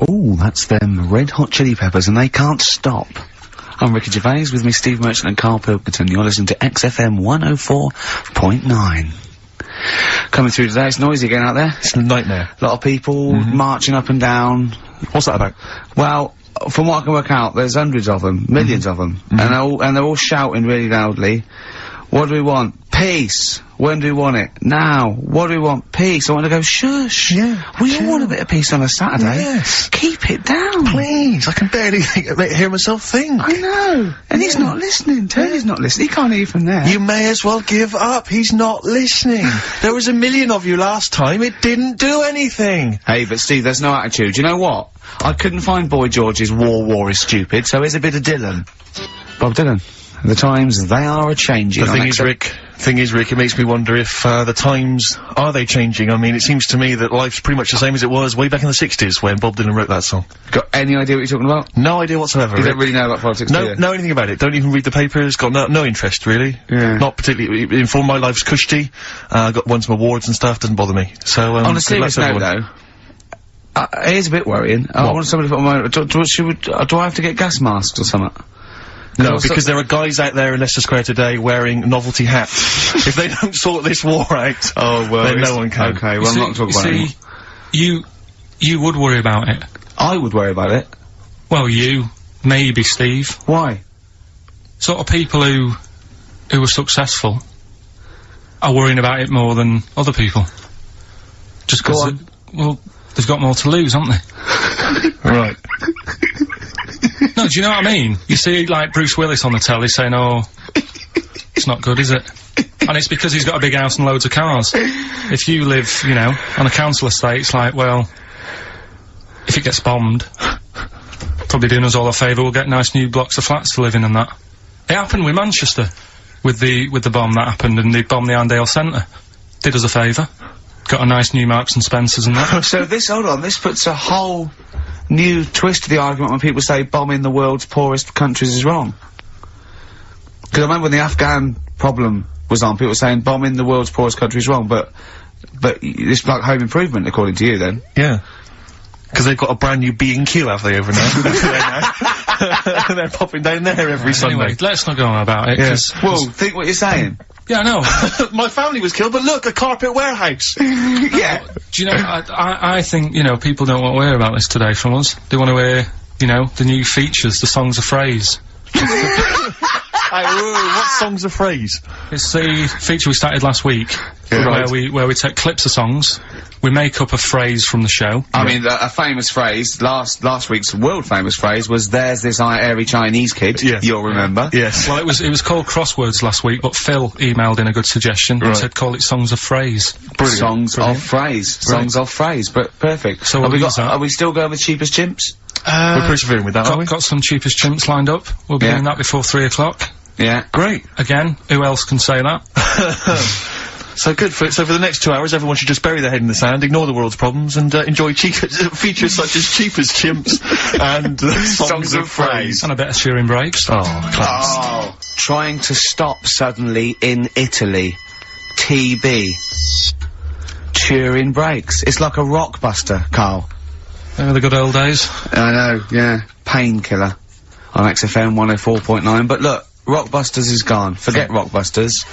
Ooh, that's them Red Hot Chili Peppers, and they can't stop. I'm Ricky Gervais, with me Steve Merchant and Karl Pilkington. You're listening to XFM 104.9. Coming through today, it's noisy again out there. It's a nightmare. A lot of people marching up and down. What's that about? Well, from what I can work out, there's hundreds of them, millions of them, and they're all shouting really loudly. What do we want? Peace. When do we want it? Now. What do we want? Peace. I want to go, shush. Yeah. We all want a bit of peace on a Saturday. Yes. Keep it down. Please, I can barely hear myself think. I know. And he's not listening. Tony's not listening. He can't hear you from there. You may as well give up. He's not listening. There was 1 million of you last time. It didn't do anything. Hey, but Steve, there's no attitude. You know what? I couldn't find Boy George's War is Stupid, so here's a bit of Dylan. Bob Dylan. The times, they are a-changing. The thing is, Rick, it makes me wonder if, the times, are they changing? I mean, it seems to me that life's pretty much the same as it was way back in the 60s when Bob Dylan wrote that song. Got any idea what you're talking about? No idea whatsoever, You Rick. don't really know about politics, do you? Know anything about it. Don't even read the papers. Got no interest, really. Yeah. Not particularly informed. My life's cushy. Won some awards and stuff. Doesn't bother me. So, On a serious note, though, it is a bit worrying. I want somebody to put my... Do I have to get gas masks or something? No, because there are guys out there in Leicester Square today wearing novelty hats. If they don't sort this war out, then no one can. Okay, well, I'm not talking about it. You would worry about it. I would worry about it. Well, maybe Steve. Why? Sort of people who are successful are worrying about it more than other people. Just because, well, they've got more to lose, haven't they? Right. No, do you know what I mean? You see, like, Bruce Willis on the telly saying, oh, it's not good, is it? And it's because he's got a big house and loads of cars. If you live, you know, on a council estate, it's like, well, if it gets bombed, probably doing us all a favour, we'll get nice new blocks of flats to live in and that. It happened with Manchester, with the bomb that happened, and they bombed the Arndale Centre. Did us a favour. Got a nice new Marks and Spencers and that. So hold on, this puts a whole new twist to the argument when people say bombing the world's poorest countries is wrong. Because I remember when the Afghan problem was on, people were saying bombing the world's poorest country is wrong, but it's like home improvement, according to you, then. Yeah. Because they've got a brand new B&Q, have they, over there? They're popping down there every Sunday. Anyway, let's not go on about it, Yes. Well, think what you're saying. Yeah, I know. My family was killed, but look, a carpet warehouse! Yeah. Do you know, I think, you know, people don't want to hear about this today from us. They want to hear, you know, the new features, the songs of phrase. What song's a phrase? It's the feature we started last week, where we take clips of songs, we make up a phrase from the show. I mean, a famous phrase, last week's world famous phrase was, there's this airy Chinese kid, you'll remember. Yes. Well, it was called Crosswords last week, but Phil emailed in a good suggestion and said call it Songs of Phrase. Brilliant. Songs of Phrase. Songs of Phrase, but perfect. So are we still going with Cheapest Chimps? We're persevering with that, aren't we? Got some Cheapest Chimps lined up. We'll be doing that before 3 o'clock. Yeah. Great. Again, who else can say that? So good. So for the next 2 hours, everyone should just bury their head in the sand, ignore the world's problems, and enjoy features such as Cheapest Chimps and Songs of Phrase. And a bit of shearing brakes. Oh, class. Oh, trying to stop suddenly in Italy. TB. Cheering brakes. It's like a rockbuster, Karl. Remember the good old days? I know, yeah. Painkiller. On XFM 104.9. But look, Rockbusters is gone. Forget Rockbusters.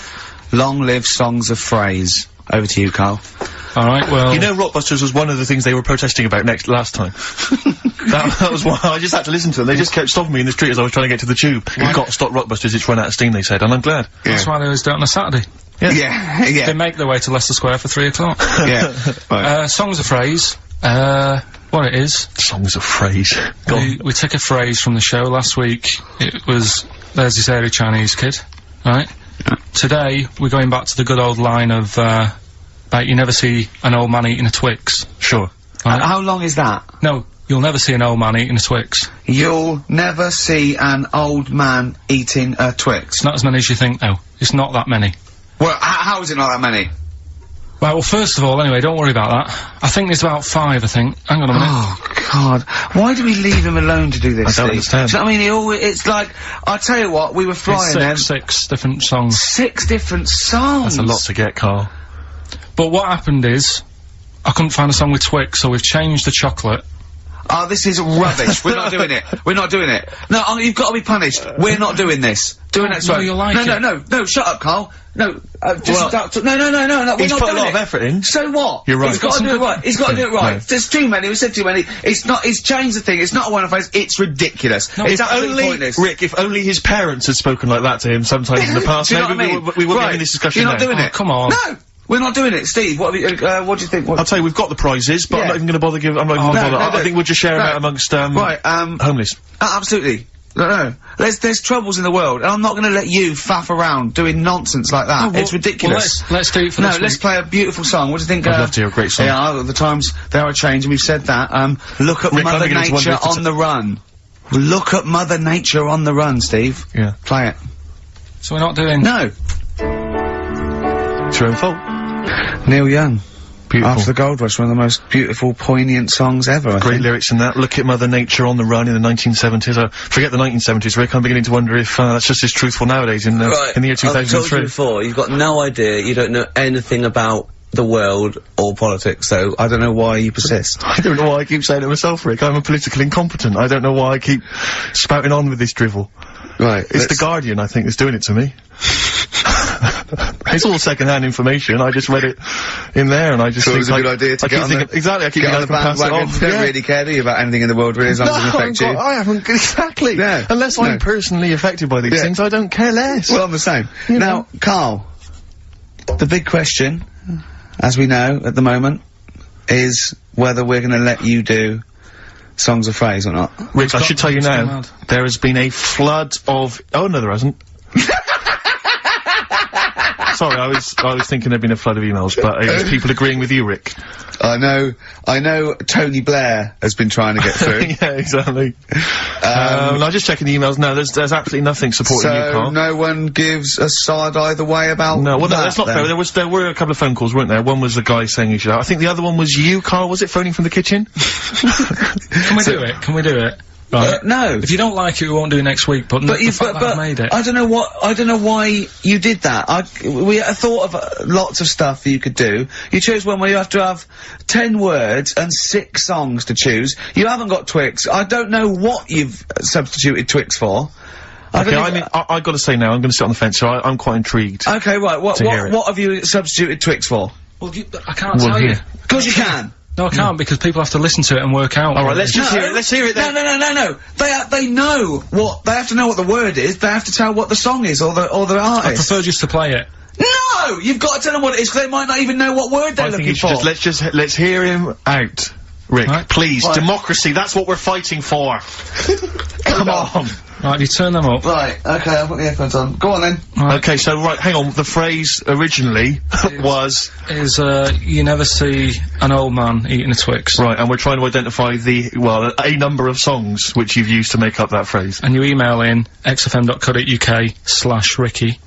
Long live Songs of Phrase. Over to you, Karl. Alright, well... You know Rockbusters was one of the things they were protesting about last time. that was why I just had to listen to them. They just kept stopping me in the street as I was trying to get to the tube. You've got to stop Rockbusters, it's run out of steam, they said, and I'm glad. Yeah. That's why they always do it on a Saturday. Yeah. They make their way to Leicester Square for 3 o'clock. Yeah. Right. Songs of Phrase. What it is... Songs of Phrase. We took a phrase from the show last week. It was, there's this airy Chinese kid, right? Today, we're going back to the good old line of, about you never see an old man eating a Twix. Sure. Right? How long is that? No, you'll never see an old man eating a Twix. You'll never see an old man eating a Twix. It's not as many as you think, though. It's not that many. Well, how is it not that many? Well, first of all, anyway, don't worry about that. I think there's about 5, I think. Hang on a minute. Oh, God. Why do we leave him alone to do this, I don't understand. Do you know what I mean? It's like, I tell you what, we were flying then. 6 different songs. 6 different songs! That's a lot to get, Karl. But what happened is, I couldn't find a song with Twix, so we've changed the chocolate. Oh, this is rubbish. We're not doing it. We're not doing it. No, you've got to be punished. We're not doing this. Do it next no, one. you'll like it. No, shut up, Carl. No, just no, we're He's not put a doing lot it. of effort in. So what? You're right. He's got to do it right. He's got to do it right. No. There's too many. We said too many. It's not. He's changed the thing. It's not a one-off. It's ridiculous. No, it's If absolutely only, pointless. Rick, if only his parents had spoken like that to him sometimes in the past, Do you know maybe what I mean? we wouldn't be Right. having this discussion You're not now. doing it. Come on. No, we're not doing it. Steve, what have you? What do you think? I'll tell you, we've got the prizes, but I'm Yeah. not even going to bother giving. I'm not even going to no, bother. no, I think we'll just share them out amongst Right. homeless. Absolutely. No. There's troubles in the world, and I'm not going to let you faff around doing nonsense like that. Well, It's ridiculous. Well, let's do it for No, this let's week. play a beautiful song. What do you think? I'd love to hear a great song. Yeah, the times they are changing. We've said that. Look at Rick, I'm Mother beginning to wonder Nature if it's on the run. Look at Mother Nature on the run, Steve. Yeah. Play it. So we're not doing. No. It's your own fault. Neil Young. Beautiful. After the Gold Rush, one of the most beautiful, poignant songs ever. I Great think. lyrics in that. Look at Mother Nature on the run in the 1970s. Forget the 1970s, Rick. I'm beginning to wonder if that's just as truthful nowadays in the year I've told you 2003. before, you've got no idea, you don't know anything about the world or politics, so I don't know why you persist. I don't know why I keep saying it myself, Rick. I'm a political incompetent. I don't know why I keep spouting on with this drivel. Right. It's the Guardian, I think, that's doing it to me. It's all second-hand information. I just read it in there, and I just So it think was a good idea to I get keep on thinking, the, exactly. I keep get on thinking the I can pass it bandwagon. on. You don't really care, do you, about anything in the world, really, as long as it doesn't affect you? I haven't exactly. No, Unless no. I'm personally affected by these Yeah. things, I don't care less. Well, I'm the same. You Now, Carl, the big question, as we know at the moment, is whether we're going to let you do Songs of Phrase or not. Rick, I should tell you it's gone now, mad. there has been a flood of. Oh no, there hasn't. Sorry, I was thinking there'd been a flood of emails, but it was people agreeing with you, Rick. I know Tony Blair has been trying to get through. Yeah, exactly. And I'm just checking the emails. No, there's absolutely nothing supporting you, So Carl. no one gives a side either way about No, well, no, that, that's not then. fair. There were a couple of phone calls, weren't there? One was the guy saying he should. I think the other one was you, Carl. Was it phoning from the kitchen? Can we do it? Can we do it? Right. No. If you don't like it, we won't do it next week. But, But the fact that I've made it. I don't know why you did that. We thought of lots of stuff you could do. You chose one where you have to have 10 words and 6 songs to choose. You haven't got Twix. I don't know what you've substituted Twix for. Okay, I mean, I got to say now, I'm going to sit on the fence, so I'm quite intrigued. Okay, right. What To hear it. have you substituted Twix for? Well, I can't tell you. here. Of course you can. No, I can't because people have to listen to it and work out. All right, let's just hear it. Let's hear it then. No. They know what they have to know what the word is. They have to tell what the song is or the I artist. prefer just to play it. No, you've got to tell them what it is because they might not even know what word they're I think looking you should for. let's hear him out. Rick, Right. please. Right. Democracy, that's what we're fighting for. Come on. Right, you turn them up. Right, okay, I've got the headphones on. Go on then. Right. Okay, so, right, hang on. The phrase originally was... Is, you never see an old man eating a Twix. Right, and we're trying to identify a number of songs which you've used to make up that phrase. And you email in xfm.co.uk/Ricky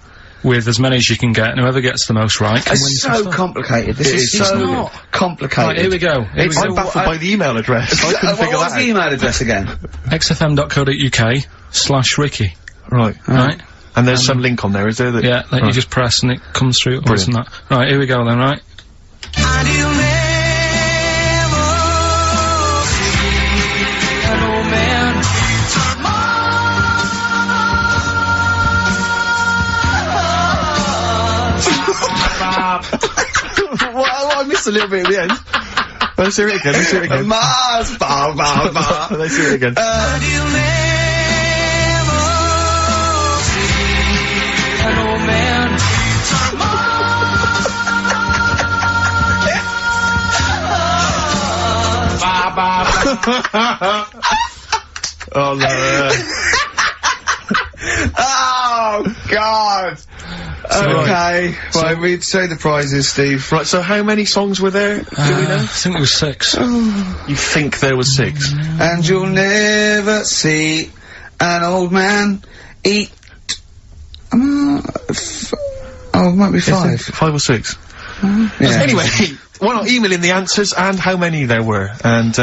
with as many as you can get, and whoever gets the most right can win It's some so stuff. complicated. This is It's so not. complicated. Right, here we go. Here we I'm go. baffled by the email address. I couldn't figure What was that the out. email address again? xfm.co.uk/Ricky. Right. Right? And there's some link on there, is there? That Yeah, that you just press and it comes through us and that. Right, here we go then, right? Well, I missed a little bit at the end. Let's hear it again. Let's hear it again. Mars, ba ba ba. Let's hear it again. Oh no. Oh God. Okay. Right, we'd say the prizes, Steve. Right, so how many songs were there? Do we know? I think it was 6. You think there was 6? And you'll never see an old man eat. Oh, it might be 5. 5 or 6. Yeah. Anyway, why not email in the answers and how many there were, and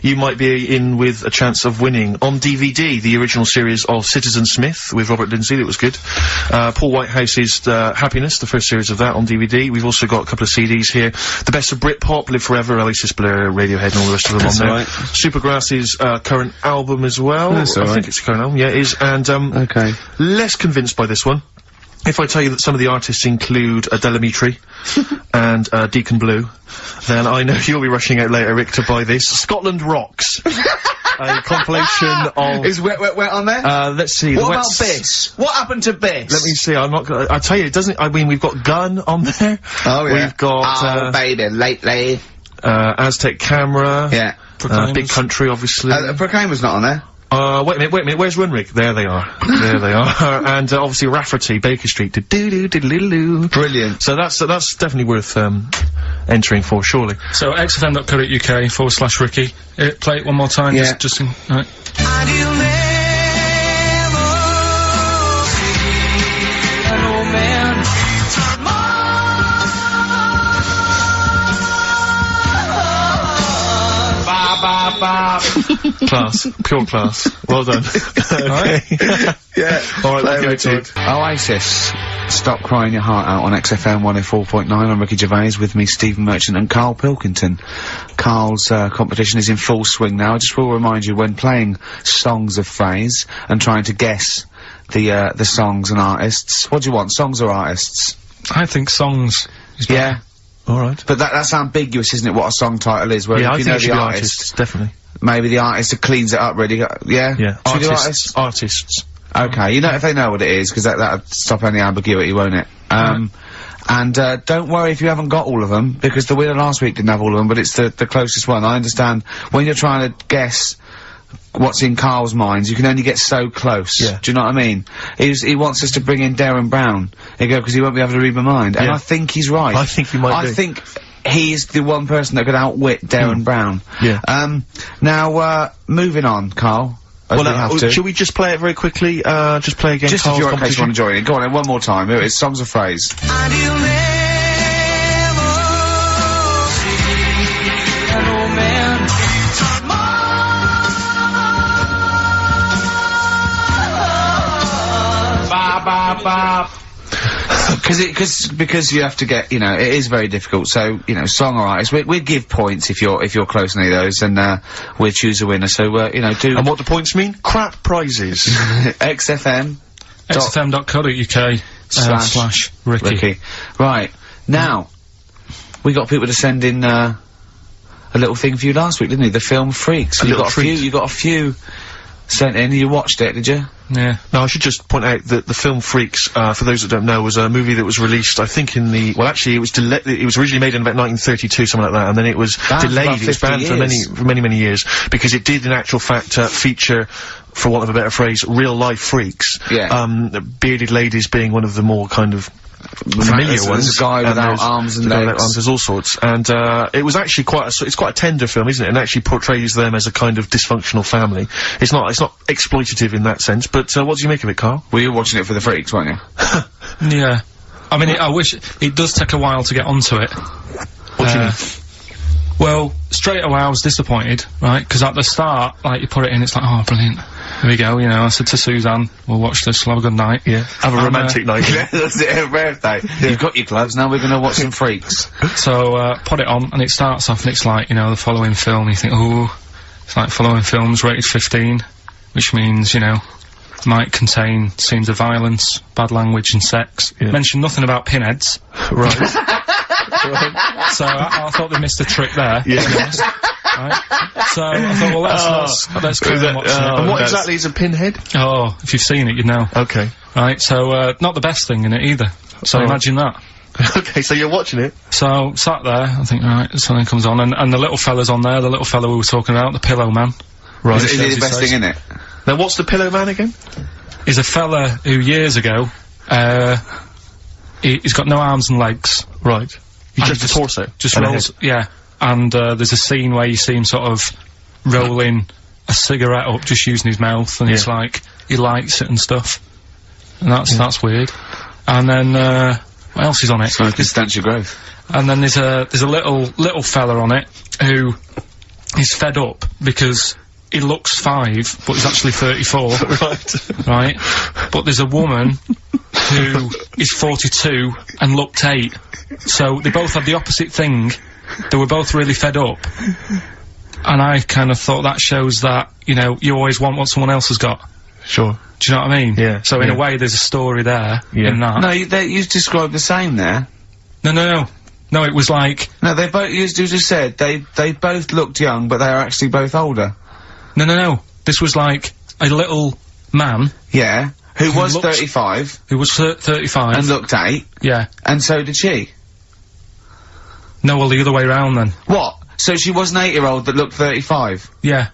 you might be in with a chance of winning on DVD the original series of Citizen Smith with Robert Lindsay. That was good. Paul Whitehouse's Happiness, the first series of that on DVD. We've also got a couple of CDs here. The Best of Britpop, Live Forever, Oasis, Blur, Radiohead, and all the rest of them on there. Right. Supergrass's current album as well. That's I all think right. it's a current album. Yeah, it is. And Okay. less convinced by this one. If I tell you that some of the artists include Delamitri and Deacon Blue, then I know you'll be rushing out later, Rick, to buy this. Scotland Rocks. A compilation of... Is Wet on there? let's see. What about Biss? What happened to Biss? Let me see, I'm not gonna... I tell you, it doesn't... I mean, we've got Gun on there. Oh, yeah. We've got... baby, lately. Aztec Camera. Yeah. Big Country, obviously. Proclaimer's not on there. Wait a minute, where's Runrig? There they are. There they are. And, obviously Rafferty, Baker Street. Do-do-do-do-do-do. Brilliant. So that's definitely worth, entering for, surely. So, xfm.co.uk/Ricky. Play it one more time, Yeah. just in... Right. Class. Pure class. Well done. Okay. Yeah. Alright, Play let's go it. Oasis. Stop Crying Your Heart Out on XFM 104.9. I'm Ricky Gervais, with me Stephen Merchant and Karl Pilkington. Karl's competition is in full swing now. I just will remind you, when playing songs of phrase and trying to guess the songs and artists, what do you want, songs or artists? I think songs is better. Yeah. Alright. But that's ambiguous, isn't it, what a song title is, where Yeah, I if you think know it should the be artist, artists, definitely. maybe the artist cleans it up really, yeah? Yeah. Should we do artists? Artists. Okay, you know, if they know what it is, because that'd stop any ambiguity, won't it? And don't worry if you haven't got all of them, because the winner last week didn't have all of them, but it's the closest one. I understand when you're trying to guess what's in Karl's mind, you can only get so close. Yeah. Do you know what I mean? He wants us to bring in Darren Brown. He go, because he won't be able to read my mind. And Yeah. I think he's right. I think he might I do. think he's the one person that could outwit Darren Brown. Yeah. Now, moving on, Karl. As we have to. Should we just play it very quickly? Just play again. Just if you're in case you want to join in. Go on then, one more time. Here it is, songs of phrase. Because you have to get, you know, it is very difficult. So, you know, song or artist, we'd give points if you're close to any of those, and we'll choose a winner. So, you know, do. And what do points mean? Crap prizes. XFM. xfm.co.uk /Ricky. Ricky. Right. Now, we got people to send in, a little thing for you last week, didn't you? The film Freaks. A You little got treat. you got a few sent in. You watched it, did you? Yeah. Now, I should just point out that the film Freaks, for those that don't know, was a movie that was released, I think, in the... Well, actually, it was originally made in about 1932, something like that, and then it was Banned for delayed. about It was 50 banned for many years, because it did, in actual fact, feature, for want of a better phrase, real-life freaks. Yeah. Bearded ladies being one of the more kind of familiar There's ones. a guy and without there's arms and the guy without legs. arms, there's all sorts. And, it was actually it's quite a tender film, isn't it? And actually portrays them as a kind of dysfunctional family. It's not exploitative in that sense, but, what do you make of it, Karl? Well, you were watching it for the Freaks, weren't you? Yeah. I mean, I wish... It does take a while to get onto it. What do you mean? Well, straight away I was disappointed, right? Because at the start, like, you put it in, it's like, oh, brilliant. Here we go, you know, I said to Suzanne, we'll watch this, we'll have a good night. Yeah. Have a romantic night. That's it, her birthday. You've got your gloves, now we're gonna watch some Freaks. So, put it on, and it starts off, and it's like, you know, the following film, and you think, ooh, it's like following films rated 15, which means, you know, might contain scenes of violence, bad language, and sex. Yeah. Mention nothing about pinheads. Right. So, I thought they missed a trick there. Yeah. To be honest. Right? So, I thought, well, let's go and watch it. And what exactly is a pinhead? Oh, if you've seen it, you'd know. Okay. Right, so, not the best thing in it either. So Oh. imagine that. Okay, so you're watching it? So, sat there, I think, right, something comes on, and the little fella's on there, the little fella we were talking about, the Pillow Man. Right. Is it the best thing in it? Now, what's the Pillow Man again? Is a fella who years ago, he's got no arms and legs. Right. He's And just a torso. Just and a rolls, head. yeah. And, there's a scene where you see him sort of rolling a cigarette up, just using his mouth, and it's like, he lights it and stuff. And that's weird. And then, what else is on it? So it can stanch your growth. And then there's a little fella on it who is fed up because he looks 5, but he's actually 34. Right. Right? But there's a woman who is 42 and looked 8. So they both had the opposite thing. They were both really fed up. And I kind of thought that shows that, you know, you always want what someone else has got. Sure. Do you know what I mean? Yeah. So in a way, there's a story there in that. No, you described the same there. No, it was like... No, they both, you just said, they both looked young, but they are actually both older. No. This was like a little man. Yeah. Who was looked- 35. Who was 35. And looked 8. Yeah. And so did she. No, well, the other way round then. What? So she was an 8-year-old that looked 35? Yeah.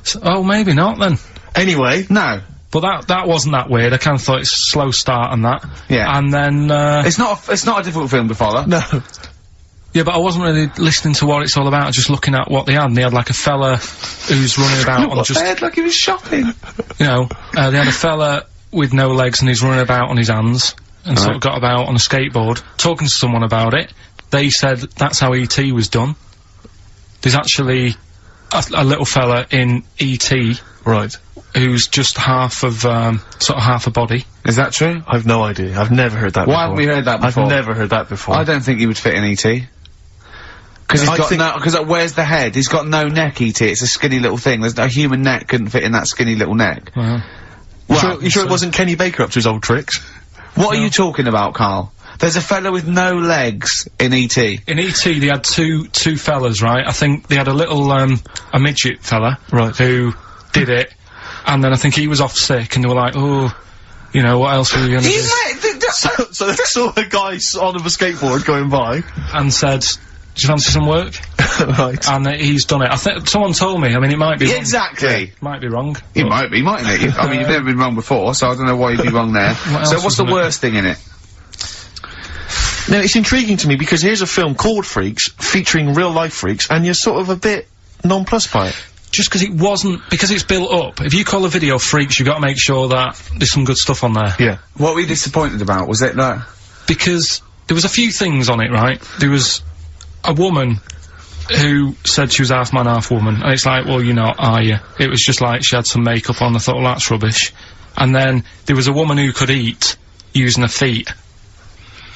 So, oh, maybe not then. Anyway. No. But that wasn't that weird. I kind of thought it's a slow start on that. Yeah. And then, It's not a difficult film to follow. No. yeah, but I wasn't really listening to what it's all about, just looking at what they had. And they had like a fella who's running about on What, just, they had like he was shopping. you know, they had a fella with no legs and he's running about on his hands and sort of got about on a skateboard, talking to someone about it. They said that's how E.T. was done. There's actually a little fella in E.T. Right. who's just half of, sort of half a body. Is that true? I've no idea. I've never heard that before. Why haven't we heard that before? I've never heard that before. I don't think he would fit in E.T. Because he's I got think- no, because where's the head? He's got no neck, E.T. It's a skinny little thing. There's no human neck couldn't fit in that skinny little neck. Well, You sure it wasn't Kenny Baker up to his old tricks? What are you talking about, Carl? There's a fella with no legs in E.T. in E.T. they had two fellas, right? I think they had a little, a midget fella. Right. Who did it, and then I think he was off sick, and they were like, oh, you know, what else are we gonna do? So they saw a guy on a skateboard going by. And said, do you fancy some work? Right. And he's done it. I think someone told me, I mean, it might be wrong. Exactly. Might be wrong. It might be, mightn't it? I mean, you've never been wrong before, so I don't know why you'd be wrong there. What So else what's was the in it? worst thing in it? Now, it's intriguing to me because here's a film called Freaks, featuring real-life freaks, and you're sort of a bit nonplussed by it. Just because it wasn't, because it's built up. If you call a video Freaks, you've got to make sure that there's some good stuff on there. Yeah. What were you disappointed about? Was it that? Because there was a few things on it, right? There was a woman who said she was half man, half woman, and it's like, well, you're not, are you? It was just like she had some makeup on. I thought, well, that's rubbish. And then there was a woman who could eat using her feet.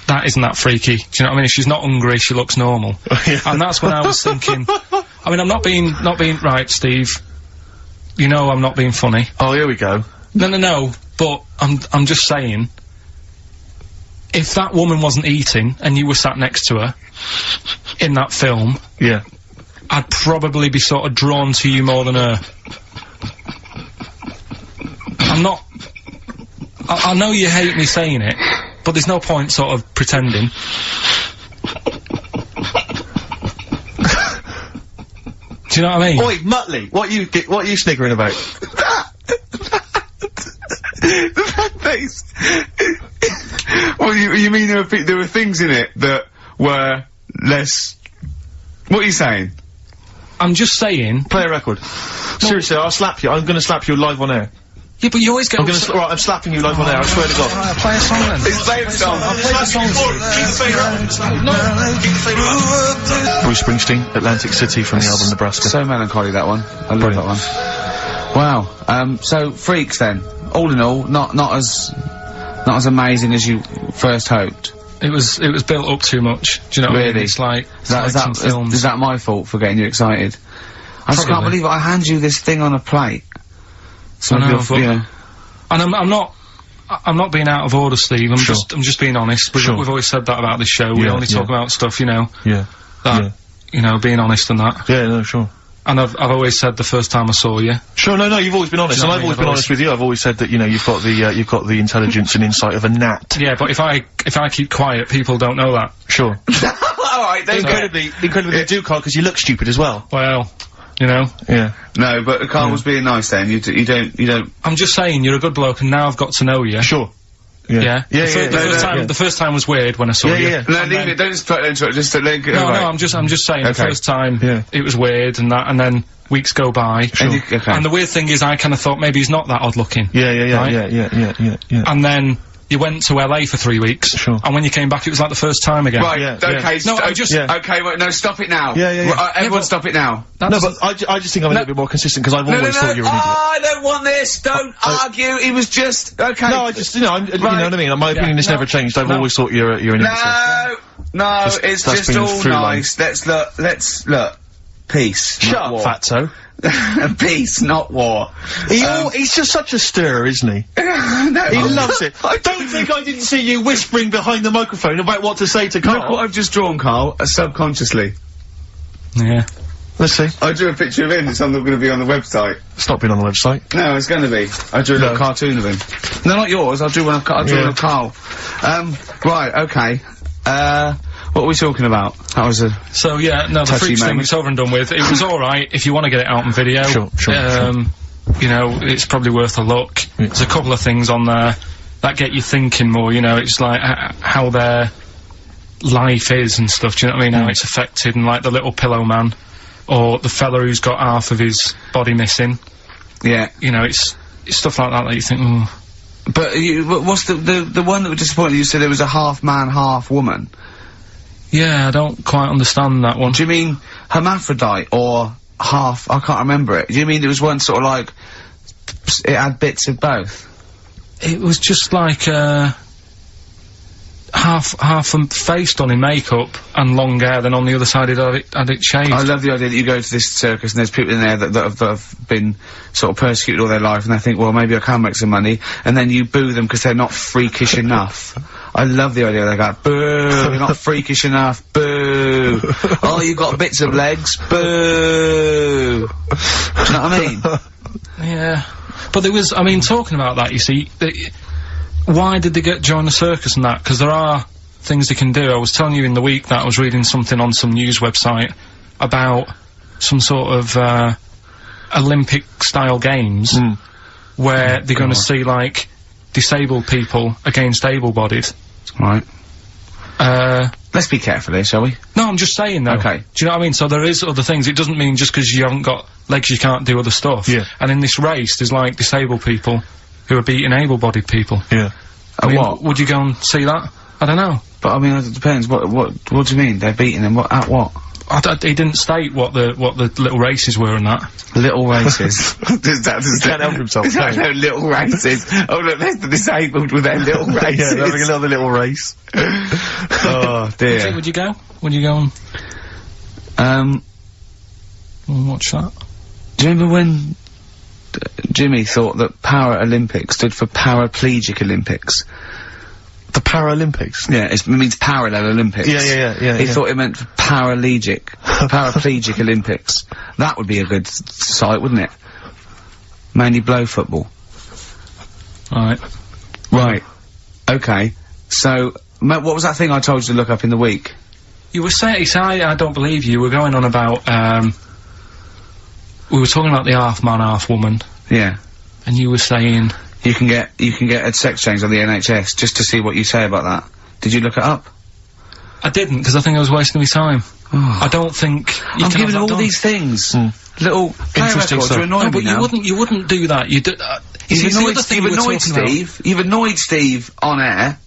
That isn't that freaky. Do you know what I mean? If she's not hungry, she looks normal. Yeah. And that's when I was thinking, I mean, I'm not being right, Steve. You know I'm not being funny. Oh, here we go. No, but I'm just saying, if that woman wasn't eating and you were sat next to her in that film, Yeah. I'd probably be sort of drawn to you more than her. I'm not... I know you hate me saying it, but there's no point sort of pretending. Do you know what I mean? Oi, Muttley, what are you sniggering about? The fact that well, you mean there were things in it that were less... What are you saying? I'm just saying... Play a record. Seriously, I'll slap you. I'm gonna slap you live on air. Yeah, but you always go... Right, I'm slapping you live on air, I swear to God. Alright, play a song then. It's playing song. Bruce Springsteen, Atlantic City from the album Nebraska. So melancholy, that one. I love that one. Wow. So Freaks then. All in all, not as amazing as you first hoped. It was built up too much. Do you know what I mean? Really? It's like, Is that my fault for getting you excited? I just can't Probably. believe it. I hand you this thing on a plate. Some I know, of your, but- yeah. And I'm not being out of order, Steve. I'm just being honest. We've always said that about this show. We Yeah, only talk about stuff, you know, Yeah. that, you know, being honest and that. Yeah, no, sure. And I've always said the first time I saw you. Sure, no, you've always been honest, Do you and know I've always what I mean? been honest with you. I've always said that, you know, you've got the intelligence and insight of a gnat. Yeah, but if I keep quiet, people don't know that. Sure. Alright, Incredibly you do, Carl, because you look stupid as well. Well, you know. Yeah. No, but Carl was being nice then. You don't. I'm just saying, you're a good bloke, and now I've got to know you. Sure. Yeah. Yeah. The first time was weird when I saw you. Yeah. No, leave it. Don't just try to interrupt. Just to link it. No, I'm just saying. The Okay. first time, Yeah. it was weird, and that, and then weeks go by. And you- okay. And the weird thing is, I kind of thought maybe he's not that odd looking. Yeah. Right? Yeah. And then you went to LA for 3 weeks. Sure. And when you came back, it was like the first time again. Right, Yeah, okay, No, I just- okay, wait, no, stop it now. Yeah. Everyone but- stop it now. No, but I just think I'm a little bit more consistent because I've always thought you were an idiot. I don't want this, don't argue, it was just, okay. No, I just, you know, you know what I mean? My opinion has no, never changed. I've no. always thought you're an imbecile. No, Just- it's that's just been all through line. nice. Let's look. Peace. Shut not up, war. fatso. Peace, not war. He's just such a stirrer, isn't he? No, He loves it. Don't think I didn't see you whispering behind the microphone about what to say to Look what Carl. I've just drawn, Carl, subconsciously. Yeah. Let's see. I drew a picture of him, it's not going to be on the website. It's not been on the website. No, it's going to be. I drew a little cartoon of him. No, not yours, I'll draw one of Carl. Right, okay. What are we talking about? That was a... So yeah, no, the Touchy Freaks thing moment. was over and done with. It was alright if you want to get it out on video. Sure. You know, it's probably worth a look. There's a couple of things on there that get you thinking more, you know, it's like how their life is and stuff, do you know what I mean? How it's affected, and like the little pillow man, or the fella who's got half of his body missing. Yeah. You know, it's stuff like that you think, oh. But what's the one that was disappointing? You said it was a half man, half woman. Yeah, I don't quite understand that one. Do you mean hermaphrodite or half? I can't remember it. Do you mean it was one sort of like it had bits of both? It was just like, half a face done in makeup and long hair, then on the other side it had it shaved. I love the idea that you go to this circus and there's people in there that have been sort of persecuted all their life, and they think, well, maybe I can make some money, and then you boo them because they're not freakish enough. I love the idea they go, boo, you're not freakish enough, boo. Oh, you got bits of legs, boo. Do you know what I mean? Yeah. But there was, I mean, talking about that, you see, why did they join the circus and that? Because there are things they can do. I was telling you in the week that I was reading something on some news website about some sort of, Olympic-style games where they're going to see, like, disabled people against able-bodied. Right. Let's be careful here, shall we? No, I'm just saying, though. Okay. Do you know what I mean? So there is other things. It doesn't mean just because you haven't got legs you can't do other stuff. Yeah. And in this race, there's, like, disabled people who are beating able-bodied people. Yeah. I mean, what? would you go and see that? I don't know. But I mean, it depends. What do you mean? They're beating them? What, at what? He didn't state what the little races were and that. Little races. Does Can't help himself, can he? No, little races. Oh look, there's the disabled with their little races. Yeah, they're having another little race. Oh dear. Would you go? Would you go and watch that? Do you remember when Jimmy thought that Paralympics stood for Paraplegic Olympics? The Paralympics? Yeah, it means Parallel Olympics. Yeah. He thought it meant Paraplegic Olympics. That would be a good site, wouldn't it? Mainly blow football. Alright. Right. Okay. So, what was that thing I told you to look up in the week? You were saying, I don't believe you, were going on about, we were talking about the half man, half woman, Yeah. and you were saying... You can get a sex change on the NHS, just to see what you say about that. Did you look it up? I didn't, because I think I was wasting my time. Oh. I don't think you I'm can giving have all that done. these things. Little play Interesting records stuff. are annoying No, but me now. you wouldn't do that. You do. You see, You've it's the annoyed, other thing you've we were annoyed talking about. Steve. You've annoyed Steve on air.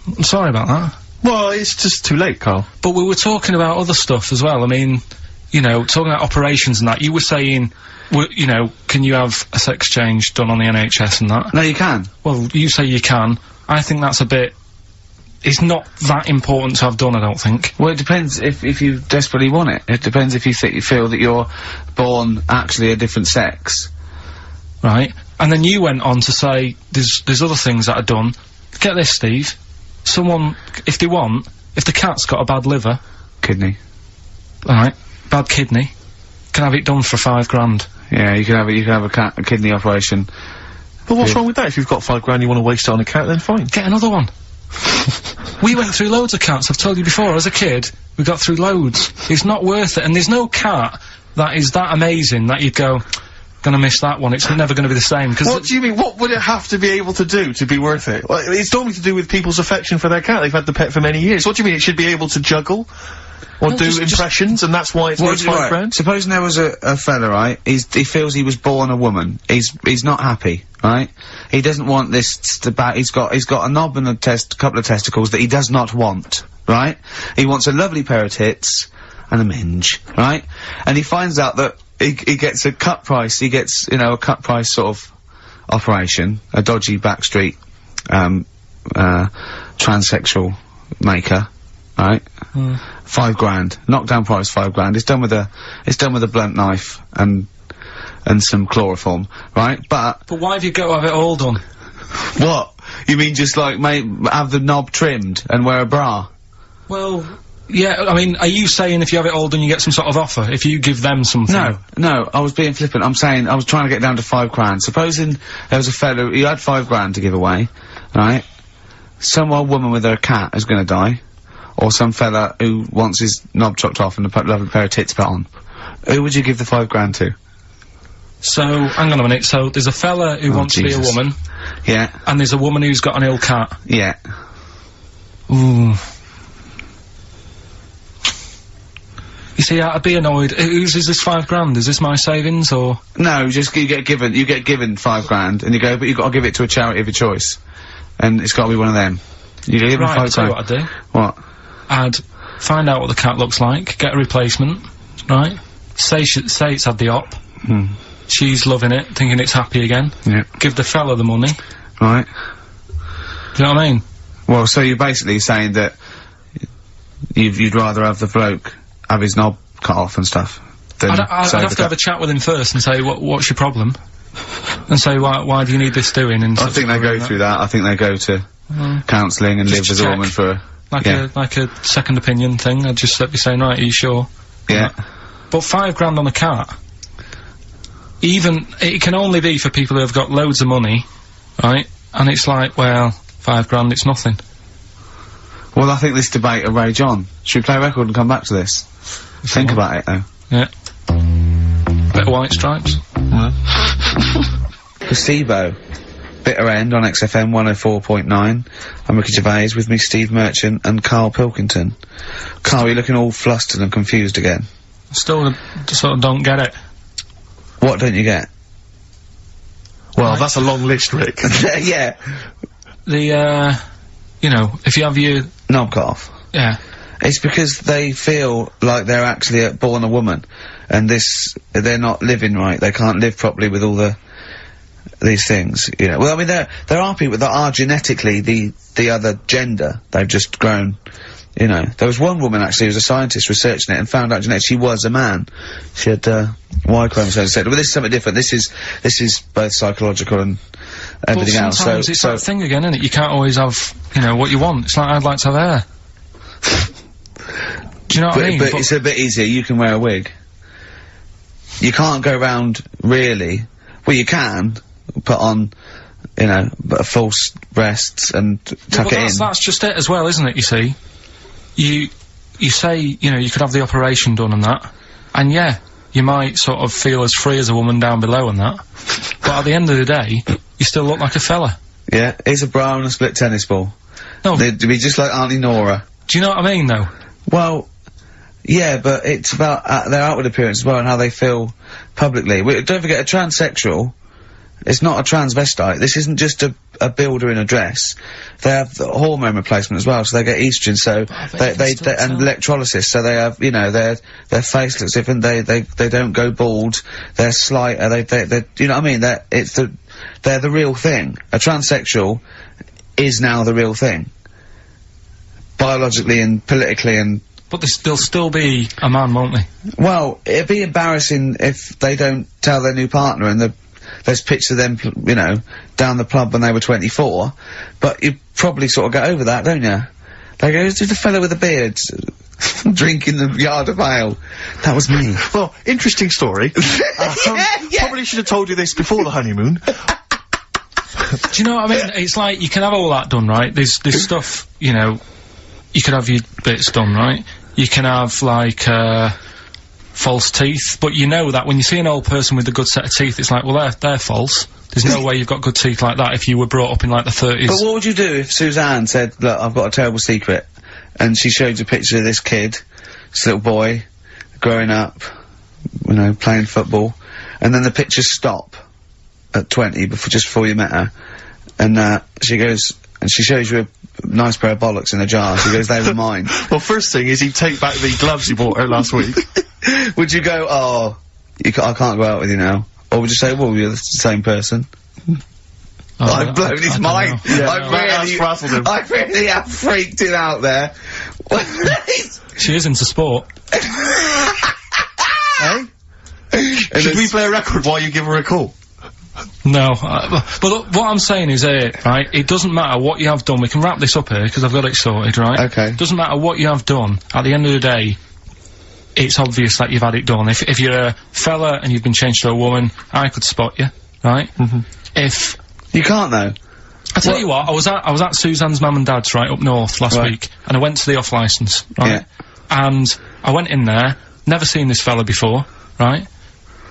I'm sorry about that. Well, it's just too late, Carl. But we were talking about other stuff as well. I mean, you know, talking about operations and that. You were saying, you know, can you have a sex change done on the NHS and that? No, you can. Well, you say you can. I think that's a bit... It's not that important to have done, I don't think. Well, it depends if you desperately want it. It depends if you feel that you're born actually a different sex. Right? And then you went on to say there's other things that are done. Get this, Steve. Someone, if the cat's got a bad liver... Kidney. Alright, bad kidney, can have it done for £5,000. Yeah, you can have a kidney operation. But what's wrong with that? If you've got £5,000 you want to waste it on a cat, then fine. Get another one. We went through loads of cats, I've told you before, as a kid, we got through loads. It's not worth it, and there's no cat that is that amazing that you'd go, gonna miss that one, it's never gonna be the same, because... What do you mean? What would it have to be able to do to be worth it? Well, it's normally to do with people's affection for their cat. They've had the pet for many years. What do you mean? It should be able to juggle? Or No, do just- impressions, and that's why it's worth £5,000? Supposing there was a fella, right? He feels he was born a woman. He's not happy. right? He doesn't want this debate. He's got a knob and a couple of testicles that he does not want, right? He wants a lovely pair of tits and a minge, right? And he finds out that he gets a cut price. He gets, you know, a cut price sort of operation, a dodgy backstreet, transsexual maker, right? $5 grand. Knockdown price, $5 grand. It's done with a blunt knife and some chloroform, right? But why have you got to have it all done? What? You mean just like have the knob trimmed and wear a bra? Well, yeah, I mean, are you saying if you have it all done you get some sort of offer, if you give them something? No, I was being flippant. I'm saying, I was trying to get down to $5 grand. Supposing there was a fellow, who had $5 grand to give away, right? Some old woman with her cat is gonna die. Or some fella who wants his knob chopped off and a lovely pair of tits put on. Who would you give the $5 grand to? So, hang on a minute, so there's a fella who wants to be a woman. Yeah. And there's a woman who's got an ill cat. Yeah. Ooh. You see, I'd be annoyed. Is this $5 grand? Is this my savings, or? No, just, you get given $5 grand, and you go, but you've got to give it to a charity of your choice. And it's got to be one of them. You give them $5 grand. I'll tell you what I'd do. What? I'd find out what the cat looks like, get a replacement, right? Say it's had the op. She's loving it, thinking it's happy again. Yeah. Give the fella the money. Right. Do you know what I mean? Well, so you're basically saying that you'd rather have the bloke have his knob cut off and stuff than I'd have to have a chat with him first and say, what's your problem? And say, why do you need this doing? And I think they go through that. I think they go to counselling and live with a woman for a... Like a second opinion thing. I'd just be saying, right, are you sure? Yeah. But $5 grand on a cat, even, it can only be for people who have got loads of money, right? And it's like, well, $5 grand, it's nothing. Well, I think this debate will rage on. Should we play a record and come back to this? Think about it, though. Yeah. Bit of White Stripes. Placebo. Bitter End on XFM 104.9. I'm Ricky Gervais, with me Steve Merchant and Karl Pilkington. Karl, you're looking all flustered and confused again. Still sort of don't get it. What don't you get? Well, that's a long list, Rick. Yeah. You know, if you have your... knob cut off. Yeah. It's because they feel like they're actually born a woman, and they're not living right. They can't live properly with all these things, you know. Well, I mean, there are people that are genetically the other gender. They've just grown, you know. There was one woman, actually, who was a scientist researching it and found out genetically she was a man. She had, Y chromosomes, etc. But this is something different. This is both psychological and everything else. Sometimes it's that thing again, isn't it? You can't always have, you know, what you want. It's like, I'd like to have hair. Do you know what I mean? But it's a bit easier. You can wear a wig. You can't go around, really. Well, you can put on, you know, false breasts and tuck it in. That's just it as well, isn't it, you see? You say, you know, you could have the operation done and that, and yeah, you might sort of feel as free as a woman down below and that, but at the end of the day, you still look like a fella. Yeah, here's a bra and a split tennis ball. No. They'd be just like Auntie Nora. Do you know what I mean, though? Well, yeah, but it's about their outward appearance as well and how they feel publicly. Don't forget, a transsexual, it's not a transvestite. This isn't just a builder in a dress. They have the hormone replacement as well, so they get estrogen, so they and electrolysis, so they have, you know, their face looks different, they don't go bald, they're slighter, they you know what I mean? They're the real thing. A transsexual is now the real thing. Biologically and politically and... But they'll still be a man, won't they? Well, it'd be embarrassing if they don't tell their new partner and there's pictures of them, you know, down the pub when they were 24, but you probably sort of get over that, don't you? They go, who's the fella with the beard drinking the yard of ale? That was me. Well, interesting story. Probably should have told you this before the honeymoon. Do you know what I mean? It's like, you can have all that done, right? There's stuff, you know, you could have your bits done, right? You can have, like, false teeth, but you know that when you see an old person with a good set of teeth, it's like, well, they're false. There's no way you've got good teeth like that if you were brought up in, like, the 30s. But what would you do if Suzanne said, look, I've got a terrible secret, and she showed you a picture of this kid, this little boy, growing up, you know, playing football, and then the pictures stop, at 20, just before you met her, and she goes, and she shows you a nice pair of bollocks in a jar. She goes, they were mine. Well, first thing is he'd take back the gloves he bought her last week. Would you go, oh, I can't go out with you now? Or would you say, well, you're the same person? I've blown his mind. Yeah, I really have freaked it out there. She is into sport. Eh? Should we play a record while you give her a call? No, but look, what I'm saying is right, it doesn't matter what you have done. We can wrap this up here, because I've got it sorted, right? Okay. Doesn't matter what you have done. At the end of the day, it's obvious that you've had it done. If you're a fella and you've been changed to a woman, I could spot you, right? If... You can't, though. I tell you what, I was at Suzanne's mum and dad's, right, up north last week, and I went to the off-licence, right? Yeah. And I went in there, never seen this fella before, right?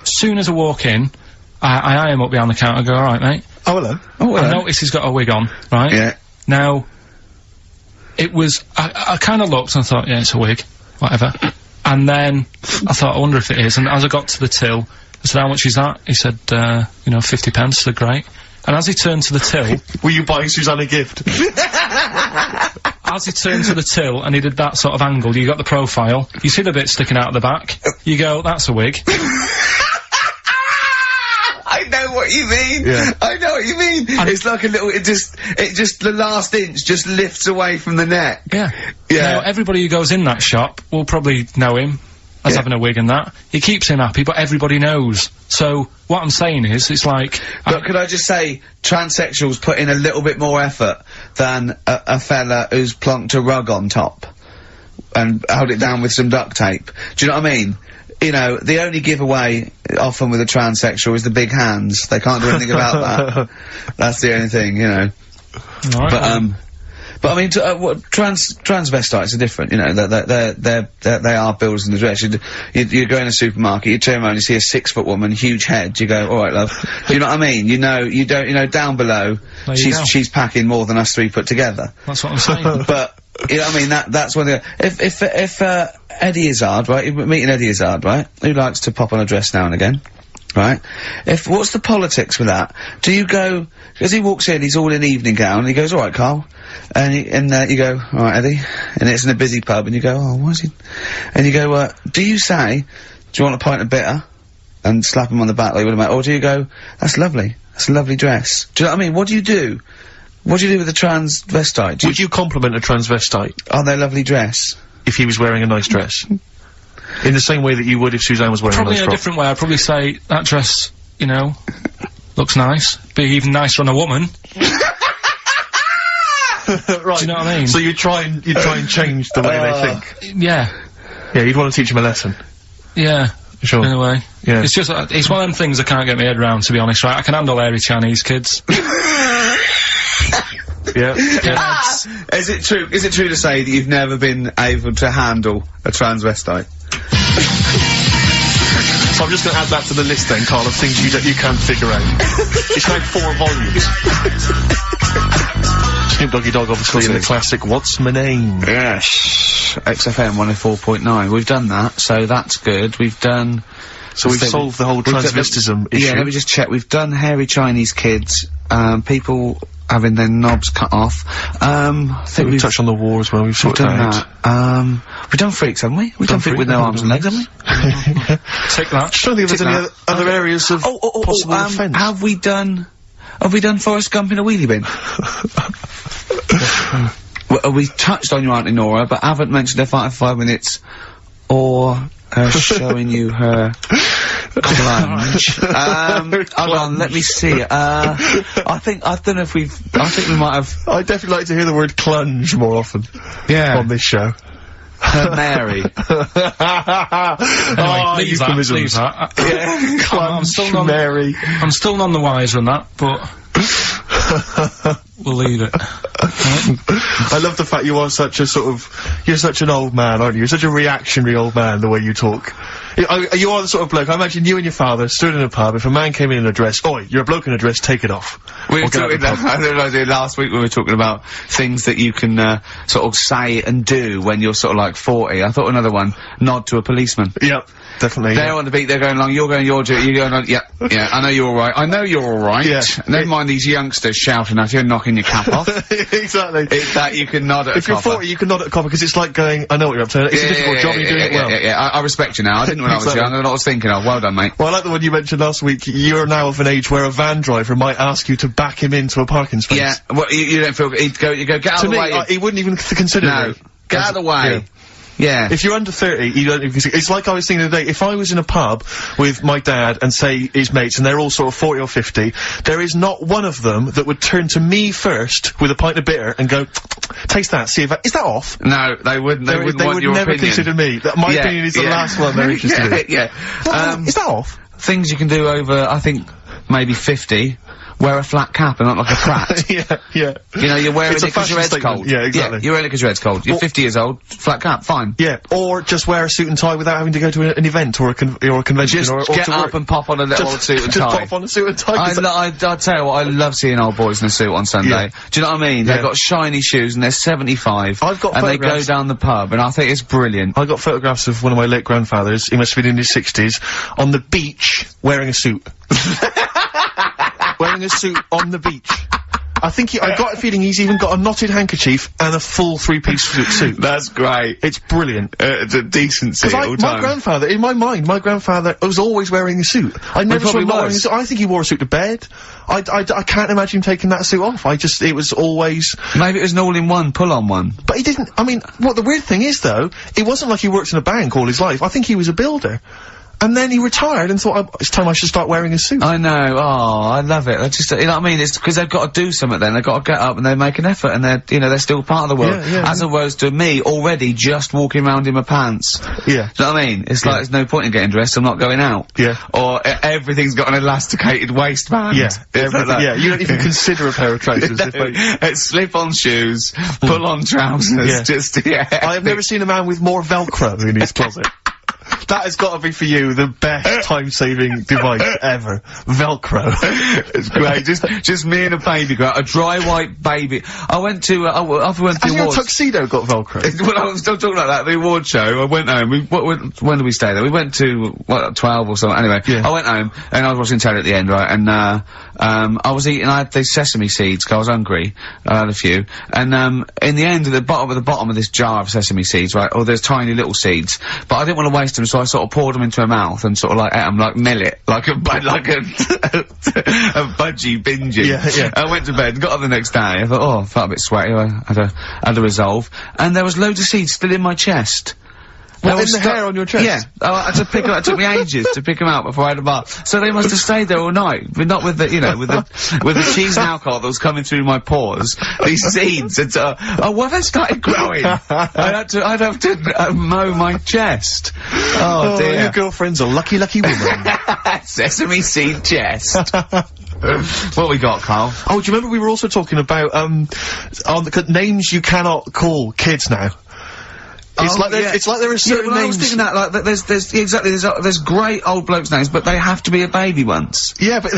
As soon as I walk in, I eye him up behind the counter, go, alright, mate. Oh, hello. Oh, hello. I notice he's got a wig on, right? Yeah. Now, it was, I kinda looked and I thought, yeah, it's a wig, whatever. And then, I thought, I wonder if it is, and as I got to the till, I said, how much is that? He said, 50 pence, I said, great. And as he turned to the till... Were you buying Suzanne a gift? As he turned to the till and he did that sort of angle, you got the profile, you see the bit sticking out of the back, you go, that's a wig. I know what you mean. Yeah. I know what you mean. It's like a little, it just, the last inch just lifts away from the neck. Yeah. Yeah. Now, everybody who goes in that shop will probably know him as having a wig and that. He keeps him happy, but everybody knows. So, what I'm saying is, it's like... But could I just say, transsexuals put in a little bit more effort than a fella who's plonked a rug on top and held it down with some duct tape. Do you know what I mean? You know, the only giveaway often with a transsexual is the big hands. They can't do anything about that. That's the only thing, you know. Right, But I mean, transvestites are different, you know, they are builders in the dress. You go in a supermarket, you turn around, you see a 6-foot woman, huge head, you go, alright love. You know what I mean? You know, down below, she's packing more than us 3 put together. That's what I'm saying. But, you know what I mean, that's one of the, if Eddie Izzard, right, you're meeting Eddie Izzard, right, who likes to pop on a dress now and again, right, what's the politics with that? Do you go, as he walks in, he's all in evening gown, and he goes, alright Carl, and you go, alright Eddie, and it's in a busy pub, and you go, oh, why is he, and you go, do you say, do you want a pint of bitter, and slap him on the back like you would a mate, or do you go, that's lovely dress, do you know what I mean, what do you do? What do you do with a transvestite? Would you compliment a transvestite? On their lovely dress? If he was wearing a nice dress? In the same way that you would if Suzanne was wearing a nice Probably frock? a different way. I'd probably say, that dress, you know, looks nice. Be even nicer on a woman. Right. Do you know what I mean? So you try and change the way they think? Yeah. Yeah, you'd want to teach them a lesson. Yeah. Sure. In a way. Yeah. It's just, it's one of them things I can't get my head around, to be honest, right? I can handle hairy Chinese kids. Yeah. Is it true to say that you've never been able to handle a transvestite? So I'm just going to add that to the list then, Carl, of things you can't figure out. It's now 4 volumes. Snoop Doggy Dogg, obviously, in the classic What's My Name? Yes. XFM 104.9. We've done that, so that's good. We've done... So we've solved the whole transvestism issue. Yeah, let me just check. We've done hairy Chinese kids, people having their knobs cut off. I think we've touched on the war as well. We've sorted that out. We've done freaks, haven't we? We've done freaks with no arms and legs, haven't we? Take that. Just trying to think if there's any other areas of possible offence. Have we done Forrest Gump in a wheelie bin? Well, we touched on your Auntie Nora, but haven't mentioned her 5 minutes, or her showing you her clunge. Hold on, let me see. I don't know if we might have... I'd definitely like to hear the word clunge more often. Yeah. On this show. Her Mary. Anyway, leave that. Yeah. I'm still none the wiser on that, but... we'll leave it. I love the fact you are such a you're such an old man, aren't you? You're such a reactionary old man, the way you talk. You are the sort of bloke, I imagine you and your father stood in a pub, if a man came in a dress, oi, you're a bloke in a dress, take it off. We were talking last week we were talking about things that you can, sort of say and do when you're sort of like 40. I thought another one, nod to a policeman. Yep. Definitely. They're on the beat, they're going along, you're going your duty, you're going on, yeah, I know you're alright, I know you're alright. Yeah. Never mind these youngsters shouting at you and knocking your cap off. Exactly. It's that you can nod at if a you're copper. 40, you can nod at a copper, because it's like going, I know what you're up to, it's a difficult job, you're doing it well. Yeah, I respect you now, I didn't when I was young, I know what I was thinking of, well done, mate. Well, I like the one you mentioned last week, you're now of an age where a van driver might ask you to back him into a parking space. Yeah, well, you don't feel, you go, get out of the way. he wouldn't even consider No, it. get out of the way. Yeah. If you're under 30, you don't even consider. It's like I was thinking the other day, if I was in a pub with my dad and say his mates, and they're all sort of 40 or 50, there is not one of them that would turn to me first with a pint of bitter and go, taste that, see if is that off? No, they wouldn't. They wouldn't want your never opinion. consider me. My opinion is the last one they're interested in. Yeah. Is that off? Things you can do over, I think, maybe 50. Wear a flat cap and not like a prat. Yeah. You know, you're wearing it It's a because your head's fashion cold. statement. Yeah, exactly. Yeah, you're wearing it because your head's cold. You're 50 years old, flat cap, fine. Yeah, or just wear a suit and tie without having to go to an event or a convention Just or get to up work. and pop on a little old suit and Just tie. pop on a suit and tie. I tell you what, I love seeing old boys in a suit on Sunday. Yeah. Do you know what I mean? Yeah. They've got shiny shoes and they're 75. I've got and they go photographs. down the pub and I think it's brilliant. I got photographs of one of my late grandfathers, he must have been in his 60s, on the beach, wearing a suit. Wearing a suit on the beach. I think I got a feeling he's even got a knotted handkerchief and a full three-piece suit. That's great. It's brilliant. It's a decency all my time. grandfather, in my mind, my grandfather was always wearing a suit. I never saw probably him not wearing a was. suit. I think he wore a suit to bed. I can't imagine him taking that suit off. It was always... Maybe it was an all-in-one, pull-on one. But he didn't, I mean, what the weird thing is, though, it wasn't like he worked in a bank all his life. I think he was a builder. And then he retired and thought, it's time I should start wearing a suit. I know, oh, I love it. That's just, you know what I mean? It's because they've got to do something then. They've got to get up and they make an effort and they're, you know, they're still part of the world. As opposed to me, already just walking around in my pants. Yeah. Do you know what I mean? It's like, there's no point in getting dressed, I'm not going out. Yeah. Or everything's got an elasticated waistband. Yeah. Yeah, You don't even consider a pair of trousers. It's slip-on shoes, pull-on trousers, just, I have never seen a man with more Velcro in his closet. That has got to be for you the best time-saving device ever. Velcro. It's great. Just me and a baby girl, a dry white baby. I went to after we went to Has the your awards. tuxedo got Velcro? Well, I was still talking about that. The award show. I went home. When did we stay there? We went to 12 or something. Anyway, I went home and I was watching telly at the end, right? And I was eating. I had these sesame seeds 'cause I was hungry. I had a few. And in the end, at the bottom of this jar of sesame seeds, right? Oh, there's tiny little seeds, but I didn't want to waste them, so I sort of poured them into my mouth and sort of like ate them like millet, like a budgie binging. Yeah. I went to bed, got up the next day. I thought, oh, I felt a bit sweaty. I had a resolve, and there was loads of seeds still in my chest. What, in the hair on your chest? Yeah. I had to pick them up. It took me ages to pick them out before I had a bath. So they must have stayed there all night, but not with the, you know, with the cheese and alcohol that was coming through my pores. These seeds had, well, they started growing. I'd have to mow my chest. Oh dear. Your girlfriend's a lucky woman. Sesame seed chest. What we got, Carl? Oh, do you remember we were also talking about, names you cannot call kids now? It's like there are certain I names. was thinking that, like, there's great old blokes' names, but they have to be a baby ones. Yeah, but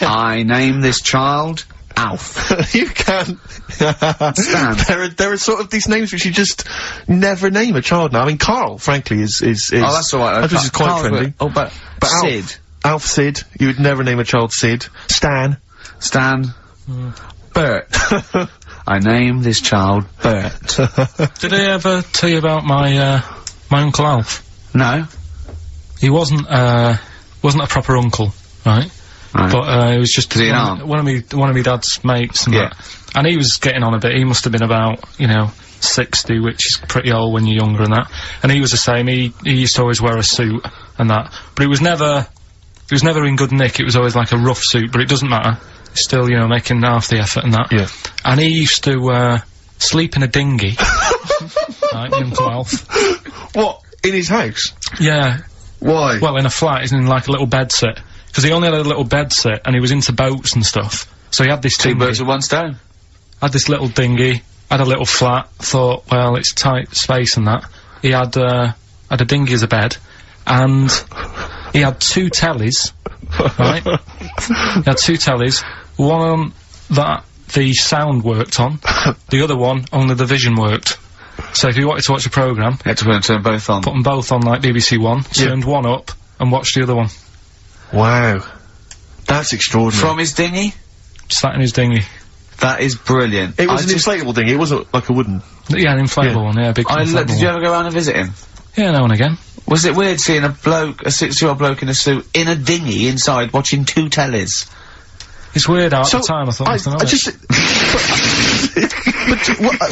I name this child Alf. You can. Stan. There are sort of these names which you just never name a child now. I mean, Karl, frankly, is. Oh, that's alright. That is quite friendly. But Sid. Alf Sid. You would never name a child Sid. Stan. Bert. I named this child Bert. Did I ever tell you about my Uncle Alf? No. He wasn't a proper uncle, right? But he was just one of my dad's mates and that. And he was getting on a bit. He must have been about, 60, which is pretty old when you're younger and that. And he was the same. He used to always wear a suit and that. But it was never in good nick. It was always like a rough suit, but it doesn't matter. Still, making half the effort and that. Yeah. And he used to sleep in a dinghy. Right, Uncle Alf. What? In his house? Yeah. Why? Well, in a flat, he's in like a little bed sit. Because he only had a little bed sit, and he was into boats and stuff. So he had this Two birds with one stone. had this little dinghy, had a little flat, thought, well, it's tight space and that. He had a dinghy as a bed, and he had 2 tellies, right? He had 2 tellies, one that the sound worked on, the other one only the vision worked. So if you wanted to watch a programme, You had to turn both on. put them both on like BBC One, turned one up, and watched the other one. Wow. That's extraordinary. From his dinghy? Sat in his dinghy. That is brilliant. It was an inflatable thing, it wasn't like a wooden. Yeah, an inflatable one, yeah, big inflatable Did you ever go around and visit him? Yeah, now and again. Was it weird seeing a 60-year-old bloke in a suit, in a dinghy inside, watching 2 tellies? It's weird at the time, I thought.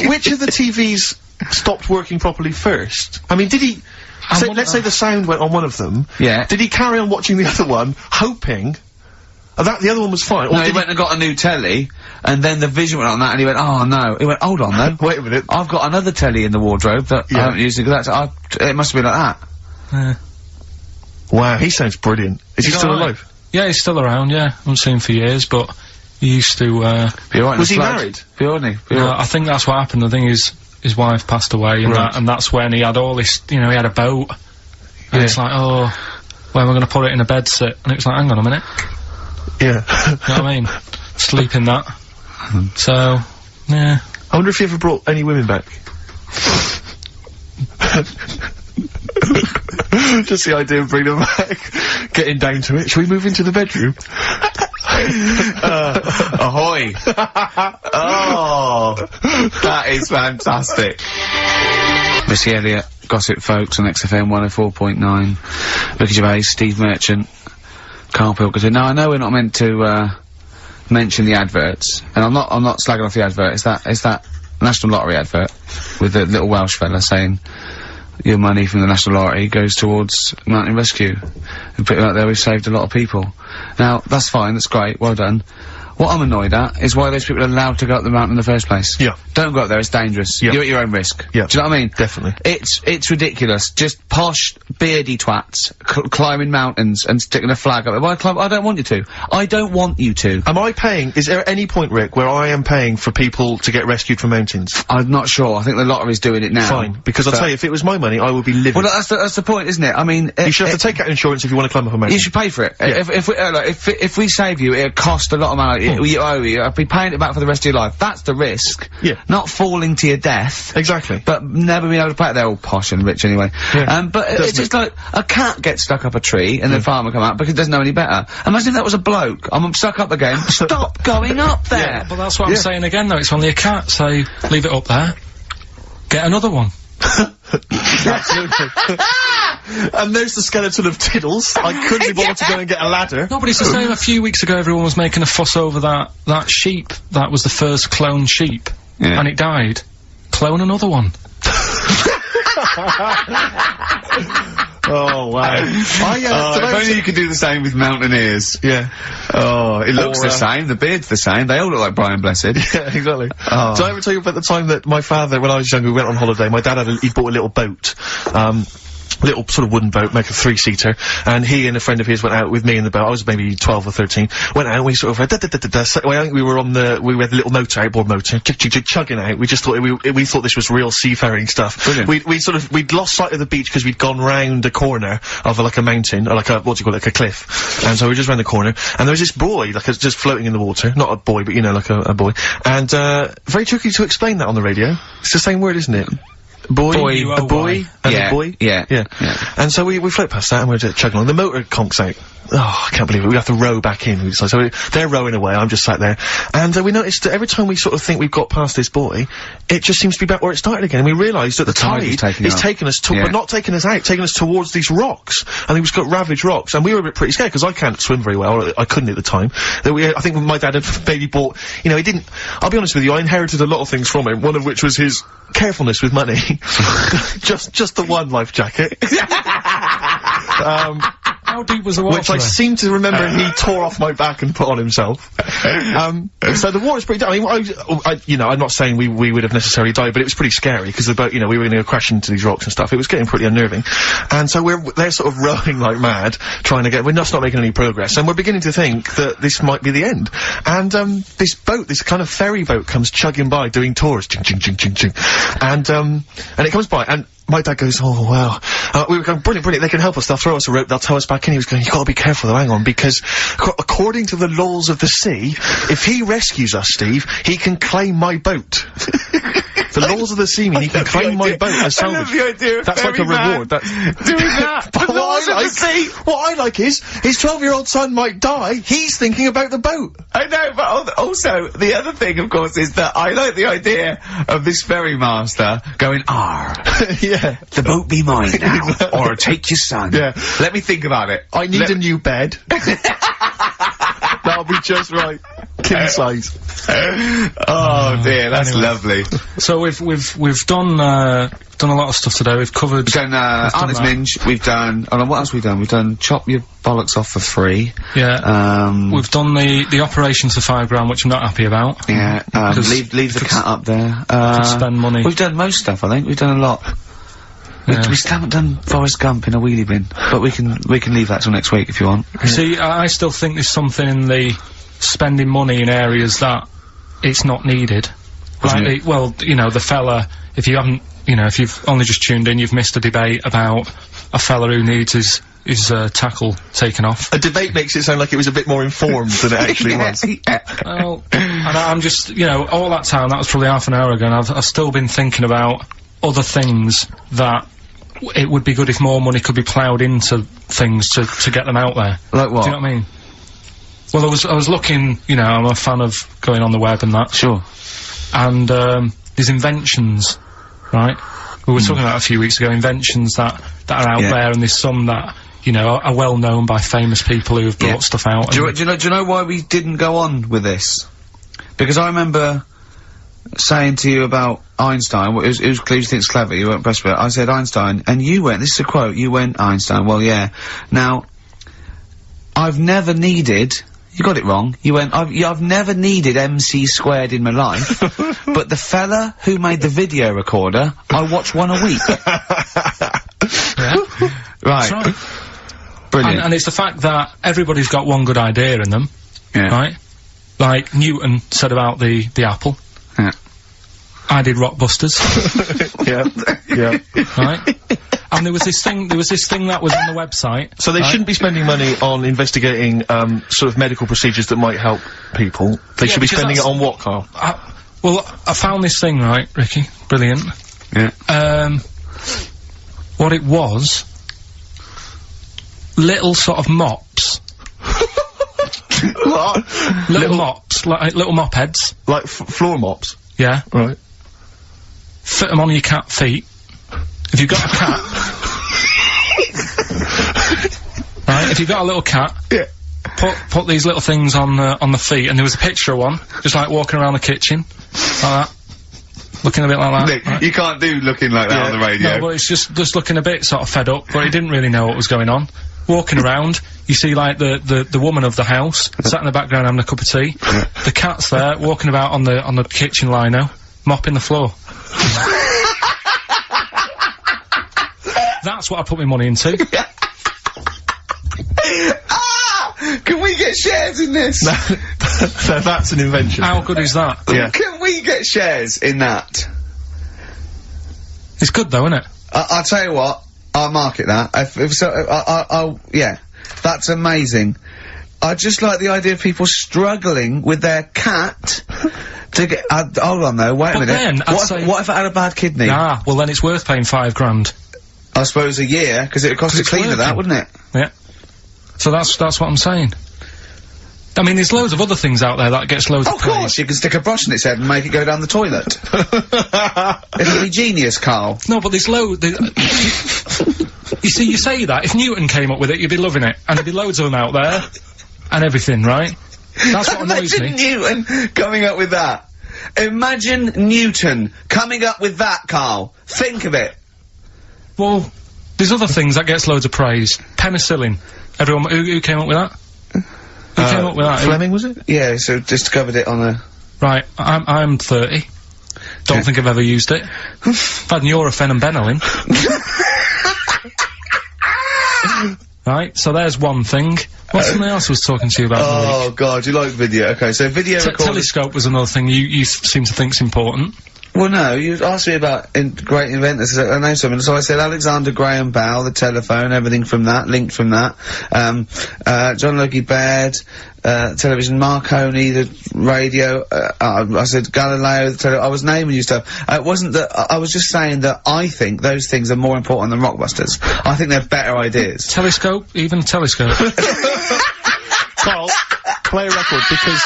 Which of the TVs stopped working properly first? I mean, did he... let's say the sound went on one of them. Yeah. Did he carry on watching the other one, hoping that the other one was fine? Or No, he went and got a new telly, and then the vision went on that, and he went, oh no. He went, hold on though. Wait a minute. I've got another telly in the wardrobe that I haven't used it, it must have been like that. Wow, he sounds brilliant. Is he still alive? Yeah, he's still around, yeah. I haven't seen him for years, but he used to, Was he married? No, I think that's what happened. I think his wife passed away, and that's when he had all this, you know, he had a boat. And it's like, oh, where am I gonna put it in a bed sit? And it was like, hang on a minute. Yeah. You know what I mean? Sleep in that. So, yeah. I wonder if he ever brought any women back. Just the idea of bringing them back, getting down to it. Shall we move into the bedroom? Ahoy! Oh, that is fantastic. Missy Elliott, Gossip Folks on XFM 104.9. Ricky Gervais, Steve Merchant, Karl Pilkington. Now I know we're not meant to mention the adverts, and I'm not slagging off the advert. It's that National Lottery advert with the little Welsh fella saying, your money from the National Lottery goes towards Mountain Rescue. We put it out there, we've saved a lot of people. Now, that's fine, that's great, well done. What I'm annoyed at is why those people are allowed to go up the mountain in the first place. Yeah. Don't go up there, it's dangerous. Yeah. You're at your own risk. Yeah. Do you know what I mean? Definitely. It's ridiculous. Just posh, beardy twats climbing mountains and sticking a flag up there. Why climb? I don't want you to. I don't want you to. Am I paying, is there any point, Rick, where I am paying for people to get rescued from mountains? I'm not sure. I think the lottery's doing it now. Fine. Because I'll tell you, if it was my money, I would be livid. Well, that's the point, isn't it? I mean... you should have to take out insurance if you want to climb up a mountain. You should pay for it. Yeah. If we save you, it'll cost a lot of money. You owe you. I'll be paying it back for the rest of your life. That's the risk. Yeah. Not falling to your death. Exactly. But never being able to pay it. They're all posh and rich anyway. Yeah. But it's just like, a cat gets stuck up a tree and the farmer come out because it doesn't know any better. Imagine if that was a bloke. I'm stuck up again. Stop going up there! Yeah, but that's what I'm saying again though, it's only a cat, so leave it up there. Get another one. Absolutely. And there's the skeleton of Tiddles. I couldn't be bothered to go and get a ladder. No, but it's the same. A few weeks ago, everyone was making a fuss over that sheep. That was the first cloned sheep. Yeah. And it died. Clone another one. Oh, wow. If only you could do the same with mountaineers. Yeah. Oh, it looks the same, the beard's the same, they all look like Brian Blessed. Yeah, exactly. Oh. Did I ever tell you about the time that my father, when I was younger, we went on holiday, my dad he bought a little boat, little sort of wooden boat, like a 3-seater, and he and a friend of his went out with me in the boat. I was maybe 12 or 13. Went out and we sort of so I think we were on we had the little motor, outboard motor, chugging out. We just thought we thought this was real seafaring stuff. Brilliant. We'd lost sight of the beach because we'd gone round a corner of like a mountain, or like a, what do you call it, like a cliff. And so we just round the corner, and there was this buoy, just floating in the water. Not a boy, but you know, like a buoy. And, very tricky to explain that on the radio. It's the same word, isn't it? Buoy, a buoy, and a buoy. Yeah. And so we float past that and we're chugging along. The motor conks out. Oh, I can't believe it. We have to row back in. So they're rowing away, I'm just sat there. And we noticed that every time we sort of think we've got past this buoy, it just seems to be back where it started again. And we realised that the tide is taking us but not taking us out, taking us towards these rocks. And we've got ravaged rocks. And we were a bit pretty scared, because I can't swim very well, or I couldn't at the time. I think my dad had maybe bought, you know, he didn't, I'll be honest with you, I inherited a lot of things from him, one of which was his carefulness with money. just the one life jacket. Oh, How deep was the water? Which I seem to remember he tore off my back and put on himself. So the water's pretty. I mean, you know, I'm not saying we would have necessarily died, but it was pretty scary because the boat, you know, we were going to go crash into these rocks and stuff. It was getting pretty unnerving, and so they're sort of rowing like mad, trying to get. We're just not making any progress, and we're beginning to think that this might be the end. And this boat, this kind of ferry boat, comes chugging by doing tours, ching ching ching ching ching, and it comes by and. My dad goes, oh, wow. We were going, brilliant, they can help us, they'll throw us a rope, they'll tow us back in. He was going, you gotta be careful though, hang on, because according to the laws of the sea, if he rescues us, Steve, he can claim my boat. The laws of the sea mean he can claim my boat as salvage. I love the idea of that's like a reward. That's doing that. But what I like is, his 12-year-old son might die, he's thinking about the boat. I know, but also, the other thing, of course, is that I like the idea of this ferry master going, Yeah. the boat be mine now, or take your son. Yeah. Let me think about it. I need a new bed. That'll be just right. King size. Oh dear, that's Anyway. lovely. So we've done a lot of stuff today. We've covered. We've done, Arnott's that. Minge, we've done, what else have we done? We've done Chop Your Bollocks Off for Free. Yeah. We've done the operations for £5 which I'm not happy about. Yeah, Because leave the cat up there. Could spend money. We've done most stuff, I think. We've done a lot. Yeah. We still haven't done Forrest Gump in a wheelie bin, but we can leave that till next week if you want. See, I still think there's something in the spending money in areas that it's not needed. Like, well, you know, the fella, if you haven't, you know, if you've only just tuned in, you've missed a debate about a fella who needs his tackle taken off. A debate makes it sound like it was a bit more informed than it actually was. Well, and I'm just, you know, all that time, that was probably half an hour ago, and I've still been thinking about other things that it would be good if more money could be ploughed into things to get them out there. Like what? Do you know what I mean? Well, I was looking, you know, I'm a fan of going on the web and that. Sure. And, there's inventions, right? We were talking about a few weeks ago, inventions that are out there, and there's some that, you know, are well known by famous people who have brought stuff out. Do you know why we didn't go on with this? Because I remember saying to you about Einstein, it was clear you think it's clever, you weren't impressed with it. I said Einstein, and you went, this is a quote, you went Einstein, well yeah. Now, I've never needed, you got it wrong, you went, I've never needed MC² in my life, but the fella who made the video recorder, I watch one a week. Yeah. Right. That's right. Brilliant. And it's the fact that everybody's got one good idea in them, right? Like Newton said about the apple. Yeah. I did Rockbusters. Yeah. Right? And there was this thing that was on the website. So they shouldn't be spending money on investigating, sort of medical procedures that might help people. They should be spending it on what, Carl? Well, I found this thing, right, Ricky? Brilliant. Yeah. What it was, little sort of mops. What? Little mops, like little mop heads. Like floor mops? Yeah. Right. Fit them on your cat feet. If you've got a cat. Right, if you've got a little cat. Yeah. Put these little things on the feet, and there was a picture of one, just like walking around the kitchen. Like that. Looking a bit like that. Nick, right? you can't do looking like that on the radio. No, but it's just looking a bit sort of fed up, but he didn't really know what was going on. Walking around, you see like the woman of the house, sat in the background having a cup of tea. The cat's there, walking about on the kitchen lino, mopping the floor. That's what I put my money into. Can we get shares in this? That's an invention. How good is that? Yeah. Can we get shares in that? It's good though, isn't it? I'll tell you what, I'll market that. Yeah. That's amazing. I just like the idea of people struggling with their cat to get, hold on though, wait a But minute. then, I'd say- What if it had a bad kidney? Ah, well then it's worth paying £5. I suppose a year, because it would cost a it's cleaner that, working. wouldn't it? Yeah. So that's what I'm saying. I mean, there's loads of other things out there that gets loads of Of course, you can stick a brush in its head and make it go down the toilet. It'll be genius, Carl. No, but there's loads. You see, you say that. If Newton came up with it, you'd be loving it. And there'd be loads of them out there. And everything, right? That's what annoys Imagine me. Newton coming up with that. Imagine Newton coming up with that, Carl. Think of it. Well, there's other things that gets loads of praise. Penicillin. Everyone, who came up with that? Who came up with that? Fleming, was it? Yeah, so discovered it on a... Right, I'm 30. Don't think I've ever used it. I've had Nurofen and Benylin. Right, so there's one thing. What's something else I was talking to you about? Oh god, you like video. Okay, so video recorders... Telescope was another thing you seem to think's important. Well, no, you asked me about great inventors. I know something, so I said Alexander Graham Bell, the telephone, everything from that, linked from that. John Logie Baird, television, Marconi, the radio. I said Galileo, the I was naming you stuff. It wasn't that. I was just saying that I think those things are more important than Rockbusters. I think they're better ideas. Telescope, even telescope. Carl, play a record because.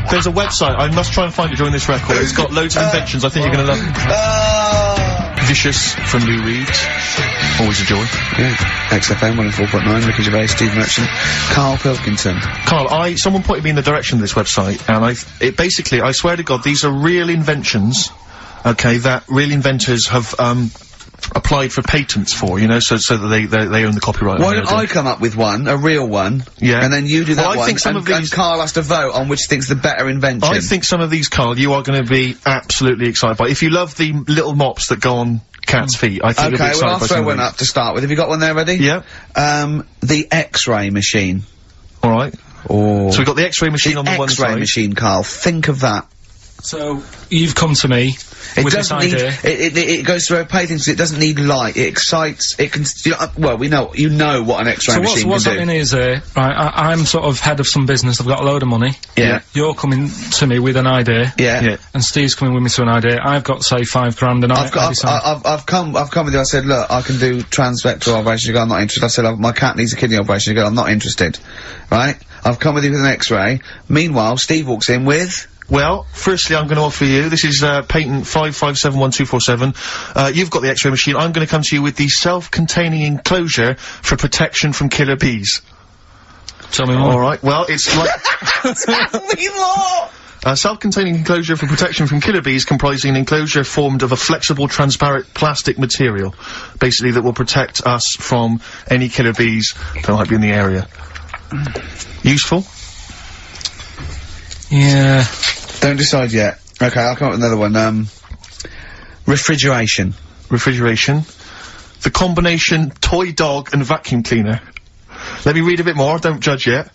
There's a website, I must try and find it during this record. It's got loads of inventions I think you're gonna love. Vicious from Lou Reed. Always a joy. Yeah. XFM 104.9, Ricky Gervais, Steve Merchant, Karl Pilkington. Carl, someone pointed me in the direction of this website, and basically, I swear to God, these are real inventions, okay, that real inventors have, applied for patents for, you know, so that they own the copyright. Why don't I come up with one, a real one, yeah, and then you do that well, one, think some of these, and Carl has to vote on which think's the better invention. I think some of these, Carl, you are going to be absolutely excited by. If you love the little mops that go on cats' feet, I think you'll be excited by some of these. Okay, well I'll throw one up to start with. Have you got one there ready? Yeah. The X-ray machine. Alright. Oh. So we've got the X-ray machine on the one side. X-ray machine, Carl. Think of that. So, you've come to me with this idea. It goes through opaque things, it doesn't need light, it excites, it can, well, you know what an X-ray machine can do. So what's happening is, right, I'm sort of head of some business, I've got a load of money. Yeah. You're coming to me with an idea. Yeah. And Steve's coming with me to an idea. I've got, say, $5 grand and I've come with you, I said, look, I can do transrectal operation, you go, I'm not interested. I said, my cat needs a kidney operation, you go, I'm not interested. Right? I've come with you with an X-ray. Meanwhile, Steve walks in with... Well, firstly, I'm going to offer you, this is, patent 5571247. You've got the X-ray machine. I'm going to come to you with the self-containing enclosure for protection from killer bees. Tell me more. Alright, well, it's like... Tell me more! A self-containing enclosure for protection from killer bees comprising an enclosure formed of a flexible, transparent plastic material, basically that will protect us from any killer bees that might be in the area. Useful? Yeah. Don't decide yet. Okay, I'll come up with another one. Refrigeration. Refrigeration. The combination toy dog and vacuum cleaner. Let me read a bit more, don't judge yet.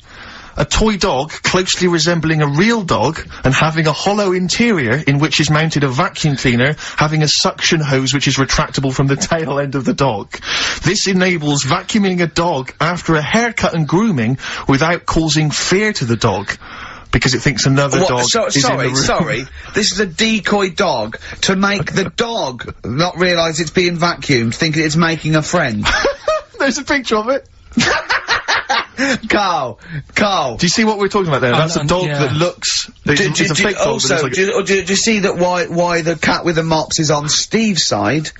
A toy dog closely resembling a real dog and having a hollow interior in which is mounted a vacuum cleaner having a suction hose which is retractable from the tail end of the dog. This enables vacuuming a dog after a haircut and grooming without causing fear to the dog. Because it thinks another dog is in the room. Sorry, this is a decoy dog to make the dog not realise it's being vacuumed, thinking it's making a friend. There's a picture of it. Carl. Do you see what we're talking about there? That's a dog that looks... It's a fake dog. Also, do you see that why the cat with the mops is on Steve's side,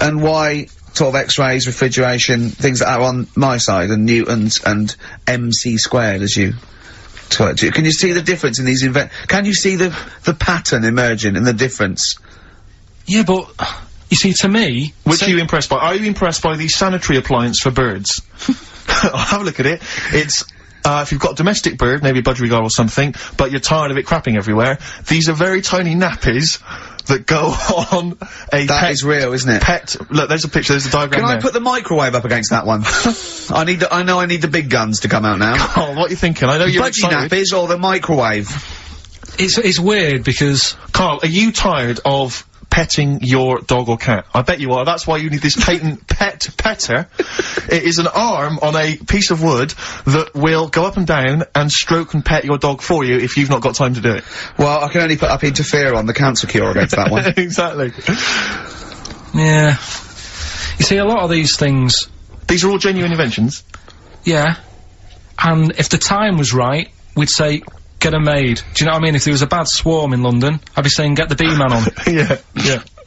and why sort of X-rays, refrigeration, things that are on my side, and Newtons and MC squared, as you... Can you see the difference in these can you see the pattern emerging and the difference? Yeah, but, you see, to me... Which are you impressed by? Are you impressed by the sanitary appliance for birds? I'll have a look at it. It's, if you've got a domestic bird, maybe a budgerigar or something, but you're tired of it crapping everywhere, these are very tiny nappies that go on a That is real, isn't it? Look, there's a picture, there's a diagram Can I put the microwave up against that one? I know I need the big guns to come out now. Oh, what are you thinking? I know you're Budgie excited. nappies or the microwave? It's weird because... Carl, are you tired of petting your dog or cat? I bet you are. That's why you need this patent pet petter. It is an arm on a piece of wood that will go up and down and stroke and pet your dog for you if you've not got time to do it. Well, I can only put up interferon, the cancer cure against that one. Exactly. Yeah. You see, a lot of these things... These are all genuine inventions? Yeah. And if the time was right, we'd say, get 'em made. Do you know what I mean? If there was a bad swarm in London, I'd be saying, get the bee-man on. Yeah.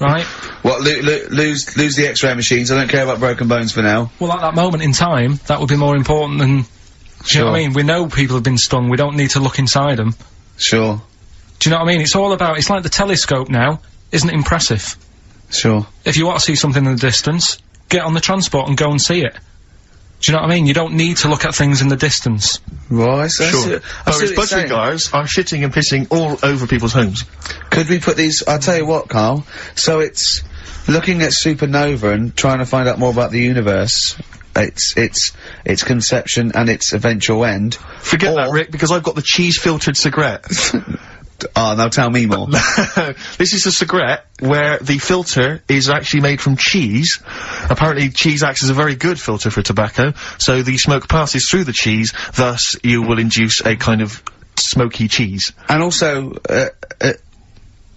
Right? What, lose the X-ray machines, I don't care about broken bones for now. Well, at that moment in time, that would be more important than... Do you know what I mean? We know people have been stung, we don't need to look inside them. Sure. Do you know what I mean? It's all about... It's like the telescope now, isn't it impressive? Sure. If you want to see something in the distance, get on the transport and go and see it. Do you know what I mean? You don't need to look at things in the distance. Right, Sure. Whereas budgie guys are shitting and pissing all over people's homes. Could we put these, I'll tell you what, Carl, so it's looking at supernova and trying to find out more about the universe, its conception and its eventual end. Forget that, Rick, because I've got the cheese-filtered cigarette. Oh, now tell me more. This is a cigarette where the filter is actually made from cheese. Apparently cheese acts as a very good filter for tobacco, so the smoke passes through the cheese, thus you will induce a kind of smoky cheese. And also,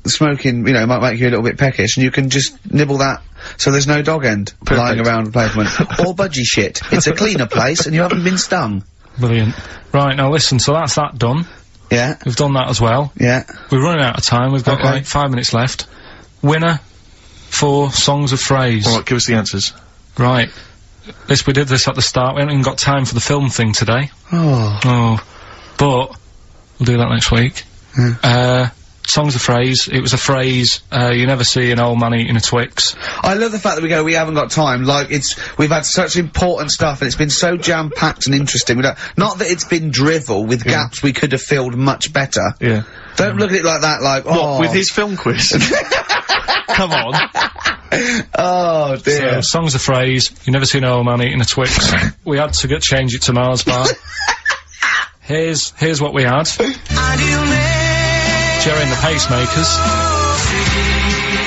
smoking, you know, might make you a little bit peckish, and you can just nibble that, so there's no dog end lying around the pavement. Or budgie shit. It's a cleaner place, and you haven't been stung. Brilliant. Right, now listen, so that's that done. Yeah. We've done that as well. Yeah. We're running out of time, we've got like 5 minutes left. Winner for Songs of Phrase. Alright, give us the answers. Right. We did this at the start, we haven't even got time for the film thing today. Oh. But, we'll do that next week. Songs of Phrase, it was a phrase, you never see an old man eating a Twix. I love the fact that we haven't got time, like, we've had such important stuff, and it's been so jam-packed and interesting, not that it's been drivel with gaps we could have filled much better. Yeah. Don't look at it like that, like, What, with his film quiz? Come on. Oh, dear. So, Songs of Phrase, you never see an old man eating a Twix. We had to change it to Mars Bar. Here's what we had. Jerry and the Pacemakers.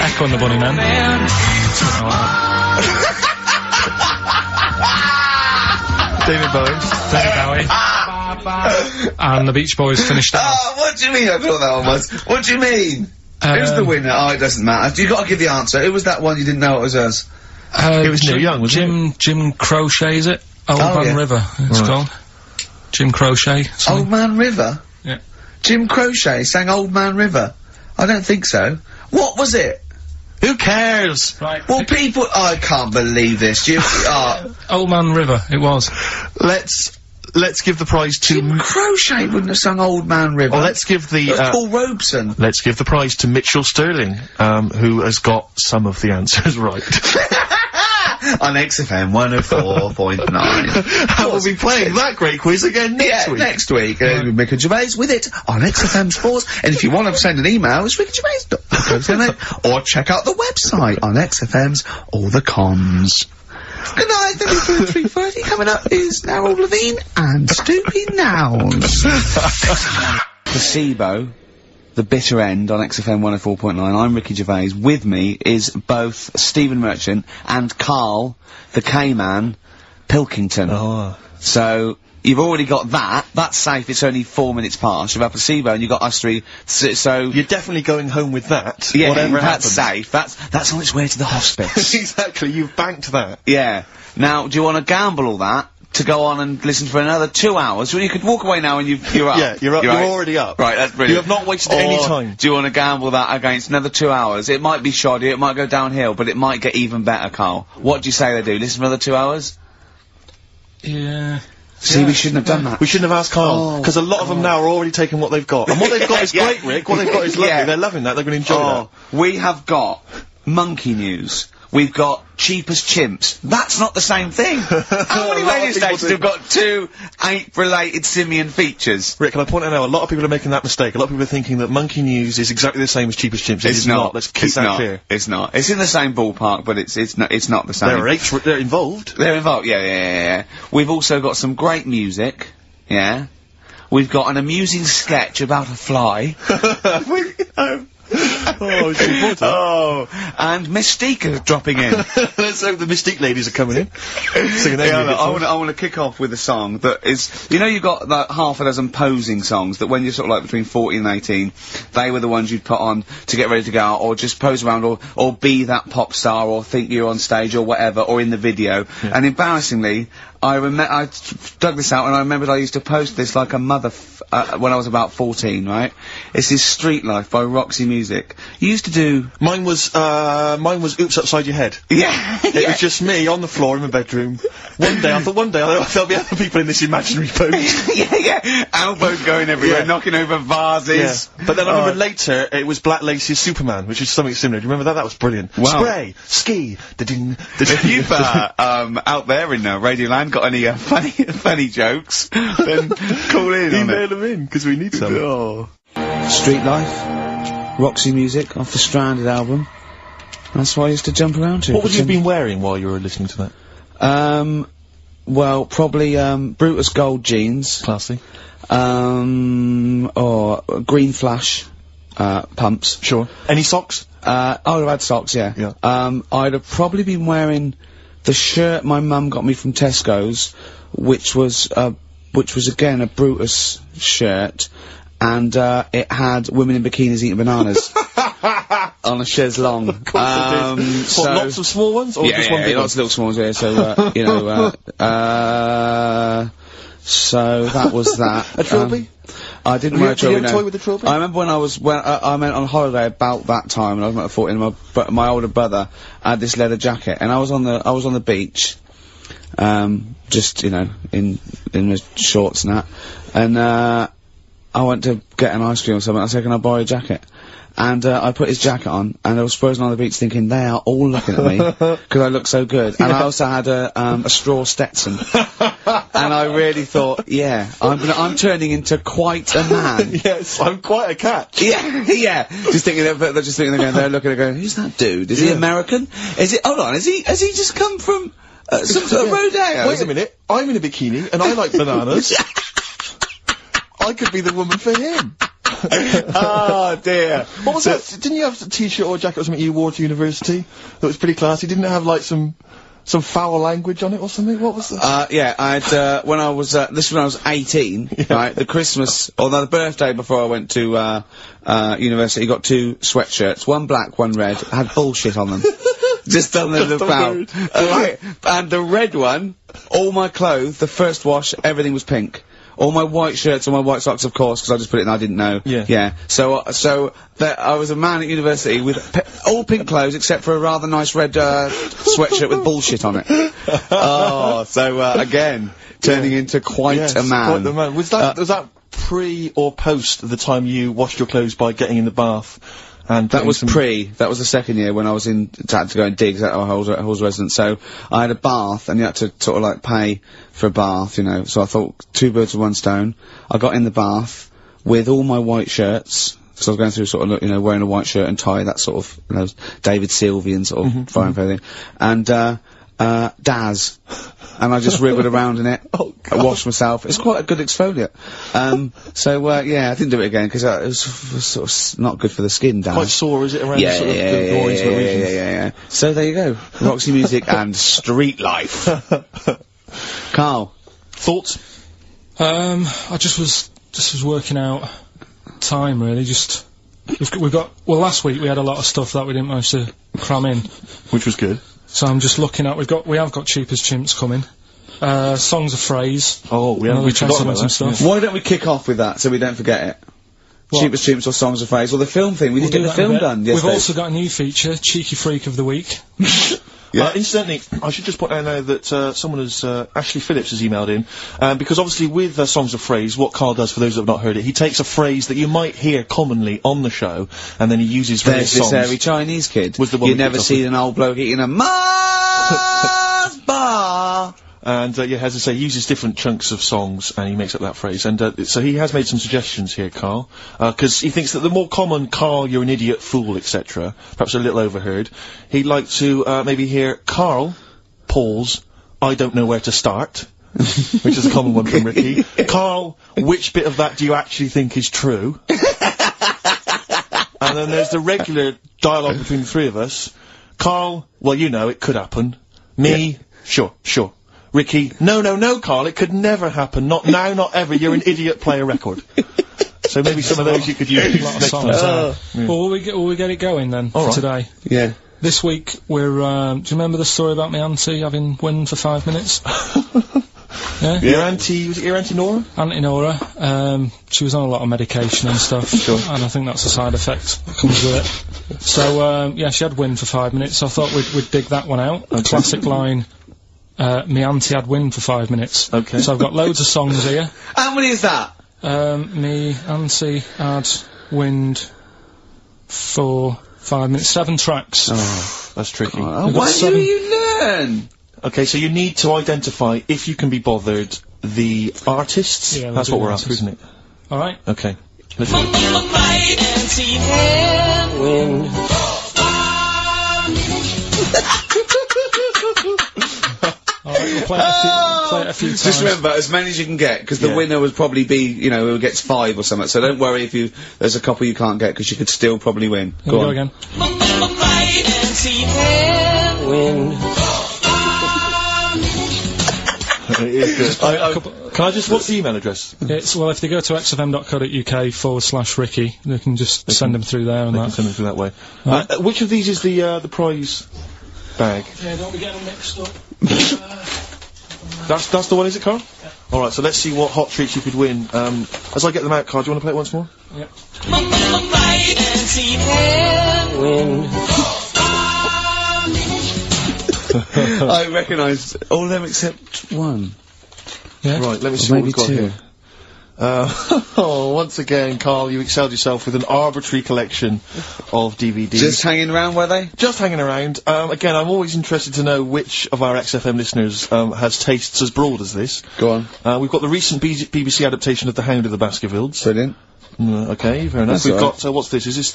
Echo and the Bunnymen. David Bowie. And the Beach Boys finished off. Oh, what do you mean I thought that one was? What do you mean? Who's the winner? Oh, it doesn't matter. You gotta give the answer. Who was that one you didn't know it was us? It was Neil Young, wasn't it? Jim Crochet, is it? Old Man River, it's called. Jim Crochet. Something. Old Man River? Yeah. Jim Crochet sang Old Man River? I don't think so. What was it? Who cares? Right. Well, people, I can't believe this. Jim, Old Man River, it was. Let's give the prize to... Jim Crochet wouldn't have sung Old Man River. Well, let's give the... Paul Robeson. Let's give the prize to Mitchell Sterling, who has got some of the answers right. On XFM 104.9. We'll be playing that great quiz again next week. Next week. Rick and Gervais with it on XFM Sports. And if you want to send an email, it's rickandgervais.co.uk or check out the website on XFM's All the Cons. Good night, 3:30. Coming up is Errol Levine and Stupid Nouns. Placebo. The Bitter End on XFM 104.9. I'm Ricky Gervais. With me is both Stephen Merchant and Karl, the K-Man, Pilkington. Oh. So, you've already got that. That's safe. It's only 4 minutes past. You've had Placebo and you got us three. So you're definitely going home with that. Yeah, whatever that's happens. safe. That's on its way to the hospice. Exactly. You've banked that. Yeah. Now, do you want to gamble all that to go on and listen for another 2 hours? Well, you could walk away now and you're up. Yeah, you're up. You're already up. Right, that's brilliant. You have not wasted any time. Do you want to gamble that against another 2 hours? It might be shoddy, it might go downhill, but it might get even better, Carl. What do you say they do? Listen for another 2 hours? Yeah. See, we shouldn't have done that. We shouldn't have asked Carl, because a lot of them now are already taking what they've got. And what they've got is great, Rick. What they've got is lovely. Yeah. They're loving that. They're going to enjoy that. We have got monkey news. We've got cheap as chimps. That's not the same thing. How many radio stations have got two ape-related simian features? Rick, can I point out now, a lot of people are making that mistake. A lot of people are thinking that monkey news is exactly the same as cheap as chimps. It's not. Let's keep that clear. It's not. It's in the same ballpark, but it's not the same. There are apes, they're involved. They're involved, yeah. We've also got some great music, yeah. We've got an amusing sketch about a fly. And Mystique is dropping in. Let's hope the Mystique ladies are coming in. Singing I want to kick off with a song that is, you know, you've got that half a dozen posing songs that when you're sort of like between 14 and 18, they were the ones you'd put on to get ready to go out, or just pose around, or be that pop star, or think you're on stage, or whatever, or in the video. Yeah. And embarrassingly, I dug this out, and I remembered I used to post this like a mother when I was about 14, right? It's this Street Life by Roxy Music. You used to do... Mine was Oops Upside Your Head. Yeah. It was just me on the floor in my bedroom. One day there'll be other people in this imaginary pose. yeah. Elbows going everywhere, knocking over vases. Yeah. But then I remember later, it was Black Lace's Superman, which is something similar. Do you remember that? That was brilliant. Wow. Spray, ski, da-ding, da-ding. If you've, out there in Radio Land, got any funny jokes, then call in on Email it. them in, because we need some. Oh. Street Life, Roxy Music off the Stranded album. That's what I used to jump around to. What would you have been wearing while you were listening to that? Well, probably, Brutus Gold jeans. Classy. Or green flash, pumps. Sure. Any socks? I would have had socks, yeah. Yeah. I'd have probably been wearing the shirt my mum got me from Tesco's, which was again a Brutus shirt, and it had women in bikinis eating bananas on a chaise longue. Of course it is. What, lots of small ones, or just one big one? Lots of little small ones, yeah. So you know, so that was that. A trilby? I didn't wear a trilby. Did you have a toy with a trilby? I remember when I went on holiday about that time, and I was about 14. My older brother had this leather jacket, and I was on the beach, just you know, in my shorts and that, and I went to get an ice cream or something. I said, "Can I borrow your jacket?" And I put his jacket on, and I was frozen on the beach thinking, they are all looking at me, because I look so good. And I also had a straw Stetson. And I really thought, yeah, I'm turning into quite a man. Yes, I'm quite a catch. Yeah, yeah. Just thinking, they're going, they're looking at going, who's that dude? Is he American? Hold on, has he just come from, some sort of rodeo? Wait a minute, I'm in a bikini, and I like bananas. I could be the woman for him. Oh dear. What was that? Didn't you have a t-shirt or a jacket or something you wore to university that was pretty classy? Didn't it have like some foul language on it or something? What was that? Yeah, I had, when I was 18, right, the Christmas, or the birthday before I went to, university, got 2 sweatshirts, one black, one red, had bullshit on them. Just on the foul. Right, and the red one, all my clothes, the first wash, everything was pink. All my white shirts and my white socks, of course, because I just put it in, I didn't know. Yeah. Yeah. So I was a man at university with all pink clothes except for a rather nice red, sweatshirt with bullshit on it. Oh, so, again, turning into quite a man. Quite the man. Was that pre or post the time you washed your clothes by getting in the bath? And that was that was the second year when I was had to go and digs at our Halls residence, so I had a bath, and you had to sort of like pay for a bath, you know, so I thought 2 birds with 1 stone. I got in the bath with all my white shirts, so I was going through sort of, you know, wearing a white shirt and tie, that sort of, you know, David Sylvian sort of fire and everything, and, Daz. And I just wriggled around in it, washed myself. It's quite a good exfoliant. Yeah, I didn't do it again, because it was sort of not good for the skin, Daz. Quite sore, is it, around the sort of more intimate regions? Yeah. So there you go. Roxy Music and Street Life. Karl. Thoughts? I just was working out time, really, we've got, well, last week we had a lot of stuff that we didn't manage to cram in. Which was good. So I'm just looking at, we have got Cheap as Chimps coming. Songs of Phrase. Oh, we forgot about some stuff. Why don't we kick off with that, so we don't forget it? What? Cheap as Chimps or Songs of Phrase, or the film thing, we didn't get the film done yesterday. We've also got a new feature, Cheeky Freak of the Week. Yeah. Incidentally, I should just point out now that someone has, Ashley Phillips has emailed in, because obviously with Songs of Phrase, what Karl does, for those that have not heard it, he takes a phrase that you might hear commonly on the show, and then he uses various songs. There's this hairy Chinese kid. Was the one you never seen an old bloke eating a Mars bar. And, yeah, as I say, he uses different chunks of songs, and he makes up that phrase. And, so he has made some suggestions here, Karl, because he thinks that the more common Karl, you're an idiot, fool, etc., perhaps a little overheard, he'd like to, maybe hear Karl, pause, I don't know where to start, which is a common one from Ricky. Karl, which bit of that do you actually think is true? And then there's the regular dialogue between the 3 of us. Karl, well, you know, it could happen. Me, sure. Ricky, no, Karl, it could never happen. Not now, not ever. You're an idiot, play a record. So maybe some of those you could use next time. Yeah. Well, will we get it going then, for today? Yeah. This week, we're, do you remember the story about my auntie having wind for 5 minutes? Yeah? Your auntie, was it your Auntie Nora? Auntie Nora, she was on a lot of medication and stuff. Sure. And I think that's a side effect that comes with it. So, yeah, she had wind for 5 minutes, so I thought we'd dig that one out. A classic line. Me auntie had wind for 5 minutes. Okay. So I've got loads of songs here. How many is that? Me auntie had wind for 5 minutes. 7 tracks. Oh, that's tricky. Why do you learn? Okay, so you need to identify, if you can be bothered, the artists. Yeah, that's we'll what do we're artists. after, isn't it? Alright. Okay. Let's do it. Alright, we'll play it a few times. Just remember, as many as you can get, because the winner would probably be, you know, who gets 5 or something. So don't worry if there's a couple you can't get, because you could still probably win. Here we go again. It is good. Can I just, what's the email address? It's, well, if they go to xfm.co.uk/Ricky, they can just send them through there and They can that. send them through that way. Which of these is the prize bag? Yeah, don't be getting them mixed up. That's the one, is it, Carl? Yeah. Alright, so let's see what hot treats you could win. As I get them out, Carl, do you want to play it once more? Yep. I recognise all of them except one. Yeah. Right, let me see Or what we've got maybe here. Once again, Carl, you excelled yourself with an arbitrary collection of DVDs. Just hanging around, were they? Just hanging around. Again, I'm always interested to know which of our XFM listeners has tastes as broad as this. Go on. We've got the recent BBC adaptation of The Hound of the Baskervilles. Brilliant. Okay, fair enough. That's We've all right. got, what's this? Is this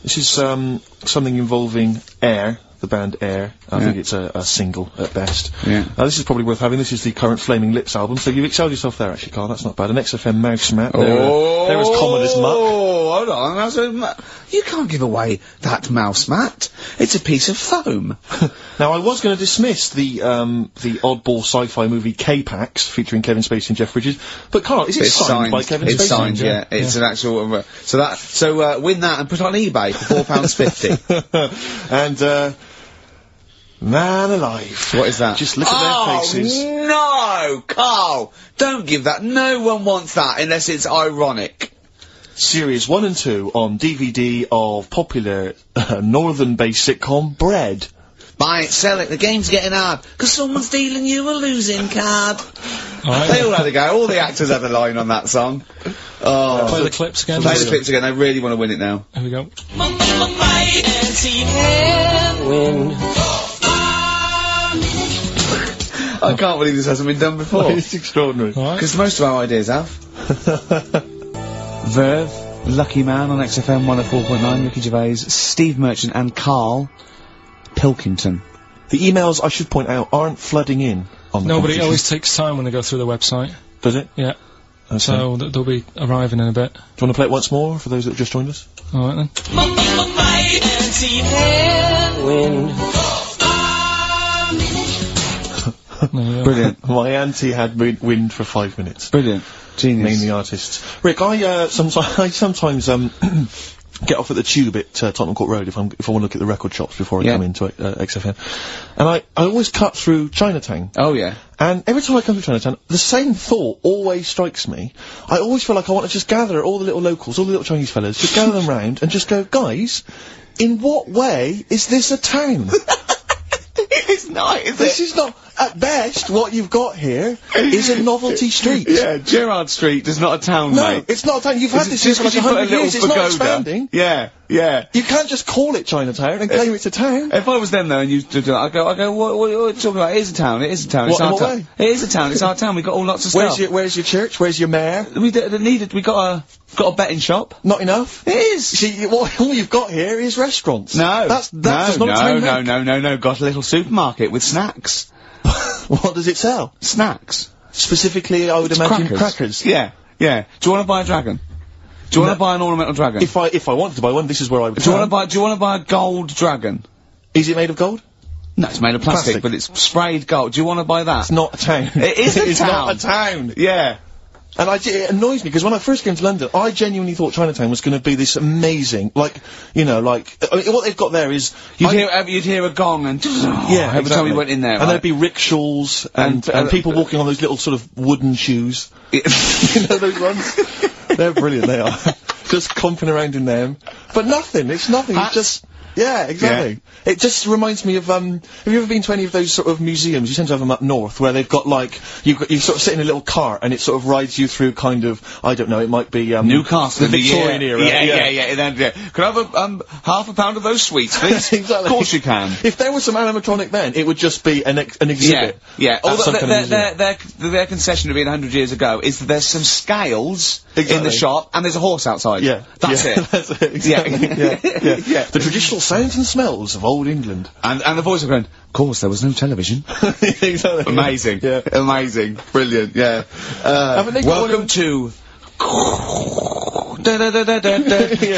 this is something involving Air, the band Air. I think it's a single at best. Yeah. This is probably worth having. This is the current Flaming Lips album, so you've excelled yourself there, actually, Carl. That's not bad. An XFM mouse mat. They're as common as muck. Oh, hold on. You can't give away that mouse mat. It's a piece of foam. Now, I was going to dismiss the oddball sci-fi movie K-Pax, featuring Kevin Spacey and Jeff Bridges, but Carl, is it signed by Kevin Spacey? It's signed, yeah. It's an actual, so win that and put it on eBay for £4.50. And, man alive. What is that? Just look at their faces. No, Carl! Don't give that. No one wants that unless it's ironic. Series 1 and 2 on DVD of popular northern-based sitcom Bread. Buy it, sell it. The game's getting hard because someone's dealing you a losing card. Alright. They all had a go. All the actors had a line on that song. Oh, Play the clips again. play the clips again. I really want to win it now. Here we go. I can't believe this hasn't been done before. It's extraordinary. Alright. Because most of our ideas have. Verve, Lucky Man on XFM 104.9, Ricky Gervais, Steve Merchant and Karl Pilkington. The emails, I should point out, aren't flooding in on the No, but it competition. always takes time when they go through the website. Does it? Yeah. Okay. So they'll be arriving in a bit. Do you want to play it once more for those that have just joined us? Alright then. There you go. Brilliant. My auntie had wind for 5 minutes. Brilliant. Genius. Name the artists. Rick, I sometimes get off at the Tube at Tottenham Court Road if I want to look at the record shops before I come into XFM, and I always cut through Chinatown. Oh yeah. And every time I come to Chinatown, the same thought always strikes me. I always feel like I want to just gather all the little locals, all the little Chinese fellas, just gather them round and just go, guys, in what way is this a town? It's not, is This is not, at best, what you've got here is a novelty street. Yeah, Gerrard Street is not a town, No, mate. it's not a town. You've had this here for like 100 years. It's not expanding. Yeah, yeah. You can't just call it Chinatown and claim it's a town. If I was them though and you do that, I go, what are you talking about? It is a town, it is a town, it's What, in our what town. way? It is a town, it's our town, we've got all lots of stuff. Where's your church? Where's your mayor? We got a betting shop. Not enough. It is. See, all you've got here is restaurants. No. That's not a town. No. Got a little supermarket with snacks. What does it sell? Snacks. Specifically, I would imagine crackers. Yeah, yeah. Do you want to buy a dragon? Do you want to buy an ornamental dragon? If I wanted to buy one, this is where I would. Do you want to buy a gold dragon? Is it made of gold? No, it's made of plastic, but it's sprayed gold. Do you want to buy that? It's not a town. It is a It's town. not a town. Yeah. And it annoys me, because when I first came to London, I genuinely thought Chinatown was going to be this amazing, what they've got there is... You'd hear a gong and... Yeah, every time you went in there, And there'd be rickshaws and people walking on those little sort of wooden shoes. You know those ones? They're brilliant, they are. Just comping around in them. But nothing, it's nothing, it's just... Yeah, exactly. It just reminds me of, have you ever been to any of those sort of museums? You tend to have them up north, where they've got, like, you sort of sit in a little cart, and it sort of rides you through kind of, I don't know, it might be, Newcastle, the Victorian era. Yeah. Can I have half a pound of those sweets, please? Exactly. Of course you can. If there was some animatronic then, it would just be an exhibit. Yeah. At some kind of museum. Their concession of being 100 years ago is that there's some scales in Exactly. the shop, and there's a horse outside. Yeah. That's it. That's it, exactly. Yeah. The traditional sounds and smells of old England. And the voice of going, of course, there was no television. Exactly. Amazing. Yeah. Amazing. Brilliant. Yeah. Haven't they got one Welcome of to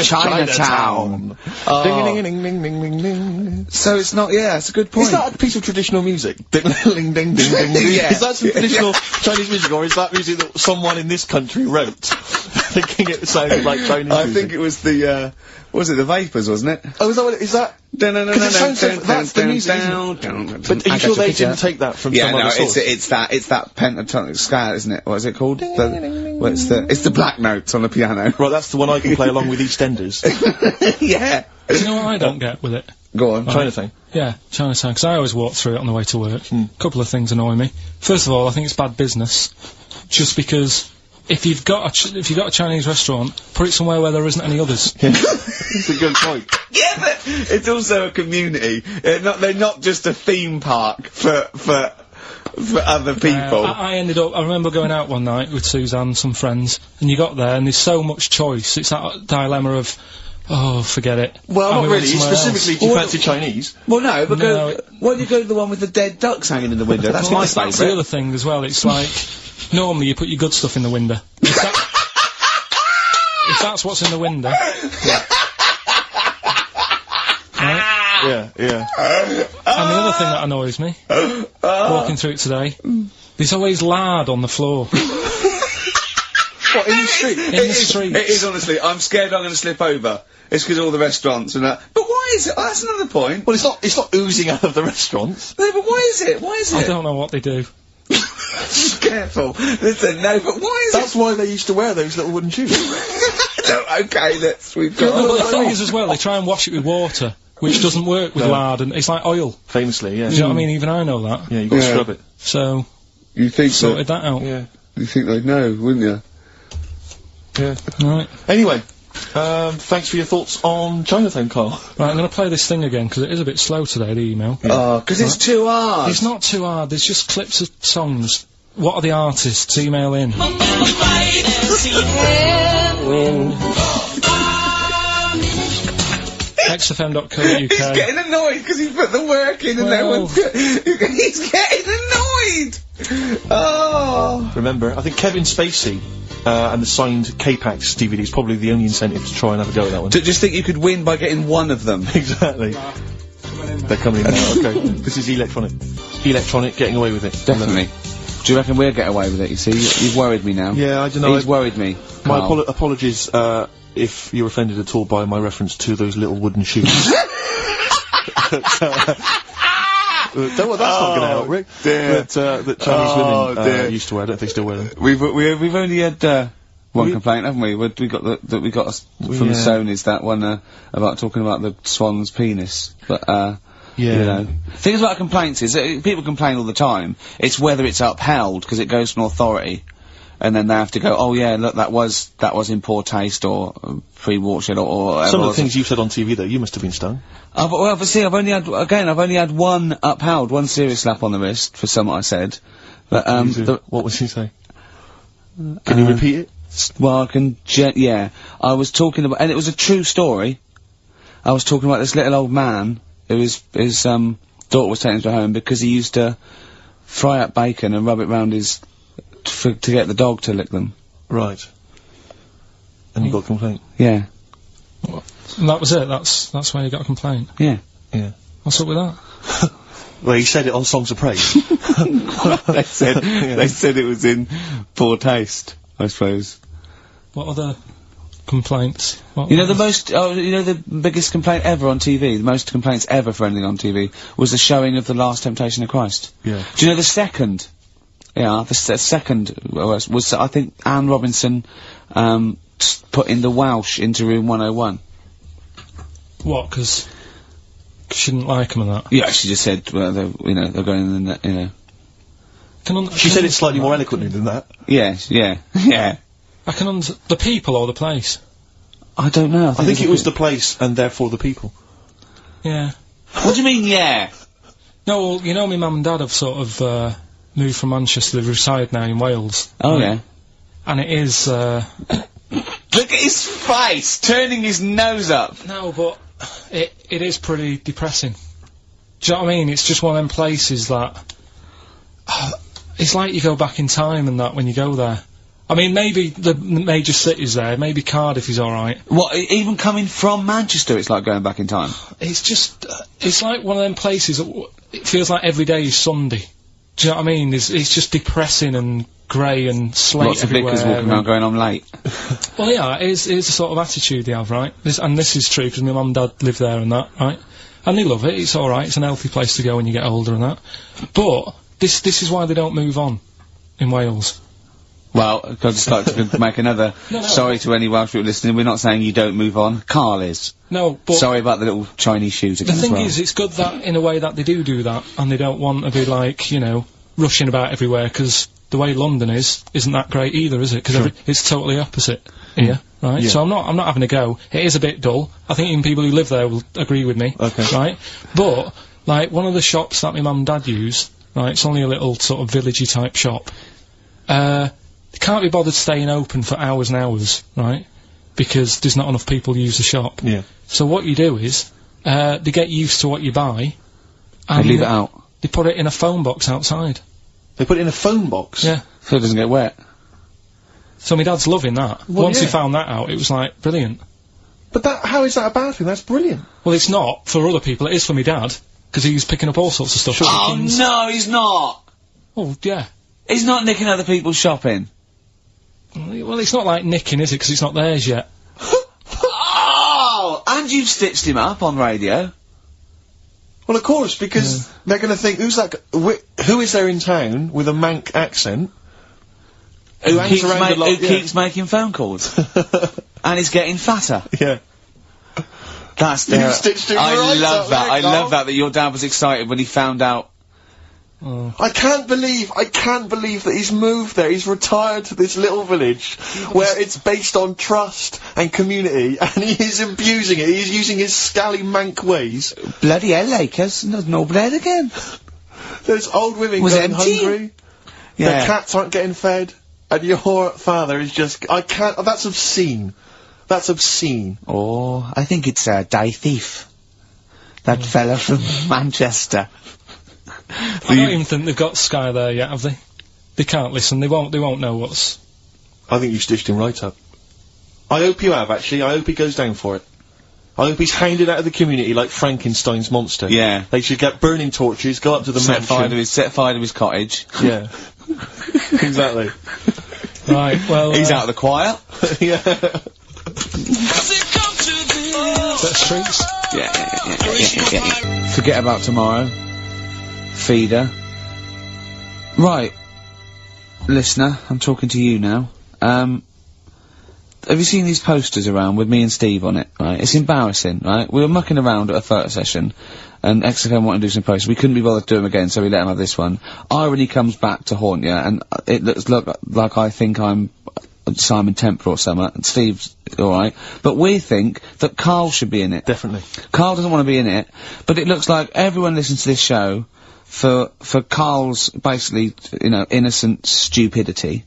Chinatown. Ding ding ding ding ding ding. So it's not, it's a good point. Is that a piece of traditional music? Ding ding ding ding ding. Yeah. Is that some traditional Chinese music, or is that music that someone in this country wrote, thinking it sounded like Chinese music? I think it was the, was it the Vapors, wasn't it? Oh, is that what it is? That? Because it sounds like that's the music, isn't it? But are you sure they didn't take that from some other source? it's that pentatonic scale, isn't it? What is it called? It's the black notes on the piano. Right, that's the one I can play along with EastEnders. Yeah. Do you know what I don't get with it? Go on. Chinatown. Yeah, Chinatown, because I always walk through it on the way to work. A couple of things annoy me. First of all, I think it's bad business, just because if you've got a Chinese restaurant, put it somewhere where there isn't any others. That's a good point. Yeah, but it's also a community. They're not just a theme park for other people. I remember going out one night with Suzanne and some friends, and you got there and there's so much choice. It's that dilemma of, oh, forget it. Well, And not we really. went somewhere Specifically, else. do you fancy Chinese? Well, no, but No, why don't you go to the one with the dead ducks hanging in the window? That's my That's the favourite. other thing as well. It's like, normally you put your good stuff in the window. If that's what's in the window. Right? Yeah. And the other thing that annoys me, walking through it today, there's always lard on the floor. What, in the street? In the streets. It is, honestly. I'm scared I'm going to slip over. It's because all the restaurants and that. But why is it? Oh, that's another point. Well, it's not oozing out of the restaurants. No, but why is it? Why is it? I don't know what they do. Careful. Listen, no, but why is That's why they used to wear those little wooden shoes. No, okay, we've got... No, but the thing is as well, they try and wash it with water, which doesn't work with lard, and it's like oil. Famously, yeah. Do you know what I mean? Even I know that. Yeah, you got to scrub it. So, You think sorted that out. Yeah. You think they'd know, wouldn't you? Yeah. Right. Anyway, thanks for your thoughts on Chinatown, Carl. Right, I'm going to play this thing again, because it is a bit slow today, the email. Oh, because it's too hard. It's not too hard, there's just clips of songs. What are the artists? Email in. xfm.co.uk. He's getting annoyed because he put the work in and no one's... He's getting annoyed! Oh. Remember, I think Kevin Spacey and the signed K-Pax DVD is probably the only incentive to try and have a go at that one. Just think you could win by getting one of them. Exactly. They're coming in now, okay. This is electronic. Electronic, getting away with it. Definitely. Do you reckon we'll get away with it, you see? You've worried me now. Yeah, I don't know. He's worried me. My Carl. apologies, if you're offended at all by my reference to those little wooden shoes. That's not gonna help, Rick. Dear. That Chinese women used to wear. I don't know if they still wear them. We've only had one complaint, haven't we? We got from the Sonys, that one about talking about the swan's penis. But you know, things about complaints is people complain all the time. It's whether it's upheld because it goes to an authority, and then they have to go, oh yeah, look, that was in poor taste or pre-watershed or some of the things you said on TV though, you must have been stung. Well, see, I've only had one upheld, one serious slap on the wrist for something I said. But what was he say? Can you repeat it? Well, I can. Yeah, I was talking about, and it was a true story. I was talking about this little old man who his daughter was taken to home because he used to fry up bacon and rub it round his to get the dog to lick them. Right. And you got a complaint. Yeah. And that was it, that's why you got a complaint. Yeah. Yeah. What's up with that? Well, he said it on Songs of Praise. They said it was in poor taste, I suppose. What other complaints? You know the biggest complaint ever on TV, the most complaints ever for anything on TV, was the showing of The Last Temptation of Christ. Yeah. Do you know the second? Yeah, the second was I think Anne Robinson put in the Welsh into room 101. What, 'cause... she didn't like them and that. Yeah, she just said, well, they're, you know, they're going in the, you know. She said it slightly more eloquently than that. Yes, yeah, yeah. I can the people or the place? I don't know. I think it was the place and therefore the people. Yeah. What do you mean, yeah? No, well, you know, my mum and dad have sort of, moved from Manchester, they reside now in Wales. Oh, yeah. And it is, Look at his face, turning his nose up. No, but it is pretty depressing. Do you know what I mean? It's just one of them places that... it's like you go back in time and that when you go there. I mean, maybe the major cities there, maybe Cardiff is alright. What, even coming from Manchester, it's like going back in time? It's just, it's like one of them places that it feels like every day is Sunday. Do you know what I mean? It's just depressing and grey and slate Lots of everywhere. vickers walking around going, I'm late. Well, yeah, it is the sort of attitude they have, right? And this is true, because my mum and dad live there and that, right? And they love it, it's alright, it's an healthy place to go when you get older and that. But, this is why they don't move on in Wales. Well, I'd just like to make another sorry to any Welsh people listening, we're not saying you don't move on. Carl is. No, but... Sorry about the little Chinese shoes again The thing is, it's good that, in a way, that they do that, and they don't want to be, like, you know, rushing about everywhere, because the way London isn't that great either, is it? Because it's totally opposite here, right? Yeah. So I'm not having a go. It is a bit dull. I think even people who live there will agree with me. Okay. Right? But, like, one of the shops that my mum and dad use, right, it's only a little sort of villagey type shop, they can't be bothered staying open for hours and hours, right? Because there's not enough people use the shop. Yeah. So what you do is, they get used to what you buy, and They leave it out. they put it in a phone box outside. They put it in a phone box? Yeah. So it doesn't get wet. So my dad's loving that. Well, Once he yeah. found that out, it was like, brilliant. But how is that a bad thing? That's brilliant. Well, it's not for other people, it is for my dad, because he's picking up all sorts of stuff. Oh, chickens. no, he's not! Oh, yeah. He's not nicking other people's shopping. Well, it's not like nicking, is it? Because it's not theirs yet. Oh! And you've stitched him up on radio. Well, of course, because they're going to think, who is there in town with a Manc accent? Who hangs around a lot? Who keeps making phone calls. And is getting fatter. Yeah. That's You stitched him right love up that. there, I Carl. love that your dad was excited when he found out. I can't believe that he's moved there. He's retired to this little village where it's based on trust and community, and he is abusing it. He's using his scally Manc ways. Bloody hell, Lakers. There's no bread again. There's old women Was going empty. hungry. Yeah. Their cats aren't getting fed. And your father is just... I can't... That's obscene. That's obscene. Oh, I think it's Die Thief. That fella from Manchester. I don't even think they've got Sky there yet, have they? They can't listen, they won't know what's... I think you stitched him right up. I hope you have, actually. I hope he goes down for it. I hope he's hounded out of the community like Frankenstein's monster. Yeah. They should get burning torches, go up to the Set fire mansion. to his cottage. Yeah. Exactly. Right, well... He's out of the choir. Yeah. Set streets. Yeah. Forget about tomorrow. Feeder. Right. Listener, I'm talking to you now. Have you seen these posters around with me and Steve on it, right? It's embarrassing, right? We were mucking around at a photo session, and XFM wanted to do some posters. We couldn't be bothered to do them again, so we let him have this one. Irony comes back to haunt you, and it looks like I think I'm Simon Temper or something, and Steve's alright. But we think that Karl should be in it. Definitely. Karl doesn't want to be in it, but it looks like everyone listens to this show for Karl's, basically, you know, innocent stupidity.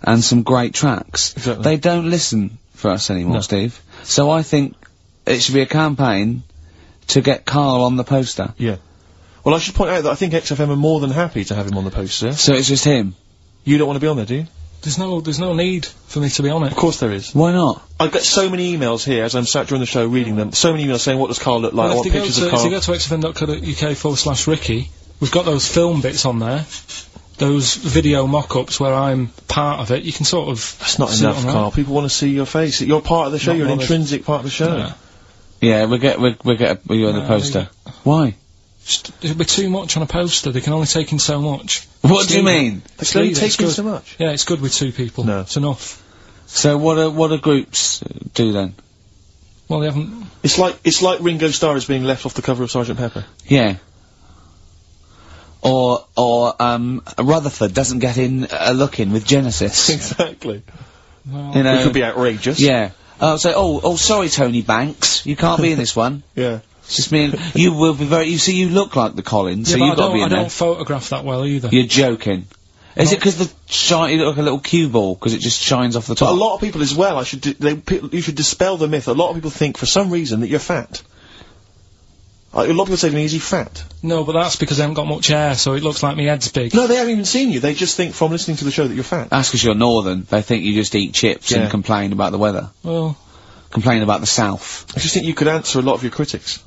And some great tracks. Exactly. They don't listen for us anymore, Steve. So I think it should be a campaign to get Karl on the poster. Yeah. Well, I should point out that I think XFM are more than happy to have him on the poster. So it's just him? You don't want to be on there, do you? There's no need for me to be on it. Of course there is. Why not? I get so many emails here as I'm sat during the show reading them. So many emails saying, what does Karl look like? I Well, want pictures of if Karl. you go to xfm.co.uk/Ricky, we've got those film bits on there. Those video mock-ups where I'm part of it, you can sort of... That's not see it enough, on there. Karl. People want to see your face. You're part of the show. Not You're an bothered. intrinsic part of the show. Yeah. Yeah, we'll get you on the poster. Why? Just, it'll be too much on a poster, they can only take in so much. What Just do you leave it. mean? They can only Leave it, take it's in good. so much. Yeah, it's good with two people. No. It's enough. So what do groups do then? Well, they haven't... It's like Ringo Starr is being left off the cover of Sgt. Pepper. Yeah. Or Rutherford doesn't get in a look in with Genesis. Exactly. Well, You know. It could be outrageous. Yeah. Sorry, Tony Banks, you can't be in this one. Yeah. It's just me and you will be very. You see, you look like the Collins, so but you've got to be in I there. don't photograph that well either. You're joking. Is it because you look like a little cue ball because it just shines off the top? But a lot of people as well. You should dispel the myth. A lot of people think for some reason that you're fat. A lot of people say to me, "Is he fat?" No, but that's because I haven't got much hair, so it looks like my head's big. No, they haven't even seen you. They just think from listening to the show that you're fat. That's because you're northern. They think you just eat chips Yeah. and complain about the weather. Well, Complain about the south. I just think you could answer a lot of your critics.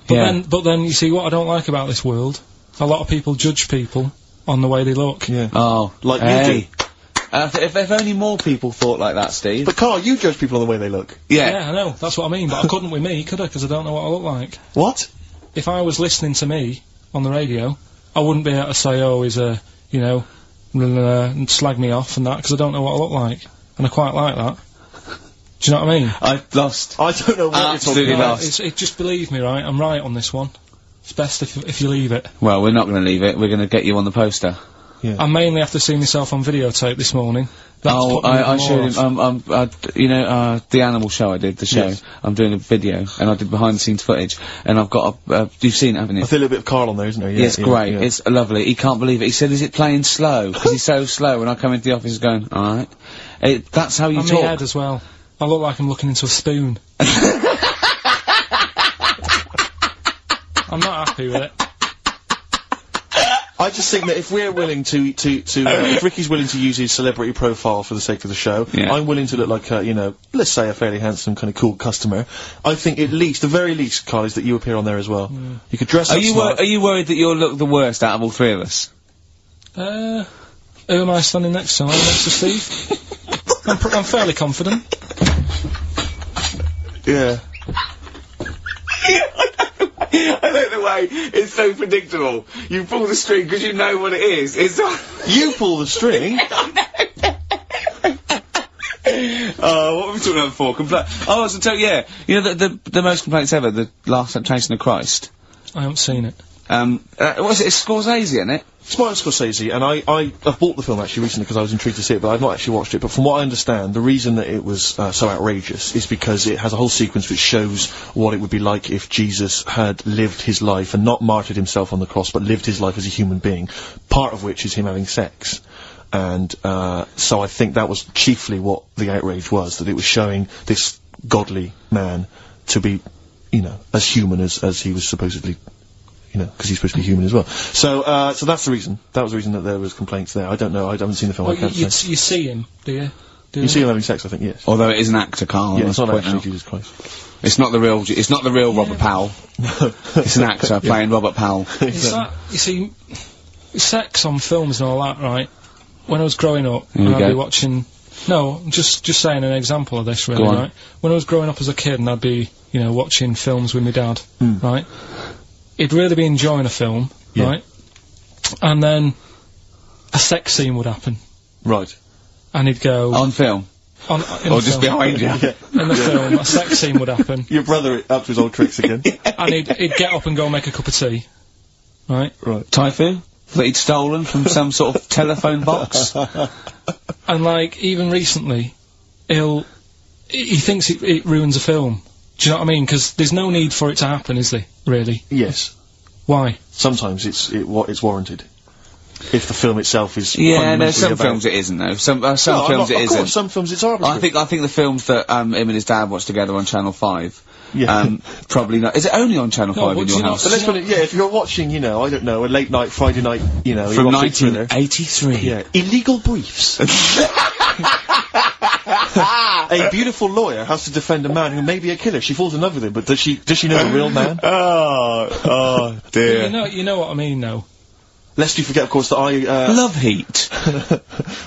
but then you see what I don't like about this world. A lot of people judge people on the way they look. Yeah. Oh, Like you hey. If only more people thought like that, Steve. But Carl, you judge people on the way they look. Yeah, I know. That's what I mean. But I couldn't with me, could I? Because I don't know what I look like. What? If I was listening to me on the radio, I wouldn't be able to say, "Oh, he's a," and slag me off and that, because I don't know what I look like, and I quite like that. Do you know what I mean? I've lost. I don't know what Absolutely you're talking about. lost. Just believe me, right? I'm right on this one. It's best if you leave it. Well, we're not going to leave it. We're going to get you on the poster. I mainly have to see myself on videotape this morning. That's put me I even showed more him, the animal show I did, the show. Yes. I'm doing a video, and I did behind the scenes footage, and I've got you've seen it, haven't you? I feel a little bit of Carl on there, isn't there? Yeah, it's great. yeah. It's lovely. He can't believe it. He said, "Is it playing slow?" Because he's so slow. And I come into the office going, "All right." That's how you on my talk. head as well. I look like I'm looking into a spoon. I'm not happy with it. I just think that if we're willing if Ricky's willing to use his celebrity profile for the sake of the show, Yeah. I'm willing to look like let's say a fairly handsome, kind of cool customer. I think the very least, Carl, is that you appear on there as well. You could dress up smart. Are you worried that you'll look the worst out of all three of us? Who am I standing next to? I'm next to Steve. I'm fairly confident. Yeah. I like the way it's so predictable. You pull the string because you know what it is. It's You pull the string. what were we talking about before? I was to tell you, you know the most complaints ever, the Last Temptation of Christ. I haven't seen it. What's it? It's Scorsese, isn't it? It's Martin Scorsese, and I've bought the film actually recently because I was intrigued to see it, but I've not actually watched it. But from what I understand, the reason that it was so outrageous is because it has a whole sequence which shows what it would be like if Jesus had lived his life and not martyred himself on the cross, but lived his life as a human being. Part of which is him having sex. And so I think that was chiefly what the outrage was, that it was showing this godly man to be, as human as he was supposedly. Because he's supposed to be human as well. So that's the reason. That was the reason that there was complaints there. I don't know. I haven't seen the film. Well, I can't you say. see him, do you? You see him having sex, I think, yes. Although it is an actor, Carl. Yeah, it's not point actually out. Jesus Christ. It's not the real Robert Powell. It's an actor playing Robert Powell. It's that, you see, sex on films and all that, right? When I was growing up, Here we and I'd be go. watching... No, just saying an example of this, really, Go on. right? When I was growing up as a kid and I'd be, watching films with my dad, right? He'd really be enjoying a film, Yeah. right? And then a sex scene would happen. Right. And he'd go... On film. in Or the just film. behind you. In the film, a sex scene would happen. Your brother up to his old tricks again. And he'd get up and go make a cup of tea. Right? Right. Typhoon? That he'd stolen from some sort of telephone box? And, like, even recently, he thinks it ruins a film. Do you know what I mean? Because there's no need for it to happen, is there? Really? Yes. Why? Sometimes it's warranted. If the film itself is Yeah, no, fundamentally some about- films it isn't, though. Some films No, I'm not- it of isn't. course, some films it's arbitrary. I think the films that him and his dad watched together on Channel 5. Yeah. Probably not. Is it only on Channel 5 but in do your you not- house? But let's put it, if you're watching, I don't know, a late night, Friday night, From erotic thriller. 1983. Yeah. Illegal briefs. A beautiful lawyer has to defend a man who may be a killer. She falls in love with him, but does she know the real man? Oh dear. You know what I mean, though. Lest you forget, of course, that Love Heat.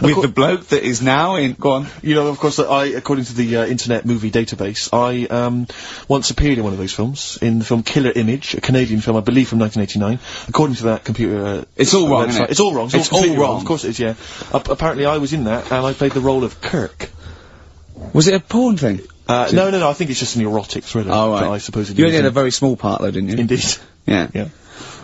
With the bloke that is now in... Go on. of course, that according to the Internet Movie Database, I once appeared in one of those films, in the film Killer Image, a Canadian film, I believe from 1989. According to that computer... It's all wrong, website. isn't it? It's all wrong. It's all completely wrong. Of course it is, yeah. Apparently I was in that, and I played the role of Kirk. Was it a porn thing? No, I think it's just an erotic thriller. Oh, right. That I suppose it You only is. had a very small part, though, didn't you? Indeed. Yeah. Yeah.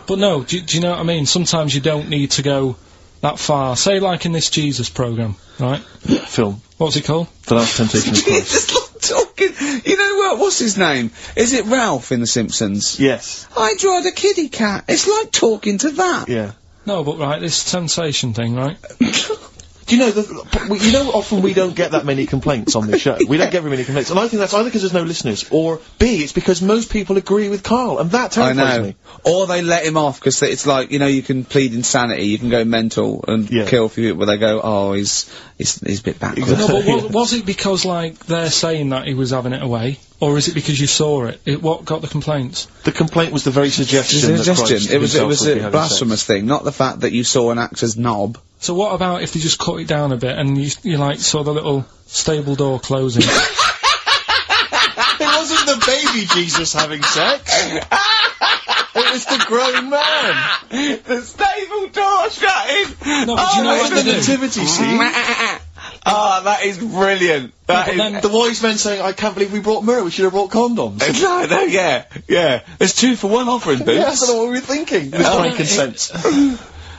But no, do you know what I mean? Sometimes you don't need to go that far. Say, like in this Jesus programme, right? Film. What's it called? The Last Temptation of Christ. Just like talking. You know what? What's his name? Is it Ralph in The Simpsons? Yes. I drawed a kitty cat. It's like talking to that. Yeah. No, but right, this sensation thing, right? Do you know, often we don't get that many complaints on this show. We don't get very many complaints. And I think that's either because there's no listeners, or B, it's because most people agree with Karl, and that I terrifies know. me. Or they let him off, because it's like, you know, you can plead insanity, you can go mental and kill a few people, but they go, oh, he's a bit backward. No, but was it because, like, they're saying that he was having it away? Or is it because you saw it? What got the complaints? The complaint was the very suggestion that Christ It was himself would be a having blasphemous thing, not the fact that you saw an actor's knob. So what about if they just cut it down a bit and you like, saw the little stable door closing? It wasn't the baby Jesus having sex. It was the grown man. The stable door shutting! No, but do you know what the they do? nativity scene. Oh, that is brilliant. That is... then- The wise men saying, I can't believe we brought myrrh, we should have brought condoms. No, yeah. There's 2 for 1 offering, Boots. Yeah, I don't know what we were thinking. With frankincense.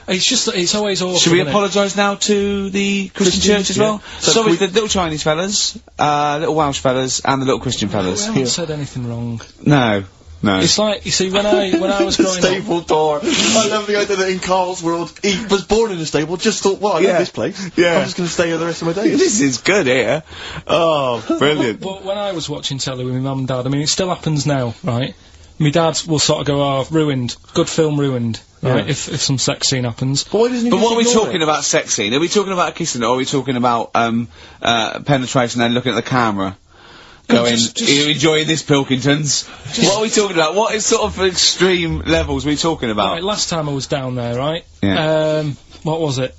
It's just that it's always awful. Should we isn't it? apologise now to the Christian church as yeah. well? So Sorry, we- the little Chinese fellas, little Welsh fellas, and the little Christian fellas. We haven't said anything wrong. No. It's like, you see, when I was growing up... Stable door. I love the idea that in Karl's world, he was born in a stable, just thought, well, I love this place. Yeah. I'm just going to stay here the rest of my days. This is good here. Oh, brilliant. But when I was watching telly with my mum and dad, I mean, it still happens now, right? My dad will sort of go, oh, ruined. Good film ruined. Right? Yeah. If some sex scene happens. But why doesn't he But just what are we ignore talking it? about sex scene? Are we talking about kissing, or are we talking about penetration and looking at the camera? Going, just- are you enjoying this, Pilkingtons? What are we talking about? What is sort of extreme levels are we talking about? Right, last time I was down there, right? Yeah. What was it?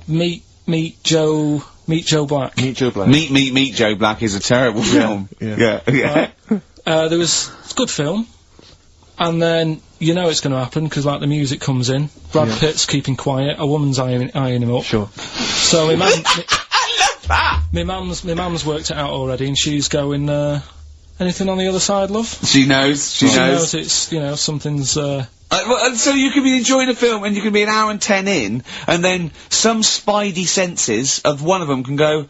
Meet Joe Black. Meet Joe Black. Meet Joe Black is a terrible film. yeah. Yeah. It's a good film. And then, you know it's gonna happen, because, like, the music comes in. Brad Pitt's keeping quiet, a woman's eyeing him up. Sure. So, my mum... I love that! My mum's worked it out already, and she's going, anything on the other side, love? She knows. She She knows. knows it's, you know, something's, Well, and so you could be enjoying a film and you can be an hour and 10 in, and then some spidey senses of one of them can go,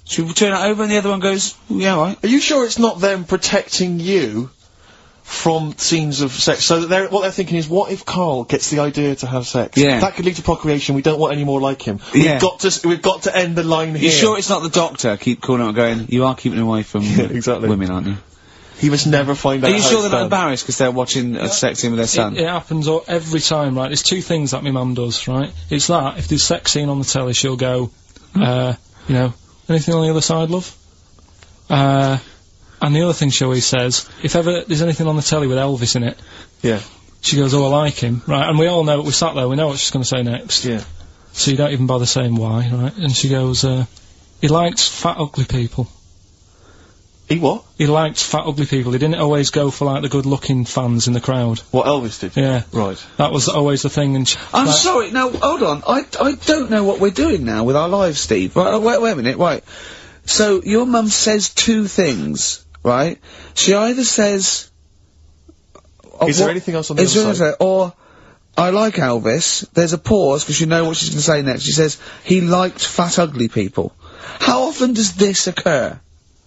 should we turn it over? And the other one goes, yeah, all right. Are you sure it's not them protecting you from scenes of sex? So that what they're thinking is, what if Karl gets the idea to have sex? Yeah. That could lead to procreation. We don't want any more like him. Yeah. We've got to end the line here. You sure it's not the doctor? Keep calling out going, you are keeping away from exactly. women, aren't you? He must never find out. Are you how sure it's they're not done. embarrassed because they're watching a sex scene with their son? it happens every time, right? There's 2 things that my mum does, right? It's that, if there's sex scene on the telly, she'll go, you know, anything on the other side, love? And the other thing she always says, if ever there's anything on the telly with Elvis in it, Yeah. she goes, oh, I like him, right? And we all know, we sat there, we know what she's going to say next. Yeah. So you don't even bother saying why, right? And she goes, he likes fat, ugly people. He what? He liked fat, ugly people. He didn't always go for, like, the good-looking fans in the crowd. What Elvis did? Yeah. Right. That was always the thing, and I'm like, sorry, no, hold on. I don't know what we're doing now with our lives, Steve. Right, wait a minute, right. So, your mum says 2 things, right? She either says... Is there anything else on the is there other side? anything- Or, I like Elvis. There's a pause, because you know what she's going to say next. She says, he liked fat, ugly people. How often does this occur?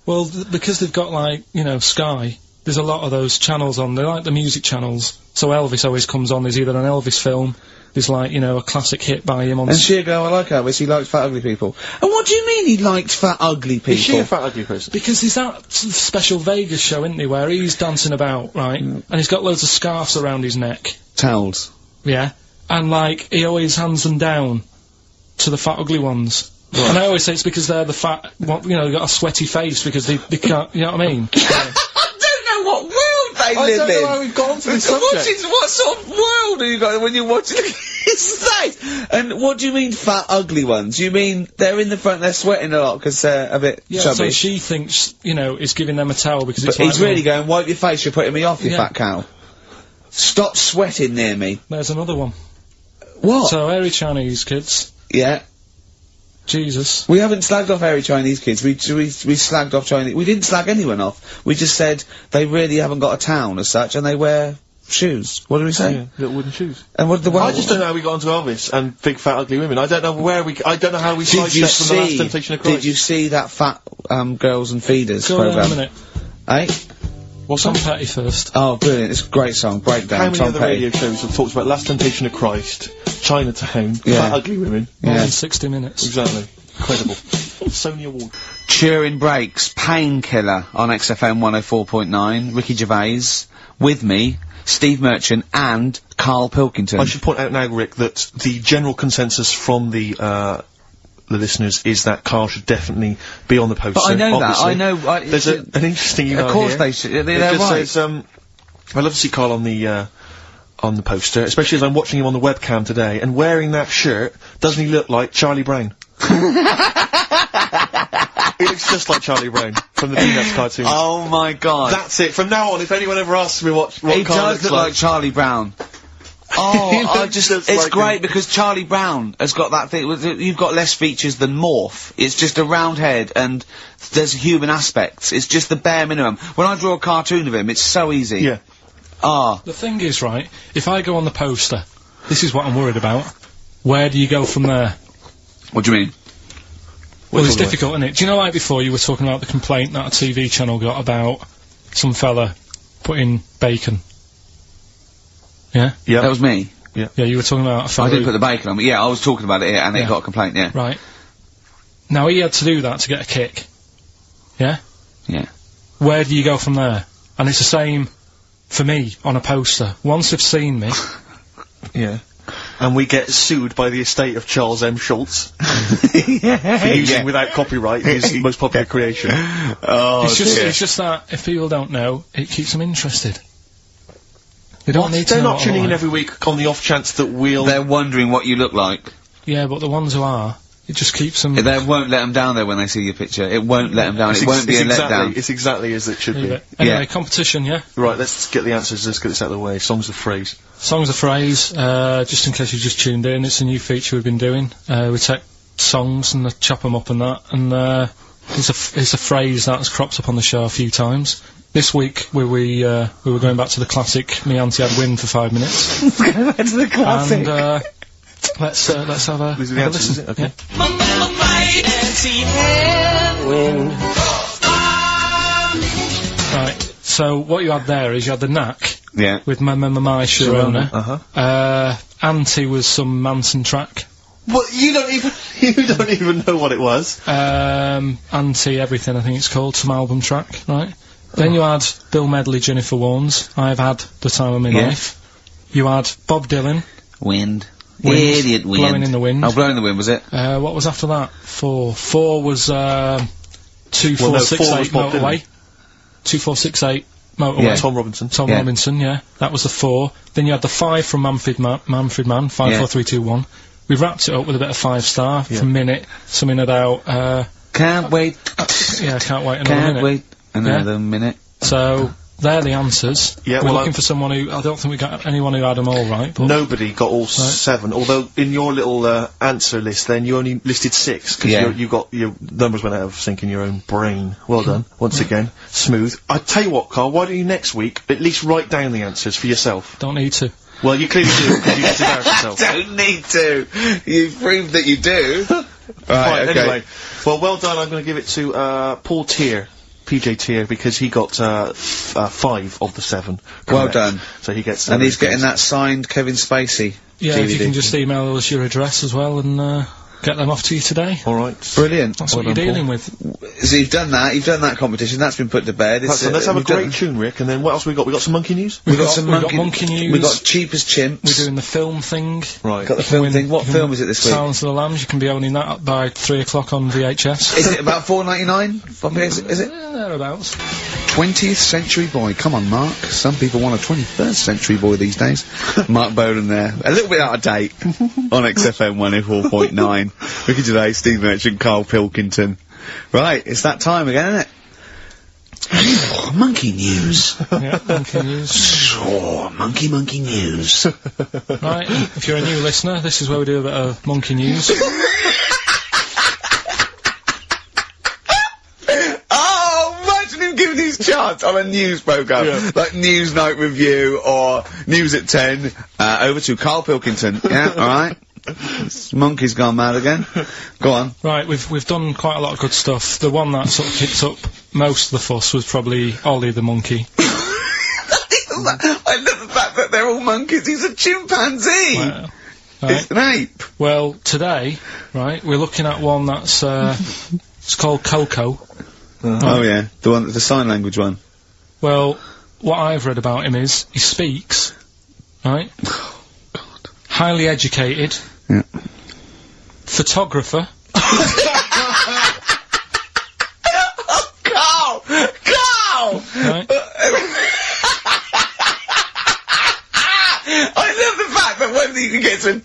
well, because they've got, like, you know, Sky, there's a lot of those channels on. They're like the music channels. So Elvis always comes on. There's either an Elvis film, there's, like, you know, a classic hit by him on... And she'll go, I like Elvis, he likes fat, ugly people. And what do you mean he liked fat, ugly people? Is she a fat ugly person? Because there's that special Vegas show, isn't there, where he's dancing about, right? And he's got loads of scarves around his neck. Towels. Yeah. And, like, he always hands them down to the fat, ugly ones. Right. And I always say it's because they're the fat, you know, they've got a sweaty face because they can't, you know what I mean? I don't know what world they I live don't in. know how we've got onto this What subject. what sort of world are you got when you're watching his face? And what do you mean fat, ugly ones? You mean they're in the front, they're sweating a lot because they're a bit Yeah, chubby? so she thinks, you know, is giving them a towel because But it's like... he's really going, wipe your face, you're putting me off, you Yeah. fat cow. Stop sweating near me. There's another one. What? So, hairy Chinese kids, Yeah. Jesus. We haven't slagged off hairy Chinese kids. We slagged off Chinese. We didn't slag anyone off. We just said they really haven't got a town as such, and they wear shoes. What did we say? Yeah, little wooden shoes. And what did the I just don't know how we got onto Elvis and big fat ugly women. I don't know I don't know how we sidestepped from the Last Temptation of Christ. Did you see that fat Girls and Feeders Go on programme? a minute. Eh? What's Tom Petty first? Oh, brilliant! It's a great song. Breakdown. How many Tom other Petty. radio shows have talked about Last Temptation of Christ, Chinatown, Yeah. fat ugly women? More Yeah. than 60 minutes. Exactly. Incredible. Sony Award. Turing Breaks, Painkiller on XFM 104.9. Ricky Gervais with me, Steve Merchant, and Karl Pilkington. I should point out now, Rick, that the general consensus from the listeners is that Karl should definitely be on the poster. But I know obviously. that. I know. There's an interesting email Of course here. they should. They're It just right. says, I'd love to see Karl on the poster, especially as I'm watching him on the webcam today, and wearing that shirt, doesn't he look like Charlie Brown? He looks just like Charlie Brown from the Peanuts cartoon. Oh my God. That's it. From now on, if anyone ever asks me what He Karl does looks look like Charlie Brown. He Oh, looks just it's like great him. because Charlie Brown has got that thing. You've got less features than Morph. It's just a round head and there's human aspects. It's just the bare minimum. When I draw a cartoon of him, it's so easy. Yeah. Ah. The thing is, right, if I go on the poster, this is what I'm worried about. Where do you go from there? What do you mean? Well, it's difficult, isn't it? Do you know, like before, you were talking about the complaint that a TV channel got about some fella putting bacon? Yeah? Yeah. That was me. Yeah, you were talking about a fella I didn't who- put the bacon on, but yeah, I was talking about it and Yeah. it got a complaint, yeah. Right. Now, he had to do that to get a kick. Yeah? Yeah. Where do you go from there? And it's the same for me on a poster. Once they've seen me, Yeah. And we get sued by the estate of Charles M. Schultz for yeah. using without copyright his most popular creation. Oh, it's just that if people don't know, it keeps them interested. They don't need to They're know not what I tuning in like. every week on the off chance that we'll... They're wondering what you look like. Yeah, but the ones who are, it just keeps them. They won't let them down there when they see your picture. It won't let them down. It won't be a letdown. It's exactly as it should be. Anyway, Yeah. competition, yeah? Right, let's get the answers. Let's get this out of the way. Songs of phrase. Songs of phrase, just in case you just tuned in, it's a new feature we've been doing. We take songs and chop them up and that, and it's a phrase that's cropped up on the show a few times. This week we were going back to the classic "Me Auntie Had Wind" for 5 minutes. Back to the classic. And let's have a, These are the have a answers, is listen. it? Okay. Right. So what you had there is you had the Knack Yeah. with "My Sharona." Uh-huh. Auntie was some Manson track. Well, you don't even know what it was. Auntie Everything, I think it's called, some album track, right? Then you had Bill Medley, Jennifer Warnes, I've Had the Time of My Yeah. Life. You had Bob Dylan, Wind. Wind. Idiot wind. Blowing in the Wind. Oh, Blowing in the Wind, was it? What was after that? 4. 4 was, 2468 4 was Bob Motorway. 2468 Motorway. Yeah. Tom Robinson. Tom Yeah. Robinson, yeah. That was the 4. Then you had the 5 from Manfred Man, 5, Yeah. 4, 3, 2, 1. We wrapped it up with a bit of 5 star for Minute, something about, Can't wait. yeah, can't wait another Can't minute. wait another minute. So, they're the answers. Yeah, We're well, looking for someone who, I don't think we got anyone who had them all right, but... Nobody got all 7, although in your little answer list then you only listed 6 because Yeah. you got your numbers went out of sync in your own brain. Well done, once again, smooth. I tell you what, Karl, why don't you next week at least write down the answers for yourself? Don't need to. Well, you clearly do because you just embarrass yourself. Don't need to. You've proved that you do. Right, okay. anyway. Well done. I'm going to give it to Paul Tier, PJ Tier, because he got 5 of the 7. Well correct. done. So he gets. And he's getting that signed Kevin Spacey. Yeah, DVD. if you can just email us your address as well and, get them off to you today. All right. Brilliant. That's what you're done, dealing with. So you've done that competition, that's been put to bed. Right, so let's have a we've done- great tune, Rick, and then what else we got? We got some monkey news. We've got some we've got monkey news. We've got Cheap as Chimps. We're doing the film thing. Right. Got the You can film win- thing. What you can film win is it this week? Silence of the Lambs. You can be owning that by 3 o'clock on VHS. Is it about $4.99? Is it? Thereabouts. 20th Century Boy. Come on, Mark. Some people want a 21st Century Boy these days. Mark Bowden there. A little bit out of date. On XFM 104.9. Ricky Gervais, Steve Merchant, Karl Pilkington. Right, it's that time again, isn't it? Monkey news. Yeah, monkey news. Oh, monkey news. Right, if you're a new listener, this is where we do a bit of monkey news. him giving his chance on a news programme, like Newsnight Review or News at 10, over to Karl Pilkington. Yeah, alright? Monkey's gone mad again. Go on. Right, we've done quite a lot of good stuff. The one that sort of kicked up most of the fuss was probably Ollie the monkey. I love the fact that they're all monkeys. He's a chimpanzee. Well, right. It's an ape. Well, today, right, we're looking at one that's, it's called Coco. Oh yeah, the sign language one. Well, what I've read about him is, he speaks, right? Oh, God. Highly educated. Yeah. Photographer. Carl! Carl! Right? I love the fact that when he gets a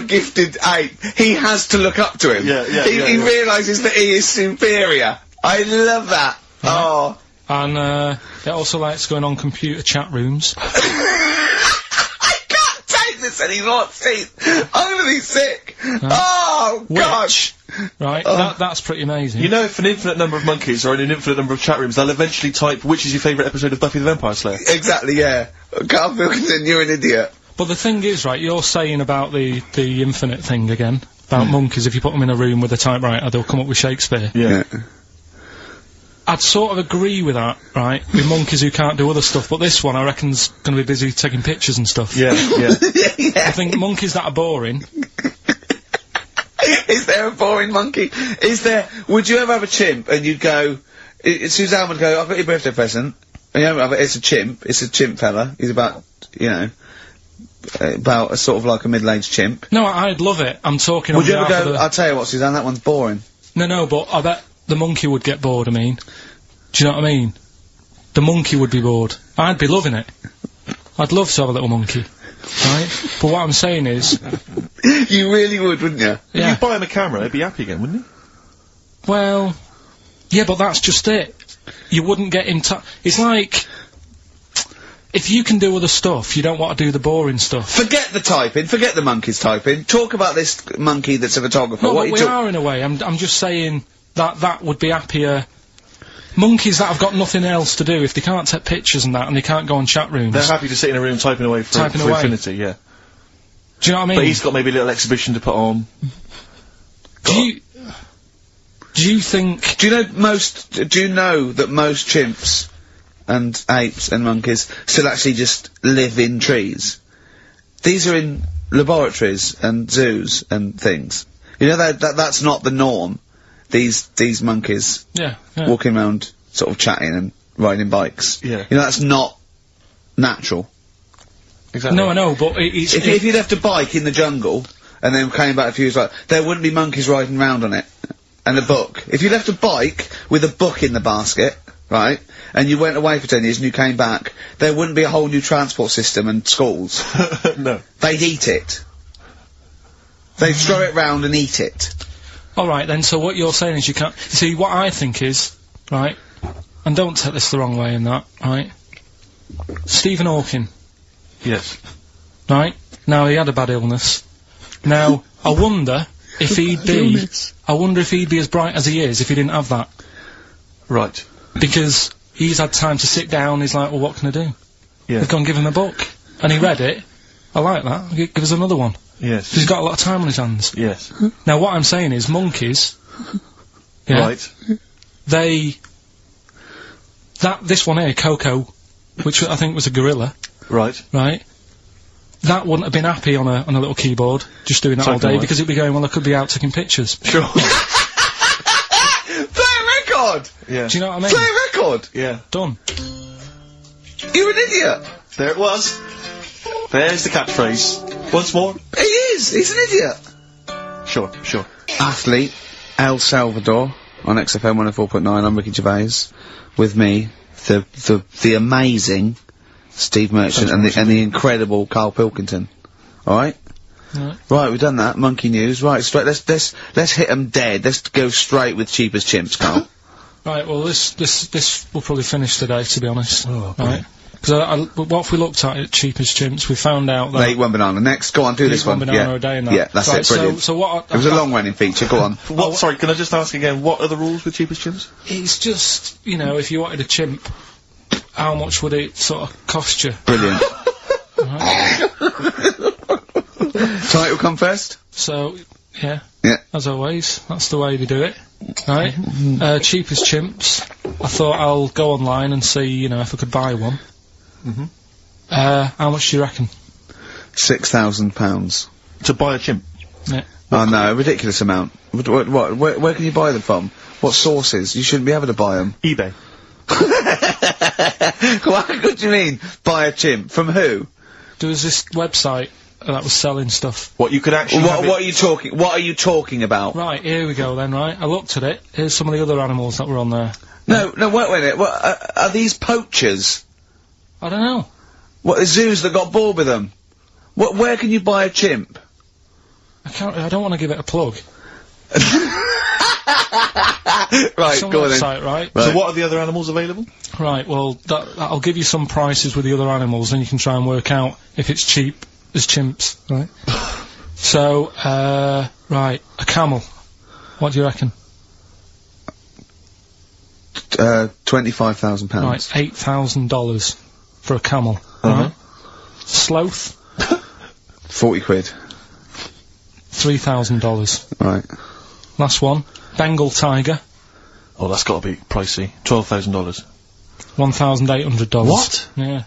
gifted ape, he has to look up to him. He realises that he is superior. I love that. Right. Oh. And, it also likes going on computer chat rooms. I can't take this anymore, Steve. I'm gonna be sick. Oh, gosh. Right, that's pretty amazing. You know, if an infinite number of monkeys are in an infinite number of chat rooms, they'll eventually type, which is your favourite episode of Buffy the Vampire Slayer? Exactly, yeah. Karl Pilkington, you're an idiot. But the thing is, right, you're saying about the infinite thing again, about monkeys, if you put them in a room with a typewriter, they'll come up with Shakespeare. Yeah. I'd sort of agree with that, right, with monkeys who can't do other stuff, but this one I reckon's gonna be busy taking pictures and stuff. Yeah. I think monkeys that are boring... Is there a boring monkey? Would you ever have a chimp and you'd go, Suzanne would go, I've got your birthday present, and you know, it's a chimp fella, he's about, about a sort of like a middle-aged chimp. No, I'd love it, I'm talking Would you ever behalf go, of the... I'll tell you what, Suzanne, that one's boring. No, but I bet the monkey would get bored, I mean. Do you know what I mean? The monkey would be bored. I'd be loving it. I'd love to have a little monkey. Right? But what I'm saying is... You really would, wouldn't you? Yeah. If you buy him a camera, he'd be happy again, wouldn't he? Well... Yeah, but that's just it. You wouldn't get in touch... It's like... If you can do other stuff, you don't want to do the boring stuff. Forget the typing, forget the monkey's typing. Talk about this monkey that's a photographer. No, what but we are in a way. I'm just saying that would be happier... Monkeys that have got nothing else to do, if they can't take pictures and that, and they can't go on chat rooms... They're happy to sit in a room typing away for infinity, yeah. Do you know what I mean? But he's got maybe a little exhibition to put on. Do you think... Do you know that most chimps and apes and monkeys still actually just live in trees? These are in laboratories and zoos and things. You know that's not the norm. These monkeys walking around sort of chatting and riding bikes. Yeah. You know, that's not natural. Exactly. No, I know, but it's... If you left a bike in the jungle and then came back a few years later, there wouldn't be monkeys riding around on it. And a book. If you left a bike with a book in the basket, right, and you went away for 10 years and you came back, there wouldn't be a whole new transport system and schools. No. They'd eat it. They'd throw it round and eat it. Alright then, so what you're saying is you can't... See, what I think is, right, and don't take this the wrong way in that, right, Stephen Hawking, Yes. right, now he had a bad illness. Now, I wonder if he'd be... I wonder if he'd be as bright as he is if he didn't have that. Right. Because he's had time to sit down, he's like, well, what can I do? Yeah. They've gone give him a book. And he read it. I like that. Give us another one. Yes. He's got a lot of time on his hands. Yes. Now, what I'm saying is, monkeys... Yeah, Right. This one here, Coco, which I think was a gorilla, Right. right? That wouldn't have been happy on a little keyboard, just doing that all Typing day, away. because it'd be going, well, I could be out taking pictures. Sure. Play a record! Yeah. Do you know what I mean? Play a record! Yeah. Done. You're an idiot! There it was. There's the catchphrase. Once more. He is! He's an idiot! Sure. Athlete, El Salvador, on XFM 104.9, I'm Ricky Gervais, with me, the amazing Steve Merchant and the incredible Karl Pilkington. Alright? Right, we've done that. Monkey news. Right, straight, let's hit 'em dead. Let's go straight with cheap as chimps, Karl. Right, well, this will probably finish today, to be honest. Oh, right? Because what if we looked at Cheap as Chimps, we found out that... They eat one banana. Next, go on, do this one. One banana a day and that. Yeah, that's right, it, brilliant. So what... It was a long-running feature, go on. What, sorry, can I just ask again, what are the rules with Cheap as Chimps? It's just, you know, if you wanted a chimp, how much would it sort of cost you? Brilliant. Right? Title come first? So, yeah. Yeah. As always, that's the way they do it. Right? Cheap as Chimps. I thought I'll go online and see, you know, if I could buy one. How much do you reckon? £6,000. To buy a chimp? Yeah. Oh no, a ridiculous amount. Where can you buy them from? What sources? You shouldn't be able to buy them. eBay. What do you mean, buy a chimp? From who? There was this website that was selling stuff. What, you could actually What are you talking about? Right, here we go then, right? I looked at it. Here's some of the other animals that were on there. No, wait a minute. What, are these poachers? I don't know. What, the zoos that got bored with them? Where can you buy a chimp? I don't want to give it a plug. Right, It's on go the on then. website, right? So what are the other animals available? Right, well, I'll give you some prices with the other animals, and you can try and work out if it's cheap as chimps, right? So, right, a camel. What do you reckon? £25,000. Right, $8,000 for a camel, right? Sloth, 40 quid. $3,000. Right. Last one, Bengal tiger, Oh, that's gotta be pricey. $12,000. $1,800. What? Yeah.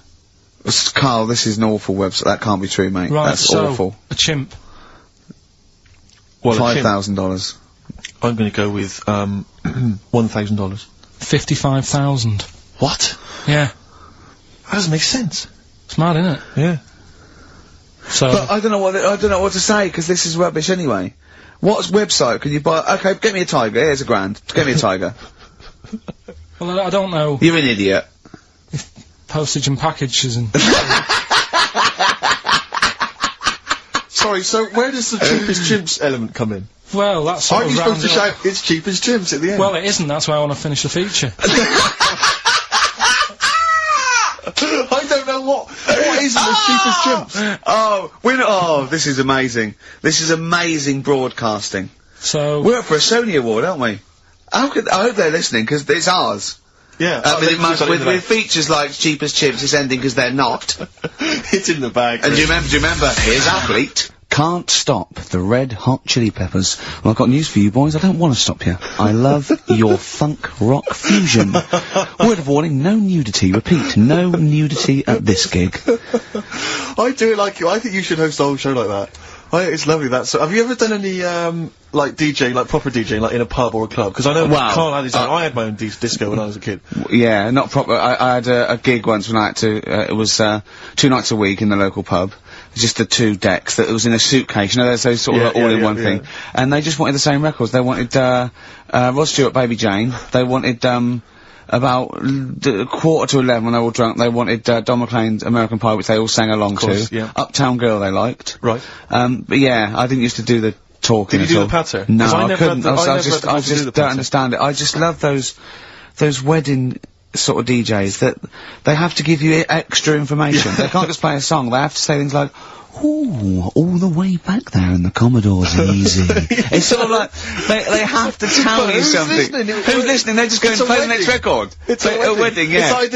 Carl, this is an awful website. That can't be true, mate. Right, That's so, awful. a chimp. Well, a chimp, $5,000. I'm gonna go with, $1,000. 55,000. What? Yeah. That doesn't make sense. It's mad, isn't it? Yeah. So, But I don't know what to say, because this is rubbish anyway. What website can you buy? Okay, get me a tiger. Here's £1,000. Get me a tiger. well, I don't know. You're an idiot. Postage and packages and... Sorry, so where does the cheap as chimps element come in? Well, that's sort Aren't of you supposed to rounded up. shout, it's cheap as chimps at the end? Well, it isn't, that's why I want to finish the feature. I don't know what is as cheap as chimps? Oh, this is amazing. This is amazing broadcasting. So... We're up for a Sony Award, aren't we? I hope they're listening, because it's ours. Yeah. I mean, it must, with features like Cheap as Chips, it's ending because they're not. It's in the bag. And do you remember, here's Athlete. Can't stop the Red Hot Chili Peppers. Well, I've got news for you boys, I don't want to stop you. I love your funk rock fusion. Word of warning, no nudity. Repeat, no nudity at this gig. I do it like you. I think you should host a whole show like that. It's lovely that. So, have you ever done any, like DJing, like proper DJing, like in a pub or a club? Because I know Carl had his own. I had my own disco when I was a kid. Yeah, not proper. I had a gig once when I had to, it was 2 nights a week in the local pub. Just the 2 decks that it was in a suitcase, you know, there's those sort of like all-in-one thing. And they just wanted the same records. They wanted, Rod Stewart, Baby Jane. They wanted, about 11:15 when they were all drunk, they wanted, Don McLean's American Pie, which they all sang along to. Yeah. Uptown Girl they liked. Right. But yeah, I didn't used to do the talking Did at you do all. the patter? No, 'Cause I couldn't. I just the don't patter. understand it. I just love those wedding sort of DJs that they have to give you extra information. They can't just play a song. They have to say things like, "Ooh, all the way back there in the Commodore's easy." It's sort of like they have to tell you who's something. listening? Who's listening? They just go and It's a play the wedding. next record. It's Play a wedding. yeah. It's like,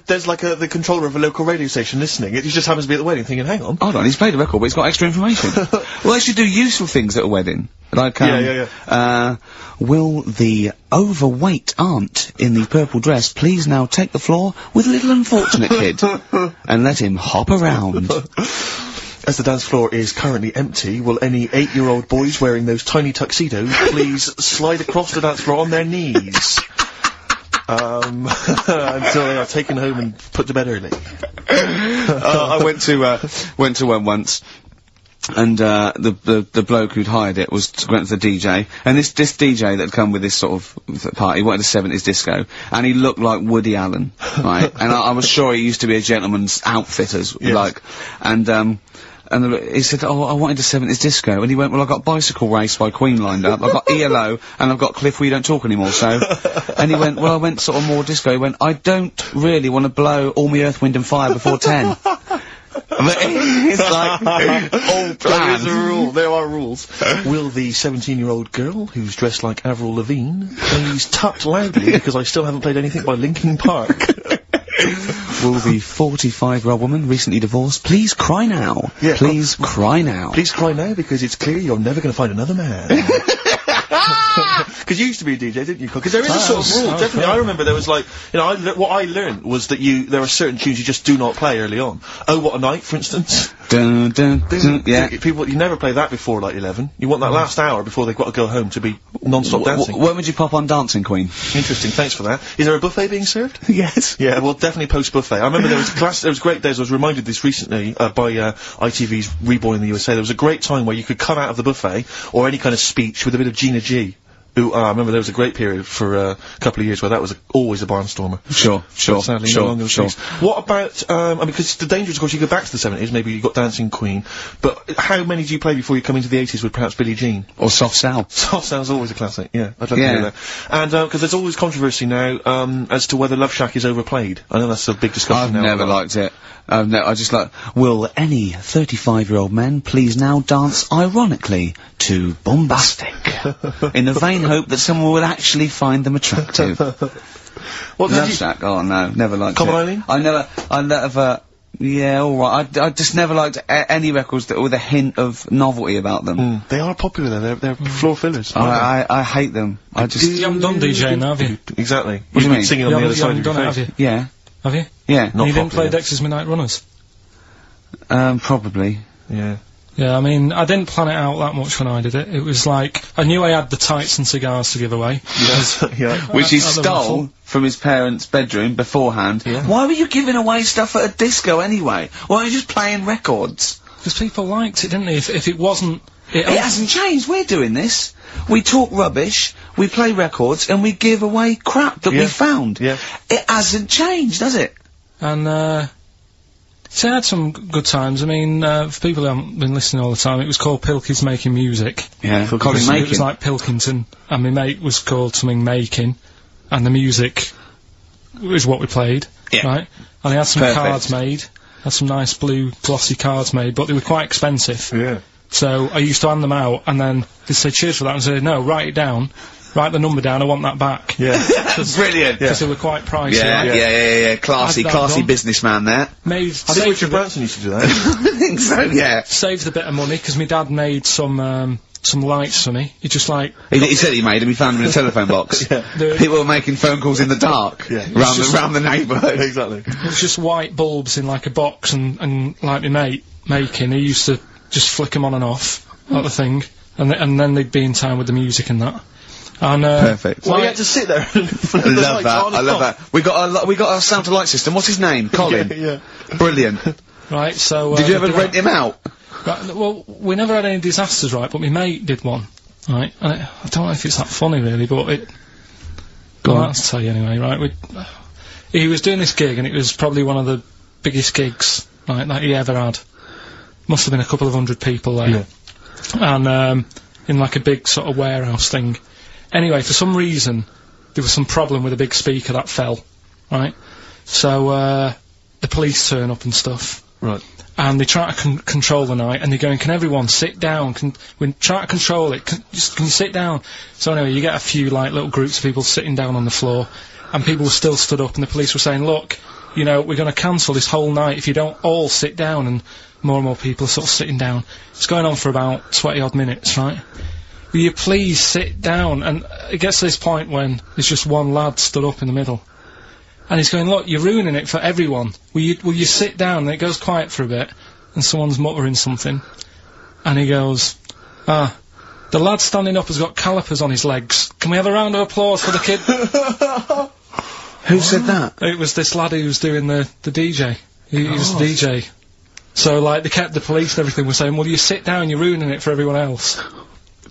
there's like the controller of a local radio station listening. It just happens to be at the wedding thinking, hang on. Hold on, he's played a record, but he's got extra information. Well, they should do useful things at a wedding. Like, will the overweight aunt in the purple dress please now take the floor with little unfortunate kid and let him hop around? As the dance floor is currently empty, will any 8-year-old boys wearing those tiny tuxedos please slide across the dance floor on their knees? Until they are taken home and put to bed early. I went to one once. And, the bloke who'd hired it went to the DJ, and this DJ that'd come with this sort of party, wanted a 70s disco, and he looked like Woody Allen, right? And I was sure he used to be a gentleman's outfitters, Yes. like, and, and he said, oh, I wanted a 70s disco, and he went, well, I've got Bicycle Race by Queen lined up, I've got ELO, and I've got Cliff We Don't Talk Anymore, so, and he went, well, I went sort of more disco, he went, I don't really want to blow all my Earth, Wind and Fire before 10. But it's like, all planned. There is a rule, there are rules. Will the 17-year-old girl, who's dressed like Avril Lavigne, please tut loudly, because I still haven't played anything by Linkin Park. Will the 45-year-old woman, recently divorced, please cry now? Yeah, please cry now. Please cry now, because it's clear you're never going to find another man. Because you used to be a DJ, didn't you? Because there is a sort of rule, definitely. I remember there was like, you know, what I learned was that there are certain tunes you just do not play early on. Oh, What a Night, for instance. Dun, dun, dun, yeah. People, you never play that before like 11. You want that last hour before they've got to go home to be non-stop dancing. When would you pop on Dancing Queen? Interesting, thanks for that. Is there a buffet being served? Yes. Yeah, well, definitely post-buffet. I remember there was great days, I was reminded this recently, by, ITV's Reborn in the USA. There was a great time where you could come out of the buffet, or any kind of speech, with a bit of Gina G. Who, I remember there was a great period for a couple of years where that was always a barnstormer. Sure. Sadly, no longer the case. What about, I mean, because the danger is, of course, you go back to the 70s, maybe you got Dancing Queen, but how many do you play before you come into the 80s with perhaps Billie Jean? Or Soft Cell. Soft Cell's always a classic, yeah. I'd love to hear that. And, because there's always controversy now, as to whether Love Shack is overplayed. I know that's a big discussion now. I've never liked it. No, I just like, will any 35-year-old men please now dance ironically to Bombastic, in the vain hope that someone will actually find them attractive. Love Shack, oh no, never liked Come it. on, Eileen? I never, yeah, alright, I just never liked any records that with a hint of novelty about them. They are popular, they're floor fillers. I hate them. I just... You haven't done DJing, have you? Exactly. What do you mean? Singing on the other side of your face. Have you? Yeah. Have you? Yeah. You didn't play Dexter's Midnight Runners? Probably. Yeah. Yeah, I mean, I didn't plan it out that much when I did it. It was like, I knew I had the tights and cigars to give away. Yes, yeah. Which he stole from his parents' bedroom beforehand. Yeah. Why were you giving away stuff at a disco anyway? Why were you just playing records? Because people liked it, didn't they? If it wasn't... It hasn't changed, we're doing this. We talk rubbish, we play records, and we give away crap that we found. Yeah. It hasn't changed, has it? And, so I had some good times. I mean, for people who haven't been listening all the time, it was called Pilkey's Making Music. Yeah, It was like Pilkington, and my mate was called something Making, and the music was what we played, right? And they had some cards made, had some nice blue glossy cards made, but they were quite expensive. Yeah. So I used to hand them out, and then they'd say cheers for that, and say, no, write it down. Write the number down, I want that back. Yeah. Brilliant. Because they were quite pricey. Yeah. Classy businessman there. I think Richard Branson used to do that. I think so, yeah. Saved a bit of money, because my dad made some lights for me. He just like... He said he made them, he found them in a telephone box. People were making phone calls in the dark. Round the neighbourhood. Exactly. It was just white bulbs in like a box, and like my mate making, he used to just flick them on and off, like the thing, and then they'd be in time with the music and that. And, perfect. Well, you had to sit there and flip the lights on and I love that. We got a sound to light system. What's his name? Colin. Yeah. Brilliant. Right, so... Did you ever rent him out? Right, well, we never had any disasters, right, but my mate did one, right? And I don't know if it's that funny, really, but it... Go on, I'll tell you anyway, right? He was doing this gig, and it was probably one of the biggest gigs, right, that he ever had. Must have been a couple of hundred people there. Yeah. And, in like a big sort of warehouse thing. Anyway, for some reason, there was some problem with a big speaker that fell, right? So, the police turn up and stuff. Right. And they try to control the night, and they're going, can everyone sit down? We try to control it, can you sit down? So anyway, you get a few, like, little groups of people sitting down on the floor, and people were still stood up, and the police were saying, look, you know, we're going to cancel this whole night if you don't all sit down, and more people are sort of sitting down. It's going on for about 20-odd minutes, right? Will you please sit down? And it gets to this point when there's just one lad stood up in the middle. And he's going, look, you're ruining it for everyone. Will you sit down? And it goes quiet for a bit, and someone's muttering something. And he goes, the lad standing up has got calipers on his legs. Can we have a round of applause for the kid? Who said that? It was this lad who was doing the DJ. He was the DJ. So, like, the police and everything were saying, well, you sit down, you're ruining it for everyone else.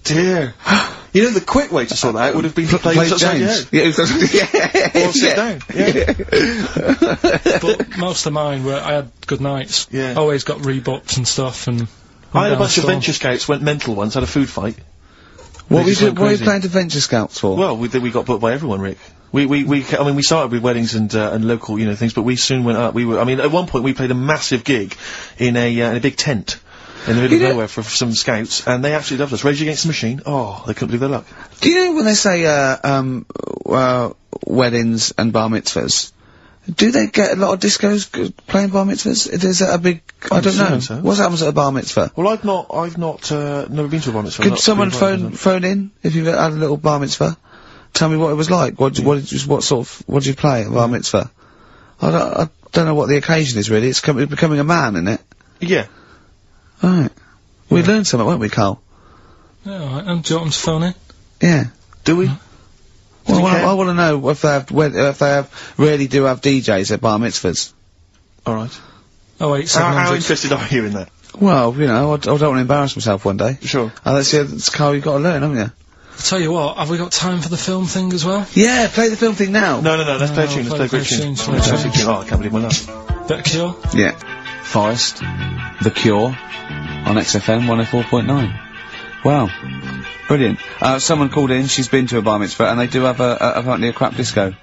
Dear. You know, the quick way to sort that out would have been to play James. Or sit down. Yeah. But most of mine were, I had good nights. Yeah. Always got rebooked and stuff, and... I had a bunch of Venture Scouts went mental once, had a food fight. What were you playing to Venture Scouts for? Well, we got booked by everyone, Rick. I mean, we started with weddings and local, you know, things, but we soon went up. I mean, at one point we played a massive gig in a big tent in the middle of nowhere for some scouts, and they absolutely loved us. Rage Against the Machine. Oh, they couldn't believe their luck. Do you know when they say, weddings and bar mitzvahs, do they get a lot of discos playing bar mitzvahs? Is that a big... I don't know. So. What happens at a bar mitzvah? Well, I've not, never been to a bar mitzvah. Could someone phone in if you've had a little bar mitzvah? Tell me what it was like. What did you play at a bar mitzvah? I don't know what the occasion is really. It's becoming a man, isn't it? Yeah. Alright. We learned something, won't we, Carl? Yeah, alright. Do you want them to phone in? Yeah. Do we? Well, I want to know if they really do have DJs at bar mitzvahs. Alright. Oh wait, how interested are you in that? Well, you know, I don't want to embarrass myself one day. Sure. That's Carl, you've got to learn, haven't you? I'll tell you what, have we got time for the film thing as well? Yeah, play the film thing now. No, let's play a tune, let's play a great tune. Oh, I can't believe my luck. Bit of Cure? Yeah. Forest, The Cure, on XFM 104.9. Wow. Brilliant. Someone called in, she's been to a bar mitzvah, and they do have apparently a crap disco.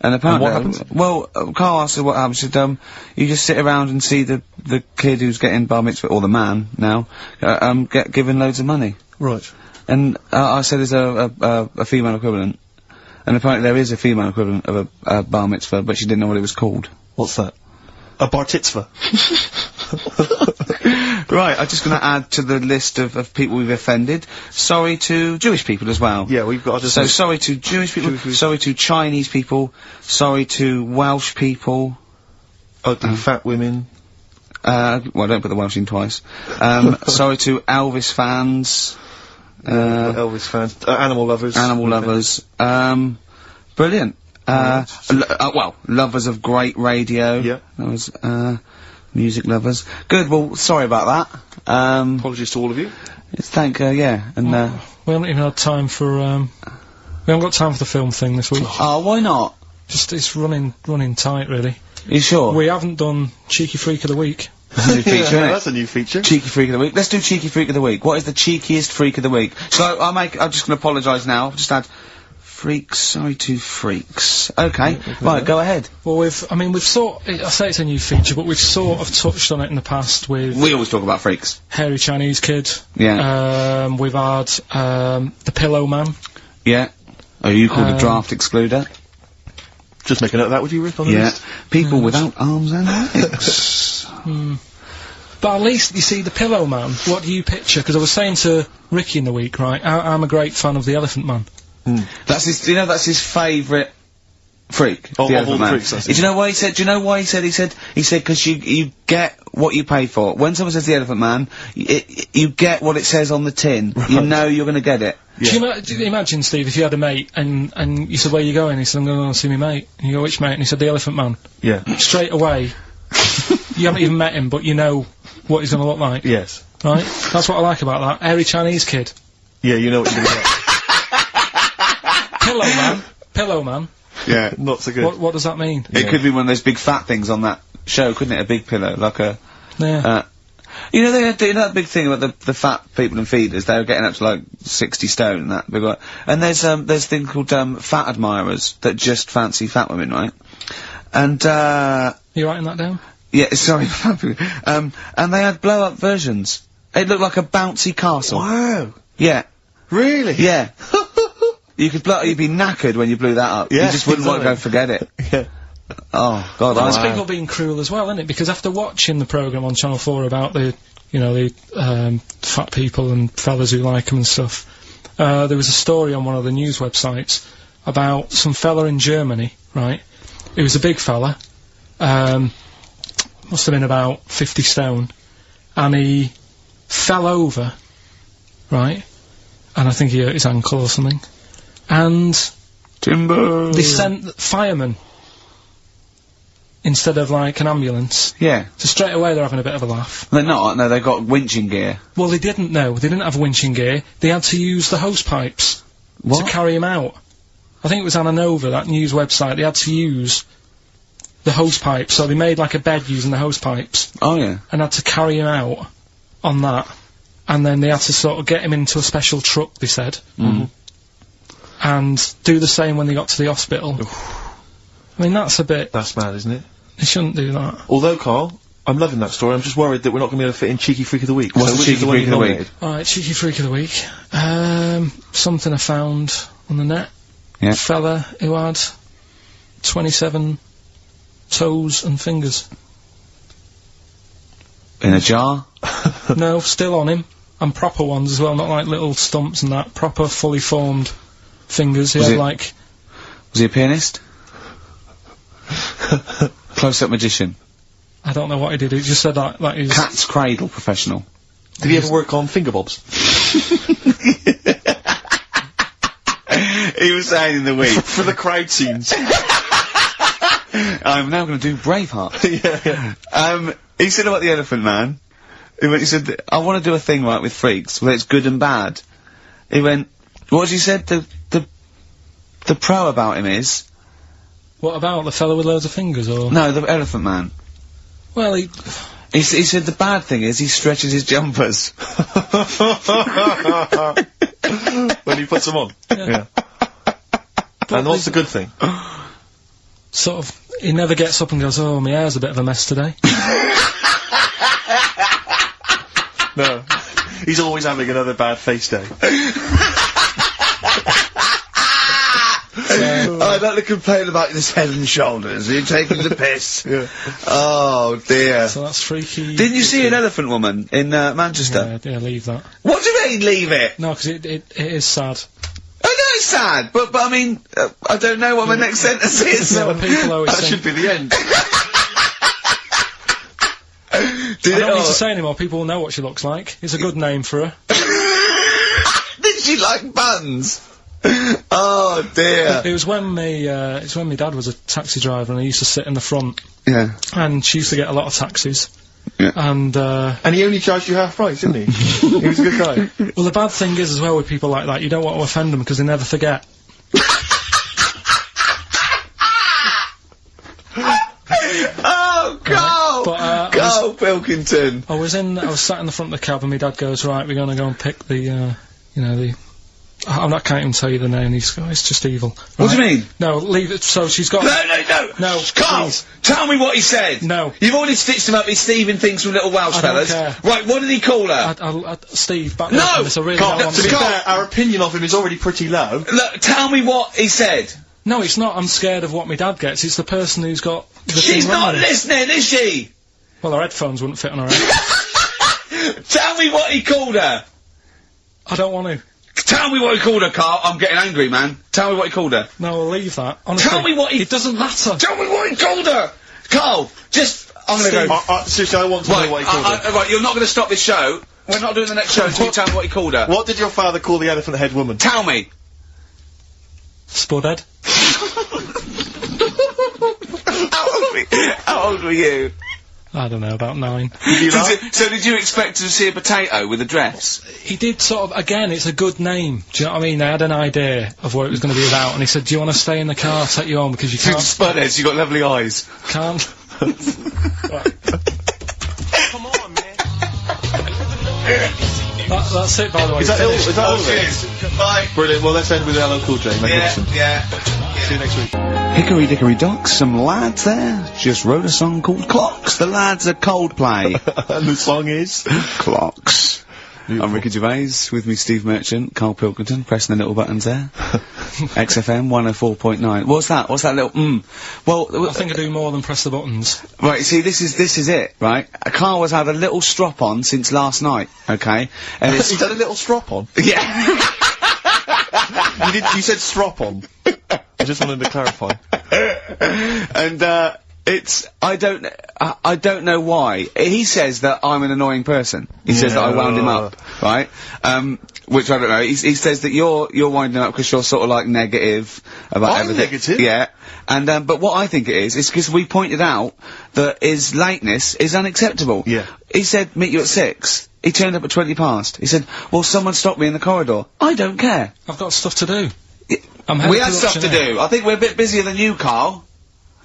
And apparently, what happens? Well, Carl asked her what happens. She said, you just sit around and see the kid who's getting bar mitzvah, or the man now, get given loads of money. Right. And I said there's a female equivalent, and apparently there is a female equivalent of a bar mitzvah, but she didn't know what it was called. What's that? A bar titzvah. Right, I'm just going to add to the list of people we've offended. Sorry to Jewish people as well. Yeah, we've got to So sorry to Jewish people, sorry to Chinese people, sorry to Welsh people. Ugly fat women. Well, don't put the Welsh in twice. Sorry to Elvis fans. Elvis fans. Animal lovers. Animal lovers. Brilliant. Well, lovers of great radio. Yeah. That was, music lovers. Good, well, sorry about that. Apologies to all of you. Yeah, and, we haven't even had time for, we haven't got time for the film thing this week. Oh, why not? Just, it's running tight, really. You sure? We haven't done Cheeky Freak of the Week. That's a new feature, isn't it? That's a new feature. Cheeky Freak of the Week. Let's do Cheeky Freak of the Week. What is the cheekiest freak of the week? So, I'm just gonna apologise now. Just add freaks, sorry to freaks. Okay, right, go ahead. Well, I say it's a new feature, but we've sort of touched on it in the past with... We always talk about freaks. Hairy Chinese Kid. Yeah. We've had, The Pillow Man. Yeah. Oh, you called a draft excluder. Just make a note of that, would you, Rick, on the Yeah. list? People without arms and legs. But at least, you see, The Pillow Man, what do you picture? Because I was saying to Ricky in the week, right, I'm a great fan of The Elephant Man. That's his, you know, that's his favourite freak. Of the all Elephant the Man. freaks, that's Do you know why he said, he said, cause you get what you pay for. When someone says the Elephant Man, you get what it says on the tin. Right. You know you're gonna get it. Yeah. Do you imagine, Steve, if you had a mate, and you said, where are you going? He said, I'm going to see my mate. And you go, which mate? And he said, the Elephant Man. Yeah. Straight away, you haven't even met him, but you know what he's gonna look like. Yes. Right? That's what I like about that. Hairy Chinese Kid. Yeah, you know what you're gonna get. Pillow Man. Yeah. Not so good. What does that mean? It could be one of those big fat things on that show, couldn't it? A big pillow, like a... Yeah. You know, they had that big thing about the fat people and feeders. They were getting up to like 60 stone and that big one. And there's a thing called, fat admirers that just fancy fat women, right? And, You writing that down? yeah, sorry, and they had blow-up versions. It looked like a bouncy castle. Wow. Yeah. Really? Yeah. You'd be knackered when you blew that up. Yeah, You just wouldn't want to go and forget it. Yeah. Oh, God, That's people being cruel as well, isn't it? Because after watching the programme on Channel 4 about the fat people and fellas who like them and stuff, there was a story on one of the news websites about some fella in Germany, right? He was a big fella, must have been about 50 stone, and he fell over, right? And I think he hurt his ankle or something. And Timber. they sent firemen instead of like an ambulance. Yeah. So straight away they're having a bit of a laugh. They're not, no, they've got winching gear. Well, they didn't know. They didn't have winching gear. They had to use the hose pipes. What? to carry him out. I think it was Anna Nova, that news website. They had to use the hose pipe, so they made like a bed using the hose pipes. Oh, yeah. And had to carry him out on that. And then they had to sort of get him into a special truck, they said. Mm. And do the same when they got to the hospital. I mean, that's a bit... That's mad, isn't it? They shouldn't do that. Although, Carl, I'm loving that story. I'm just worried that we're not going to be able to fit in Cheeky Freak of the Week. What's the which Cheeky is one Freak you of the week? nominated? Alright, Cheeky Freak of the Week. Something I found on the net. Yeah. A fella who had 27 toes and fingers. In a jar? No, still on him. And proper ones as well, not like little stumps and that. Proper, fully formed fingers. He Was had it- like... Was he a pianist? Close-up magician? I don't know what he did. He just said that he's... Cat's cradle professional? Did he ever work on finger bobs? He was saying in the week, For the crowd scenes. I'm now going to do Braveheart. Yeah. He said about the Elephant Man, he said, I want to do a thing, right, with freaks, where it's good and bad. He went, what he said, the pro about him is, What about the fella with loads of fingers, or...? no, the Elephant Man. Well, he... He said the bad thing is he stretches his jumpers. When he puts them on. Yeah. And what's the good thing? Sort of... He never gets up and goes, oh, my hair's a bit of a mess today. No. He's always having another bad face day. I'd like to complain about this head and shoulders. You're taking the piss. Yeah. Oh, dear. So that's freaky. Didn't you see an elephant woman in Manchester? Yeah, leave that. What do you mean, leave it? No, because it is sad. I know it's sad, but I mean, I don't know what my next sentence is. Yeah, when people always That think... should be the end. Did I don't need it? to say anymore, people will know what she looks like. It's a good name for her. Did she like buns? Oh dear. It was when my dad was a taxi driver and he used to sit in the front, Yeah. and she used to get a lot of taxis. Yeah. And, And he only charged you half price, didn't he? He was a good guy. well, the bad thing is as well with people like that, you don't want to offend them because they never forget. Oh, go! But, Go, Pilkington! I was sat in the front of the cab and my dad goes, right, we're gonna go and pick the, I can't even tell you the name. He's goes, it's just evil. What do you Right? mean? No, leave it. So she's got. No! No, Carl! please. Tell me what he said! No. You've already stitched him up, he's Stephen things from Little Welsh I don't fellas. care. Right, what did he call her? Steve, back No! me up on this. I really Carl, don't want to be to. fair, our opinion of him is already pretty low. Look, tell me what he said. No, it's not. I'm scared of what my dad gets. It's the person who's got. The She's thing not wrong. listening, is she? Well, her headphones wouldn't fit on her head. Tell me what he called her. I don't want to. Tell me what he called her, Carl. I'm getting angry, man. Tell me what he called her. No, I'll leave that. Honestly, Tell me what he... It doesn't matter. Tell me what he called her! Carl, just... I'm gonna Steve. go... Seriously, I want to know what he called her. Right, you're not gonna stop this show. We're not doing the next show until you tell me what he called her. What did your father call the elephant head woman? Tell me. Spudhead. How old were you? I don't know, about 9. Did you laugh? So did you expect to see a potato with a dress? He did sort of, again, it's a good name. Do you know what I mean? They had an idea of what it was going to be about, and he said, do you want to stay in the car, I'll take you home, because you can't... Spudheads, you got lovely eyes. Can't. Come on, man. That's it, by the way. Is that all? Finished. Is that all of it? Bye. Brilliant. Well, let's end with LL Cool J. Magnificent. Yeah. See you next week. Hickory dickory dock, some lads there just wrote a song called Clocks. The lads are Coldplay. And the song is? Clocks. Beautiful. I'm Ricky Gervais, with me Steve Merchant, Karl Pilkington, pressing the little buttons there. XFM 104.9. What's that little, Well, I think I do more than press the buttons. right, see, this is it, right? Karl has had a little strop on since last night, okay? And it's, He's had a little strop on. yeah. You said strop on. I just wanted to clarify. And, I don't know why. He says that I'm an annoying person. He says that I wound him up, right? Which I don't know. He says that you're winding him up because you're sort of like negative about everything. Negative? Yeah. And, but what I think it is because we pointed out that his lateness is unacceptable. Yeah. He said, meet you at 6. He turned up at 20 past. He said, well, someone stopped me in the corridor. I don't care. I've got stuff to do. We have stuff to do. I think we're a bit busier than you, Carl.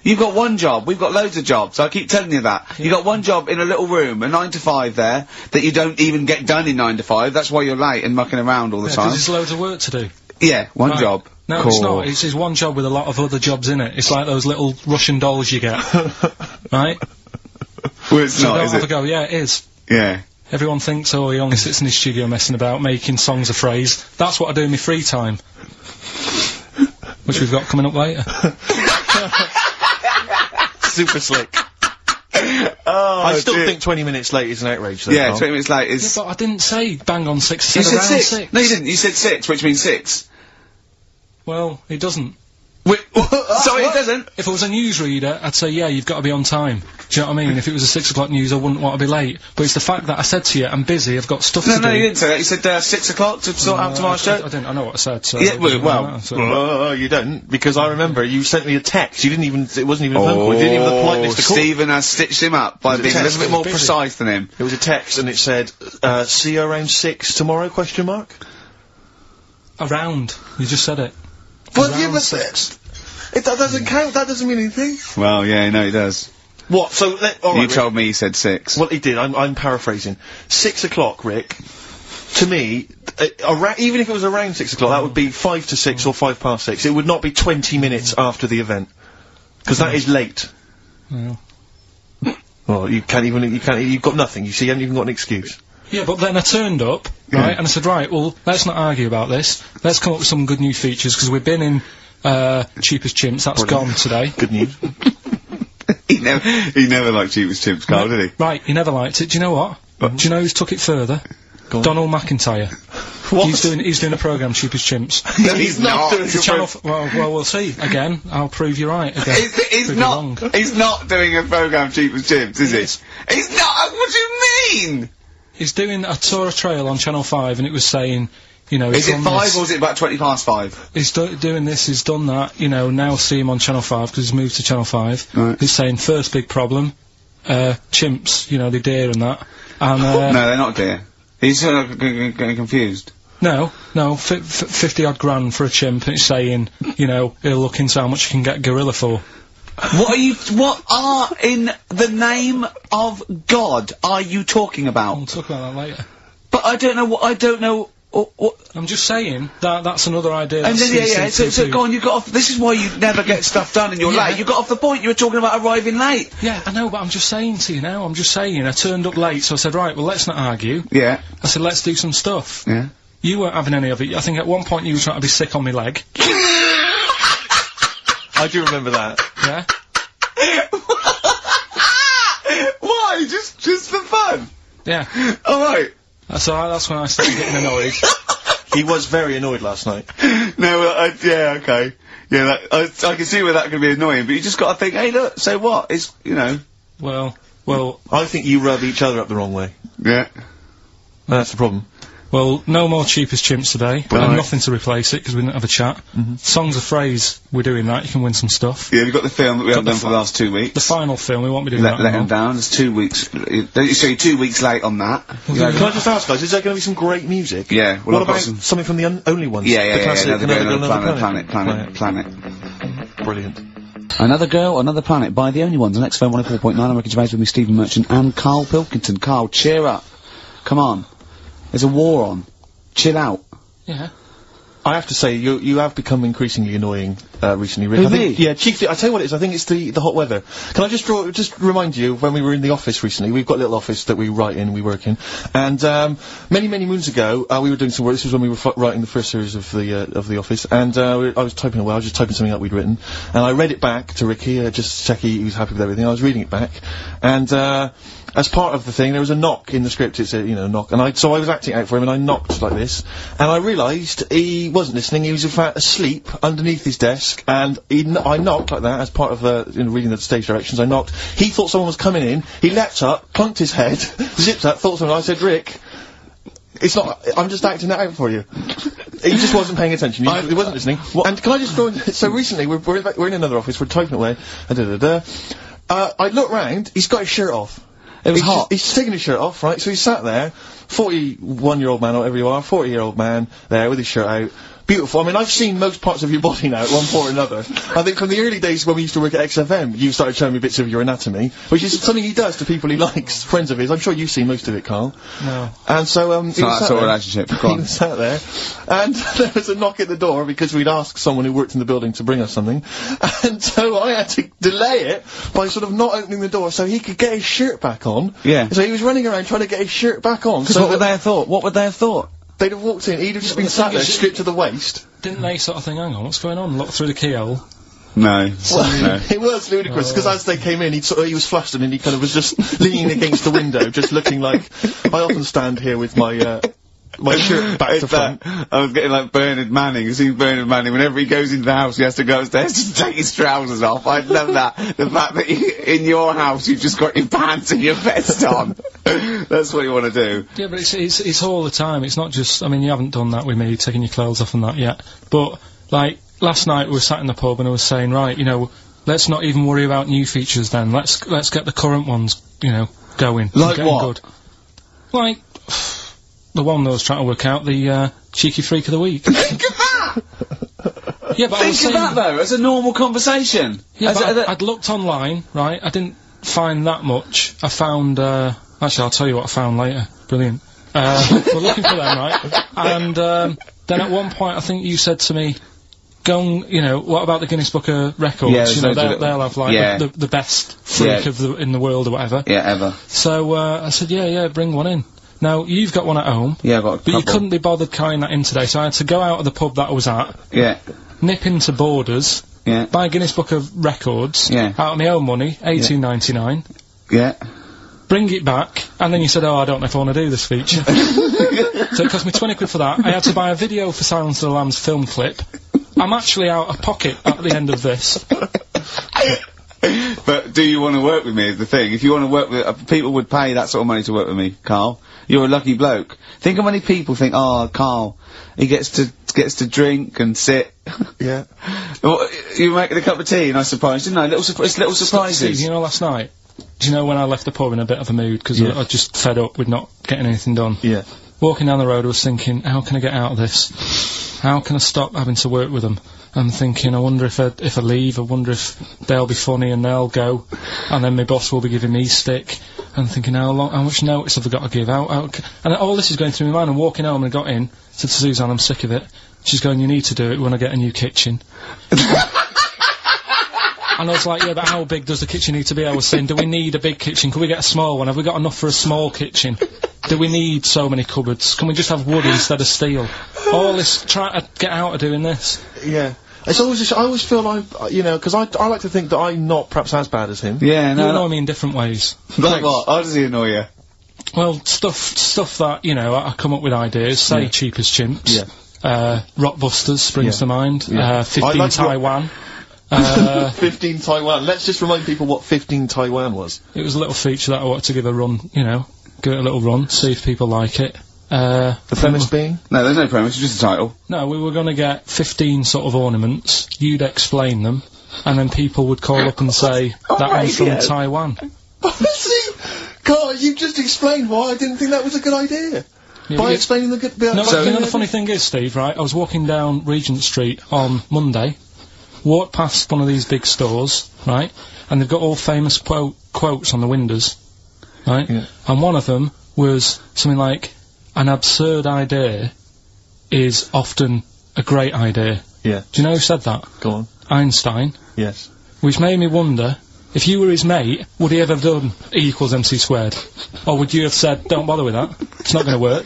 You've got one job, we've got loads of jobs, I keep telling you that. Yeah. You've got one job in a little room, a 9 to 5 there, that you don't even get done in 9 to 5, that's why you're late and mucking around all the time. Because there's loads of work to do. Yeah, one job. No, it's not. It's his one job with a lot of other jobs in it. It's like those little Russian dolls you get. Right? Well, it's So not, don't is have it? a go. Yeah, it is. Yeah. Everyone thinks, oh, he only sits in his studio messing about, making songs a phrase. That's what I do in my free time. Which we've got coming up later. Super slick. I still think 20 minutes late is an outrage, though. Yeah, Carl. 20 minutes late is... Yeah, but I didn't say bang on 6, I You said said around 6. 6. No, you didn't. You said 6, which means 6. Well, it doesn't. Wait, sorry, it doesn't. If I was a newsreader, I'd say, yeah, you've got to be on time. Do you know what I mean? If it was a 6 o'clock news, I wouldn't want to be late. But it's the fact that I said to you, I'm busy, I've got stuff to do. No, you didn't say that. You said 6 o'clock to sort out tomorrow's show. I didn't. I know what I said, so... Yeah, it doesn't well, matter, so- You don't, because I remember you sent me a text. You didn't even, it wasn't even a phone call. You didn't even have the politeness to call. Stephen has stitched him up by Was it being a text? little bit more Busy. precise than him. It was a text and it said, see you around 6 tomorrow, question mark? Around. You just said it. Well, Around yeah, but 6. that doesn't count, that doesn't mean anything. Well, yeah, no, he does. What, so, alright, You told me he said 6. Well, he did, I'm paraphrasing. 6 o'clock, Rick, to me, even if it was around 6 o'clock, that would be 5 to 6 or 5 past 6. It would not be 20 minutes after the event. Because that is late. Well. Well, you've got nothing, you see, you haven't even got an excuse. Yeah, but then I turned up, right, and I said, right, well, let's not argue about this. Let's come up with some good new features, because we've been in, Cheapest Chimps, that's gone today. Good news. He never liked Cheapest Chimps, Carl, did he? Right, he never liked it. Do you know what? Do you know who's took it further? Go on. Donald McIntyre. What? He's doing a programme, Cheapest Chimps. No, he's not. doing It's a a channel well, we'll see. Again, I'll prove you right. Again. He's Prove you wrong. not. He's not doing a programme Cheapest Chimps, is he? Yes. He's not. What do you mean? He's doing a tour of trail on Channel 5, and it was saying, you know, Is he's it done 5 this, or is it about 20 past 5? he's doing this, he's done that, you know, now see him on Channel 5, because he's moved to Channel 5. Right. He's saying, first big problem, chimps, you know, the deer and that. And, No, they're not dear. He's sort of getting confused. no, 50 odd grand for a chimp, and it's saying, you know, he'll look into how much you can get gorilla for. What are in the name of God are you talking about? We'll talk about that later. But I don't know what. I'm just saying, that's another idea. And that's then, yeah, CCTV. so go on, you got off, this is why you never get stuff done and you're Yeah. late. You got off the point, you were talking about arriving late. Yeah, I know, but I'm just saying to you now, I turned up late, so I said, right, well, let's not argue. Yeah. I said, let's do some stuff. Yeah. You weren't having any of it. I think at one point you were trying to be sick on my leg. I do remember that. Yeah? Why? Just for fun? Yeah. Alright. So that's when I started getting annoyed. He was very annoyed last night. No, yeah, okay. Yeah, I can see where that could be annoying, but you just gotta think, hey look, so what? It's, you know. Well, I think you rub each other up the wrong way. Yeah. That's the problem. no more Cheapest Chimps today. Right. And nothing to replace it, because we didn't have a chat. Songs of Phrase, we're doing that, you can win some stuff. Yeah, we've got the film that we haven't done for the last 2 weeks. The final film, we won't be doing Let that him anymore. down, it's 2 weeks. So you're 2 weeks late on that. Can I just ask, guys, is there going to be some great music? Yeah, well, What I've got about some- something from the Only Ones? Yeah, the classic, another girl, Another another planet. Brilliant. Another Girl, Another Planet by The Only Ones on XFM 104.9. I'm Ricky Gervais with me, Stephen Merchant and Karl Pilkington. Karl, cheer up. Come on. There's a war on. Chill out. Yeah. I have to say, you have become increasingly annoying, recently, Rick. Who, I think, me? yeah, chiefly, I tell you what it is, I think it's the hot weather. Can I just remind you, when we were in the office recently, we've got a little office that we write in, we work in, and, many moons ago, we were doing some work, this was when we were writing the first series of the office, and, I was typing away, I was just typing something up we'd written, and I read it back to Ricky, just to check he was happy with everything, I was reading it back, and, as part of the thing, there was a knock in the script, it said, you know, knock, and so I was acting out for him, and I knocked like this, and I realised he wasn't listening, he was in fact asleep underneath his desk, desk, and I knocked like that as part of reading the stage directions. I knocked. He thought someone was coming in. He leapt up, clunked his head, zipped up, thought someone. I said, Rick, it's not. I'm just acting it out for you. He just wasn't paying attention. He wasn't listening. And can I just throw in, so recently, we're in another office, we're typing away, I look round, he's got his shirt off. It was hot. He's taking his shirt off, right? So he's sat there, 41-year-old man, or whatever you are, 40-year-old man, there with his shirt out. Beautiful. I mean, I've seen most parts of your body now at one point or another. I think from the early days when we used to work at XFM, you started showing me bits of your anatomy, which is something he does to people he likes, friends of his. I'm sure you've seen most of it, Carl. No. And so, it's not that sort of relationship. Go on. He was sat there, and there was a knock at the door because we'd asked someone who worked in the building to bring us something, and so I had to delay it by sort of not opening the door so he could get his shirt back on. Yeah. So he was running around trying to get his shirt back on. So what would they have thought? What would they have thought? They'd have walked in, he'd have just been sat there, stripped to the waist. Didn't they sort of think, hang on, what's going on? Look through the keyhole. No. Well, No. it was ludicrous, because as they came in, he was flustered and he kind of was just leaning against the window, just looking like... I often stand here with my, my shirt back to front. I was getting like Bernard Manning. You see Bernard Manning, whenever he goes into the house, he has to go upstairs to take his trousers off. I love that. The fact that in your house, you've just got your pants and your vest on. That's what you want to do. Yeah, but it's all the time. It's not just, I mean, you haven't done that with me, taking your clothes off and that yet. But, like, last night we were sat in the pub and I was saying, right, you know, let's not even worry about new features then. Let's get the current ones, you know, going. Like what? Good. Like, the one that I was trying to work out, the, cheeky freak of the week. Think of that! Yeah, but Think of that, though, as a normal conversation. Yeah, but I'd looked online, right? I didn't find that much. I found, actually, I'll tell you what I found later. Brilliant. We're looking for them, right? And, then at one point, I think you said to me, go and, you know, what about the Guinness Book of Records? Yeah, you know, they'll have, like, the best freak in the world or whatever. Yeah, ever. So, I said, yeah, bring one in. Now, you've got one at home. Yeah, I've got a couple. But you couldn't be bothered carrying that in today, so I had to go out of the pub that I was at. Yeah. Nip into Borders. Yeah. Buy a Guinness Book of Records. Yeah. Out of my own money, $18.99. Yeah. Bring it back, and then you said, oh, I don't know if I want to do this feature. So it cost me 20 quid for that. I had to buy a video for Silence of the Lambs film clip. I'm actually out of pocket at the end of this. But do you want to work with me is the thing. If you want to work with... people would pay that sort of money to work with me, Carl. You're a lucky bloke. Think how many people think, oh, Carl, he gets to drink and sit. Yeah. Well, you making a cup of tea, nice surprise, didn't I? Little surprises. Steve, you know, last night, do you know when I left the pub in a bit of a mood, because I just fed up with not getting anything done? Yeah. Walking down the road, I was thinking, how can I get out of this? How can I stop having to work with them? I'm thinking, I wonder if I leave, I wonder if they'll be funny and they'll go, and then my boss will be giving me stick. I'm thinking, how much notice have I got to give out? And all this is going through my mind. I'm walking home and I got in, said to Suzanne, I'm sick of it. She's going, you need to do it when I get a new kitchen. And I was like, yeah, but how big does the kitchen need to be? I was saying, do we need a big kitchen? Can we get a small one? Have we got enough for a small kitchen? Do we need so many cupboards? Can we just have wood instead of steel? All this, trying to get out of doing this. Yeah. It's always, I always feel like, you know, because I like to think that I'm not perhaps as bad as him. Yeah, no. You annoy me in different ways. Like what? How does he annoy you? Well, stuff that, you know, I come up with ideas, say Cheap as Chimps. Yeah. Rockbusters springs to mind. Yeah. 15 like Taiwan. 15 Taiwan. Let's just remind people what 15 Taiwan was. It was a little feature that I wanted to give a run, you know, give it a little run, see if people like it. The premise being? No, there's no premise, it's just a title. No, we were gonna get 15 sort of ornaments, you'd explain them, and then people would call up and say, that one's from Taiwan. See? God, you just explained why I didn't think that was a good idea. Yeah, by explaining the good bit. No, you know the funny thing is, Steve, right, I was walking down Regent Street on Monday, walked past one of these big stores, right, and they've got all famous quotes on the windows, right, and one of them was something like, an absurd idea is often a great idea. Yeah. Do you know who said that? Go on. Einstein. Yes. Which made me wonder, if you were his mate, would he ever have done E = MC squared? Or would you have said, don't bother with that, it's not going to work?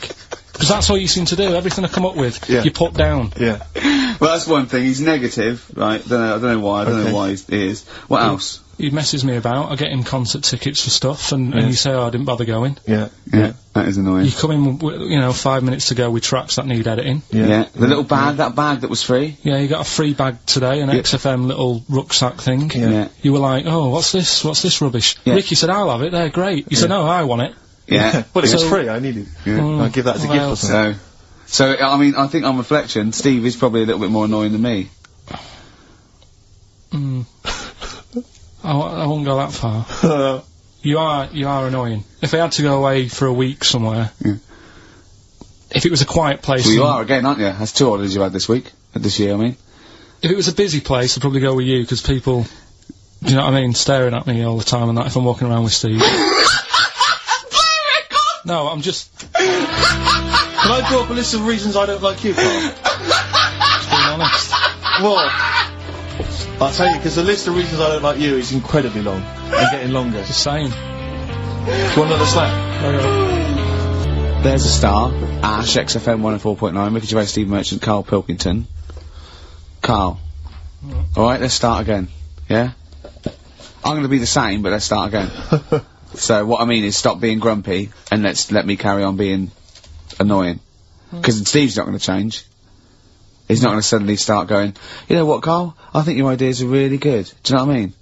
Because that's all you seem to do, everything I come up with, you put down. Yeah. Well, that's one thing, he's negative, right, I don't know why he is. What else? he messes me about. I get him concert tickets for stuff, and you say, "Oh, I didn't bother going." Yeah, that is annoying. You come in, you know, 5 minutes to go with tracks that need editing. Yeah, the little bag, that bag that was free. Yeah, you got a free bag today, an XFM little rucksack thing. Yeah. You were like, "Oh, what's this? What's this rubbish?" Yeah. Ricky said, "I'll have it. They're great." You said, "No, I want it." Yeah. Well, it was So- free, I need it. I'll give that as a gift or something. So, I mean, I think on reflection, Steve is probably a little bit more annoying than me. I wouldn't go that far. You are annoying. If I had to go away for a week somewhere, if it was a quiet place, Well, you are again, aren't you? That's 2 holidays you had this year, I mean. if it was a busy place, I'd probably go with you, because people, do you know what I mean, staring at me all the time and that if I'm walking around with Steve. No, I'm just... Can I draw up a list of reasons I don't like you, Carl? Just being honest. Well, I'll tell you, because the list of reasons I don't like you is incredibly long, and getting longer. Just saying. Do you want another slap? There's a star. Ash, XFM 104.9, Ricky Gervais, Steve Merchant, Karl Pilkington. Carl. Alright, let's start again. Yeah? I'm gonna be the same, but let's start again. So, what I mean is stop being grumpy, and let me carry on being annoying. Because Steve's not gonna change. He's not gonna suddenly start going, you know what, Carl? I think your ideas are really good. Do you know what I mean?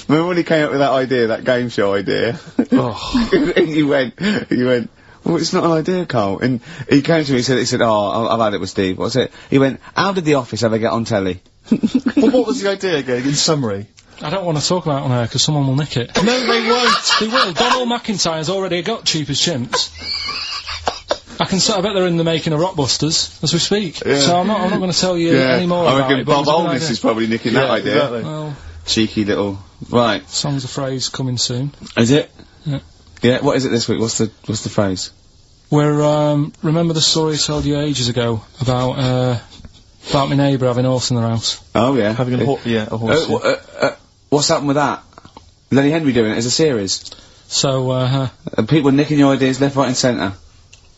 Remember when he came up with that idea, that game show idea? And you went, well, it's not an idea, Carl. And he came to me and said, oh, I've had it with Steve. What's it? He went, how did The Office ever get on telly? Well, what was the idea again, in summary? I don't want to talk about it on air, because someone will nick it. No, they won't! They will. Donald McIntyre's already got Cheap as Chimps. I bet they're in the making of Rockbusters as we speak. Yeah. So I'm not going to tell you any more I about reckon it. but Bob it's a good Holness idea. is probably nicking that idea. Exactly. Well, Cheeky little... Right. song's a phrase coming soon. Is it? Yeah. Yeah, what is it this week? What's the phrase? We're, remember the story I told you ages ago about my neighbour having a horse in their house? Oh, yeah. Having a horse, yeah. What's happened with that? Lenny Henry doing it as a series. So, And people nicking your ideas left, right and centre.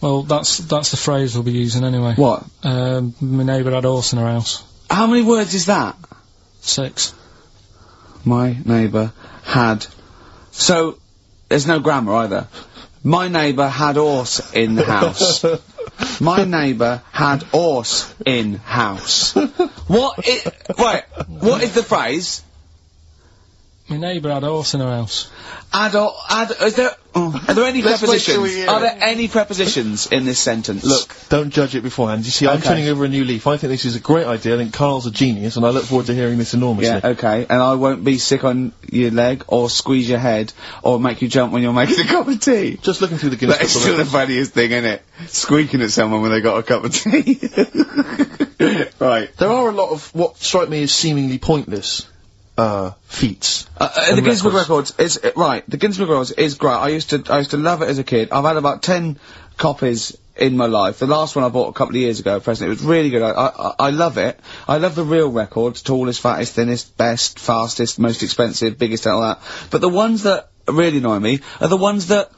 well, that's the phrase we'll be using anyway. What? My neighbour had a horse in her house. How many words is that? 6. My neighbour had... So, there's no grammar either. My neighbour had horse in the house. My neighbour had horse in house. What is the phrase? My neighbour had a horse in her house. Are there any Let's wait till prepositions? we hear Are it. there any prepositions in this sentence? Look, don't judge it beforehand. You see, I'm Okay. turning over a new leaf. I think this is a great idea. I think Carl's a genius, and I look forward to hearing this enormously. Yeah, okay, and I won't be sick on your leg, or squeeze your head, or make you jump when you're making a cup of tea. Just looking through the Guinness That's Book of still the Records. funniest thing, isn't it? Squeaking at someone when they got a cup of tea. Right. There are a lot of what strike me as seemingly pointless feats. The Guinness Book of Records is right. The Guinness Book of Records is great. I used to love it as a kid. I've had about 10 copies in my life. The last one I bought a couple of years ago, present. It was really good. I love it. I love the real records: tallest, fattest, thinnest, best, fastest, most expensive, biggest, and all that. But the ones that really annoy me are the ones that.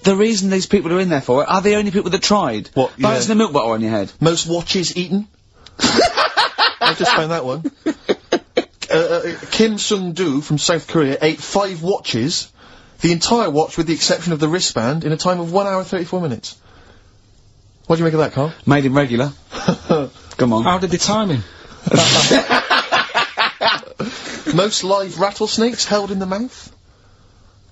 The reason these people are in there for it are the only people that tried. What, yeah. Balancing a milk bottle on your head. Most watches eaten. I just found that one. Kim Sung-do from South Korea ate 5 watches, the entire watch with the exception of the wristband, in a time of 1 hour 34 minutes. What do you make of that, Carl? Made him regular. Come on. How did they time him? Most live rattlesnakes held in the mouth.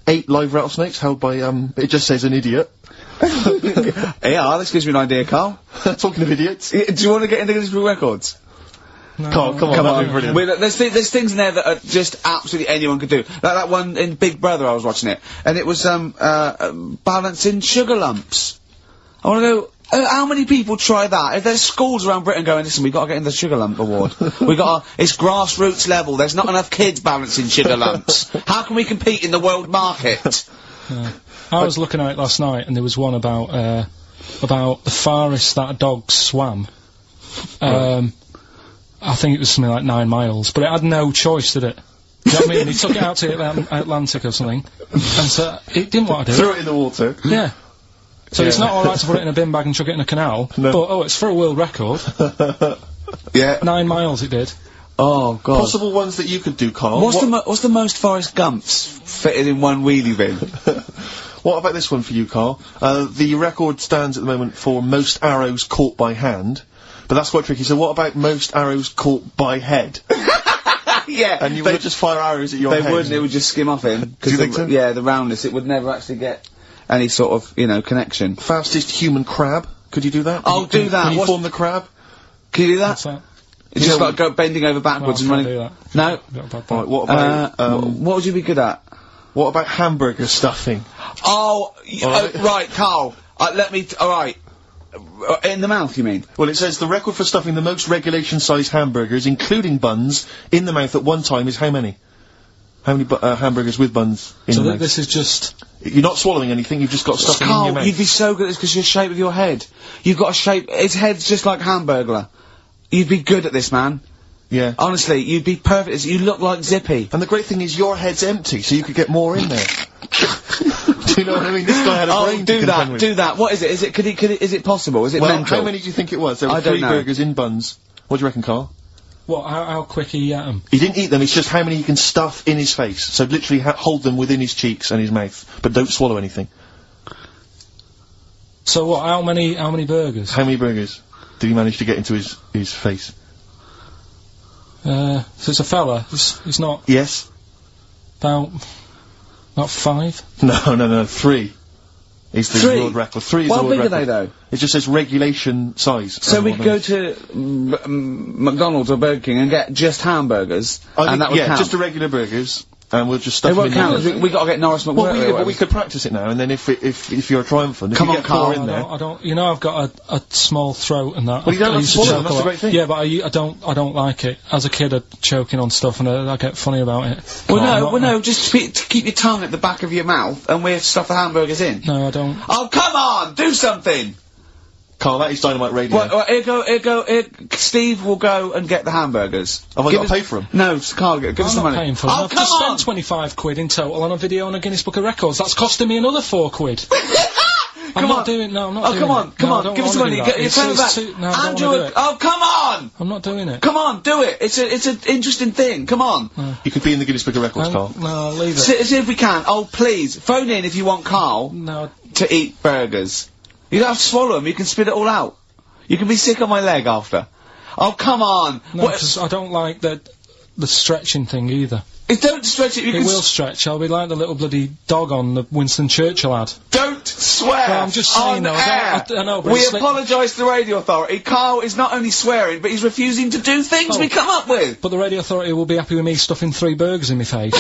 8 live rattlesnakes held by, it just says an idiot. Yeah, this gives me an idea, Carl. Talking of idiots. Do you want to get into Guinness Book of Records? No. Carl, come on, Come that'd on. be brilliant. Well, there's things in there that are just absolutely anyone could do. Like that one in Big Brother, I was watching it, and it was, balancing sugar lumps. I wanna know, how many people try that? If there's schools around Britain going, listen, we've got to get in the sugar lump award. It's grassroots level, there's not enough kids balancing sugar lumps. How can we compete in the world market? I was looking at it last night, and there was one about the farthest that a dog swam. I think it was something like 9 miles, but it had no choice, did it? Do you know what I mean? He took it out to the Atlantic or something, and so it didn't want to do Threw it. it in the water. Yeah. So it's not alright to put it in a bin bag and chuck it in a canal, No. but, it's for a world record. Yeah. 9 miles it did. Oh, God. Possible ones that you could do, Carl. What's the most Forrest Gumps fitted in one wheelie bin? What about this one for you, Carl? The record stands at the moment for most arrows caught by hand, but that's quite tricky. So what about most arrows caught by head? Yeah. And you would just fire arrows at your head. They wouldn't, it would just skim off him. Do you think so? Yeah, the roundness, it would never actually get any sort of, you know, connection. Fastest human crab. Could you do that? I'll do that. Can you form the crab? Can you do that? What's that? You just like go bending over backwards and No, I running. can't do that. No? Got a bad Right, back. what about, What would you be good at? what about hamburger stuffing? Oh, right, Carl. Alright. In the mouth, you mean? Well, it says the record for stuffing the most regulation-sized hamburgers, including buns, in the mouth at one time is how many? How many hamburgers with buns in So the mouth? this is just... You're not swallowing anything, you've just got stuffing in your Carl, mouth. you'd be so good at this because your shape of your head. You've got a shape, his head's just like Hamburglar. You'd be good at this, man. Yeah. Honestly, you'd be perfect. You look like Zippy. And the great thing is your head's empty, so you could get more in there. Do you know what I mean? This guy had a brain to contend with. Do that. What is it? Is it possible? Is it Well, mental? how many do you think it was? There were I don't 3 know. burgers in buns. What do you reckon, Carl? What, how quick he ate them? He didn't eat them, it's just how many he can stuff in his face. So literally hold them within his cheeks and his mouth, but don't swallow anything. So what, how many burgers? How many burgers did he manage to get into his face? So it's a fella, he's not Yes? about 5? No, 3. Is the 3? world record. 3 is the How world big record. are they, though? It just says regulation size. So we could go to McDonald's or Burger King and get just hamburgers, and that would count. just the regular burgers, and we'll just stuff It them won't in count. there. We got to get Norris McWhirter. Well, we could practice it now, and then if you're triumphant, if Come you on, get 4 Carl, in there. I don't, you know, I've got a small throat and that. Well, you don't I have used to swallow choke them, that's a the lot. great thing. Yeah, but I don't like it. As a kid, I'd choking on stuff and I get funny about it. Well, no, just keep your tongue at the back of your mouth, and we'll stuff the hamburgers in. No, I don't. Oh, come on! Do something! Carl, that is Dynamite Radio. Here, Steve will go and get the hamburgers. Have I got to pay for them? No, Carl, give us I'm the not money. paying for them. Oh, I've come just on! spent 25 quid in total on a video on a Guinness Book of Records. That's costing me another 4 quid. I'm not doing it. Come on, give us the money. You're coming back. No, I don't wanna do it. Oh, come on! I'm not doing it. Come on, do it. It's an interesting thing. Come on. You could be in the Guinness Book of Records, Carl. No, leave it. See if we can. Oh, please. Phone in if you want Carl No, to eat burgers. You don't have to swallow them. You can spit it all out. You can be sick on my leg after. Oh, come on. no, because I don't like the stretching thing either. Don't stretch it. You It can will stretch. I'll be like the little bloody dog on the Winston Churchill ad. Don't swear. Well, I'm just saying, on though, air. I know, but we it's like- apologise to the radio authority. Carl is not only swearing, but he's refusing to do things Oh. we come up with. But the radio authority will be happy with me stuffing 3 burgers in my face.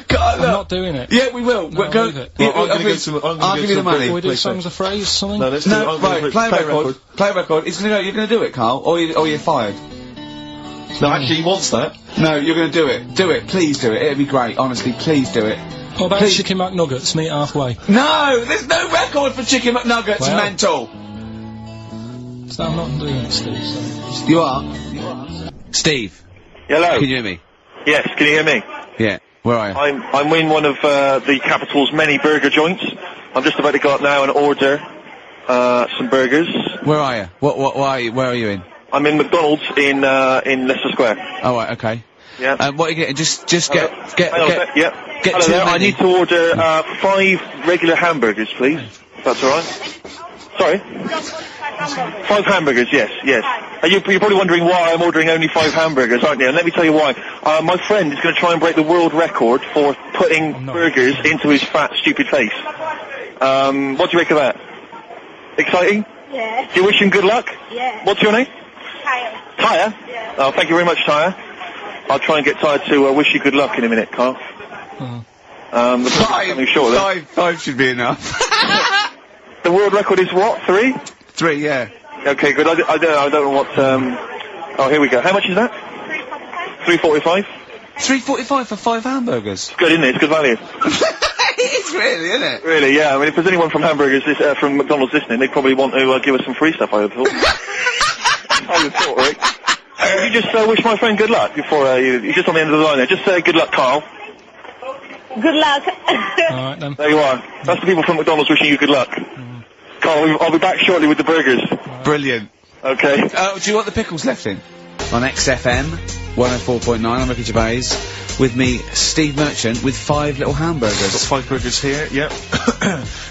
God, I'm not doing it. Yeah, we will. No, We'll go. leave it. Yeah, Well, I'm gonna I'll get some- I'm gonna I'll get give you the some money. Can we do Please, songs of phrase, something? No, let's do it. No, I'm gonna right. Play a record. record. Play a record. You're gonna do it, Carl, or you're fired. No, actually, he wants that. No, you're gonna do it. Do it. Please do it. It'd be great. Honestly, please do it. What about Please. Chicken McNuggets? Meet halfway. No, there's no record for Chicken McNuggets. Well. Mental. So I'm not doing it, Steve. So. You are. Steve, Hello. can you hear me? Yes, can you hear me? Yeah. Where are you? I'm in one of the capital's many burger joints. I'm just about to go up now and order some burgers. Where are you? Where are you in? I'm in McDonald's in Leicester Square. Oh, right, okay. Yeah. What are you getting? Just get Hang on a sec, yep. get Hello too there. I many. need to order 5 regular hamburgers, please. If that's all right. Sorry. 5 hamburgers, yes. You're probably wondering why I'm ordering only 5 hamburgers, aren't you? And let me tell you why. My friend is going to try and break the world record for putting burgers into his fat, stupid face. What do you make of that? Exciting? Yeah. Do you wish him good luck? Yeah. What's your name? Tyre. Tyre? Yeah. Oh, thank you very much, Tyre. I'll try and get Tyre to wish you good luck in a minute, Carl. The coming shortly. Five should be enough. The world record is what? 3? 3, yeah. Okay, good. I don't know what. Oh, here we go. How much is that? 3.45. 3.45 for 5 hamburgers. Good, isn't it? It's good value. It's really, isn't it? Really, yeah. I mean, if there's anyone from from McDonald's listening, they'd probably want to give us some free stuff. I would have thought. I would have thought, Rick. If you just wish my friend good luck before you're just on the end of the line there. Just say good luck, Carl. Good luck. Alright then. There you are. That's the people from McDonald's wishing you good luck. Carl, I'll be back shortly with the burgers. Brilliant. Okay. Do you want the pickles left in? on XFM 104.9. I'm Ricky Gervais. With me, Steve Merchant, with 5 little hamburgers. Got 5 burgers here, yep.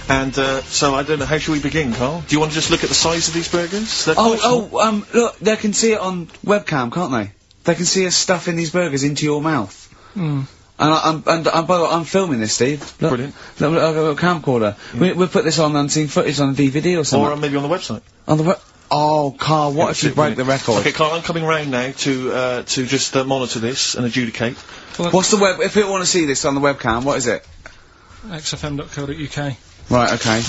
And, so I don't know, how should we begin, Carl? Do you want to just look at the size of these burgers? They're quite small. Look, they can see it on webcam, can't they? They can see us stuffing these burgers into your mouth. Hmm. And by the way, I'm filming this, Steve. Look, Brilliant. Look, I've got a camcorder. We'll put this on unseen footage on a DVD or something. Or maybe on the website. On the oh, Carl, what if you break the record? Okay, Carl, I'm coming round now to just monitor this and adjudicate. What's the web? If people want to see this on the webcam, what is it? xfm.co.uk. Right, okay.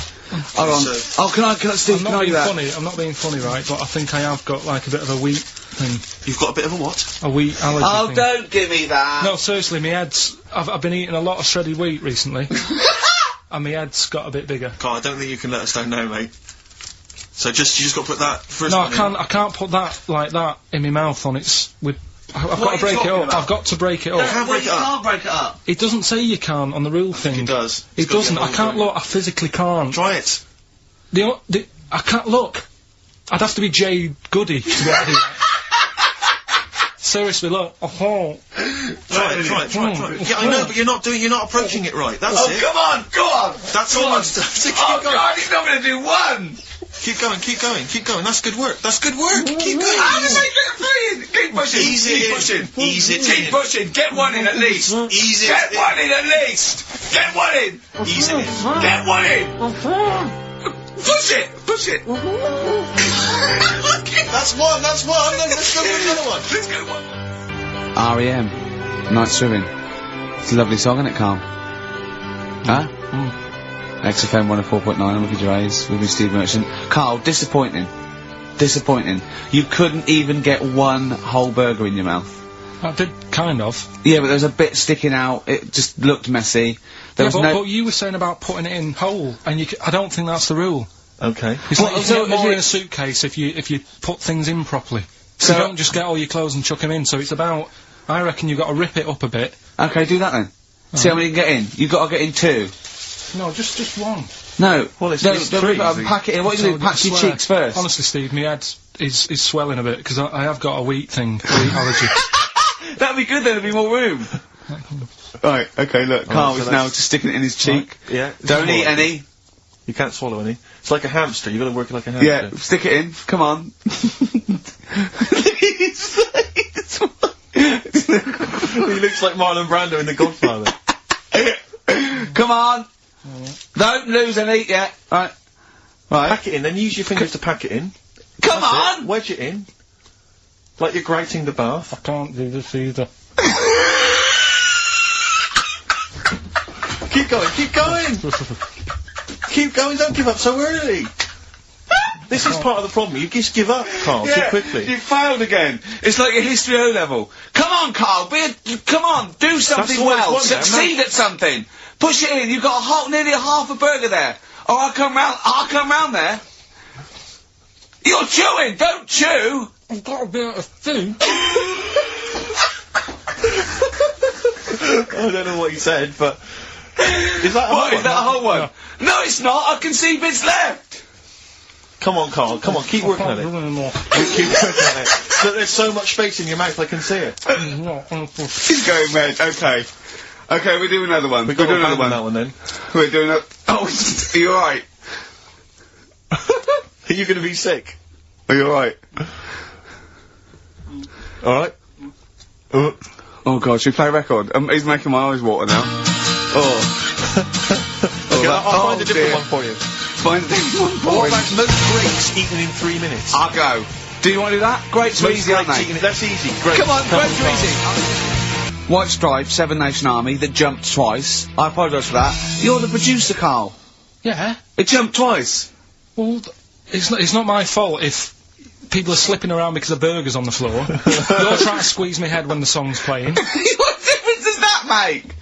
Hold on. Oh, can I, Steve, can I do that? I'm not being funny, right, but I think I have got, like, a bit of a wheat thing. You've got a bit of a what? A wheat allergy thing. Don't give me that! No, seriously, my head's... I've been eating a lot of shredded wheat recently. And my head's got a bit bigger. Carl, I don't think you can let us down now, mate. So you just got to put that first. No, I can't put that, like that, in my mouth on its... I've got to break it up. I've got to break it up. You can't break it up. Can't break it up. It doesn't say you can on the rule thing. It does. It doesn't. I can't look. I physically can't. Try it. I can't look. I'd have to be Jay Goody to be able to do that. Seriously, look. Try it. Yeah, I know, but you're not approaching it right. That's it. Come on, go on! That's all I'm saying. Keep going. God, he's not gonna do one! Keep going. That's good work. Keep going. How to make it 3? Keep pushing. Keep pushing. Ease it Keep pushing. Get one in at least. Ease it. Get one in at least. Get one in. Ease it in. Get one in. Push it. That's one. Then let's go with another one. Let's go one. R.E.M. Night Swimming. It's a lovely song, isn't it, Carl? Huh? XFM 104.9, I'm Ricky Gervais, with me, Steve Merchant. Carl, disappointing. You couldn't even get one whole burger in your mouth. I did, kind of. Yeah, but there was a bit sticking out, it just looked messy. But you were saying about putting it in whole, and I don't think that's the rule. Okay. It's like you get more in a suitcase if you put things in properly. So you don't just get all your clothes and chuck them in, so it's about... I reckon you've got to rip it up a bit. Okay, do that then. See how many you can get in. You've got to get in 2. No, just one. No. Well, it's don't three. pack it in. What do you do? Patch your cheeks first. Honestly, Steve, my head is swelling a bit, because I have got a wheat allergy. That'd be good, there'd be more room. Right, okay, look, Carl is now just sticking it in his cheek. Right. Yeah. Don't eat any. You can't swallow any. It's like a hamster, you've got to work it like a hamster. Yeah, stick it in, come on. He looks like Marlon Brando in The Godfather. Come on! Don't lose any yet. Right. Pack it in, then use your fingers to pack it in. Come on! Wedge it in. Like you're grating the bath. I can't do this either. Keep going. Keep going, don't give up so early. This is part of the problem. You just give up, Carl, too quickly. You failed again. It's like your history O level. Come on, Carl. Come on. Do something well. Succeed at something. Push it in. You've got nearly a half a burger there. Oh, I'll come round there. You're chewing. Don't chew. I've got a bit of food. I don't know what he said, but is that a whole one? Is that a whole one? No, it's not. I can see bits left. Come on, Carl. Come on, keep working at it. Keep working at it. So there's so much space in your mouth, I can see it. He's going mad. Okay. Okay, we'll do another one. We're doing another one. That one then. We're doing a... Oh, are you alright? Are you going to be sick? Are you alright? Alright. Oh god, should we play a record? He's making my eyes water now. Oh. Okay, I'll find a different one for you. Find a different one for What him. about most grapes eaten in 3 minutes? I'll go. Do you want to do that? Grapes are easy, aren't they? That's easy. Grapes. Come on, grapes are easy. White Stripes, 7 Nation Army, that jumped twice. I apologise for that. You're the producer, Carl. Yeah. It jumped twice. Well, it's not my fault if people are slipping around because of burgers on the floor. You're trying to squeeze my head when the song's playing. What difference does that make?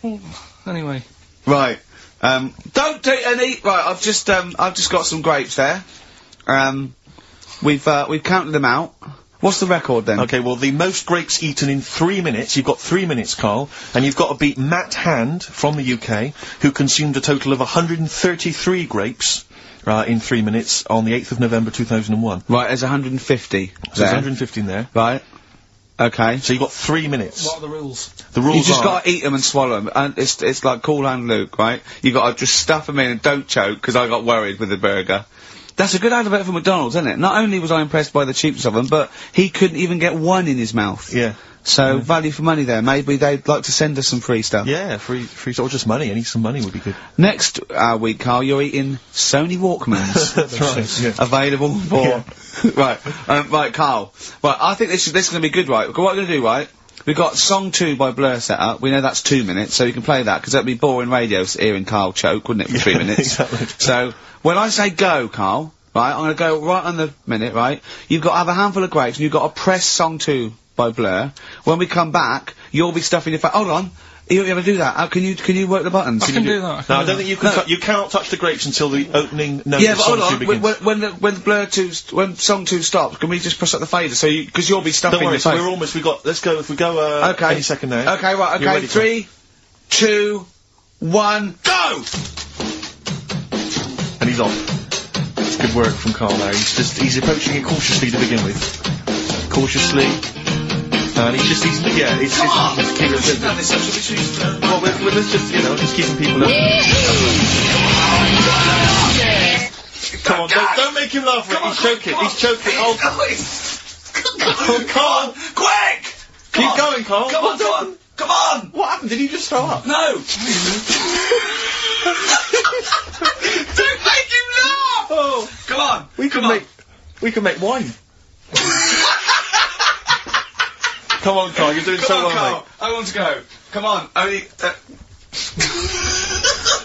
Well, anyway. Right. Don't take any. Right, I've just got some grapes there. We've counted them out. What's the record then? Okay, well, the most grapes eaten in 3 minutes. You've got 3 minutes, Carl, and you've got to beat Matt Hand from the UK, who consumed a total of 133 grapes in 3 minutes on the 8th of November 2001. Right, there's 150 So there's 150 in there. Right. Okay. So you've got 3 minutes. What are the rules? The rules You just are... gotta eat them and swallow them, and it's like Cool Hand Luke, right? You gotta just stuff them in and don't choke, because I got worried with the burger. That's a good advert for McDonald's, isn't it? Not only was I impressed by the cheapness of them, but he couldn't even get one in his mouth. Yeah. So, value for money there. Maybe they'd like to send us some free stuff. Yeah, free stuff, or just money. Any some money would be good. Next week, Carl, you're eating Sony Walkmans. That's right. Yeah. Available for... right, right, Carl. Right, I think this is gonna be good, right? What we're gonna do, right? We've got Song 2 by Blur set up. We know that's 2 minutes, so you can play that, because that'd be boring radio hearing Carl choke, wouldn't it, for 3 minutes? Exactly. So, when I say go, Carl, right, I'm gonna go right on the minute, right? You've got to have a handful of grapes, and you've got to press Song 2 by Blur. When we come back, you'll be stuffing your face. Hold on. You ever do that? Can you work the buttons? I can do that. No, I don't think you can. You cannot touch the grapes until the opening note of hold Song 2 on. begins. When Blur 2, when Song 2 stops, can we just press up the fader? So because you'll be stuffing Don't worry, your so face. we're almost, let's go, if we go, Okay. any second now. Okay, right, You're okay. ready, 3, 2, 1, go! And he's off. It's good work from Carl there. He's approaching it cautiously to begin with. Cautiously. And it's just keep it well, let's just, just keeping people up. Come on, don't make him laugh, Rick. He's choking. Oh, Carl! Quick! Keep going, Carl. Come on! What happened? Did he just throw up? No! Don't make him laugh! Oh, Come on! we can make wine. Come on, Carl, you're doing so well, Carl. mate. I want to go. Come on, only...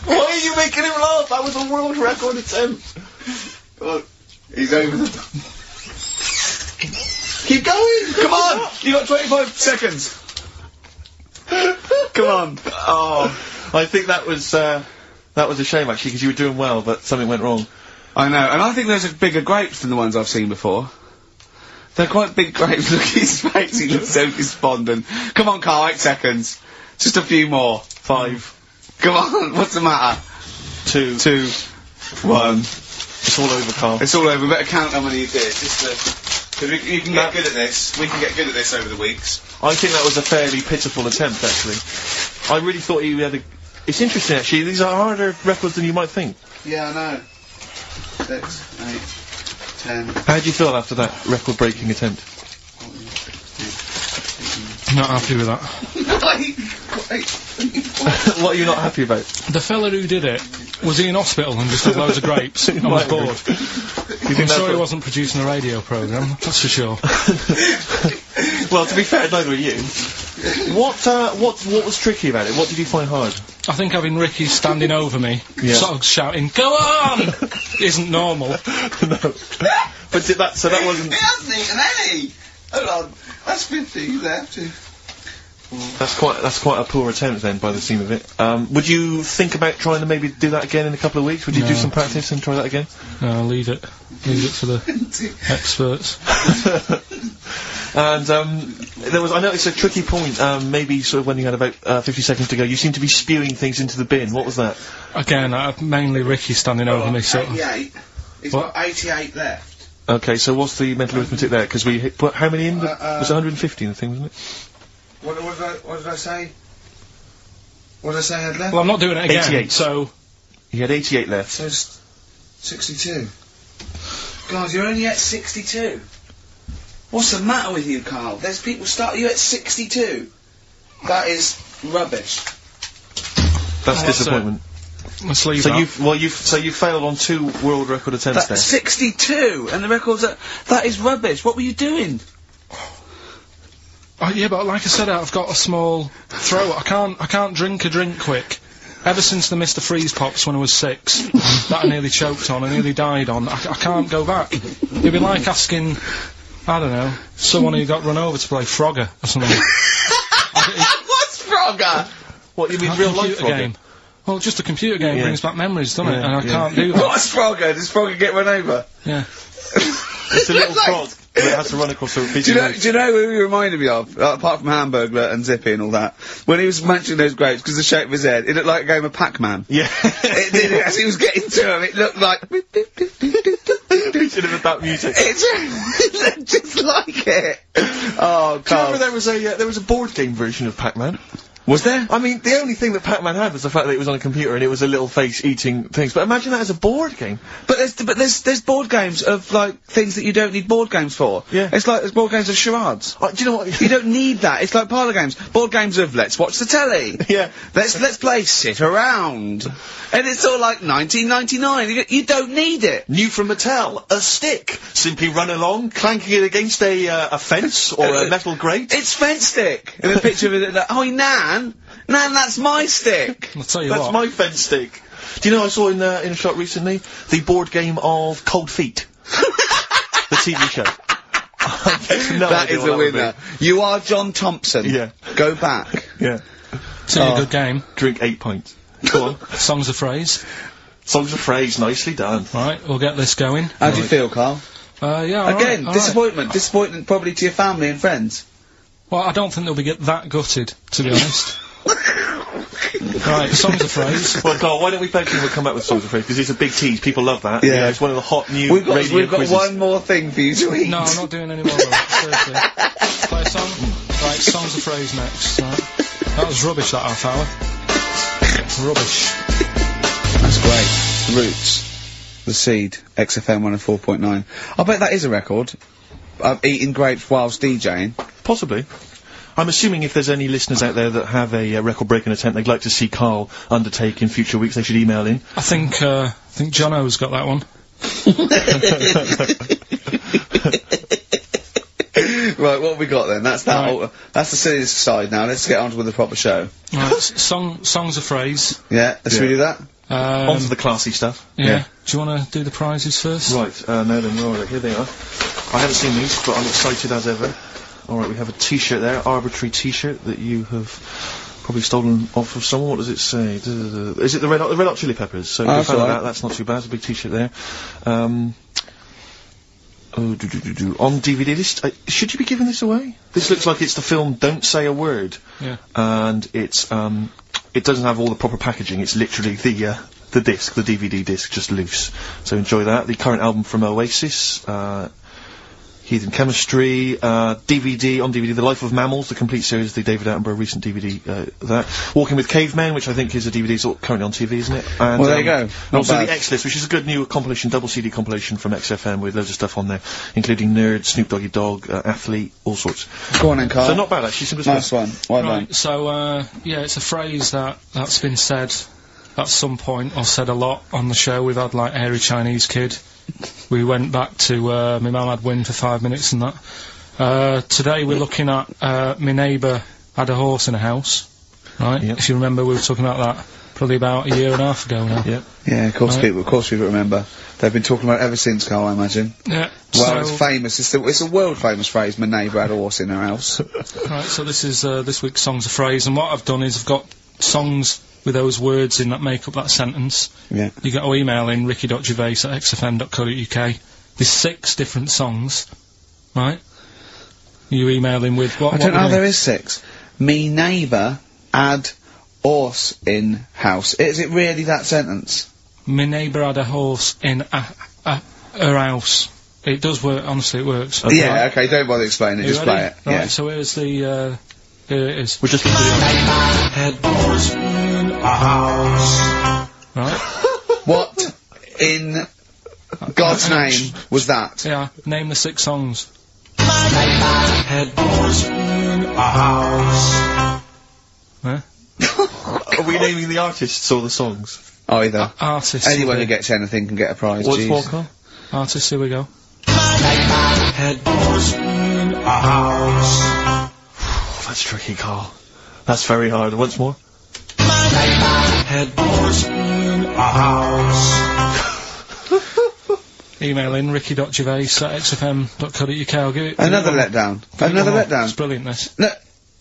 Why are you making him laugh? That was a world record attempt. Come on. He's over the... Keep going! Come on! You got 25 seconds. Come on. Oh. I think that was a shame, actually, because you were doing well, but something went wrong. I know, and I think those are bigger grapes than the ones I've seen before. They're quite big grapes. Look at his face, he looks so despondent. Come on, Carl, 8 seconds. Just a few more. 5. Come on, what's the matter? 2. 2, 1. It's all over, Carl. It's all over. Better count how many you did. Just because you can get good at this. We can get good at this over the weeks. I think that was a fairly pitiful attempt, actually. I really thought he had a... It's interesting, actually. These are harder records than you might think. Yeah, I know. 6, 8, 10. How did you feel after that record-breaking attempt? Not happy with that. What are you not happy about? The fella who did it, was he in hospital and just had loads of grapes and was bored? I'm sure he wasn't producing a radio programme, that's for sure. Well, to be fair, neither are you. What was tricky about it? What did you find hard? I think having Ricky standing over me, Yeah. sort of shouting, "Go on!" isn't normal. No. But that wasn't... He hasn't eaten any! Hold on. That's 50 left. That's quite a poor attempt then, by the seam of it. Would you think about trying to maybe do that again in a couple of weeks? Would you do some practice and try that again? No, leave it. Leave it for the experts. And I noticed a tricky point, maybe sort of when you had about 50 seconds to go, you seemed to be spewing things into the bin. What was that? Again, mainly Ricky standing over me, sort of. 88. He's What? got 88 left. Okay, so what's the mental arithmetic there? Because we put how many in? Was it 150 in the thing, wasn't it? What did I say? What did I say I had left? Well, I'm not doing it again, 88. so... He had 88 left. So it's 62. God, you're only at 62. What's the matter with you, Carl? There's people starting you at 62. That is rubbish. That's disappointment. Let's leave So that. you failed on 2 world record attempts there. That's 62, and the record's that is rubbish. What were you doing? Yeah, but like I said, I've got a small throat. I can't drink a drink quick. Ever since the Mr. Freeze Pops when I was 6, that I nearly choked on, I nearly died on, I can't go back. It'd be like asking, I don't know, someone who got run over to play Frogger or something. What's Frogger? What, you mean A real life computer Frogger? game. Well, just a computer game Yeah. brings back memories, doesn't it? Yeah, And I yeah. can't do that. What's Frogger? Does Frogger get run over? Yeah. It's a little Like- frog. But it has to run across a busy Do road. you know who he reminded me of? Apart from Hamburglar and Zippy and all that. When he was mentioning those grapes, because the shape of his head, it looked like a game of Pac-Man. Yeah. It did, as he was getting to him, it looked like... We should have had that music. It looked just like it. Oh, Do you Carl. remember there was a board game version of Pac-Man? Was there? I mean, the only thing that Pac-Man had was the fact that it was on a computer and it was a little face eating things. But imagine that as a board game. But there's board games of, like, things that you don't need board games for. Yeah. It's like, there's board games of charades. Do you know what? You don't need that. It's like parlour games. Board games of let's watch the telly. Yeah. Let's play sit around. And it's all like 1999. You don't need it. New from Mattel, a stick. Simply run along, clanking it against a fence or a metal grate. It's fence stick. And a picture of it like, oh, Nan, that's my stick. I'll tell you That's what. my fence stick. Do you know I saw in a shop recently the board game of Cold Feet, the TV show. No That idea is what a would winner. You are John Thompson. Yeah. Go back. be. Yeah. It's a good game. Drink 8 pints. Go on. Songs of phrase. Songs of phrase, nicely done. Right, we'll get this going. How do you feel, Carl? Yeah, all Again, right. disappointment probably to your family and friends. Well, I don't think they'll be that gutted, to be honest. Right, songs of phrase. Well, Carl, why don't we beg you to come back with songs of phrase, because it's a big tease, people love that. Yeah. You know, it's one of the hot new We've radio got quizzes. one more thing for you to eat. No, I'm not doing any more of that, seriously. Play a song? Right, songs of phrase next. Right. That was rubbish, that half hour. Rubbish. That's great. Roots. The Seed. XFM 104.9. I bet that is a record. Eating grapes whilst DJing. Possibly. I'm assuming if there's any listeners out there that have a record-breaking attempt they'd like to see Carl undertake in future weeks, they should email in. I think Jono's got that one. Right, what have we got then? That's that. Right. That's the serious side now. Let's get on with the proper show. Right, songs of phrase. Yeah, should we do that? On to the classy stuff. Yeah. Do you want to do the prizes first? Right, no, then, alright, here they are. I haven't seen these, but I'm excited as ever. Alright, we have a t-shirt there, arbitrary t-shirt that you have probably stolen off of someone. What does it say? Is it the Red Hot Chili Peppers? So that's you found all right. that, that's not too bad, it's a big t-shirt there. On DVD, this, should you be giving this away? This looks like it's the film Don't Say a Word. Yeah. And it's, it doesn't have all the proper packaging, it's literally the disc, the DVD disc, just loose. So enjoy that. The current album from Oasis, Heathen Chemistry, DVD, on DVD, The Life of Mammals, the complete series, the David Attenborough recent DVD, that. Walking with Cavemen, which I think is a DVD, it's currently on TV, isn't it? And, Well, there you go. and Not also bad. the X-List, which is a good new compilation, double CD compilation from XFM with loads of stuff on there, including Nerd, Snoop Doggy Dogg, Athlete, all sorts. Go on then, Carl. So not bad, actually, some good Nice stuff. one. Well done. Right, so, yeah, it's a phrase that's been said at some point, or said a lot on the show. We've had, like, Hairy Chinese Kid. We went back to, my mum had Win for 5 minutes and that. Today we're looking at, my neighbour had a horse in a house. Right? Yep. If you remember, we were talking about that probably about a year and a half ago now. Yeah. Yeah, of course, Right. of course people remember. They've been talking about it ever since, Carl, I imagine. Yeah. Well, it's so, famous. It's a world famous phrase. My neighbour had a horse in her house. right, so this is, this week's Songs of Phrase, and what I've done is I've got songs with those words in that make up that sentence. Yeah. You got to email in ricky.gervais@xfm.co.uk. There's 6 different songs, right? You email in with what? I don't know how there there is 6. Me neighbour had horse in house. Is it really that sentence? My neighbour had a horse in her house. It does work, honestly, it works. Okay. Yeah, okay, don't bother explaining it, Are you just ready? play it. Right, Yeah. so here's the, here it is. We're just Head horse in a house. Right? What in God's name was that? Yeah, name the 6 songs. Head horse in a house. Huh? Are we naming the artists or the songs? Either. Artists. Anyone who here we gets anything can get a prize. What's jeez. more, Carl? go. Artists, here we go. Head horse in a house. That's tricky, Carl. That's very hard. Once more. Head horse in a house. Email in ricky.gervais@xfm.co.uk. I'll give it. Another letdown. Another It's letdown. brilliant, this. No.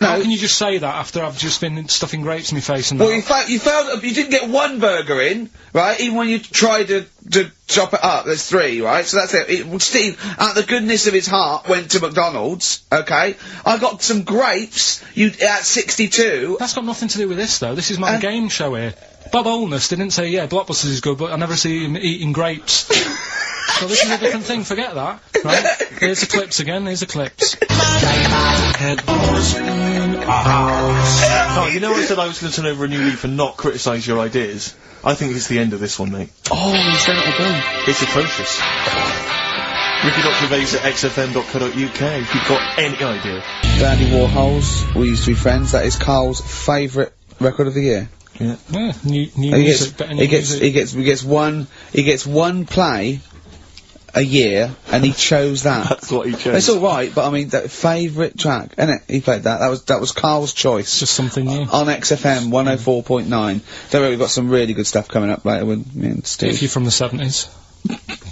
How No. can you just say that after I've just been stuffing grapes in my face and Well, that? you failed. You didn't get one burger in, right? Even when you tried to to chop it up. There's 3, right? So that's it. Steve, out the goodness of his heart, went to McDonald's, okay? I got some grapes, at 62. That's got nothing to do with this, though. This is my game show here. Bob Holness didn't say, yeah, Blockbusters is good, but I never see him eating grapes. So this is a different thing, forget that, right? Here's the clips again, here's the clips. Oh, you know I said I was going to turn over a new leaf and not criticise your ideas? I think it's the end of this one, mate. Oh, he's done it again. It's atrocious. Ricky.Gervais at xfm.co.uk if you've got any idea. Dandy Warhols, we used to be friends, that is Carl's favourite record of the year. Yeah. Yeah, new music, better new music. He gets one play a year, and he chose that. That's what he chose. It's alright, but I mean, that favourite track, innit? He played that. That was Carl's choice. Just something new. On XFM 104.9. Don't worry, we've got some really good stuff coming up later with me and Steve. If you're from the 70s,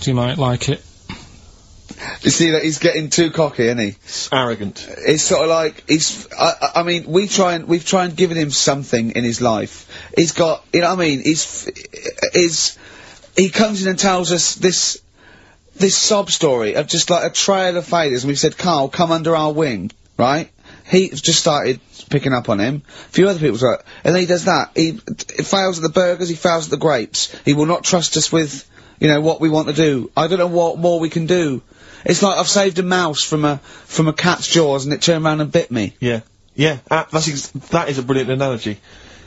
you might like it. You see that he's getting too cocky, isn't he? It's arrogant. It's sort of like, I mean, we've tried giving him something in his life. He's got, you know what I mean? He comes in and tells us this sob story of just like a trail of failures, and we've said, Carl, come under our wing, right? He just started picking up on him. A few other people's like, and then he does that. He fails at the burgers, he fails at the grapes. He will not trust us with, you know, what we want to do. I don't know what more we can do. It's like I've saved a mouse from a cat's jaws and it turned around and bit me. Yeah. Yeah, that is a brilliant analogy.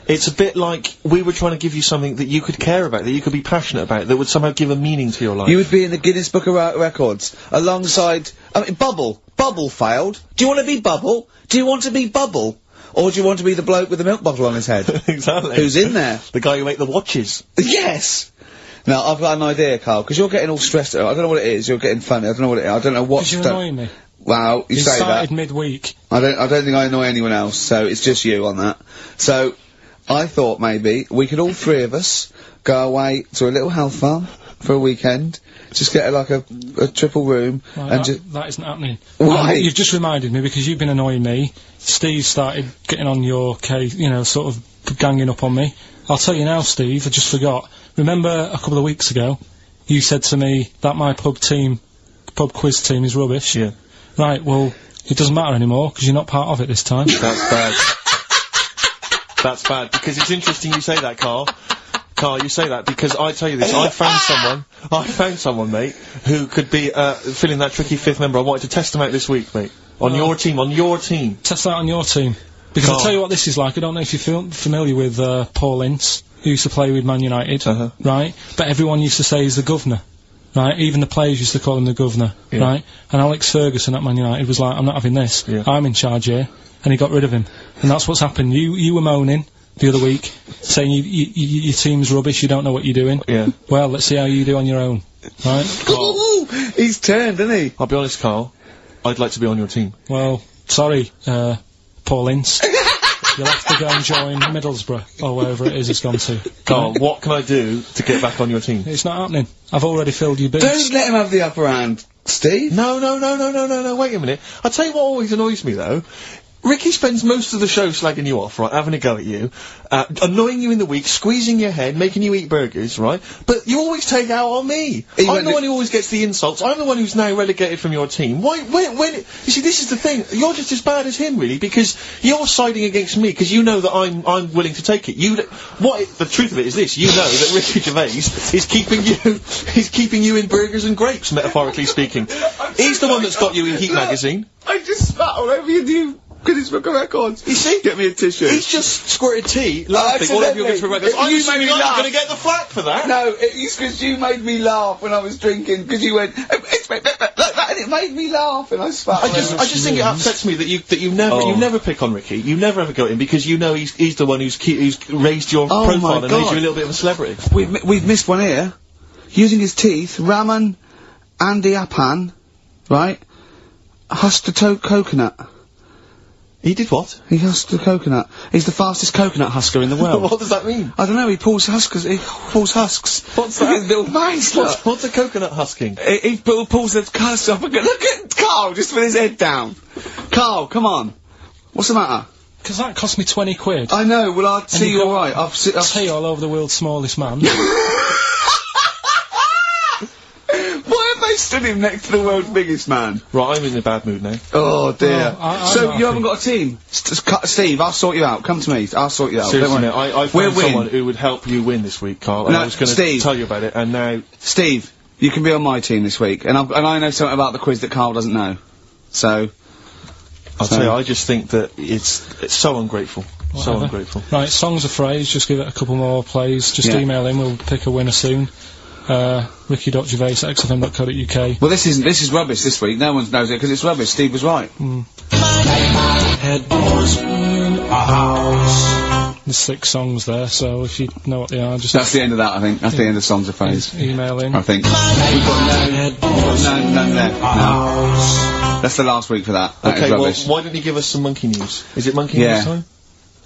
It's a bit like we were trying to give you something that you could care about, that you could be passionate about, that would somehow give a meaning to your life. You would be in the Guinness Book of Records, alongside, I mean, Bubble. Bubble failed. Do you want to be Bubble? Do you want to be Bubble? Or do you want to be the bloke with the milk bottle on his head? Exactly. Who's in there? The guy who ate the watches. Yes! Now, I've got an idea, Carl, because you're getting all stressed out. I don't know what it is, you're getting funny, I don't know what it is, I don't know what's... Because you're annoying me. Wow, you say that. started midweek. I don't think I annoy anyone else, so it's just you on that. So, I thought maybe we could all 3 of us go away to a little health farm for a weekend, just get a triple room, Right, and that isn't happening. Why? You've just reminded me, because you've been annoying me. Steve started getting on your case, you know, sort of ganging up on me. I'll tell you now, Steve, I just forgot. Remember a couple of weeks ago, you said to me that my pub quiz team is rubbish. Yeah. Right, well, it doesn't matter anymore, because you're not part of it this time. That's bad. That's bad, because it's interesting you say that, Carl. Carl, you say that, because I tell you this, I found someone, mate, who could be, filling that tricky 5th member. I wanted to test them out this week, mate. On your team. Test that on your team. Because I'll tell you what this is like, I don't know if you're familiar with, Paul Ince, who used to play with Man United, right? But everyone used to say he's the governor, right? Even the players used to call him the governor, right? And Alex Ferguson at Man United was like, I'm not having this, I'm in charge here, and he got rid of him. And that's what's happened. You were moaning the other week, saying your team's rubbish, you don't know what you're doing. Yeah. Well, let's see how you do on your own, right? Ooh, he's turned, isn't he? I'll be honest, Carl, I'd like to be on your team. Well, sorry, Paul Ince. You'll have to go and join Middlesbrough, or wherever it is it's gone to. Carl, what can I do to get back on your team? It's not happening. I've already filled your boots. Don't let him have the upper hand, Steve. No, wait a minute. I'll tell you what always annoys me, though. Ricky spends most of the show slagging you off, right, having a go at you, annoying you in the week, squeezing your head, making you eat burgers, right? But you always take out on me. I'm the one who always gets the insults. I'm the one who's now relegated from your team. Why, when, you see, this is the thing. You're just as bad as him, really, because you're siding against me, because you know that I'm willing to take it. The truth of it is this, you know that Ricky Gervais is keeping you in burgers and grapes, metaphorically speaking. He's the one that's got you in Heat magazine. I just spat all over your new Guinness Book of Records. You see? Get me a tissue. He's just squirted tea, laughing all over your Guinness Book of Records. I'm gonna get the flak for that. No, it's because you made me laugh when I was drinking, because you went, like that, and it made me laugh, and I spat. I just think it upsets me that you never pick on Ricky. You never ever go at him, because you know he's the one who's raised your profile and made you a little bit of a celebrity. We've missed one here. Using his teeth, Raman Andiapan, right? Husked a coconut. He did what? He husked a coconut. He's the fastest coconut husker in the world. What does that mean? I don't know, he pulls husks. What's that? Little mice, what's a coconut husking? He pulls the cusp up and look at Carl, just with his head down. Carl, come on. What's the matter? Because that cost me 20 quid. I know, well I'll see you alright. Tea all over the world's smallest man. stood him next to the world's biggest man. Right, I'm in a bad mood now. Oh dear. I'm So not you haven't got a team? Steve, I'll sort you out. Come to me. I'll sort you out. Seriously, Don't worry. no, I found someone who would help you win this week, Carl. And No, I was going to Steve. tell you about it, and now... Steve, you can be on my team this week, and I know something about the quiz that Carl doesn't know. So... I'll tell you, I just think that it's so ungrateful. So Whatever. ungrateful. Right, Songs of Phrase, just give it a couple more plays. Just Yeah. email in, we'll pick a winner soon. ricky.gervais@xfm.co.uk. Well, this is rubbish this week. No one knows it because it's rubbish. Steve was right. There's 6 songs there, so if you know what they are, just That's the end of that, I think. That's the end of Songs of Phrase. email in. I think. We've got none there. No. That's the last week for that. That is Okay, well, rubbish. why don't you give us some monkey news? Is it monkey Yeah. news time?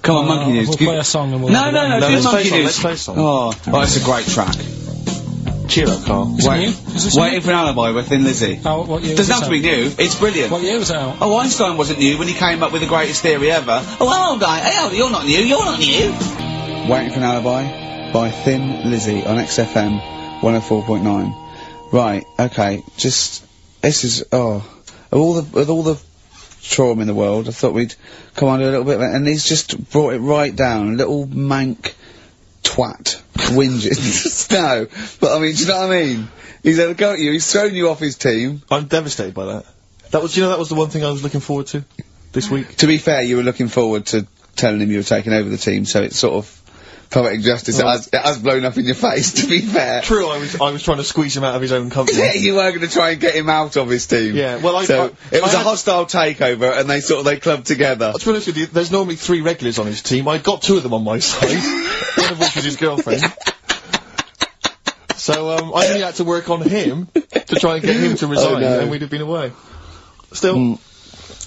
Come on, Monkey News. We'll Give- play a song and we'll... No, have no, it no, on. do let's play Monkey a song, News. let's play a song. Oh, it's a great track. Cheer up, Carl. Is it Wait- new? Is this Waiting new? for an Alibi with Thin Lizzy. Oh, what year Doesn't was have to it be new. It's brilliant. out? What year was it out? Oh, Einstein wasn't new when he came up with the greatest theory ever. Oh, hello, guy. Hey, you're not new. You're not new. Waiting for an Alibi by Thin Lizzy on XFM 104.9. Right. Okay. Just this is with all the trauma in the world, I thought we'd come on to a little bit of it, and he's just brought it right down. Little mank twat whinging. No, but I mean, do you know what I mean? He's had a go at you. He's thrown you off his team. I'm devastated by that. That was, that was the one thing I was looking forward to this week. To be fair, you were looking forward to telling him you were taking over the team, so it's sort of poetic justice. Well, it has blown up in your face, to be fair. True, I was trying to squeeze him out of his own company. Yeah, you were going to try and get him out of his team. Yeah, well, it was a hostile takeover, and they clubbed together. To be honest with you, there's normally 3 regulars on his team. I got 2 of them on my side, one of which was his girlfriend. So, I only had to work on him to try and get him to resign, no. and we'd have been away. Still,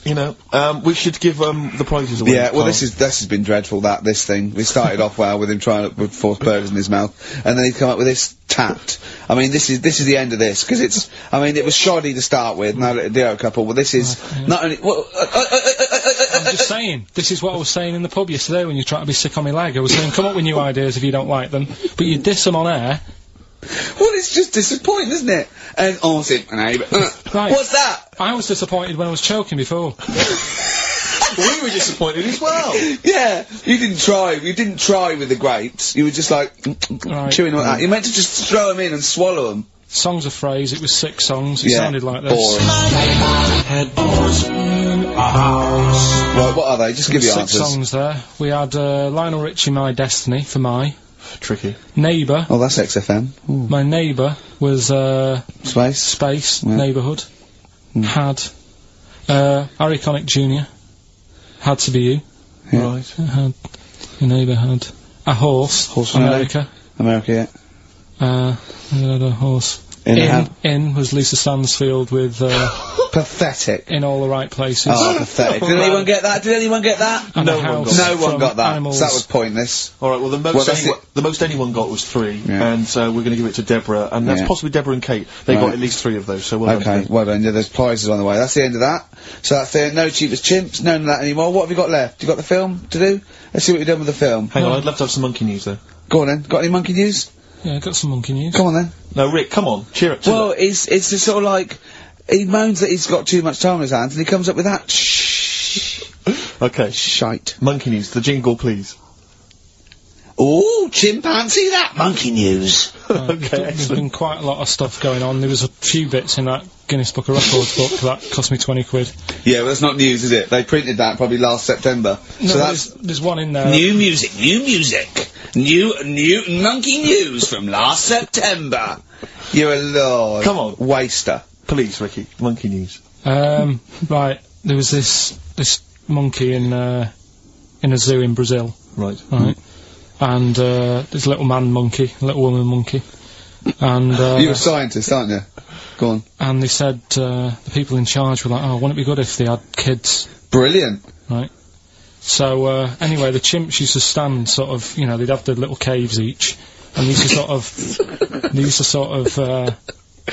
we should give the prizes away. Yeah, well, Carl. this has been dreadful. This thing. We started off well with him trying to force burgers in his mouth, and then he'd come up with this tapped. I mean, this is the end of this because it's. I mean, it was shoddy to start with. Now the couple, but this is not only. Well, I'm just saying, this is what I was saying in the pub yesterday when you tried to be sick on my leg. I was saying, come up with new ideas if you don't like them, but you diss them on air. Well, it's just disappointing, isn't it? And right. What's that? I was disappointed when I was choking before. We were disappointed as well. Yeah, you didn't try. You didn't try with the grapes. You were just like Right. chewing on that. You meant to just throw them in and swallow them. Songs of Phrase, it was 6 songs, it Yeah, sounded like this. boring. Right, what are they? Just give you 6 answers. songs there. We had Lionel Richie, My Destiny, for My. Tricky. Neighbour, Oh, that's XFM. Ooh. my neighbour was Space. Space, Yeah. Neighbourhood. Had Harry Connick Jr. Had to be you. Yeah. Right. Had your neighbour had a horse. Horse from America. America, yeah. We had a horse. In was Lisa Stansfield with Pathetic. In All the Right Places. Oh, pathetic. Did anyone get that? Did anyone get that? And no a one house No one from got that. Animals. So that was pointless. All right. Well, the most anyone got was 3, Yeah. and we're going to give it to Deborah, and that's Yeah. possibly Deborah and Kate. They Right. got at least 3 of those. So well done. Okay, to them. well done. Yeah, there's prizes on the way. That's the end of that. So that's the no cheapest chimps, none of that anymore. What have you got left? You got the film to do? Let's see what you've done with the film. Hang on, I'd love to have some monkey news though. Go on then. Got any monkey news? Yeah, got some monkey news. Come on then. No, Rick, come on, cheer up. Well, it's just sort of like he moans that he's got too much time on his hands, and he comes up with that Okay, shite. monkey news. The jingle, please. Ooh, chimpanzee, that monkey news. There's been quite a lot of stuff going on. There was a few bits in that Guinness Book of Records book that cost me 20 quid. Yeah, well, that's not news, is it? They printed that probably last September. No, so that's there's one in there. new music, new monkey news from last September. You're a lord. Come on. Waster. Please, Ricky, monkey news. Right, there was this monkey in a zoo in Brazil, Right. right? And this little man monkey, little woman monkey, and You're a scientist, aren't you? Go on. and they said the people in charge were like, oh, wouldn't it be good if they had kids, Brilliant. right? So anyway, the chimps used to stand sort of, they'd have their little caves each, and they used to sort of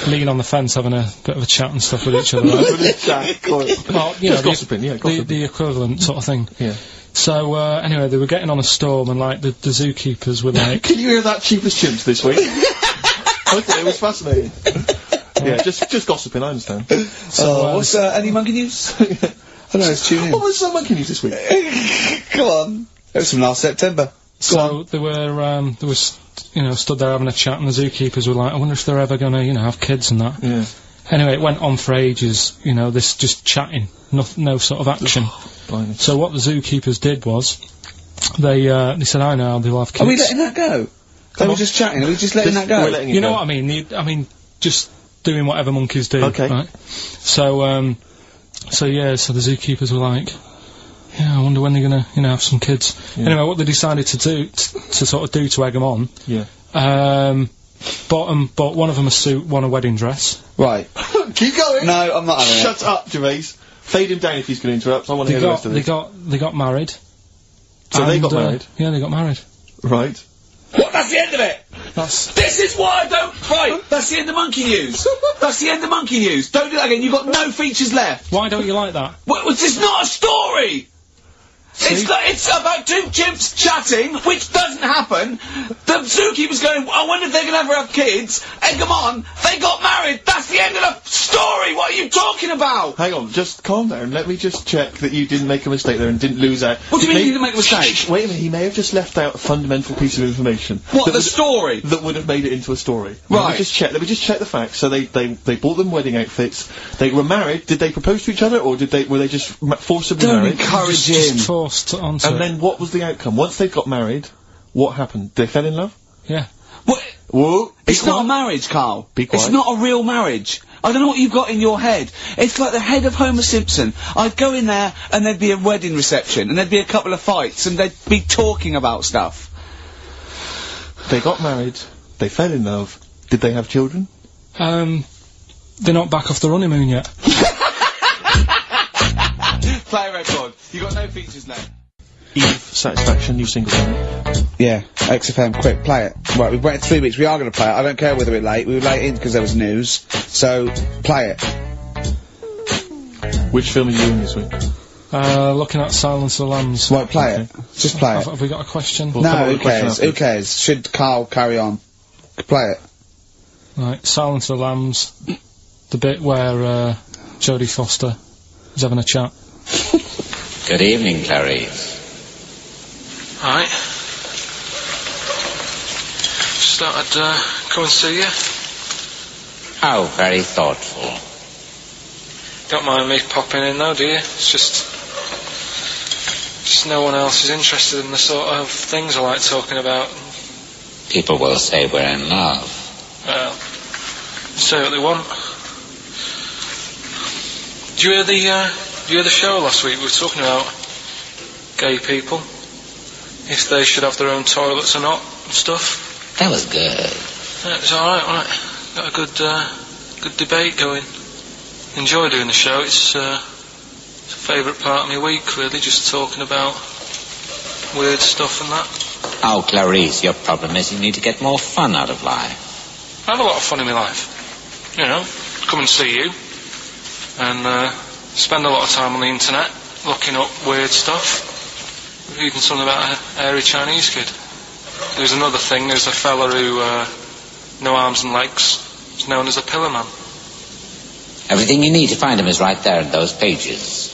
lean on the fence having a bit of a chat and stuff with each other. Right? Well, Just gossiping, yeah, gossiping. the equivalent sort of thing. Yeah. So anyway, they were getting on a storm, and like the zookeepers were like, Can you hear that cheapest chimps this week? Okay, it was fascinating. Yeah, just gossiping, I understand. So, what's, any monkey news? I don't know, let's tune in. What was monkey news this week? Come on. It was from last September. So there was, you know, stood there having a chat, and the zookeepers were like, I wonder if they're ever gonna, you know, have kids and that. Yeah. Anyway, it went on for ages, you know, this just chatting, no sort of action. Blimey. So what the zookeepers did was, they said, I know, they'll have kids. Are we letting that go? They were just chatting, are we just letting that go? We're letting it You know go. what I mean? I mean, just doing whatever monkeys do. Okay. Right? So the zookeepers were like, yeah, I wonder when they're gonna, you know, have some kids. Yeah. Anyway, what they decided to do, to sort of do to egg them on, Yeah. bought one of them a suit, one a wedding dress. Right. Keep going! No, I'm not having Shut up, Gervais. Fade him down if he's going to interrupt. I want to hear the rest of this. They got married. So they got married? Yeah, they got married. Right. What? That's the end of it! That's... This is why I don't... Right, that's the end of monkey news. That's the end of monkey news. Don't do that again, you've got no features left. Why don't you like that? Well, it's just not a story! It's about two chimps chatting, which doesn't happen. The zookeeper's going, I wonder if they're gonna ever have kids. Egg them on. They got married. That's the end of the story. What are you talking about? Hang on, just calm down. Let me just check that you didn't make a mistake there and didn't lose out. What do you mean you didn't make a mistake? Wait a minute, he may have just left out a fundamental piece of information. What, that the would- story? That would have made it into a story. Right. Let me just check the facts. So they bought them wedding outfits. They were married. Did they propose to each other, or were they just forcibly Don't married? encourage him. Just forced onto And it. then what was the outcome? Once they got married, what happened? They fell in love? Yeah. What? Whoa. It's not a marriage, Carl. Be quiet. It's not a real marriage. I don't know what you've got in your head. It's like the head of Homer Simpson. I'd go in there and there'd be a wedding reception and there'd be a couple of fights and they'd be talking about stuff. They got married. They fell in love. Did they have children? They're not back off the honeymoon yet. Play a record. You got no features left. Eve, Satisfaction, new single. Yeah, XFM, quick, play it. Right, we've waited 3 weeks, we are going to play it. I don't care whether we're late. We were late in because there was news. So, play it. Which film are you in this week? Looking at Silence of the Lambs. Right, play it. Just play it. Have we got a question? Well, come No, on, who the question cares? Who afterwards. cares? Should Carl carry on? Play it. Right, Silence of the Lambs. The bit where, Jodie Foster is having a chat. Good evening, Clarice. Alright. Just thought I'd, come and see you. How very thoughtful. Don't mind me popping in though, do you? It's just no one else is interested in the sort of things I like talking about. People will say we're in love. Well, say what they want. Did you hear the show last week? We were talking about gay people. If they should have their own toilets or not, and stuff. That was good. Yeah, it was alright, right. Got a good debate going. Enjoy doing the show. It's a favourite part of my week, really, just talking about weird stuff and that. Oh, Clarice, your problem is you need to get more fun out of life. I have a lot of fun in my life. You know, come and see you. And, spend a lot of time on the internet, looking up weird stuff. Reading something about a hairy Chinese kid. There's another thing, there's a fella who, no arms and legs, is known as a pillar man. Everything you need to find him is right there in those pages.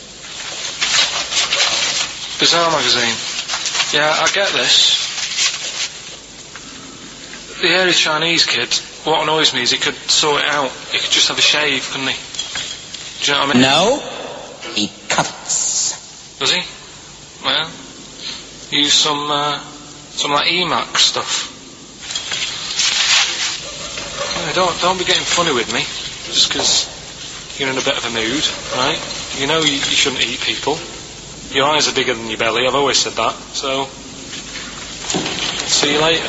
Bizarre magazine. Yeah, I get this. The hairy Chinese kid, what annoys me is he could sort it out. He could just have a shave, couldn't he? Do you know what I mean? No, he cuts. Does he? Well, use some like Emacs stuff. Yeah, don't be getting funny with me, just 'cause you're in a bit of a mood, right? You know you shouldn't eat people. Your eyes are bigger than your belly, I've always said that, so... see you later.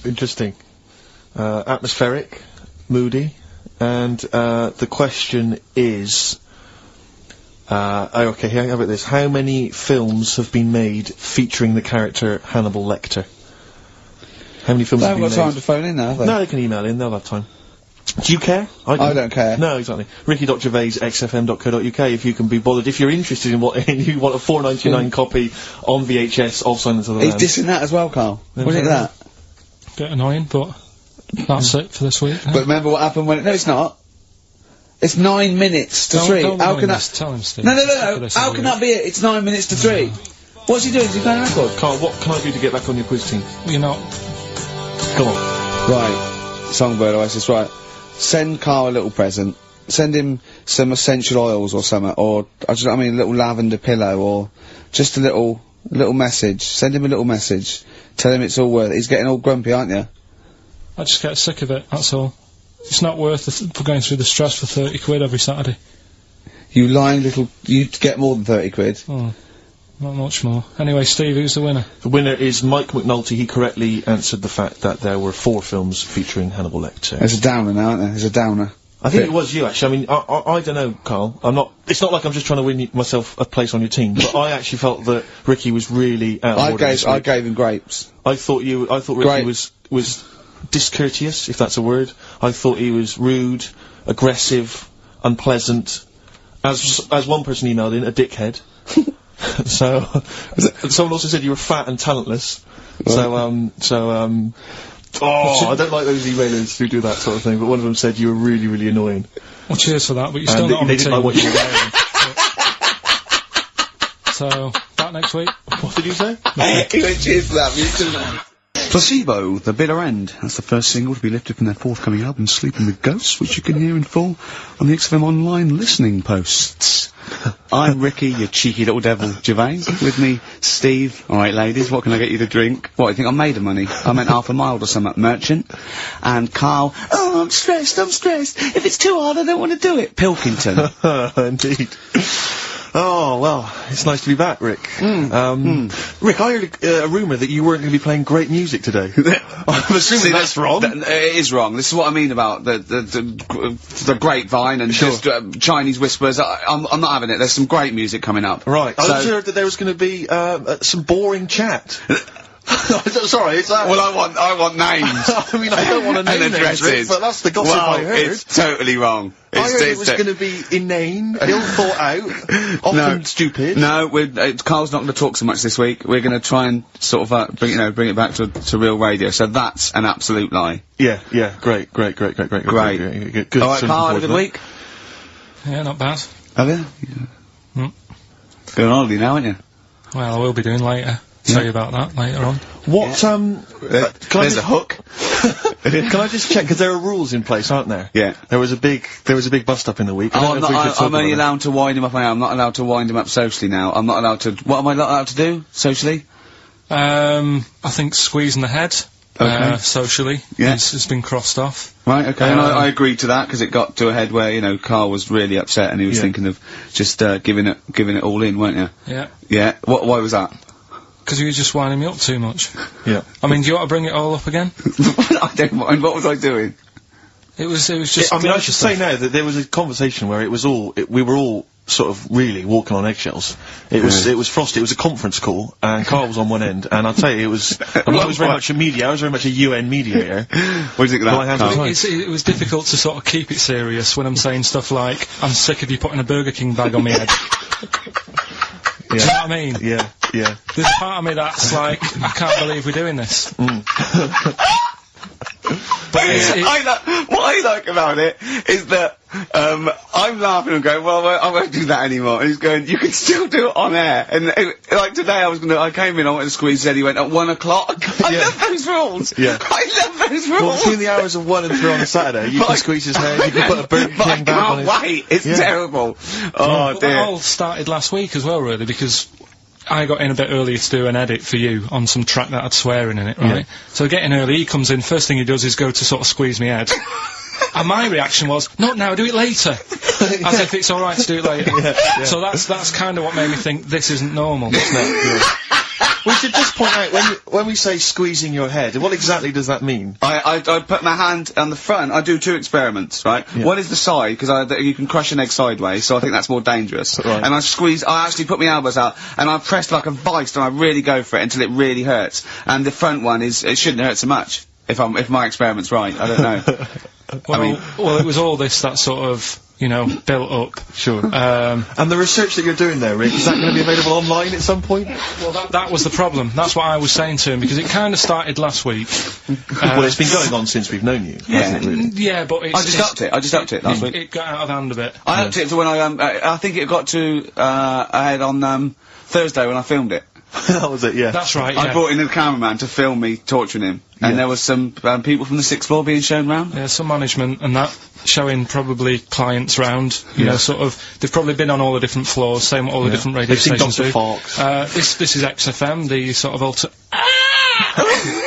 Interesting. Atmospheric, moody, and the question is... okay, how about this? How many films have been made featuring the character Hannibal Lecter? How many films They have haven't been got made? time to phone in now, have they? No, they can email in, they'll have time. Do you care? I don't care. No, exactly. Ricky.gervais@xfm.co.uk if you can be bothered. If you're interested in what, you want a $4.99 copy on VHS of Silence of the He's Lambs. dissing that as well, Carl. What do you think of that? Bit annoying, but That's it for this week. But remember what happened when... No, it's not. It's 9 minutes to 3. How can that... Tell him, Steve. No. How can that be it? It's 9 minutes to 3. What's he doing? Is he playing a record? Carl, what can I do to get back on your quiz team? You're not... Come on. Right. Songbird Oasis, right. Send Carl a little present. Send him some essential oils or something, or, a little lavender pillow, or just a little message. Send him a little message. Tell him it's all worth it. He's getting all grumpy, aren't you? I just get sick of it, that's all. It's not worth going through the stress for 30 quid every Saturday. You lying little... You get more than 30 quid. Oh, not much more. Anyway, Steve, who's the winner? The winner is Mike McNulty. He correctly answered the fact that there were 4 films featuring Hannibal Lecter. There's a downer now, isn't there? There's a downer. I think it was you, actually. I mean, I don't know, Carl. It's not like I'm just trying to win myself a place on your team, but I actually felt that Ricky was really out of order this week. I gave him grapes. I thought Ricky was discourteous, if that's a word. I thought he was rude, aggressive, unpleasant. As one person emailed in, a dickhead. So, someone also said you were fat and talentless. Oh, I don't like those emailers who do that sort of thing, but one of them said you were really, really annoying. Well, cheers for that, but you're still not on the team. They didn't like what you were wearing. So, back next week. What did you say? He went, cheers for that. Placebo, The Bitter End. That's the first single to be lifted from their forthcoming album, Sleeping with Ghosts, which you can hear in full on the XFM Online listening posts. I'm Ricky, you cheeky little devil, Gervais. With me, Steve. Alright, ladies, what can I get you to drink? What, you think I'm made of money? I meant half a mile or something. Merchant. And Karl, oh, I'm stressed. If it's too hard, I don't want to do it. Pilkington. Indeed. Oh, well, it's nice to be back, Rick. Rick, I heard a rumour that you weren't going to be playing great music today. I'm assuming that's wrong. It is wrong. This is what I mean about the grapevine and just Chinese whispers. I'm not having it. There's some great music coming up. Right. I also heard that there was going to be some boring chat. Sorry, is that... Well, I want names. I mean, I don't want to name and addresses, names, but that's the gossip I heard. It's totally wrong. I heard it was going to be inane, ill thought out, often stupid. No, Carl's not going to talk so much this week. We're going to try and sort of bring it back to real radio. So that's an absolute lie. Yeah, great. Good. All right, Carl, have a good week. Yeah, not bad. Have you? Yeah. Going on holiday now, aren't you? Well, I will be doing later. Tell you about that later on. What, there's a hook. Can I just check, because there are rules in place, aren't there? Yeah. There was a big bust-up in the week. I'm only allowed to wind him up. I'm not allowed to wind him up socially now. I'm not allowed to... What am I not allowed to do, socially? I think squeezing the head, socially, has been crossed off. Right, okay, and I agreed to that, because it got to a head where, you know, Carl was really upset, and he was thinking of just, giving it all in, weren't you? Yeah. Yeah, why was that? Because you were just winding me up too much. Yeah. I mean, do you want to bring it all up again? I don't mind. What was I doing? It was just... I mean, I should say now that there was a conversation where we were all sort of really walking on eggshells. It was frosty. It was a conference call, and Carl was on one end, and I'll tell you, it was... I mean, I was very much a mediator. I was very much a UN mediator. What do you think of that, it was difficult to sort of keep it serious when I'm saying stuff like, I'm sick of you putting a Burger King bag on my head. Do you know what I mean? Yeah. There's a part of me that's like, I can't believe we're doing this. But what I like about it is that I'm laughing and going, well, I won't do that anymore. And he's going, you can still do it on air. And like today, I came in, I went to squeeze Zed, he went at 1 o'clock. I love those rules. Yeah. I love those rules. Well, between the hours of 1 and 3 on a Saturday, you can squeeze his hair, you can put a Burger King back on his... wait, it's terrible. Oh, dear. That all started last week as well, really, because I got in a bit earlier to do an edit for you on some track that had swearing in it, right? Yeah. So getting early, he comes in, first thing he does is go to sort of squeeze me head. And my reaction was, not now, do it later. As if it's alright to do it later. Yeah. So that's kind of what made me think this isn't normal. We should just point out, when we say squeezing your head, what exactly does that mean? I put my hand on the front. I do 2 experiments, right? Yeah. One is the side, because you can crush an egg sideways, so I think that's more dangerous. Right. And I actually put my elbows out, and I press like a vice, and I really go for it until it really hurts. And the front one it shouldn't hurt so much, if my experiment's right. I don't know. Well, it was all this, that sort of you know, built up. Sure. And the research that you're doing there, Rick, is that going to be available online at some point? Well, that was the problem. That's what I was saying to him, because it kind of started last week. Well, it's been going on since we've known you, hasn't it, really? Yeah, but it's... I just upped it last week. It got out of hand a bit. I upped it to when I think it got to, ahead on, Thursday when I filmed it. That was it, yeah. That's right, I brought in a cameraman to film me torturing him. And there was some, people from the 6th floor being shown round. Yeah, some management and that, showing probably clients round, you know, sort of, they've probably been on all the different floors, same what all the different radio stations do. Fox. This is XFM, the sort of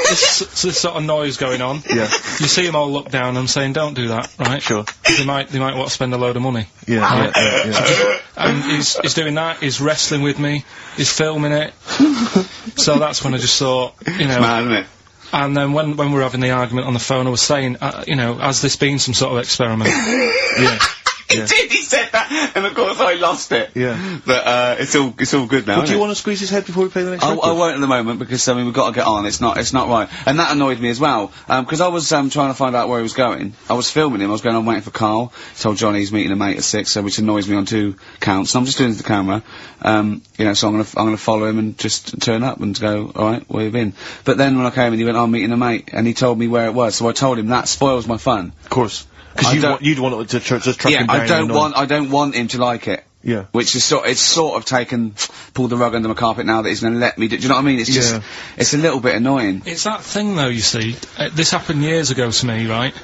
this sort of noise going on. Yeah. You see them all look down and saying, don't do that, right? Sure. They might want to spend a load of money. Yeah, yeah. And he's doing that, he's wrestling with me, he's filming it. So that's when I just thought, you know... Mad, isn't it? And then when we were having the argument on the phone, I was saying, you know, has this been some sort of experiment? Yeah. He did, he said that, and of course I lost it. Yeah. But, it's all good now, Do you want to squeeze his head before we play the next record? I won't at the moment, because, I mean, we've got to get on, it's not right. And that annoyed me as well, because I was, trying to find out where he was going. I was filming him, I was going on waiting for Karl. He told Johnny he's meeting a mate at 6, which annoys me on 2 counts, and I'm just doing it to the camera. You know, so I'm gonna follow him and just turn up and go, alright, where you been? But then when I came in, he went, I'm meeting a mate, and he told me where it was, so I told him that spoils my fun. Of course. Because you'd want it to just track him down. I don't want him to like it. Yeah. Which is it's sort of pulled the rug under my carpet now that he's gonna let me do you know what I mean? It's just, it's a little bit annoying. It's that thing though, you see, this happened years ago to me, right?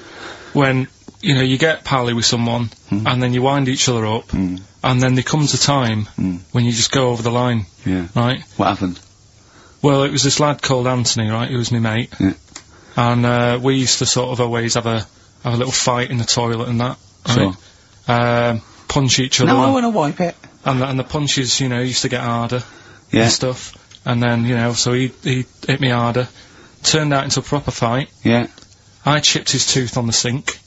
When, you know, you get pally with someone, and then you wind each other up, and then there comes a time when you just go over the line. Yeah. Right? What happened? Well, it was this lad called Anthony, right, who was my mate. Yeah. And, we used to sort of always have a little fight in the toilet and that, right? Sure. Punch each other. No, I on. want to wipe it. And the punches, you know, used to get harder. Yeah. And stuff. And then, you know, so he hit me harder. Turned out into a proper fight. Yeah. I chipped his tooth on the sink.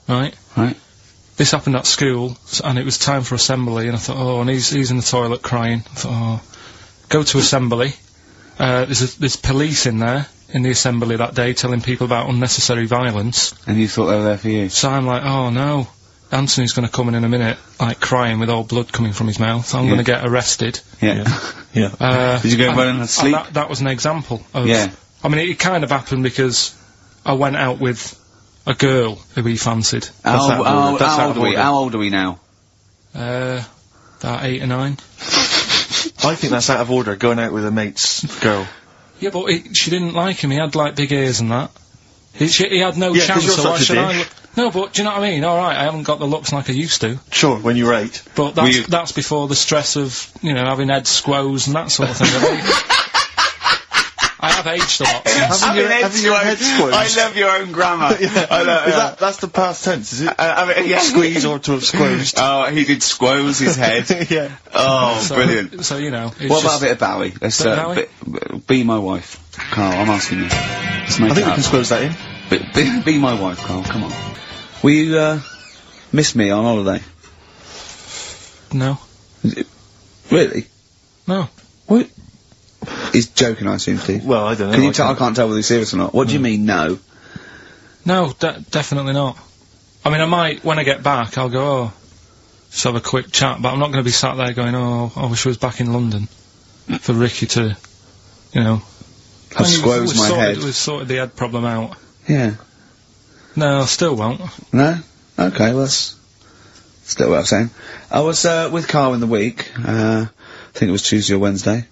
Right? Right. This happened at school, and it was time for assembly, and I thought, oh, and he's in the toilet crying. I thought, oh. Go to assembly. There's police in there, in the assembly that day, telling people about unnecessary violence. And you thought they were there for you? So I'm like, oh no, Anthony's gonna come in a minute, like ccrying with all blood coming from his mouth. I'm gonna get arrested. Yeah. Yeah. Did you go running and sleep? That was an example of... Yeah. I mean, it kind of happened because I went out with a girl who he fancied. How old are we now? About 8 or 9. I think that's out of order, going out with a mate's girl. Yeah, but she didn't like him. He had, like, big ears and that. He had no chance, so why should I... No, but, do you know what I mean? Alright, I haven't got the looks like I used to. Sure, when you were 8. But that's before the stress of, you know, having head squoes and that sort of thing. I have aged a lot. Having your head squoze. I love your own grammar. That's the past tense, is it? I mean, yeah. Squeeze or to have squozed. Oh, he did squoze his head. Yeah. Oh, brilliant. So, you know... What about a bit of Bowie? Let's, be my wife. Karl, I'm asking you. Let's make I think we can squoze that in. Be my wife, Karl, come on. Will you, miss me on holiday? No. Really? No. What? He's joking, I assume, Steve. Well, I don't know. Can you tell? I can't tell whether he's serious or not. What do you mean, no? No, definitely not. I mean, I might, when I get back, I'll go, oh, just have a quick chat, but I'm not going to be sat there going, oh, I wish I was back in London for Ricky to, you know... I've squozed my head. We've sorted the head problem out. Yeah. No, I still won't. No? Okay, well, that's still what I'm saying. I was, with Karl in the week, I think it was Tuesday or Wednesday,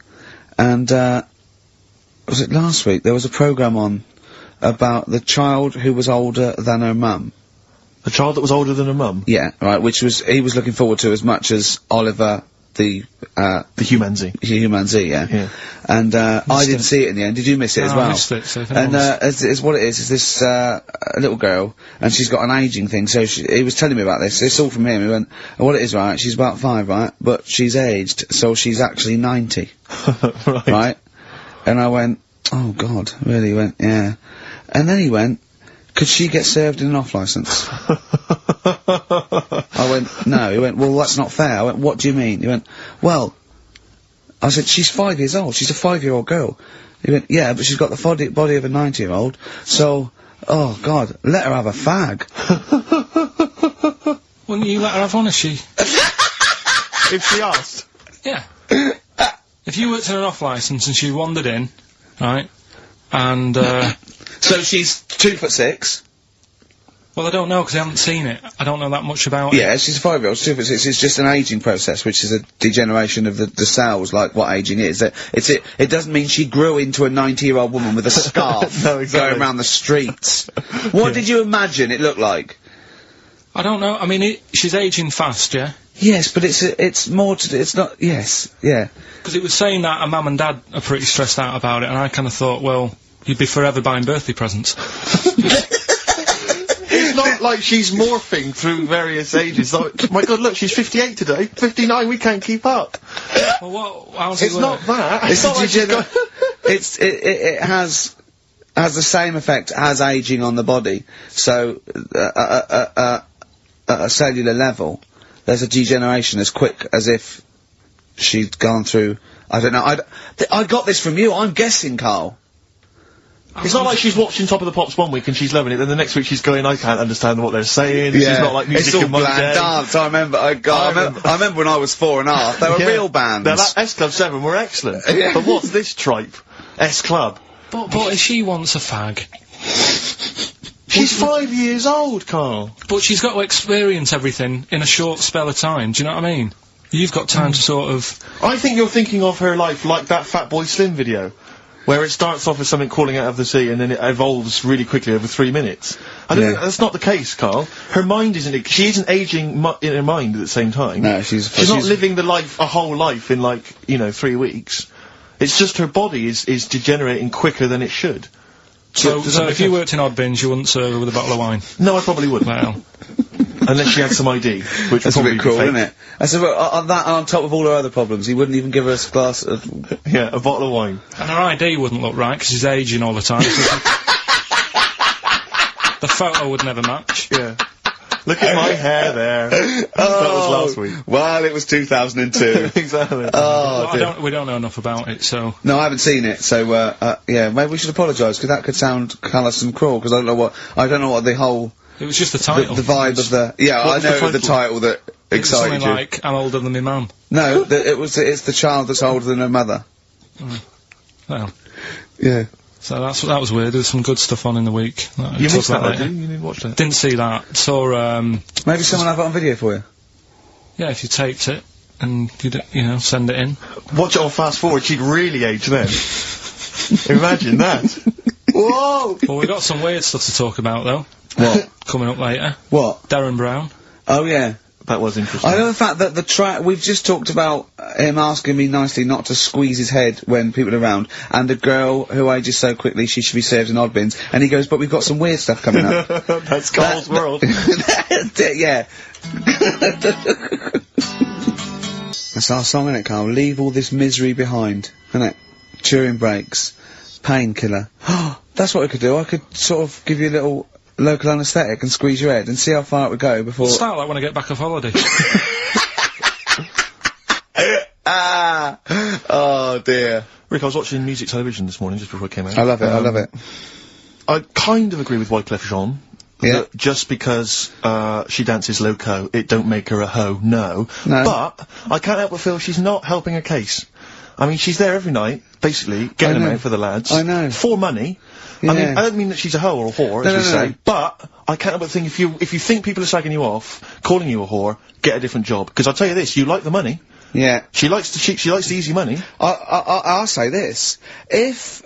and, was it last week? There was a programme on about the child who was older than her mum. The child that was older than her mum? Yeah, right, he was looking forward to as much as Oliver, the Humanzee. Humanzee, yeah. And, I didn't see it in the end. Did you miss it as well? I missed it, so and, it's what it is this, little girl, and she's got an ageing thing, so he was telling me about this. It's all from him. He went, what it is, right, she's about 5, right, but she's aged, so she's actually 90. Right? And I went, oh god, really? He went, yeah. And then he went, could she get served in an off-licence? I went, no. He went, well, that's not fair. I went, what do you mean? He went, well, I said, she's 5 years old. She's a 5-year-old girl. He went, yeah, but she's got the body of a 90-year-old, so, oh, God, let her have a fag. Wouldn't you let her have one if she... If she asked. Yeah. If you worked in an off licence and she wandered in, right, and, So she's 2'6". well, I don't know, because I haven't seen it. I don't know that much about it. Yeah, she's a 5-year-old. She's 2'6". It's just an ageing process, which is a degeneration of the cells, like what ageing is. It doesn't mean she grew into a 90-year-old woman with a scarf No, exactly. going around the streets. What did you imagine it looked like? I don't know. I mean, she's ageing fast, yeah? Yes, but it's more to do, it's not, yes, yeah. Because it was saying that her mum and dad are pretty stressed out about it, and I kind of thought, well, you'd be forever buying birthday presents. It's not like she's morphing through various ages. Like, my God, look, she's 58 today. 59, we can't keep up. Well, how's it It's work? not that. It's not like she's got... it has the same effect as aging on the body. So, at a cellular level, there's a degeneration as quick as if she'd gone through, I don't know, I got this from you, I'm guessing, Carl. It's not like she's watching Top of the Pops one week and she's loving it, then the next week she's going, I can't understand what they're saying, this is not like music it's all in my bland day. dance. I remember, I remember when I was 4.5, they were Yeah. real bands. Now, that S Club 7 were excellent. Yeah. But what's this tripe? S Club. But if she wants a fag, She's 5 years old, Carl. but she's got to experience everything in a short spell of time, do you know what I mean? You've got time to sort of... I think you're thinking of her life like that Fatboy Slim video, where it starts off as something crawling out of the sea and then it evolves really quickly over 3 minutes. I don't Yeah. think that's not the case, Carl. Her mind isn't... She isn't aging in her mind at the same time. No, she's not living a whole life in, like, 3 weeks. It's just her body is degenerating quicker than it should. So does that make if you sense? worked in Odd Bins, you wouldn't serve her with a bottle of wine? No, I probably wouldn't. Well... Unless she had some ID, which would That's a probably bit cruel, be fake. isn't it? I said, well, on that, and on top of all her other problems, he wouldn't even give her a glass of... Yeah, a bottle of wine. And her ID wouldn't look right, because she's ageing all the time. The photo would never match. Yeah. Look at my hair there. That was last week. Well, it was 2002. Exactly. Oh, Well, dear. we don't know enough about it, so... No, I haven't seen it, so, yeah, maybe we should apologise, because that could sound callous and cruel, because I don't know what the whole... It was just the title. The vibe of the... Yeah, What I was the know the title? title that It was excited something you. like, I'm older than my mum. No, it's the child that's older than her mother. Well, Yeah. so that was weird. There was some good stuff on in the week. You missed that, though, didn't you? You didn't watch that. Didn't see that. Saw, Maybe someone have it on video for you. yeah, if you taped it and you send it in. Watch it on fast forward, she'd really age then. Imagine that. Whoa! Well, we got some weird stuff to talk about though. What? Coming up later. What? Darren Brown. Oh, yeah. That was interesting. I know the fact that we've just talked about him asking me nicely not to squeeze his head when people are around, and a girl who ages so quickly she should be served in odd bins, and he goes, but we've got some weird stuff coming up. That's Carl's world. Yeah. That's our song, isn't it, Carl? Leave all this misery behind, isn't it? Turing breaks. Painkiller. That's what I could do. I could sort of give you a little local anaesthetic and squeeze your head and see how far it would go before... Start like when I get back off holiday. Oh dear. Rick, I was watching music television this morning just before it came out. I love it, I love it. I kind of agree with Wyclef Jean. Yeah. That just because she dances loco, it don't make her a hoe. No. No. But I can't help but feel she's not helping a case. I mean, she's there every night, basically, getting them know. out for the lads. I know. For money. I Yeah. mean, I don't mean that she's a hoe or a whore, as No, we no, say, no. but I can't help but think if you think people are slagging you off, calling you a whore, get a different job. Because I'll tell you this, you like the money. Yeah. She likes the easy money. I'll say this. If,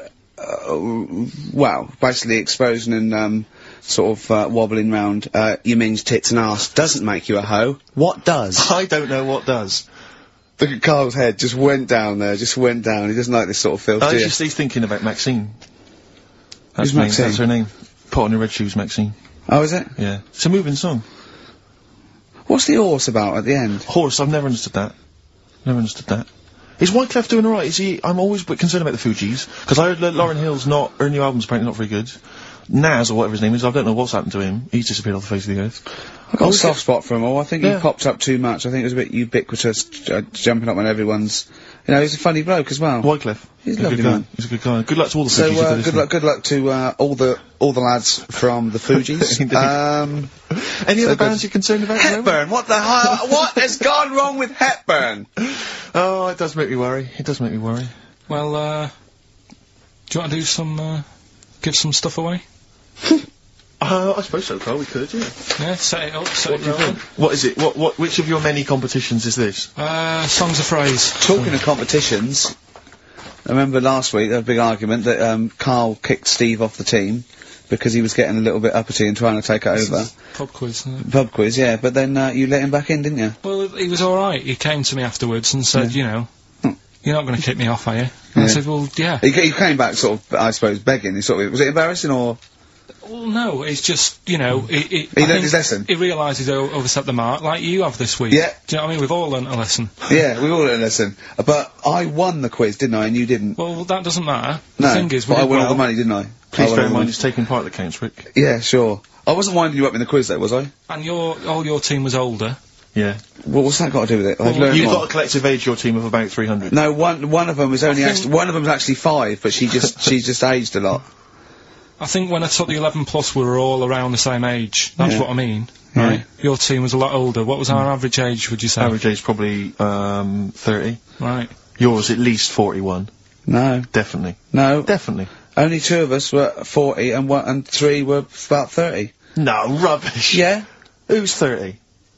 well, basically exposing and, sort of, wobbling round, your means tits and arse doesn't make you a hoe, what does? I don't know what does. Look at Carl's head, just went down there, just went down. He doesn't like this sort of filth, do you? He's thinking about Maxine. Who's her name, Maxine? That's her name. Put on your red shoes, Maxine. Oh, is it? Yeah. It's a moving song. What's the horse about at the end? Horse, I've never understood that. Never understood that. Is Wyclef doing alright? Is he... I'm always a bit concerned about the Fugees. Because I heard that Lauryn Hill's her new album's apparently not very good. Nas, or whatever his name is, I don't know what's happened to him. He's disappeared off the face of the earth. I've got a soft spot for him all. I think Yeah. he popped up too much. I think it was a bit ubiquitous, jumping up on everyone's... You know, he's a funny bloke as well. Wyclef. He's a a lovely good guy. man. He's a good guy. Good luck to all the So, Fugees if they're listening. good luck to, all the all the lads from the Fugees. Any other bands you're concerned about? Hepburn, what the hell? What has gone wrong with Hepburn? Oh, it does make me worry. It does make me worry. Well, do you want to do some, give some stuff away? I suppose so, Carl, we could, yeah. Yeah, set it up, What do you think? What is it? Which of your many competitions is this? Songs of Phrase. Talking of competitions, I remember last week there was a big argument that, Karl kicked Steve off the team because he was getting a little bit uppity and trying to take it over. Pub quiz, isn't it? Pub quiz, yeah, but then, you let him back in, didn't you? Well, he was alright. He came to me afterwards and said, you know, you're not going to kick me off, are you? And I said, well, yeah. He came back sort of, I suppose, begging. He sort of, was it embarrassing or? Well, no, it's just, you know, He learned his lesson. He realised he's overstepped the mark, like you have this week. Yeah. Do you know what I mean? We've all learnt a lesson. Yeah, we all learned a lesson. But I won the quiz, didn't I, and you didn't? Well, that doesn't matter. No, The thing is, we but I did won well. all the money, didn't I? Please I won bear all in the mind money. it's taking part that counts, Rick. Yeah, sure. I wasn't winding you up in the quiz though, was I? And all your team was older. Yeah. Well, what's that got to do with it? I've Well, learned You've more. got a collective age, your team, of about 300. No, one of them is only think- one of them's actually 5, but she's just aged a lot. I think when I took the 11 plus, we were all around the same age. That's Yeah. what I mean, Yeah. right? Your team was a lot older. What was our average age, would you say? Average age probably 30. Right. Yours at least 41. No, Definitely. no. Definitely. Only 2 of us were 40 and 3 were about 30. No, rubbish. Yeah. Who's 30?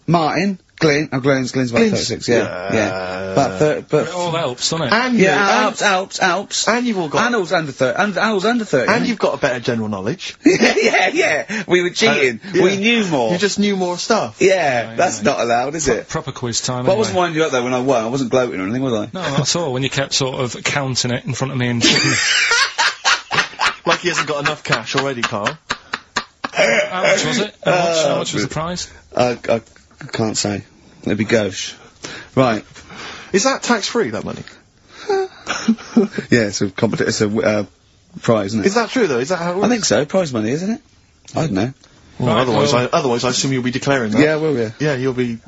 Martin, Glenn's about Glenn's- 36, yeah. About 30, but... It all helps, doesn't it? And Yeah, you, Alps. and you've all got... Annal's under 30, Annal's under 30. And you've got a better general knowledge. yeah. We were cheating. Yeah. We knew more. You just knew more stuff. Yeah, that's not allowed, is it? Proper quiz time, But I anyway. wasn't winding you up though when I won. I wasn't gloating or anything, was I? No, that's all. When you kept sort of counting it in front of me and Like he hasn't got enough cash already, Carl. How much was it? How much was the prize? I can't say. It'd be gauche. Right. Is that tax-free, that money? Yeah, it's a prize, isn't it? Is that true, though? Is that how it works? I think so. Prize money, isn't it? I don't know. Well, Right, otherwise I assume you'll be declaring that. Yeah, well, yeah. Yeah, you'll be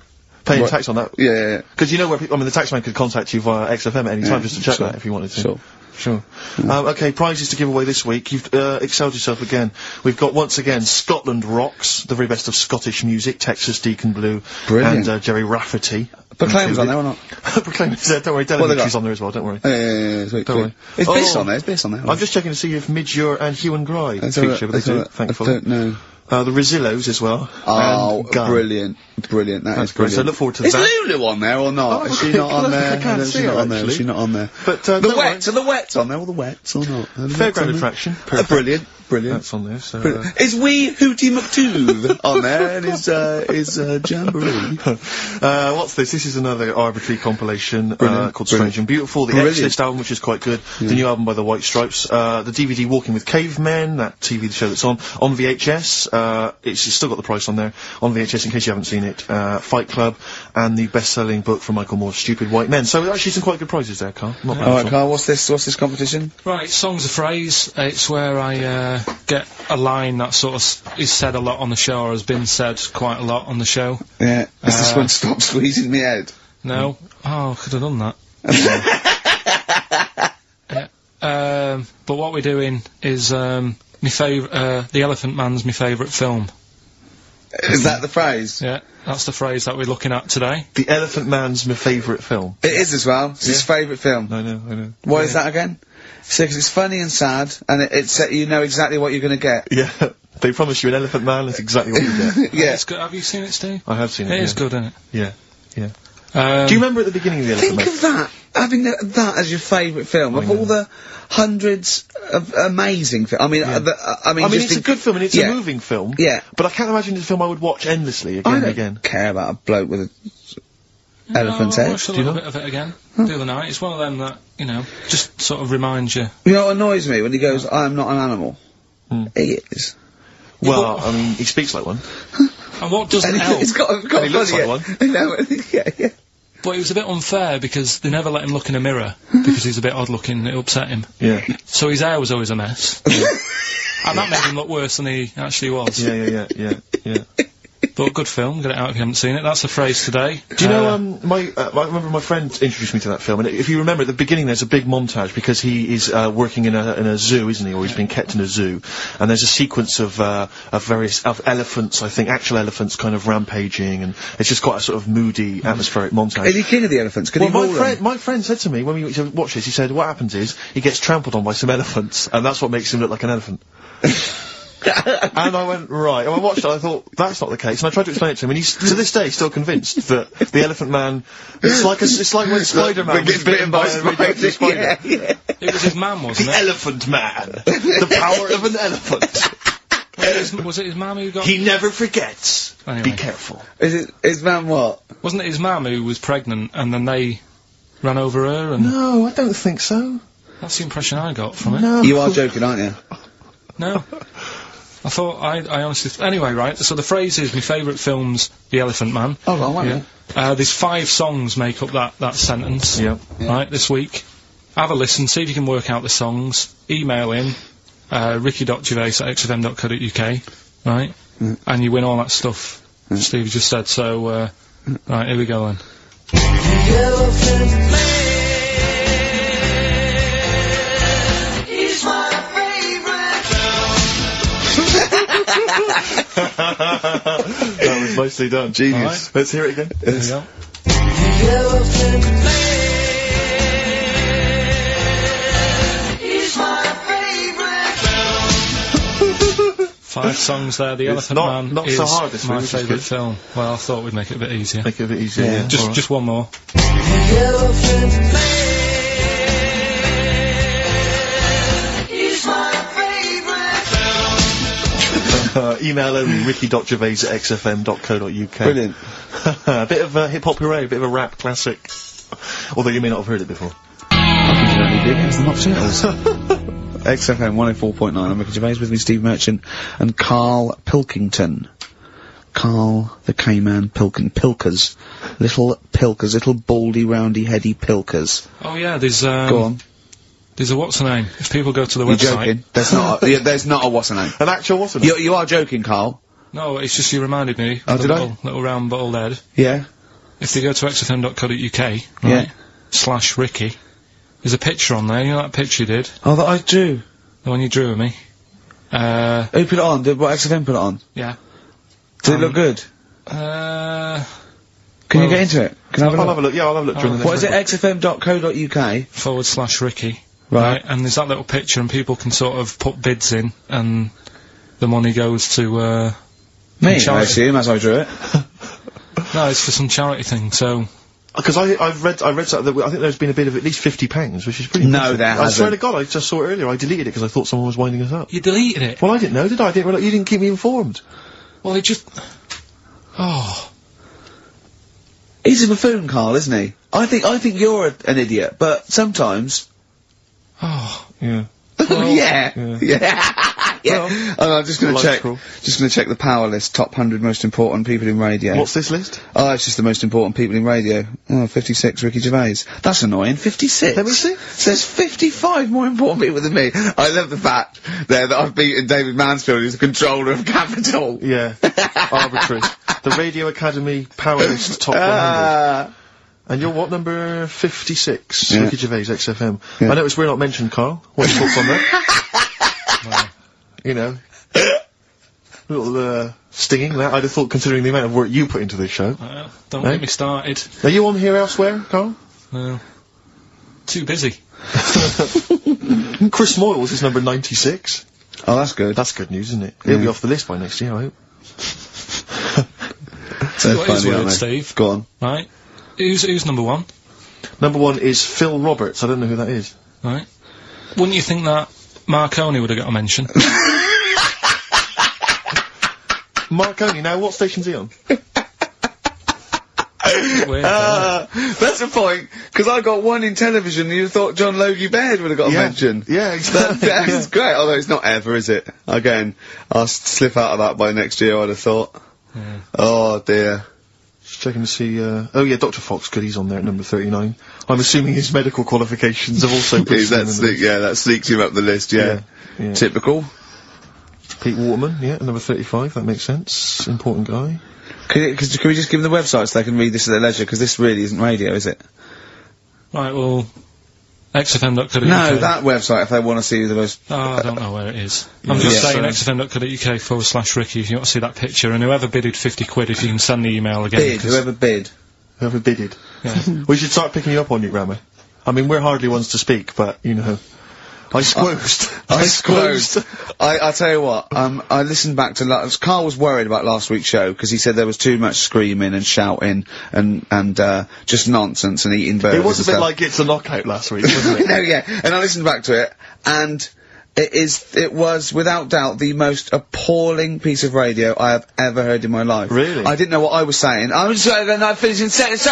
paying Right. tax on that. Yeah. Because you know where people, I mean, the taxman could contact you via XFM at any time just to check sure. that if you wanted to. Sure. Sure. Okay, prizes to give away this week. You've excelled yourself again. We've got, once again, Scotland Rocks, the very best of Scottish music, Texas Deacon Blue, Brilliant. and Jerry Rafferty. Proclaim's on there or not? Proclaim's there, don't worry, What they Delegate's got? on there as well, don't worry. Yeah, sweet. Don't worry. Is Oh. Biss on there? Is Biss on there? I'm just checking to see if Midge and Hugh and Gry Let's feature, have a- but they do, let's have a- thankfully. I don't know. The Rosillos as well. Oh, and Gun. brilliant. Brilliant. That's Is great, so brilliant. look forward to Is that. Lulu on there or not? Oh, Is she not on there? I can't Is see she not her, on there? Is actually. she not on there? But, The don't Wets, are the Wets on there? All the Wets or not? Are the Wets Fairground on there? attraction. Brilliant. Brilliant. That's on there, so... Brilliant. Is Wee Hootie McTooth on there and his Jamboree? What's this? This is another arbitrary compilation Brilliant. called Brilliant. Strange and Beautiful. The Brilliant. Exorcist album, which is quite good. The new album by the White Stripes. The DVD Walking with Cavemen, that TV show that's on VHS. It's still got the price on there. On VHS, in case you haven't seen it. Fight Club, and the best-selling book from Michael Moore's Stupid White Men. So actually some quite good prizes there, Carl. Not bad at Alright, all. Carl, what's this competition? Right, Songs of Phrase. It's where I get a line that sort of is said a lot on the show, or has been said quite a lot on the show. Yeah. Is this one Stop Squeezing Me Head? No? Oh, I could have done that. Yeah. But what we're doing is, my favourite, The Elephant Man's my favourite film. Is that the phrase? Yeah, that's the phrase that we're looking at today. The Elephant Man's my favourite film. It is as well. It's his favourite film. I know. Why is that again? So, 'cause it's funny and sad, and it's you know exactly what you're gonna get. Yeah. They promise you an Elephant Man, that's exactly what you get. Yeah. It's good. Have you seen it, Steve? I have seen it. It is yeah. good, isn't it? Yeah. Yeah. Do Do you remember at the beginning of the Elephant Think Man? of that. Having that as your favourite film of know. all the hundreds of amazing films. I mean, I mean, just it's a good film and it's yeah. a moving film. Yeah. But I can't imagine it's a film I would watch endlessly again I and don't again. care about a bloke with a elephant's I head. watched a Do you little know? bit of it again the other night. It's one of them that, you know, just sort of reminds you. You know what annoys me when he goes, "I am not an animal." Hmm. He is. Well, I mean, he speaks like one. And what doesn't And help, it's got And he looks funny, like yeah. You know, yeah. but it was a bit unfair because they never let him look in a mirror because he's a bit odd looking and it upset him. Yeah. So his hair was always a mess. And that made him look worse than he actually was. Yeah. But But good film, get it out if you haven't seen it. That's the phrase today. Do you know, I remember my friend introduced me to that film, and if you remember at the beginning there's a big montage because he is, working in a zoo, isn't he, or he's being kept in a zoo, and there's a sequence of various, elephants, I think, actual elephants kind of rampaging, and it's just quite a sort of moody, atmospheric montage. Is he king of the elephants? Could he rule them? My friend said to me when we went to watch this, he said, what happens is, he gets trampled on by some elephants, and that's what makes him look like an elephant. And I went, right, and I watched it, I thought, that's not the case, and I tried to explain it to him, and he's, to this day, still convinced that the Elephant Man, it's like when Spider-Man was bitten by a radioactive spider. Yeah. It was his man, wasn't The it? Elephant Man! The power of an elephant! Was it his mum who got... He never forgets. Anyway. Be careful. Is it, his man what? Wasn't it his mum who was pregnant, and then they ran over her, and... No, I don't think so. That's the impression I got from it. No. You are joking, aren't you? No. I thought, I honestly... Anyway, right, so the phrase is, my favourite film's The Elephant Man. Oh, well, wait a minute. There's 5 songs make up that sentence. Yep. Right, this week. Have a listen, see if you can work out the songs. Email in, ricky.gervais@xfm.co.uk, right? And you win all that stuff Steve just said, so, right, here we go then. That was nicely done. Genius. Right. Let's hear it again. There we go. 5 songs there. The Elephant Man not is so hard this my week, which is favourite good. film. Well, I thought we'd make it a bit easier. Make it a bit easier, yeah. Just one more. Email only, ricky.gervais@xfm.co.uk. Brilliant. A bit of hip-hop hooray, a bit of a rap classic. Although you may not have heard it before. It's the Mock Turtles. XFM 104.9, I'm Ricky Gervais, with me Steve Merchant and Karl Pilkington. Karl the K-Man Pilkers. Little Pilkers, little baldy, roundy, heady Pilkers. Oh yeah, there's Go on. There's a what's her name? If people go to the You're website. joking. There's not a, there's not a what's her name. An actual what's her name? You are joking, Karl. No, it's just you reminded me. Oh, of the did I? little round bottled head. Yeah. If they go to xfm.co.uk, right, Yeah. /Ricky, there's a picture on there. You know that picture you did? Oh, that I drew. The one you drew of me. Who put it on? Did what XFM put it on? Yeah. Did it look good? Can Can you get into it? Can I have a I'll look? have a look, yeah, I'll have a look during the What next is it? xfm.co.uk? /Ricky. Right. And there's that little picture, and people can sort of put bids in, and the money goes to, Me, I charity. assume, as I drew it. No, it's for some charity thing, so... Because I read something that I think there's been a bid of at least £50, which is pretty No, impressive. there I swear hasn't. to God, I just saw it earlier. I deleted it because I thought someone was winding us up. You deleted it? Well, I didn't know, did I? I didn't realise you didn't keep me informed. Well, it just... Oh. He's a buffoon, Karl, isn't he? I think you're an idiot, but sometimes... Oh. Yeah. yeah. Yeah. Oh, I'm just gonna life's check. cruel. Just gonna check the power list. Top 100 most important people in radio. What's this list? Oh, it's just the most important people in radio. Oh, 56, Ricky Gervais. That's annoying. 56. Let me see. Says 55 more important people than me. I love the fact there that I've beaten David Mansfield, who's the controller of Capital. Yeah. Arbitrary. The Radio Academy Power List Top 100. And you're what, number 56? Yeah. Ricky Gervais, XFM. Yeah. I noticed we're not mentioned, Carl. What's your thoughts on that? Well, You know. A little, stinging that. I'd have thought, considering the amount of work you put into this show. don't Eh? get me started. Are you on here elsewhere, Carl? Well, too busy. Chris Moyles is number 96. Oh, that's good. That's good news, isn't it? He'll be off the list by next year, I hope. So What is funny, weird, aren't they? Steve? Go on. Right? Who's number 1? Number 1 is Phil Roberts. I don't know who that is. Right? Wouldn't you think that Marconi would have got a mention? Marconi, now what station's he on? Weird, That's the point, because I got one in television and you thought John Logie Baird would have got a mention. Yeah, exactly. That's great, although it's not ever, is it? Again, I'll slip out of that by next year, I'd have thought. Yeah. Oh dear. Just checking to see, oh yeah, Dr. Fox, good, he's on there at number 39. I'm assuming his medical qualifications have also put him in the list. That sneaks him up the list, yeah. Yeah. Typical. Pete Waterman, yeah, number 35, that makes sense. Important guy. Can we just give them the website so they can read this at their leisure? Because this really isn't radio, is it? Right, well, xfm.co.uk. No, that website, if they want to see the most... Oh, I don't know where it is. I'm just saying xfm.co.uk/Ricky if you want to see that picture, and whoever bidded 50 quid, if you can send the email again. Bid, whoever bid. Whoever bidded. Yeah. We should start picking you up on your grammar. I mean, we're hardly ones to speak, but, you know... I squoosed. I tell you what, I listened back to Carl was worried about last week's show because he said there was too much screaming and shouting and just nonsense and eating burgers. It was a bit like It's a Knockout last week, wasn't it? No, yeah. And I listened back to it, and it was without doubt the most appalling piece of radio I have ever heard in my life. Really? I didn't know what I was saying. I was not finishing sentence.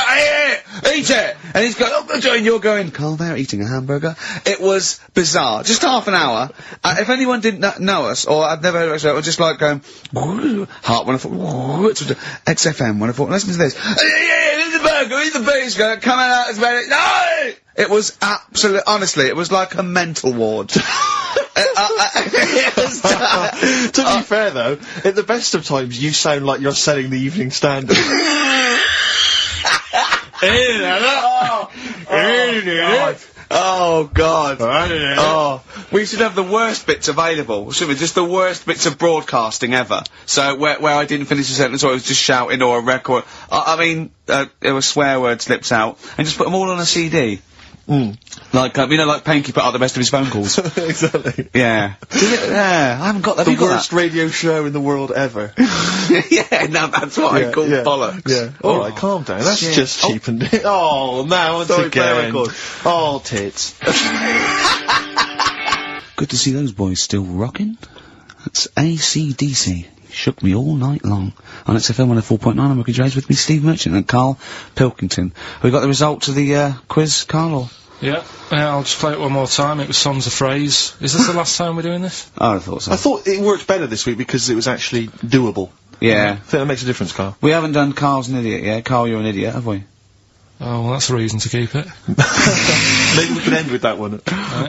Eat it! And he's going, oh, and you're going, Carl, they're eating a hamburger. It was bizarre. Just half an hour. If anyone didn't know us, or I'd never heard of us, it was just like going, Heart 104, XFM 104, listen to this. Eat the burger, eat the beef, coming out as very, no! It was honestly, it was like a mental ward. To be fair though, at the best of times you sound like you're selling the Evening Standard. Oh God! Oh, we should have the worst bits available, shouldn't we? Just the worst bits of broadcasting ever. So where I didn't finish a sentence or I was just shouting or a record. I mean, there were swear word slips out, and just put them all on a CD. Like, you know, like Panky put out the best of his phone calls. Exactly. Yeah. Yeah, I haven't got that. The worst radio show in the world ever. Yeah, now that's what I call bollocks. Yeah. Alright, calm down. That's just cheapened it. Oh, now once again. Oh, tits. Good to see those boys still rocking. That's AC/DC. Shook me all night long. On XFM 104.9, I'm Ricky Gervais, with me, Steve Merchant and Karl Pilkington. We got the results of the quiz, Karl? Or? Yeah, I'll just play it one more time. It was Songs of Phrase. Is this the last time we're doing this? Oh, I thought so. I thought it worked better this week because it was actually doable. Yeah. I think that makes a difference, Karl. We haven't done Karl's an idiot yet. Karl, you're an idiot, have we? Oh, well, that's a reason to keep it. Maybe we can end with that one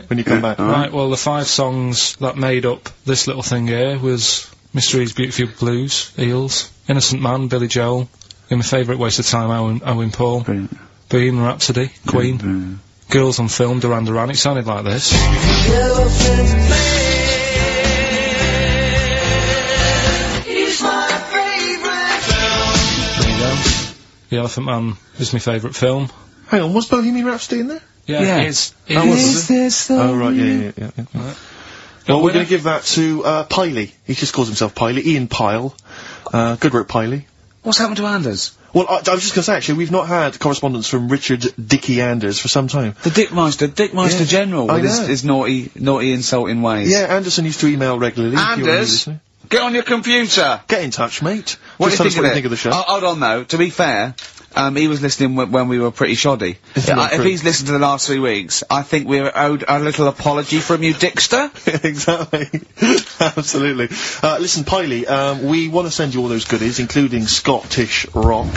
when you come back. Right, well, the 5 songs that made up this little thing here was Mystery's Beautiful Blues, Eels, Innocent Man, Billy Joel, and my favourite Waste of Time, Owen Paul, Bohemian Rhapsody, Queen, Girls on Film, Duran Duran. It sounded like this. The Elephant Man is my favourite film. Hang on, was Bohemian Rhapsody in there? Yeah, it is. Oh, right, yeah. Right. Well, we're going to give that to, Piley. He just calls himself Piley. Ian Pyle. Good work, Piley. What's happened to Anders? Well, I was just going to say, actually, we've not had correspondence from Richard Dickie Anders for some time. The Dickmeister General, with his naughty, insulting ways. Yeah, Anderson used to email regularly. Anders! Get on your computer! Get in touch, mate. What do you think of the show? Hold on, though. To be fair, he was listening when we were pretty shoddy. If he's listened to the last 3 weeks, I think we're owed a little apology from you, Dickster. Exactly. Absolutely. Listen, Piley, we want to send you all those goodies, including Scottish rock,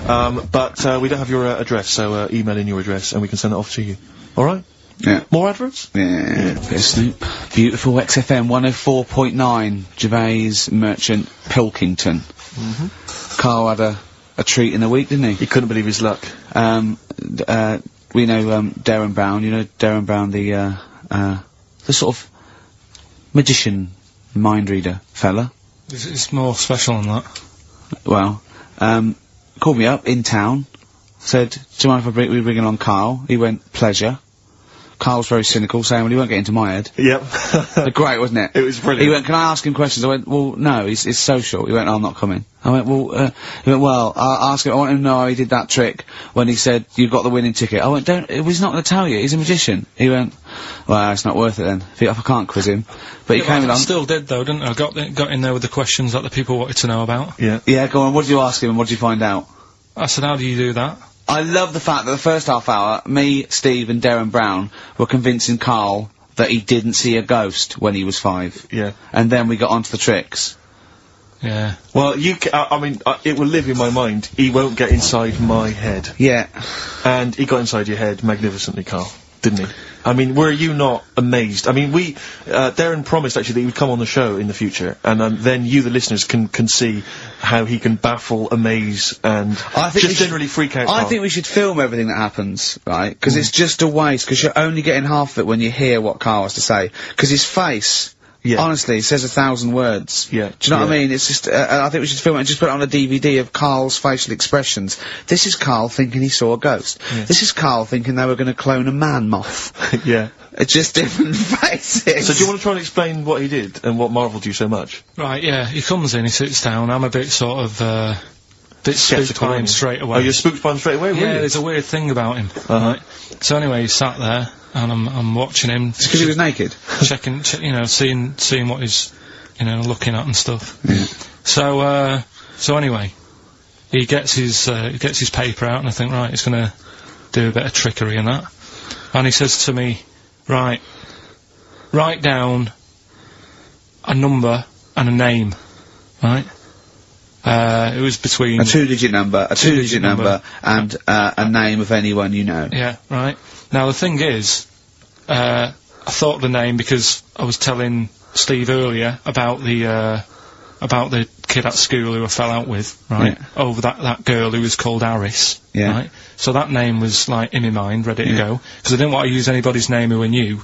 but we don't have your address, so email in your address and we can send it off to you. Alright? Yeah. More adverts? Yeah. Bit of Snoop. Beautiful XFM 104.9. Gervais, Merchant, Pilkington. Karl had a treat in the week, didn't he? He couldn't believe his luck. We know, Darren Brown, you know Darren Brown, the sort of magician, mind reader fella. It's more special than that. Well, called me up in town, said, do you mind if we bring along Karl? He went, pleasure. Karl's very cynical, saying, well, he won't get into my head. Yep. Great, wasn't it? It was brilliant. He went, can I ask him questions? I went, well, no, it's social. He went, oh, I'm not coming. I went, well, he went, well, I'll ask him, I want him to know how he did that trick when he said, you've got the winning ticket. I went, he's not going to tell you, he's a magician. He went, well, it's not worth it then, if I can't quiz him. But he came along. Still did though, didn't I? Got in there with the questions that the people wanted to know about. Yeah. Yeah, go on, what did you ask him and what did you find out? I said, how do you do that? I love the fact that the first half hour, me, Steve and Darren Brown were convincing Karl that he didn't see a ghost when he was 5. Yeah. And then we got onto the tricks. Yeah. Well, it will live in my mind. He won't get inside my head. Yeah. And he got inside your head magnificently, Karl. didn't he? I mean, were you not amazed? I mean, Darren promised actually that he would come on the show in the future, and then you, the listeners, can see how he can baffle, amaze, and just generally freak out. I think we should film everything that happens, right? Because it's just a waste, because you're only getting half of it when you hear what Karl has to say. Because his face, honestly, he says 1,000 words. Yeah. Do you know what I mean? It's just, I think we should film it and just put it on a DVD of Karl's facial expressions. This is Karl thinking he saw a ghost. Yeah. This is Karl thinking they were going to clone a man moth. Yeah. It's just different faces. So do you want to try and explain what he did and what marvelled you so much? Right, yeah, he comes in, he sits down, I'm a bit sort of, bit spooked by him straight away. Oh, you're spooked by him straight away, Yeah, really? there's a weird thing about him. Right? So anyway, he sat there, and I'm watching him. It's because he was naked? Checking, you know, seeing what he's, you know, looking at and stuff. Yeah. So anyway, he gets his paper out, and I think, right, he's gonna do a bit of trickery and that. And he says to me, right, write down a number and a name, right? It was between... A two-digit number, and a name of anyone you know. Yeah, right. Now, the thing is, I thought of the name because I was telling Steve earlier about the kid at school who I fell out with, right? Yeah. Over that girl who was called Aris, Yeah. right? So that name was, like, in my mind, ready to go. Because I didn't want to use anybody's name who I knew,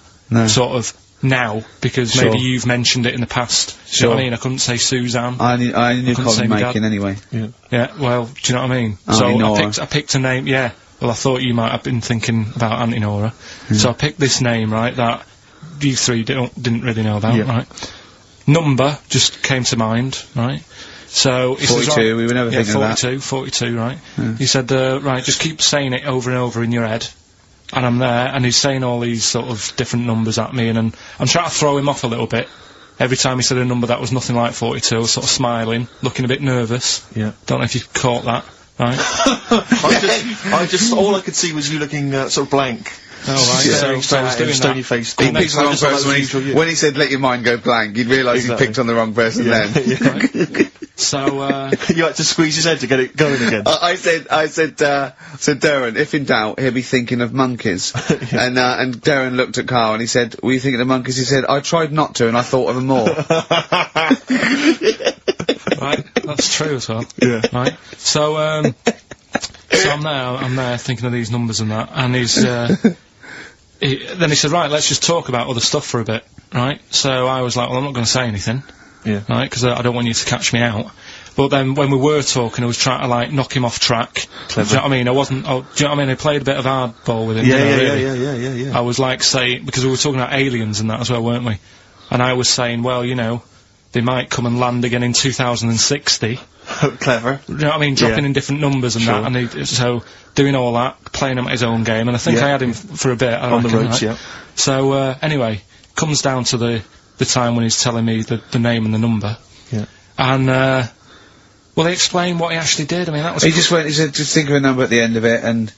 sort of, now, because maybe you've mentioned it in the past. Do you know what I mean? I couldn't say Suzanne. I knew Colin Makin anyway. Yeah, well, do you know what I mean? Nora. I picked a name, yeah. Well, I thought you might have been thinking about Auntie Nora. So I picked this name, right, that you three didn't really know about, right? Number just came to mind, right? So... 42, we were never thinking of that. 42, right? He said, right, just keep saying it over and over in your head. And I'm there, and he's saying all these sort of different numbers at me, and I'm trying to throw him off a little bit. Every time he said a number that was nothing like 42, I was sort of smiling, looking a bit nervous. Yeah. Don't know if you caught that, right? All I could see was you looking, sort of blank. Oh, right. So I was doing stony that. face. He picked the wrong person when he said let your mind go blank, you'd realise he picked on the wrong person then. So, you had to squeeze his head to get it going again. I said, Darren, if in doubt, he'll be thinking of monkeys. And Darren looked at Karl and he said, were you thinking of monkeys? He said, I tried not to and I thought of them more. Right, that's true as well. Yeah. Right. So I'm there thinking of these numbers and that, and then he said, right, let's just talk about other stuff for a bit, right? So I was like, well, I'm not going to say anything. Yeah. Right, because I don't want you to catch me out. But then when we were talking, I was trying to, like, knock him off track. Clever. Do you know what I mean? I wasn't... do you know what I mean? I played a bit of hardball with him. Yeah. I was, like, saying... Because we were talking about aliens and that as well, weren't we? And I was saying, well, you know, they might come and land again in 2060. Clever. Do you know what I mean? Dropping in different numbers and that. And so, doing all that, playing him at his own game. And I think I had him for a bit. On the ropes, right? So, anyway, comes down to the time when he's telling me the name and the number. Yeah. And, well, he explained what he actually did. I mean, that was... He said, just think of a number at the end of it, and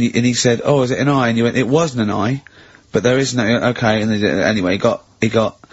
he said, oh, is it an I? And you went, it wasn't an I, but there is no, okay, and then, anyway, he got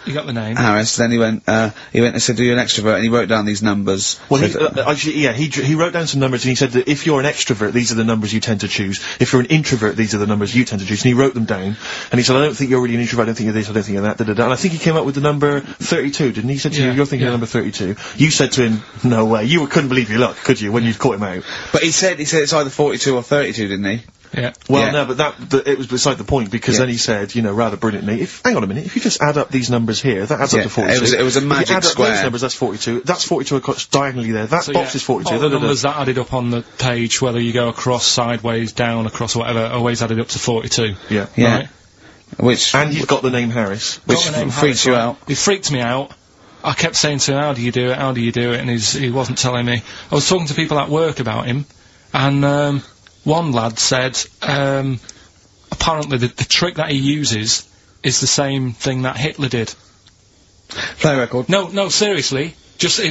You got the name. Harris, then he went and said, are you an extrovert? And he wrote down these numbers. Well, he wrote down some numbers and he said that if you're an extrovert, these are the numbers you tend to choose. If you're an introvert, these are the numbers you tend to choose. And he wrote them down. And he said, I don't think you're really an introvert, I don't think you're this, I don't think you're that, da-da-da. And I think he came up with the number 32, didn't he? He said to you, you're thinking of number 32. You said to him, no way. You couldn't believe your luck, could you, when you'd caught him out? But he said it's either 42 or 32, didn't he? Yeah. Well, no, but it was beside the point, because then he said, you know, rather brilliantly, hang on a minute, if you just add up these numbers here, that adds up to 42. It was a magic if you add square. Up those numbers, that's 42. That's 42 across diagonally there. That box is 42. All the numbers that added up on the page, whether you go across, sideways, down, across, whatever, always added up to 42. Yeah. Right? And you've got the name Harris. Which freaks you out. It freaked me out. I kept saying to him, how do you do it, how do you do it, and he wasn't telling me. I was talking to people at work about him, and, one lad said, apparently the trick that he uses is the same thing that Hitler did. Play record. No, seriously.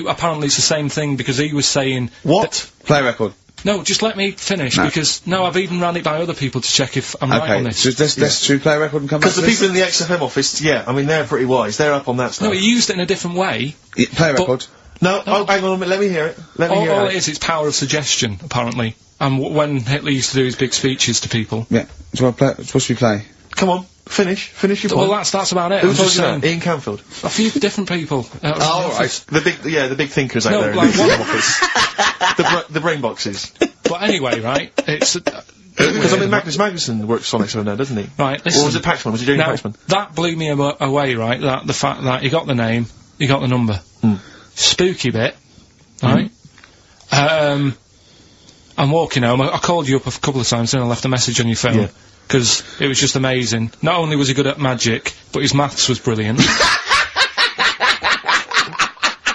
Apparently it's the same thing, because he was saying... What? Play record. No, just let me finish, because... No, I've even ran it by other people to check if I'm right on this. So let's do play record and come back to Because the people in the XFM office, I mean, they're pretty wise. They're up on that stuff. No, he used it in a different way. Play record. No, oh, hang on a minute, let me hear it. Let me hear All it. it is, it's power of suggestion, apparently. And when Hitler used to do his big speeches to people. Yeah. So what should we play? Come on, finish your point. Well, that's about it. Who I'm told just you saying. that? Ian Canfield. A few different people. Oh, right. The big thinkers out No, there. like in the one- office. the brain boxes. But anyway, right, it's... Because I mean, Magnus Magnuson works Sonic 7 now, doesn't he? Right, listen. Or was it Paxman? Was he Jamie Now, Paxman? that blew me away, right, that the fact that he got the name, he got the number. Spooky bit, right? I'm walking home, I called you up a couple of times and I left a message on your phone. Yeah. Because it was just amazing. Not only was he good at magic, but his maths was brilliant.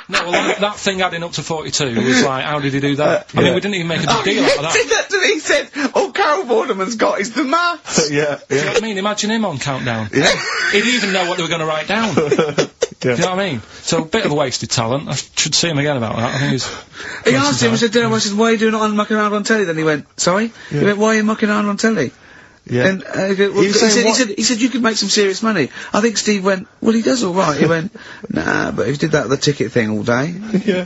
No, well, that thing adding up to 42 was like, how did he do that? I mean, we didn't even make a big deal out of that. Did that to me? He said, all Carol Vorderman's got is the maths. Yeah, Do you know what I mean? Imagine him on Countdown. Yeah. He'd even know what they were going to write down. Do you know what I mean? So, a bit of a wasted talent. I should see him again about that. I think he's... He asked him, I said, I said, why are you doing it on mucking around on telly? Then he went, sorry? He went, why are you mucking around on telly? Yeah. And he said you could make some serious money. I think Steve went, well, he does all right. He went, nah, but if he did that with the ticket thing all day. Yeah.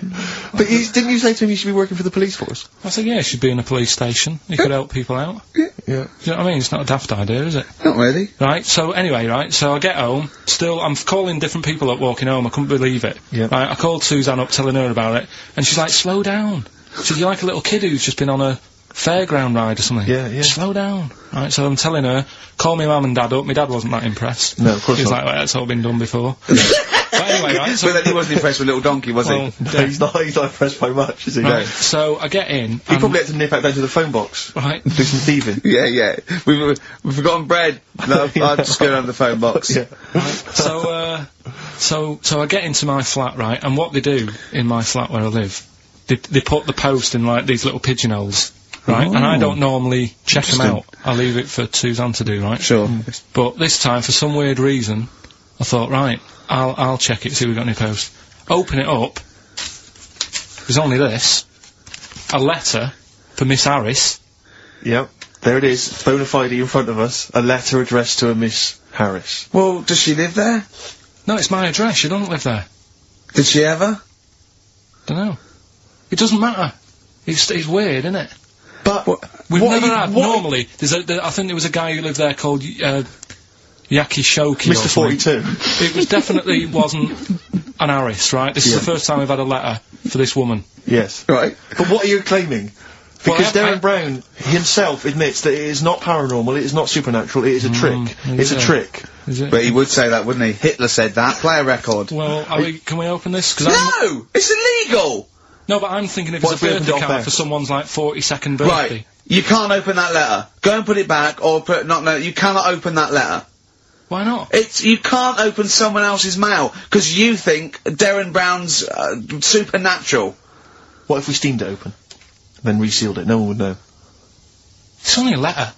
But didn't you say to him you should be working for the police force? I said, yeah, he should be in a police station. He could help people out. Yeah. Do you know what I mean? It's not a daft idea, is it? Not really. Right, so anyway, right, so I get home, I'm calling different people up walking home, I couldn't believe it. Yeah. Right, I called Suzanne up telling her about it, and she's like, slow down. She said, you're like a little kid who's just been on a fairground ride or something. Yeah, yeah. Slow down. Right, so I'm telling her, call my mum and dad up. My dad wasn't that impressed. No, of course He was not. like, well, that's all been done before. But anyway, right, so... But then he wasn't impressed with Little Donkey, was well, he? No, he's not impressed by much, is he? right, so I get in, He probably had to nip out down to the phone box. right, Do some thieving. Yeah. We've forgotten bread. No, I'll just go down to the phone box. Yeah. so I get into my flat, right, and what they do in my flat where I live, they put the post in, like, these little pigeonholes, right, and I don't normally check them out. I leave it for Suzanne to do, right? Sure. But this time, for some weird reason, I thought, right, I'll check it, see if we've got any post. Open it up. There's only this. A letter for Miss Harris. Yep. There it is, bona fide in front of us. A letter addressed to a Miss Harris. Well, does she live there? No, it's my address. She doesn't live there. Did she ever? Dunno. It doesn't matter. It's weird, isn't it? But We've what never you- had, what- normally, I think there was a guy who lived there called, Yaki Shoki or Mr. something. 42. It was definitely wasn't an Harris, right? This is the first time we've had a letter for this woman. Yes. Right. But what are you claiming? Because Well, I- Darren Brown himself admits that it is not paranormal, it is not supernatural, it is a trick. It's a yeah. trick. Is it? But he would say that, wouldn't he? Hitler said that. Play a record. Well, can we open this? 'Cause No! It's illegal! No, but I'm thinking if What it's if a we opened birthday it off card air? for someone's, like, 42nd birthday. Right. You can't open that letter. Go and put it back, or you cannot open that letter. Why not? You can't open someone else's mail, because you think Darren Brown's, supernatural. What if we steamed it open? Then resealed it, no one would know. It's only a letter.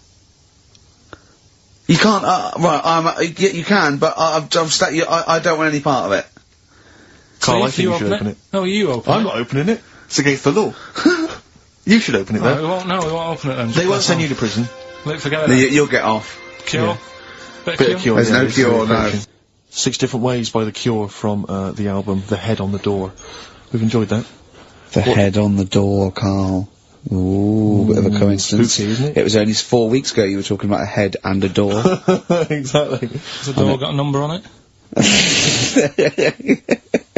You can't, yeah, you can, but I don't want any part of it. Carl, So I think you should open it. No, you open I'm it. not opening it. It's against the law. You should open it, No, though. we won't open it then. They won't send you to prison. Look, forget No, it. you'll get off. Cure. Yeah. Bit Bit of of cure. Cure. There's yeah, no it's Cure, really no. approaching. 6 Different Ways by The Cure from the album The Head on the Door. We've enjoyed that. The head on the door, Carl. Ooh, bit of a coincidence. Spooky, isn't it? It was only 4 weeks ago you were talking about a head and a door. Exactly. Has the door got a number on it?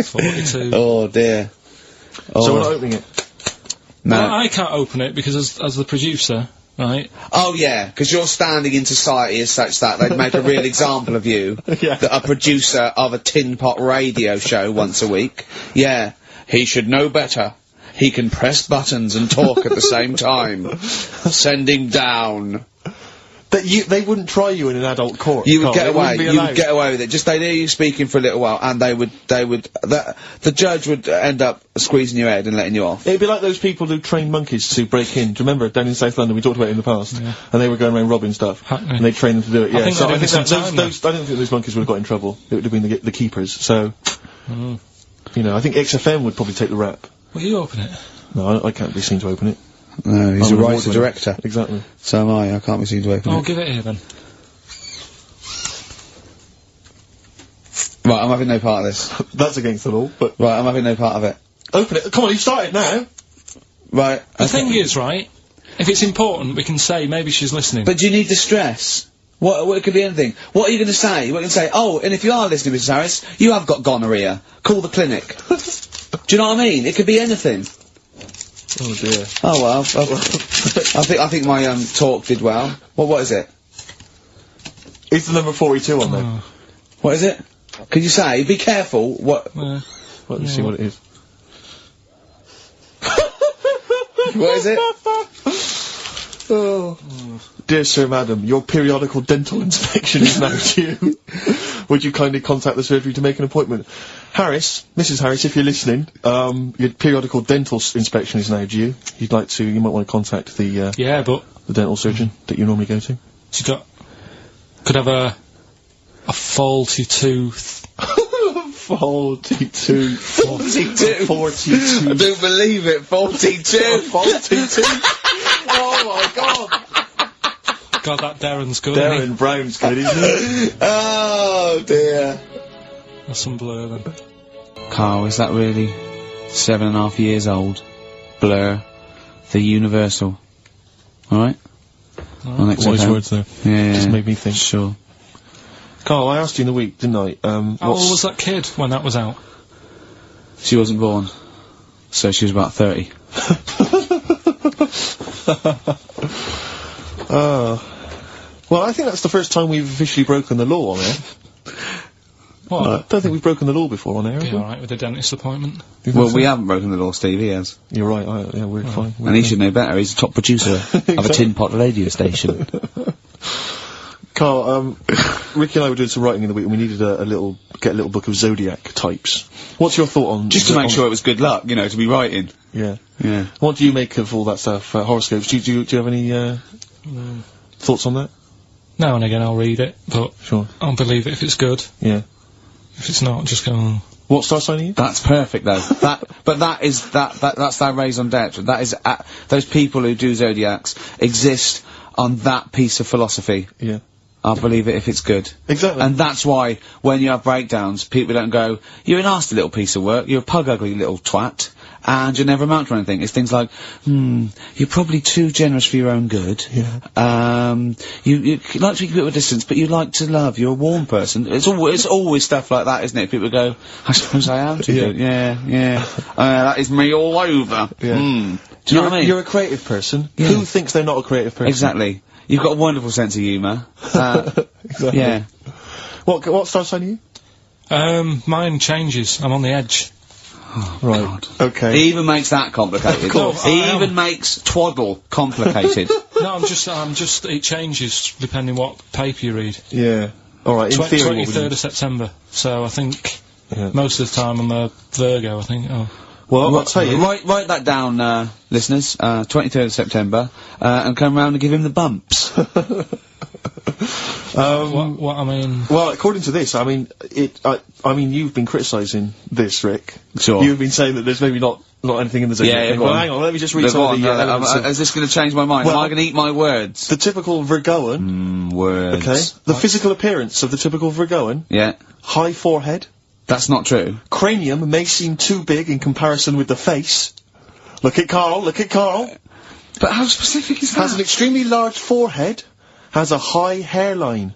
42. Oh dear. Oh. So we're not opening it. No. Well, I can't open it because as the producer, right? Oh yeah, because your standing in society is such that they'd make a real example of you. Yeah. That a producer of a tin pot radio show once a week. Yeah, he should know better. He can press buttons and talk at the same time. Sending down. They wouldn't try you in an adult court. You would Carl. get It wouldn't away. be You allowed. would get away with it. Just they'd hear you speaking for a little while, and the judge would end up squeezing your head and letting you off. It'd be like those people who train monkeys to break in. Do you remember down in South London? We talked about it in the past, and they were going around robbing stuff, Hackney. and they trained them to do it. I Yeah, think so they're I doing think some that time I don't think those monkeys would have got in trouble. It would have been the keepers. So, you know, I think XFM would probably take the rap. Will you open it? No, I can't be seen to open it. No, he's I'm a an writer award winner. director. Exactly. So am I. I can't be seen to open Oh, it. give it here then. Right, I'm having no part of this. That's against the law, but Right, I'm having no part of it. Open it. Come on, you started now. Right. The thing is, right, if it's important, we can say maybe she's listening. But do you need the stress? What it could be anything. What are you going to say? What are you going to say? Oh, and if you are listening, Mrs. Harris, you have got gonorrhea. Call the clinic. Do you know what I mean? It could be anything. Oh dear. Oh well. I think my talk did well. What is it? It's the number 42 on there. What is it? Could you say? Be careful. What? Let me see what it is. What is it? Oh. Dear Sir, Madam, your periodical dental inspection is now due. Would you kindly contact the surgery to make an appointment? Harris, Mrs. Harris, if you're listening, your periodical dental inspection is now due. You might want to contact the dental surgeon that you normally go to. Could have a faulty tooth. Faulty tooth. 42. 42. I don't believe it. 42. 42. Oh my god. God, that Darren's good. Darren Brown's good, isn't he? Oh dear. That's some Blur then. Carl, is that really 7.5 years old? Blur. The Universal. Alright? Wise words there. Yeah. Just made me think. Sure. Carl, I asked you in the week, didn't I? How old was that kid when that was out? She wasn't born. So she was about 30. Well, I think that's the first time we've officially broken the law on air. What? I don't think we've broken the law before on air, have Be we? alright with a dentist appointment. Well, we haven't broken the law, Steve, he has. You're right, yeah, we're fine. And he should know better, he's a top producer of a tin pot radio station. Carl, Ricky and I were doing some writing in the week and we needed get a little book of zodiac types. What's your thought on... Just to make sure it was good luck, you know, to be writing. Yeah. Yeah. What do you make of all that stuff, horoscopes? Do you have any, thoughts on that? Now and again I'll read it, but Sure. I'll believe it if it's good. Yeah. If it's not, just go on. What star sign are you? That's perfect, though. That's their raison d'etre. That is, those people who do zodiacs exist on that piece of philosophy. Yeah. I'll believe it if it's good. Exactly. And that's why, when you have breakdowns, people don't go, you're a nasty little piece of work, you're a pug-ugly little twat, and you never amount to anything. It's things like, you're probably too generous for your own good. Yeah. You like to keep a bit of a distance, but you like to love, you're a warm person. It's always stuff like that, isn't it? People go, I suppose I am too good. Yeah. That is me all over. Yeah. Do you know what I mean? You're a creative person. Yeah. Who thinks they're not a creative person? Exactly. You've got a wonderful sense of humour. Exactly. Yeah. What star sign are you? Mine changes. I'm on the edge. Right. God. Okay. He even makes that complicated. Of course. He I am. even makes twaddle complicated. No, it changes depending what paper you read. Yeah. Alright, in theory, what would 23rd you... of September. So I think Yeah. most of the time I'm a Virgo, I think. Oh. Well, I'll tell you. Write that down, listeners. 23rd of September, and come round and give him the bumps. What I mean... Well, according to this, I mean, you've been criticising this, Rick. Sure. You've been saying that there's maybe not anything in the zodiac. Yeah, thing. go Well, on. hang on, let me just read Go some on, of the elements of- is this going to change my mind? Well, Am I going to eat my words? The typical Virgoan, Words. okay? The physical appearance of the typical Virgoan, Yeah. high forehead, That's not true. cranium may seem too big in comparison with the face. Look at Carl, But how specific is that? has an extremely large forehead, has a high hairline,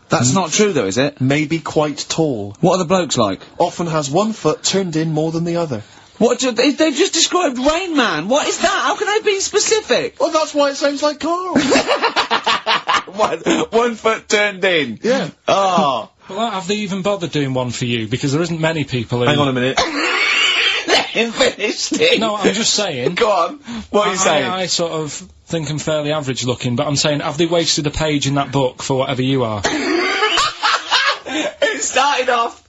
That's not true, though, is it? may be quite tall, What are the blokes like? often has one foot turned in more than the other. They've just described Rain Man. What is that? How can they be specific? Well, that's why it sounds like Carl. One foot turned in. Yeah. Oh. Well, have they even bothered doing one for you? Because there isn't many people who... Hang on a minute. Let him finish it. No, I'm just saying... Go on. What are you saying? I sort of think I'm fairly average looking, but I'm saying, have they wasted a page in that book for whatever you are? It started off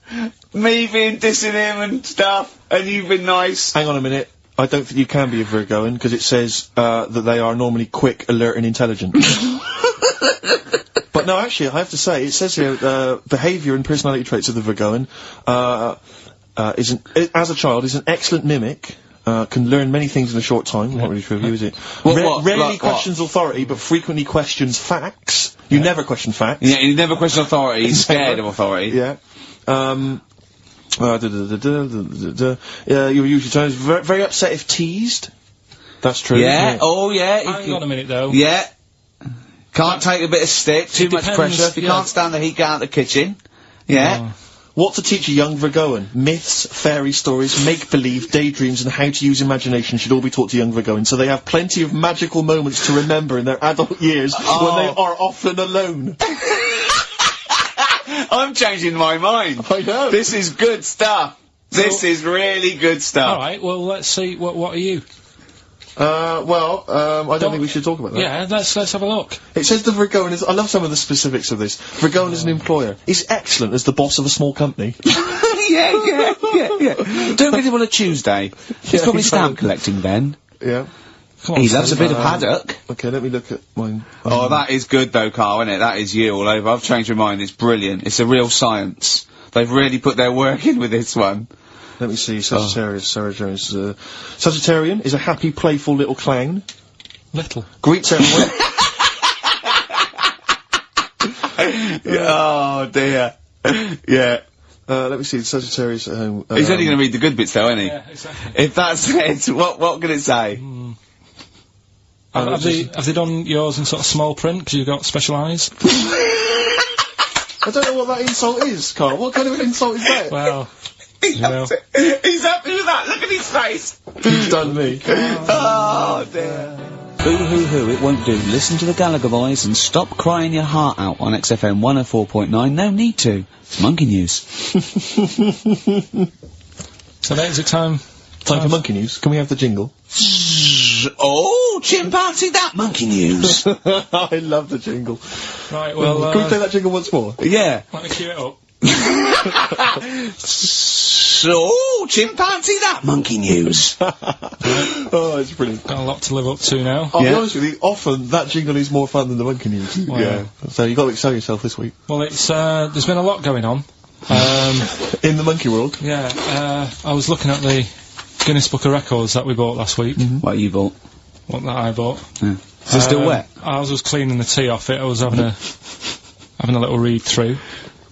me being dissing him and stuff, and you've been nice. Hang on a minute. I don't think you can be a Virgoan, because it says, that they are normally quick, alert and intelligent. But no, actually, I have to say, it says here, behaviour and personality traits of the Virgoan, as a child, is an excellent mimic, can learn many things in a short time. Not really true of you, is it? Rarely Like questions authority, but frequently questions facts. You never question facts. Yeah, he never questions authority. He's scared of authority. Yeah. You're usually trying very upset if teased. That's true. Yeah. Oh, yeah. Hang on a minute, though. Yeah. Can't take a bit of stick, too much depends, pressure. If you yeah. can't stand the heat, get out of the kitchen. Yeah. What to teach a young Virgoan? Myths, fairy stories, make-believe, daydreams, and how to use imagination should all be taught to young Virgoans, so they have plenty of magical moments to remember in their adult years when they are often alone. I'm changing my mind. I know. This is good stuff. This is really good stuff. Alright, well, let's see, what are you? I don't think we should talk about that. Yeah, let's have a look. It says the Virgoan is, I love some of the specifics of this. Virgoan is an employer. He's excellent as the boss of a small company. yeah. Don't get him on a Tuesday. He's probably stamp collecting then. Yeah. Come on, He loves a bit of haddock. Okay, let me look at mine. Oh, that is good though, Carl, isn't it? That is you all over. I've changed my mind. It's brilliant. It's a real science. They've really put their work in with this one. Let me see, Sagittarian is a happy, playful little clown. Little. Greets everyone. Oh, dear. Yeah. Let me see, Sagittarius at home. He's only going to read the good bits though, isn't he? Yeah, exactly. If that's it, what can it say? Have they done yours in sort of small print, because you've got special eyes? I don't know what that insult is, Carl. What kind of an insult is that? Well... He's happy with that. Look at his face. He's done me. Oh, dear. Boo-hoo-hoo, it won't do. Listen to the Gallagher Boys and stop crying your heart out on XFM 104.9. No need to. It's Monkey News. So is it time for Monkey News? Can we have the jingle? Oh, chimpanzee, that Monkey News. I love the jingle. Right, well, can we play that jingle once more? Yeah. Let me cue it up. So, chimpanzee, that Monkey News. Oh, it's brilliant. Got a lot to live up to now. I'll be honest with you, often that jingle is more fun than the Monkey News. Wow. Yeah. So you've got to excel yourself this week. Well, it's, there's been a lot going on. In the monkey world? Yeah, I was looking at the Guinness Book of Records that we bought last week. What you bought? What that I bought. Yeah. Is it still wet? I was cleaning the tea off it. I was having a little read through.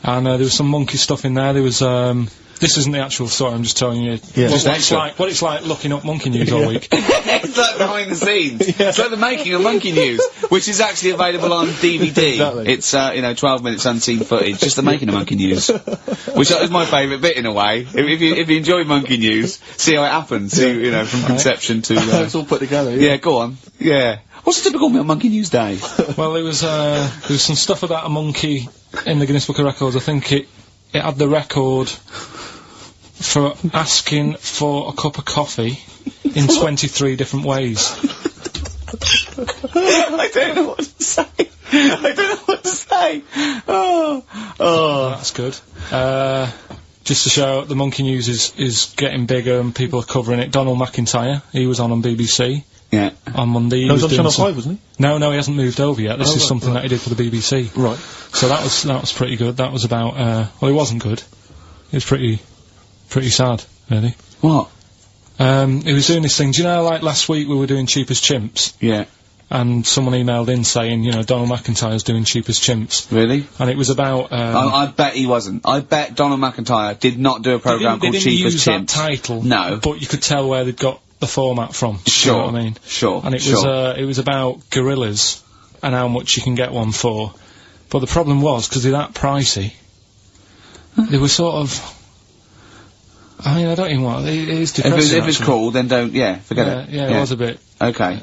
And there was some monkey stuff in there. There was, this isn't the actual story, I'm just telling you what it's like looking up Monkey News all week. It's like behind the scenes. It's like the making of Monkey News, which is actually available on DVD. Exactly. It's, 12 minutes unseen footage, just the making of Monkey News. Which is my favourite bit, in a way. If you enjoy Monkey News, see how it happens, see, from conception to... it's all put together, yeah, go on. Yeah. What's a typical Monkey News day? Well, there was some stuff about a monkey in the Guinness Book of Records. I think it had the record for asking for a cup of coffee in 23 different ways. I don't know what to say. Oh. That's good. Just to show the Monkey News is getting bigger and people are covering it. Donald McIntyre, he was on BBC. Yeah. On Monday. He was on Channel 5, wasn't he? No, he hasn't moved over yet. This is something that he did for the BBC. Right. So that was pretty good. That was about, well, it wasn't good. It was pretty sad, really. What? He was doing this thing. Do you know, like last week we were doing Cheap as Chimps? Yeah. And someone emailed in saying, Donald McIntyre's doing Cheap as Chimps. Really? And it was about, I bet he wasn't. I bet Donald McIntyre did not do a programme called Cheap as Chimps. They didn't use that title. No. But you could tell where they'd got the format from. Sure. You know what I mean? Sure. And it was about gorillas and how much you can get one for. But the problem was, because they're that pricey, they were sort of... I mean, I don't even want... It is depressing, if it's cool, then don't... Yeah, forget it. Yeah, it was a bit... Okay.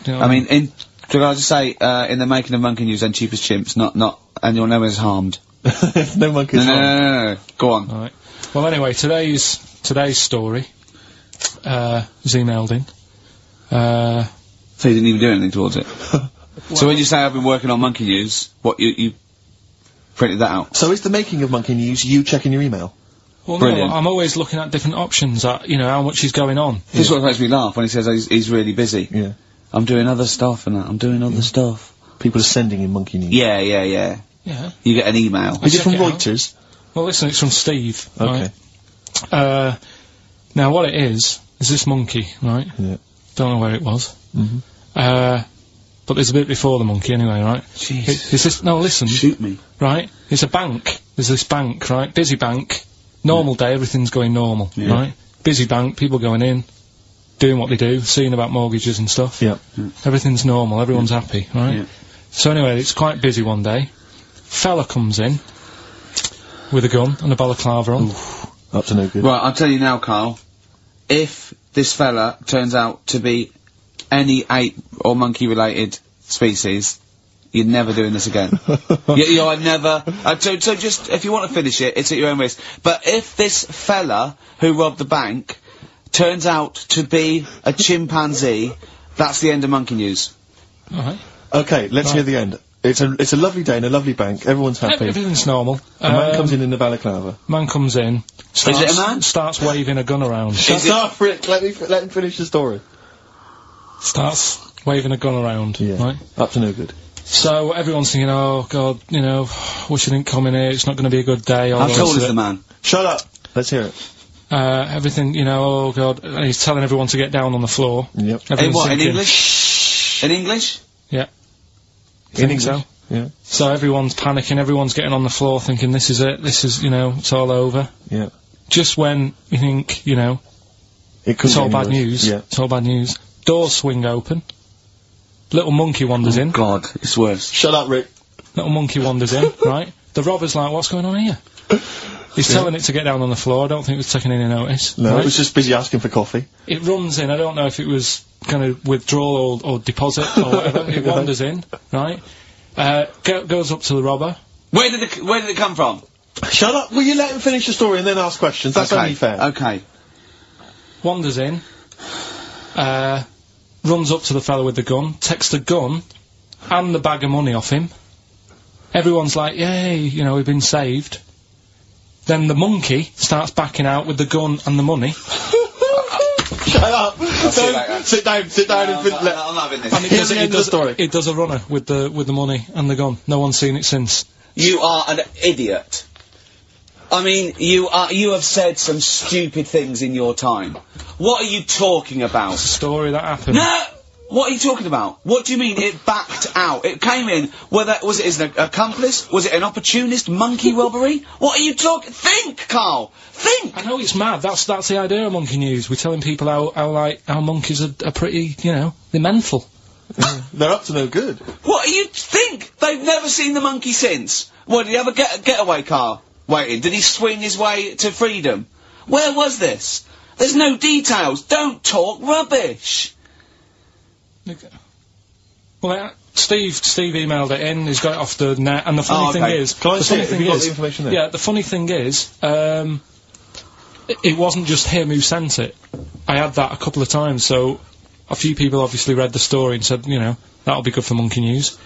You know I mean, could I just say, in the making of Monkey News and Cheap as Chimps, not and no one's harmed. No monkey's harmed. No. Go on. Alright. Well, anyway, today's story... was emailed in. So you didn't even do anything towards it? So when you say I've been working on Monkey News, what, you printed that out? So is the making of Monkey News you checking your email? Well, Brilliant. no, I'm always looking at different options at, how much is going on. This is what makes me laugh when he says he's really busy. Yeah. I'm doing other stuff and that, I'm doing other stuff. People are sending in Monkey News. Yeah. Yeah. You get an email. Is it from Check it out. Reuters? Well, listen, it's from Steve. Okay. Right? Now, what it is this monkey, right? Yeah. Don't know where it was. But there's a bit before the monkey anyway, right? Jeez. Is this... No, listen. Shoot me. Right? It's a bank. There's this bank, right? Busy bank. Normal day, everything's going normal, right? Busy bank, people going in, doing what they do, seeing about mortgages and stuff. Yeah. Everything's normal, everyone's happy, right? Yeah. So anyway, it's quite busy one day. Fella comes in with a gun and a balaclava on. Up to no good. Right, I'll tell you now, Carl. If this fella turns out to be any ape or monkey-related species, you're never doing this again. You're never... so just, if you want to finish it, it's at your own risk. But if this fella who robbed the bank turns out to be a chimpanzee, that's the end of Monkey News. Alright. Okay, let's hear the end. It's a lovely day in a lovely bank. Everyone's happy. Everything's normal. A man comes in the balaclava. Man comes in. Starts, Is it a man? Starts waving a gun around. Shut up, Rick. Let him finish the story. Starts waving a gun around. Yeah. Right? Up to no good. So everyone's thinking, oh God, you know, wish I didn't come in here. It's not going to be a good day. How tall is the man? Shut up. Let's hear it. Everything, you know, oh God, and he's telling everyone to get down on the floor. Yep. In what, in thinking- English? In English? Yeah. In Think English. so. Yeah. So everyone's panicking, everyone's getting on the floor thinking this is it, this is, you know, it's all over. Yeah. Just when you think, you know, It could it's be all bad any worse. news. Yeah. It's all bad news. Doors swing open. Little monkey wanders in. God, it's worse. Shut up, Rick. Little monkey wanders in, right? The robber's like, what's going on here? He's telling it to get down on the floor. I don't think it was taking any notice. No, right? it was just busy asking for coffee. It runs in. I don't know if it was kind of withdrawal or deposit or whatever. It wanders in, right? Goes up to the robber. Where did it come from? Shut up. Will you let him finish the story and then ask questions? That's only fair. Okay. Wanders in. Runs up to the fellow with the gun. Takes the gun and the bag of money off him. Everyone's like, yay, you know, we've been saved. Then the monkey starts backing out with the gun and the money. Shut up. Sit down and I'm not having this. And Here's the end of the story. It does a runner with the money and the gun. No one's seen it since. You are an idiot. I mean, you have said some stupid things in your time. What are you talking about? Story that happened. No! What are you talking about? What do you mean it backed out? It came in, was it as an accomplice? Was it an opportunist monkey robbery? What are you talking? Think, Carl! Think! I know it's mad. That's the idea of Monkey News. We're telling people how monkeys are pretty, you know, they're mental. They're up to no good. What do you think? They've never seen the monkey since. What, did he have a getaway car waiting? Did he swing his way to freedom? Where was this? There's no details. Don't talk rubbish. Well, Steve emailed it in. He's got it off the net. And the funny thing is, Can I the see funny it? Have thing you got is, the information there? yeah, the funny thing is, it wasn't just him who sent it. I had that a couple of times. So a few people obviously read the story and said, you know, that'll be good for Monkey News.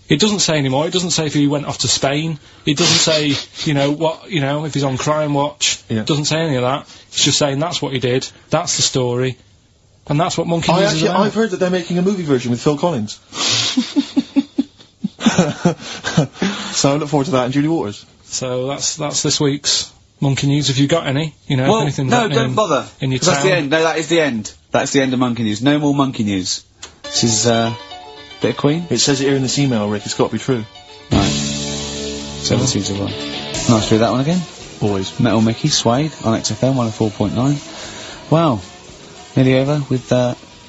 It doesn't say anymore. It doesn't say if he went off to Spain. It doesn't say, you know, what, you know, if he's on Crime Watch. Yeah. It doesn't say any of that. It's just saying that's what he did. That's the story. And that's what Monkey News is about. I've heard that they're making a movie version with Phil Collins. So I look forward to that and Julie Waters. So that's this week's Monkey News. If you got any, you know, if anything's no, happening don't bother. in your 'Cause that's town. the end. No, that is the end. That's the end of Monkey News. No more Monkey News. This is, bit of Queen. It says it here in this email, Rick. It's got to be true. Right. 17 to 1. Nice to read that one again. Always. Metal Mickey, Suede, on XFM 104.9. Wow. Nearly over with,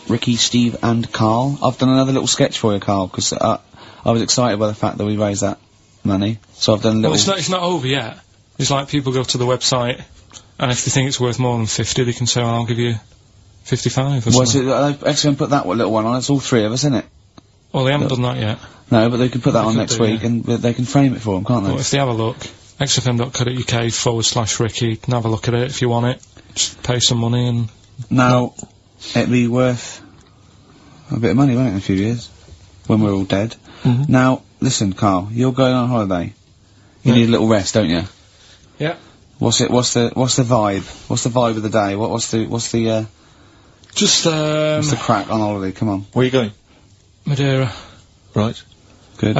Ricky, Steve and Carl. I've done another little sketch for you, Carl, because, I was excited by the fact that we raised that money. So I've done a little... Well, it's not over yet. It's like people go to the website, and if they think it's worth more than 50, they can say, well, I'll give you 55 or Well, something. Well, they haven't done that yet. No, but they could put that They on could next do, week, yeah. and they can frame it for them, can't they? Well, if they have a look, xfm.co.uk/Ricky, you can have a look at it if you want it. Just pay some money and... Now, it'd be worth a bit of money, won't it, in a few years? When we're all dead. Mhm. Now, listen, Carl, you're going on holiday. You Yeah. need a little rest, don't you? Yeah. What's the vibe? What's the vibe of the day? What's the Just, crack on holiday? Come on. Where are you going? Madeira. Right. Good.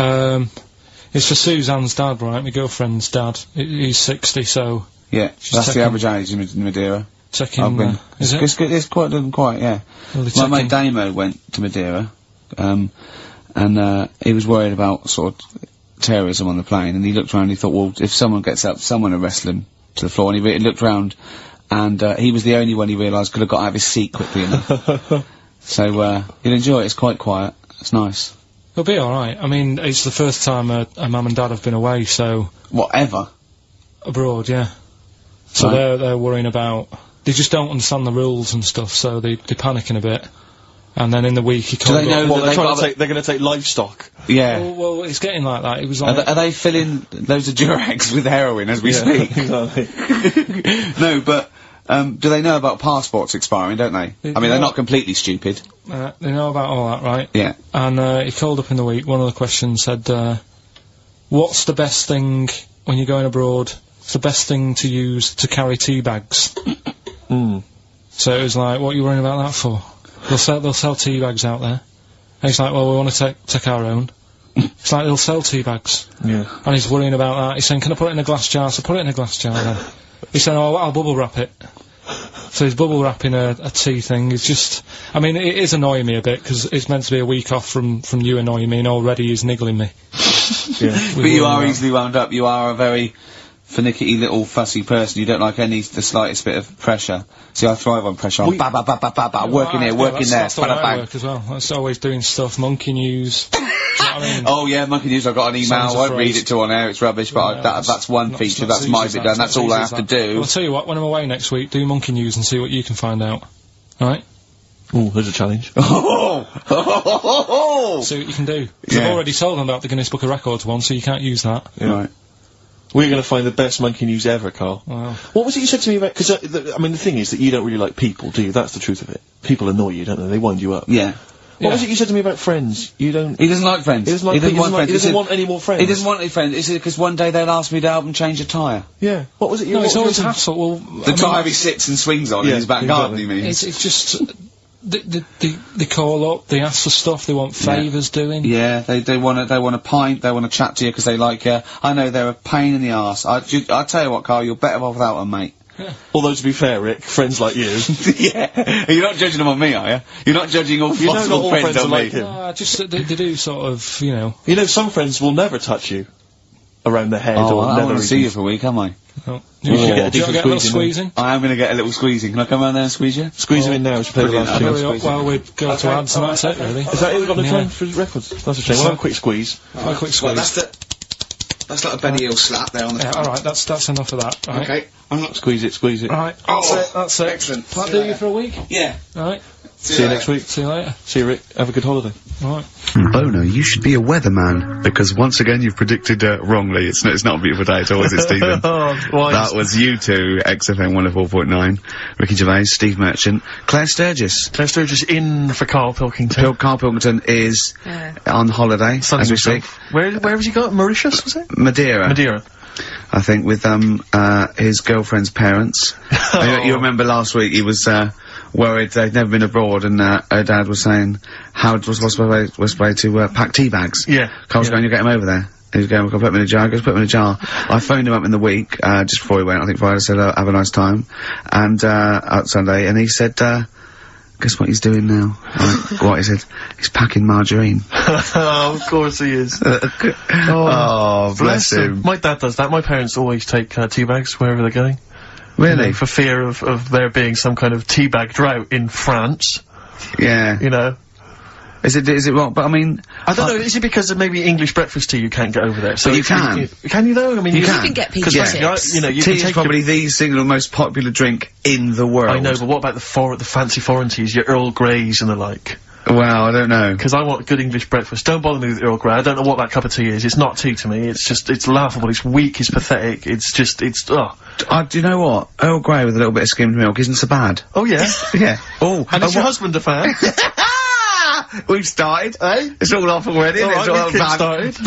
It's for Suzanne's dad, right? My girlfriend's dad. He's 60, so yeah, she's that's the taking- average age in Madeira. taking... I've been. is it? It's quite, yeah. Well, they're My mate taking- Damo went to Madeira, and he was worried about sort of terrorism on the plane, and he looked around and he thought, well, if someone gets up, someone will wrestle him to the floor, and he looked round, and he was the only one he realised could have got out of his seat quickly enough. So you'll enjoy it. It's quite quiet. It's nice. It'll be alright. I mean, it's the first time a mum and dad have been away, so... Whatever. Abroad, yeah. So Right. they're worrying about... They just don't understand the rules and stuff, so they're panicking a bit. And then in the week he called they know up... Well, that they're going to take livestock. Yeah. Well, it's getting like that. It was like... Are they filling loads of Durags with heroin as we speak? Exactly. No, but, do they know about passports expiring, don't they? I mean, they're not completely stupid. they know about all that, right? Yeah. And he called up in the week, one of the questions said, what's the best thing, when you're going abroad, what's the best thing to use to carry tea bags? So it was like, what are you worrying about that for? They'll sell tea bags out there. And he's like, well, we want to take our own. It's like, they'll sell tea bags. Yeah. And he's worrying about that. He's saying, can I put it in a glass jar? So put it in a glass jar then. He's saying, oh, I'll bubble wrap it. So he's bubble wrapping a tea thing. It's just, I mean, it is annoying me a bit, because it's meant to be a week off from you annoying me, and already he's niggling me. But you are easily wound up. You are a very finicky little fussy person. You don't like the slightest bit of pressure. See, I thrive on pressure. I'm working here, working there, That's all bada I bang. work as well. That's always doing stuff, monkey news. Do you know what I mean? Oh yeah, Monkey News, I've got an email, Songs I won't of read phrase. it to on air, it's rubbish, but that's one Not- feature, not that's as my easy bit as done, that. that's Not all as I easy have as to that. do. Well, I'll tell you what, when I'm away next week, do monkey news and see what you can find out. Alright? Ooh, there's a challenge. See what you can do. 'Cause I've already told them about the Guinness Book of Records one, so you can't use that. Right. We're going to find the best monkey news ever, Carl. Wow. What was it you said to me about... Because, I mean, the thing is that you don't really like people, do you? That's the truth of it. People annoy you, don't they? They wind you up. Yeah. What was it you said to me about friends? You don't... He doesn't like friends. He doesn't like doesn't want friends. He doesn't want any more friends. He doesn't want any friends. Is it because one day they'll ask me to help them change a tyre? Yeah. What was it you... No, what it's was always your- hassle. Well, The tyre he sits and swings on in his back garden, he means. It's just... They call up, they ask for stuff, they want favours doing. Yeah, they want a pint, they want to chat to you because they like you. I know they're a pain in the arse. I tell you what, Carl, you're better off without them, mate. Although, to be fair, Rick, friends like you... Yeah. You're not judging them on me, are you? You're not judging all You know not possible all friends friends on are me. like him. Just that they do sort of, you know... You know, some friends will never touch you around the head Oh, or I nether want to see regions. you for a week, am I? Oh. Yeah, Do you decent get a little squeezing, squeezing? I am going to get a little squeezing. Can I come around there and squeeze you? Squeeze him in now, we should play the Brilliant. last I'll tune. hurry up. Well, we'd go to ads and that's it, really. Is that it? We've got no Yeah. time for records? That's a shame. We'll have a quick squeeze. A quick squeeze. That's like a Benny Hill slap there on the Yeah, alright, that's enough of that, right? Okay. I'm not... Squeeze it. Right, that's it. Excellent. That'll do you for a week? Yeah. Right. See you next week. See you later. See you, Rick. Have a good holiday. Alright. Bono, you should be a weatherman, because once again you've predicted wrongly. It's not a beautiful day at all, is it, Stephen? That was you two, XFM 104.9. Ricky Gervais, Steve Merchant, Claire Sturgis. Claire Sturgis in for Karl Pilkington. Karl Pilkington is on holiday, as we speak. Where has he got? Mauritius, was it? Madeira. I think, with his girlfriend's parents. You remember last week he was worried they'd never been abroad, and her dad was saying what's the way to pack tea bags. Yeah. Carl's going, you get him over there. He was going, I'll put him in a jar. He goes, put him in a jar. I phoned him up in the week, just before he went, I think Friday, said, have a nice time. And, out Sunday, and he said, guess what he's doing now? What? He said, he's packing margarine. Oh, of course he is. Oh, bless him. My dad does that. My parents always take tea bags wherever they're going. Really? You know, for fear of there being some kind of tea bag drought in France. Yeah. You know. Is it wrong? But I mean... I don't know, is it because of maybe English breakfast tea you can't get over there? So But you can. Can you though? I mean, You you can get peach Because, tips. you know, you tea can is take probably the single most popular drink in the world. I know, but what about the fancy foreign teas, your Earl Greys and the like? Well, I don't know. Because I want good English breakfast. Don't bother me with Earl Grey. I don't know what that cup of tea is. It's not tea to me. It's just, it's laughable. It's weak. It's pathetic. It's just, ugh. Do you know what? Earl Grey with a little bit of skimmed milk isn't so bad. Oh, yeah? Yeah. Oh, And is your husband a fan? We've started. Eh? It's all off already. All It's right, all we kick-started.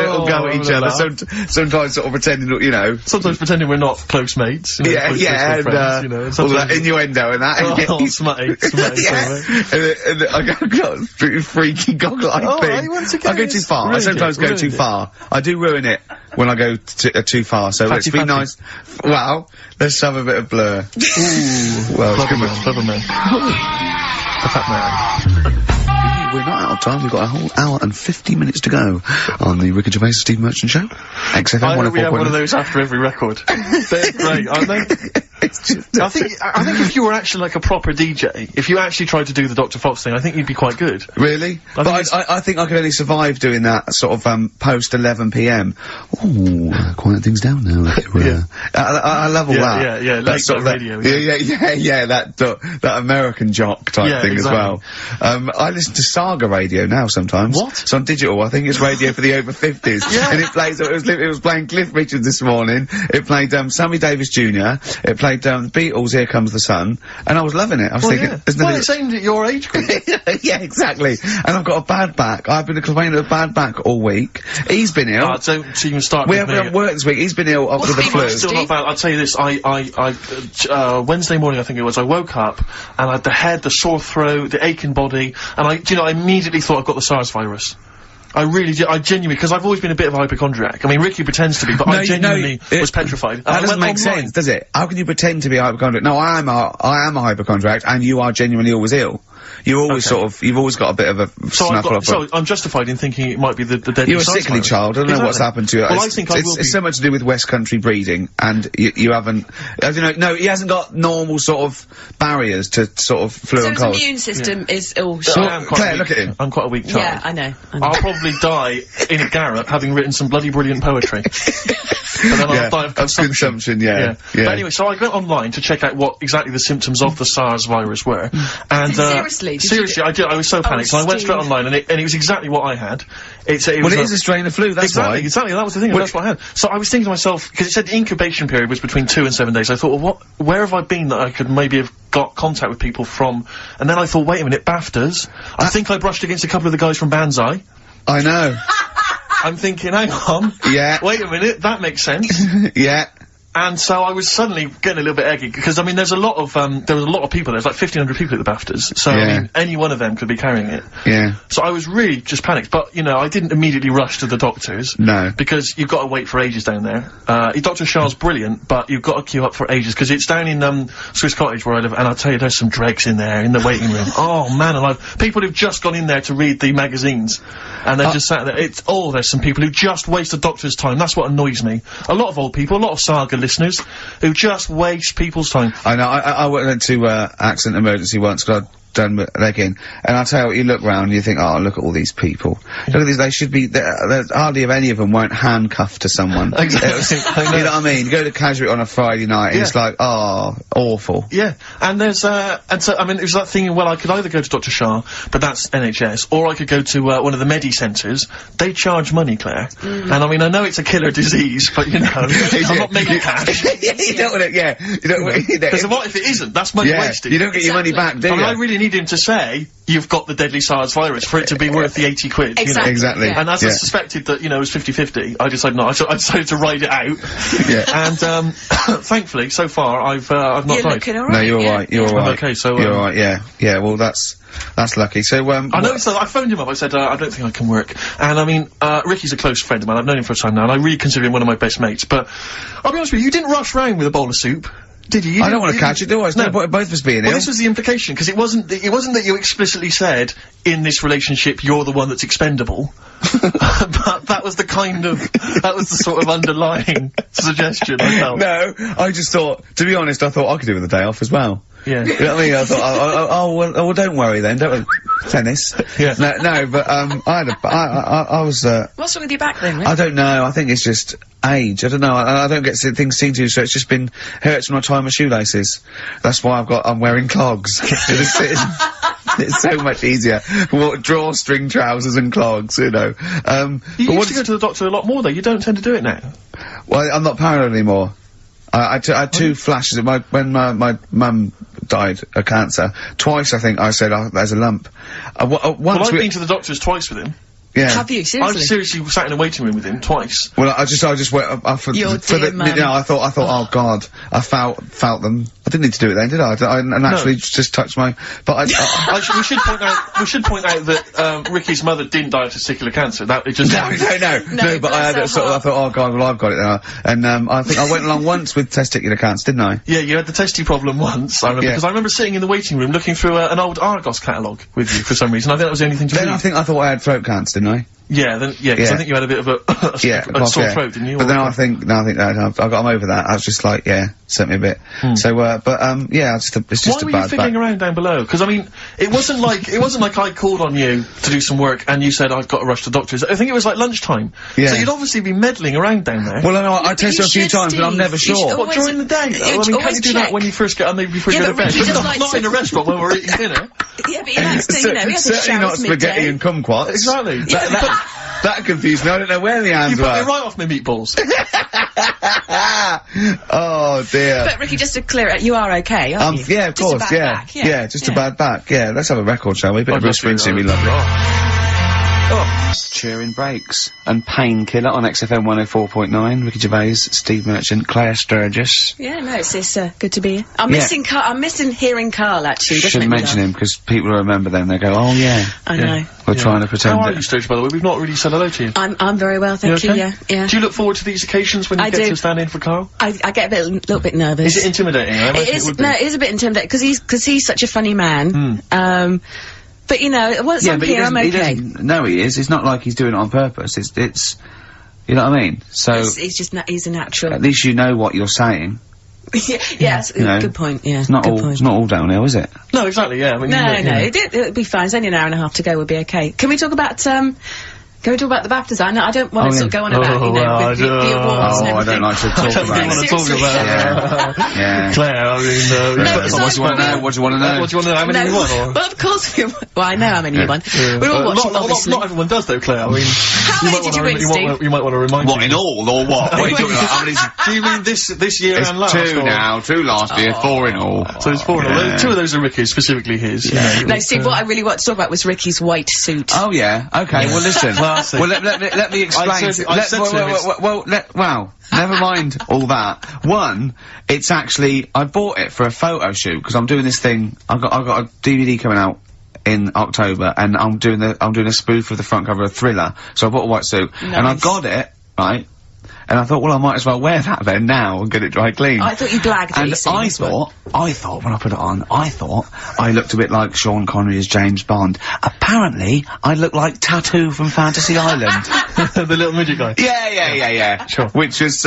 all go at each other. Sometimes sort of pretending, you know. Sometimes pretending we're not close mates. You know, Yeah, close yeah, and, friends, you know. all that Sometimes- innuendo and that. Oh, smutty. Yeah. And I got a freaky goggle-eyed Oh, thing. you want to I go- go too far. I ruined sometimes it, go ruined too it. far. I do ruin it when I go too far. So let's be Fatty. nice. Well, let's have a bit of blur. Ooh. Well, Clever come man, on. clever man. A fat man. we're not out of time. We've got a whole hour and 50 minutes to go on the Ricky Gervais Steve Merchant Show. XFM I hope we have 104.9. one of those after every record. They're great, aren't they? It's just, I think if you were actually like a proper DJ, if you actually tried to do the Dr. Fox thing, I think you'd be quite good. really? But I think I could only survive doing that sort of, post 11 PM. Ooh, quiet things down now. I love all that. Yeah, That late sort of night radio. that American jock type thing exactly. as well. I listen to Saga radio now sometimes. What? It's on digital. I think it's radio for the over 50s. And it plays, it was playing Cliff Richard this morning. It played, Sammy Davis Jr. It played, the Beatles' Here Comes the Sun. And I was loving it. I was thinking, there's nothing. Well, it's aimed at your age group. Yeah, exactly. And I've got a bad back. I've been complaining of a bad back all week. He's been ill. Don't even start We with me. haven't worked this week. He's been ill with the flu. Still not bad. I'll tell you this, Wednesday morning I think it was, I woke up and I had the head, the sore throat, the aching body, and I immediately thought I've got the SARS virus. I really did, I genuinely, because I've always been a bit of a hypochondriac. I mean, Ricky pretends to be, but I genuinely was petrified. That doesn't make sense, does it? How can you pretend to be a hypochondriac? No, I am a hypochondriac, and you are genuinely always ill. You always you've always got a bit of a snuffle off. So I'm justified in thinking it might be the deadly You're a SARS sickly virus. child. I don't know what's happened to you. Well, I think I will be. It's so much to do with West Country breeding, and you haven't. I don't know. No, he hasn't got normal sort of barriers to sort of flu So and his cold. immune system is all Claire, look at him. I'm quite a weak child. Yeah, I know. I'll probably die in a garret having written some bloody brilliant poetry. But then I'll die of consumption. Yeah. But anyway, so I went online to check out what exactly the symptoms of the SARS virus were. And, Seriously? Seriously, I did. I was so panicked. So I went straight online and it was exactly what I had. It is a strain of flu, that's why. Exactly, that was the thing, that's what I had. So I was thinking to myself, because it said the incubation period was between 2 and 7 days, I thought, well, where have I been that I could maybe have got contact with people from? And then I thought, wait a minute, BAFTAs? I think I brushed against a couple of the guys from Banzai. I know. I'm thinking, hang on. Yeah. Wait a minute, that makes sense. Yeah. And so I was suddenly getting a little bit eggy, because, I mean, there was a lot of people, there's like 1,500 people at the BAFTAs, so, I mean, any one of them could be carrying it. Yeah. So I was really just panicked, but, I didn't immediately rush to the doctors. No. Because you've got to wait for ages down there. Dr. Shah's brilliant, but you've got to queue up for ages, because it's down in, Swiss Cottage where I live, and I'll tell you, there's some dregs in there, in the waiting room. Oh, man alive. People who've just gone in there to read the magazines, and they're just sat there. There's some people who just waste the doctor's time. That's what annoys me. A lot of old people, a lot of Saga listeners, who just waste people's time. I know. I went to accident emergency once because I'd done my leg in, and I tell you what, you look round and you think, oh, look at all these people. Look at these. They should be. There's hardly any of them weren't handcuffed to someone. Exactly. You know what I mean? You go to Casualty on a Friday night, and it's like, oh, awful. Yeah, and there's and so I mean, it was that thing. Well, I could either go to Dr. Shah, but that's NHS, or I could go to one of the Medi centres. They charge money, Claire, and I mean, I know it's a killer disease, but I'm not making cash. You don't want to. Yeah, you don't. Because what if it isn't? That's money wasted. You don't get your money back, do you? I mean, I really need him to say you've got the deadly SARS virus for it to be worth the 80 quid. Exactly. Exactly. And as I suspected that, it was 50-50, I decided not. I decided to ride it out. Yeah. And, thankfully, so far, I've not You're died. looking alright. No, you're right. You're I'm right. okay, so, you're right. Yeah. Yeah. Well, that's lucky. So, I noticed that I phoned him up. I said, I don't think I can work. And I mean, Ricky's a close friend of mine. I've known him for a time now, and I really consider him one of my best mates. But I'll be honest with you, you didn't rush round with a bowl of soup. Did you? I don't want to catch it, do I? It's no point in both of us being ill. Well, this was the implication, because it wasn't that you explicitly said, in this relationship, you're the one that's expendable. But that was the sort of underlying suggestion I felt. No, I just thought, to be honest, I thought I could do with a day off as well. Yeah. You know what I mean? I thought, well, don't worry then, don't worry. Tennis. Yeah. No, but, I was, What's wrong with your back then, Rick? I don't know, I think it's just age, I don't know, I don't get things seen to, so it's just been, hurts when I tie my shoelaces. That's why I'm wearing clogs. It's so much easier. Drawstring trousers and clogs, You used to go to the doctor a lot more though, you don't tend to do it now. Well, I'm not paranoid anymore. I had two flashes when my mum died of cancer. Twice, I think, I said, oh, there's a lump. Once I've been to the doctors twice with him. Yeah. Have you? Seriously? I've seriously sat in a waiting room with him twice. Well, I just went for Your the, dear mum. I thought, oh God, I felt them. I didn't need to do it then, did I? I naturally just touched my... But we should point out that, Ricky's mother didn't die of testicular cancer. That, it just... No, but I had sort of, I thought, oh god, well I've got it now. And, I think I went along once with testicular cancer, didn't I? Yeah, you had the testy problem once, I remember, because I remember sitting in the waiting room looking through an old Argos catalogue with you for some reason. I think that was the only thing to read. Then I thought I had throat cancer, didn't I? Yeah, because I think you had a bit of a sore throat, didn't you? But then I think that I'm over that. I was just like, sent me a bit. So, it's just a bad Why were you fiddling around down below? Because, I mean, it wasn't like I called on you to do some work and you said, I've got to rush to the doctors. I think it was like lunchtime. Yeah. So you'd obviously be meddling around down there. Well, I tested a few times, but I'm never sure. What, during the day, though? I mean, can't you do that when you first get, maybe before you go to bed? Not in a restaurant when we're eating dinner. Yeah, but he likes to, he has to certainly not spaghetti and kumquats. Exactly. That confused me. I don't know where the hands were. You put me right off my meatballs. Oh dear. But Ricky, just to clear it, you are okay, aren't you? Yeah, of course, yeah. Just a bad back. Yeah, let's have a record, shall we? Bit of Bruce Springsteen, we lovely. Cheering breaks and Painkiller on XFM 104.9. Ricky Gervais, Steve Merchant, Claire Sturgis. Yeah, no, it's good to be here. I'm missing hearing Karl, actually. Shouldn't mention him, because people will remember them. They go, oh yeah. I know. We're trying to pretend. How are you, Sturgis, by the way? We've not really said hello to you. I'm very well, thank you, yeah. Do you look forward to these occasions when you get to stand in for Karl? I get a little bit nervous. Is it intimidating? It is a bit intimidating, because he's such a funny man. But, you know, once I'm here, I'm okay. No, he is. It's not like he's doing it on purpose. It's you know what I mean? So... he's a natural. At least you know what you're saying. Yes, good point, yeah. It's not all downhill, is it? No, exactly, yeah. I mean, it'll be fine. It's only an hour and a half to go, we'll be okay. Can we talk about, Can we talk about the BAFTAs? I don't want to sort of go on about, the awards and everything. I don't like to talk about it. want to talk about it. Yeah. Claire, I mean, what do you want to know? What do you want to know? What do you want to know? How many you won? Well, of course we won. Well, I know how many you won. We're all watching, obviously. Not everyone does, though, Claire. I mean, how many did you win, Steve? You might want to remind me. What, in all, or what? What are you talking about? How many? Do you mean this year and last? Two now, 2 last year, 4 in all. So it's 4 in all. 2 of those are Ricky's, specifically his. No, Steve, what I really want to talk about was Ricky's white suit. Oh, yeah. Okay, well, listen. Well, let me explain. Never mind all that. One, it's actually, I bought it for a photo shoot, because I'm doing this thing, I've got a DVD coming out in October, and I'm doing a spoof of the front cover of Thriller, so I bought a white suit, and I got it, right, and I thought, well, I might as well wear that then now and get it dry clean. I thought you blagged it. And I thought when I put it on, I looked a bit like Sean Connery as James Bond. Apparently, I looked like Tattoo from Fantasy Island. The little midget guy. Yeah. Sure. Which was,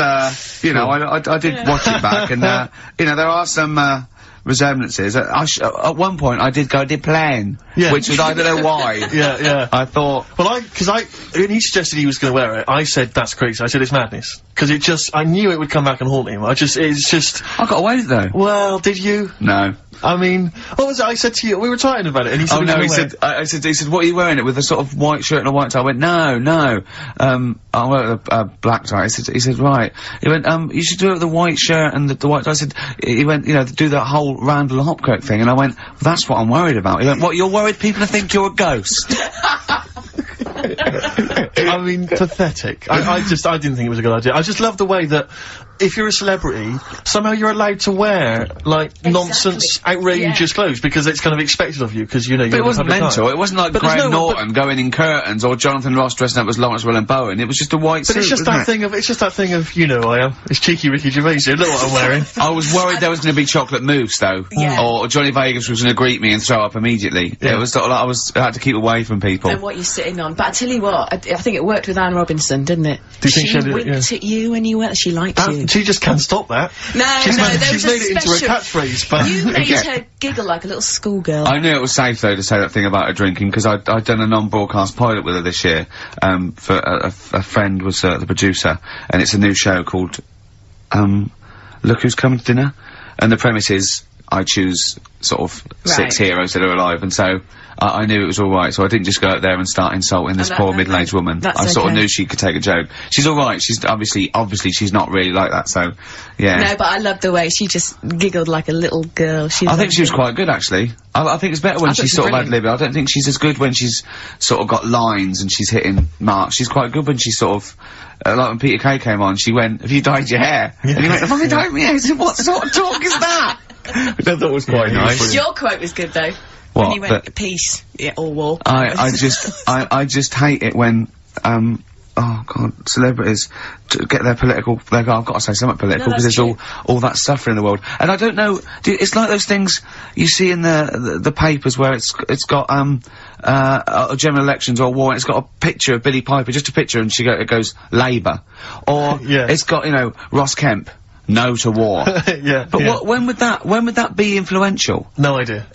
you know, I did watch it back, and, you know, there are some, resemblances. At one point, I did plan, which was, I don't know why. Yeah. I thought... Well, when he suggested he was going to wear it, I said, that's crazy. I said, it's madness. Because I knew it would come back and haunt him. It's just... I got away with it, though. Well, did you? No. I mean, what was it I said to you? We were talking about it, and he said... Oh, no, he said, what are you wearing it with, a sort of white shirt and a white tie? I went, no. I wear a black tie. He said, right. He went, you should do it with the white shirt and the white tie. I said, he went, you know, do that whole Randall Hopkirk thing, and I went, well, that's what I'm worried about. He went, what, you're worried people think you're a ghost? I mean, pathetic. I didn't think it was a good idea. I just love the way that if you're a celebrity, somehow you're allowed to wear, like, nonsense, outrageous clothes, because it's kind of expected of you, because, you know, but it wasn't mental. It wasn't like Graham Norton going in curtains, or Jonathan Ross dressing up as Lawrence Welland-Bowen. It was just a white suit. But it's just that thing of, you know, I am. It's cheeky Ricky Gervais. You know what I'm wearing. I was worried there was going to be chocolate mousse, though. Yeah. Or Johnny Vegas was going to greet me and throw up immediately. Yeah. It was sort of like I had to keep away from people. And what you're sitting on. But I tell you what, I think it worked with Anne Robinson, didn't it? Do you think she winked at you when you went, she liked you. She just can't stop that. She's made it into a catchphrase, but... You made her giggle like a little schoolgirl. I knew it was safe, though, to say that thing about her drinking, because I'd done a non-broadcast pilot with her this year, for a friend was the producer, and it's a new show called, Look Who's Coming to Dinner, and the premise is, I choose sort of 6 heroes that are alive, and so I knew it was alright, so I didn't just go out there and start insulting this poor middle-aged woman. I sort of knew she could take a joke. She's alright, she's obviously she's not really like that, so, yeah. No, but I loved the way she just giggled like a little girl. I think she was quite good, actually. I think it's better when she's sort of ad-libbing. I don't think she's as good when she's sort of got lines and she's hitting marks. She's quite good when she's sort of, like when Peter Kay came on, she went, have you dyed your hair? And he went, have I dyed my hair? I said, what sort of talk is that? Which I thought was quite nice. Your quote was good though. What? When you went peace, or war. I just hate it when, oh god, celebrities get their political, they go, I've got to say something political, because there's all that suffering in the world. And I don't know, it's like those things you see in the papers where it's got, general elections or war, and it's got a picture of Billie Piper, just a picture, and it goes, Labour. Or, it's got, you know, Ross Kemp. No to war. But when would that be influential? No idea.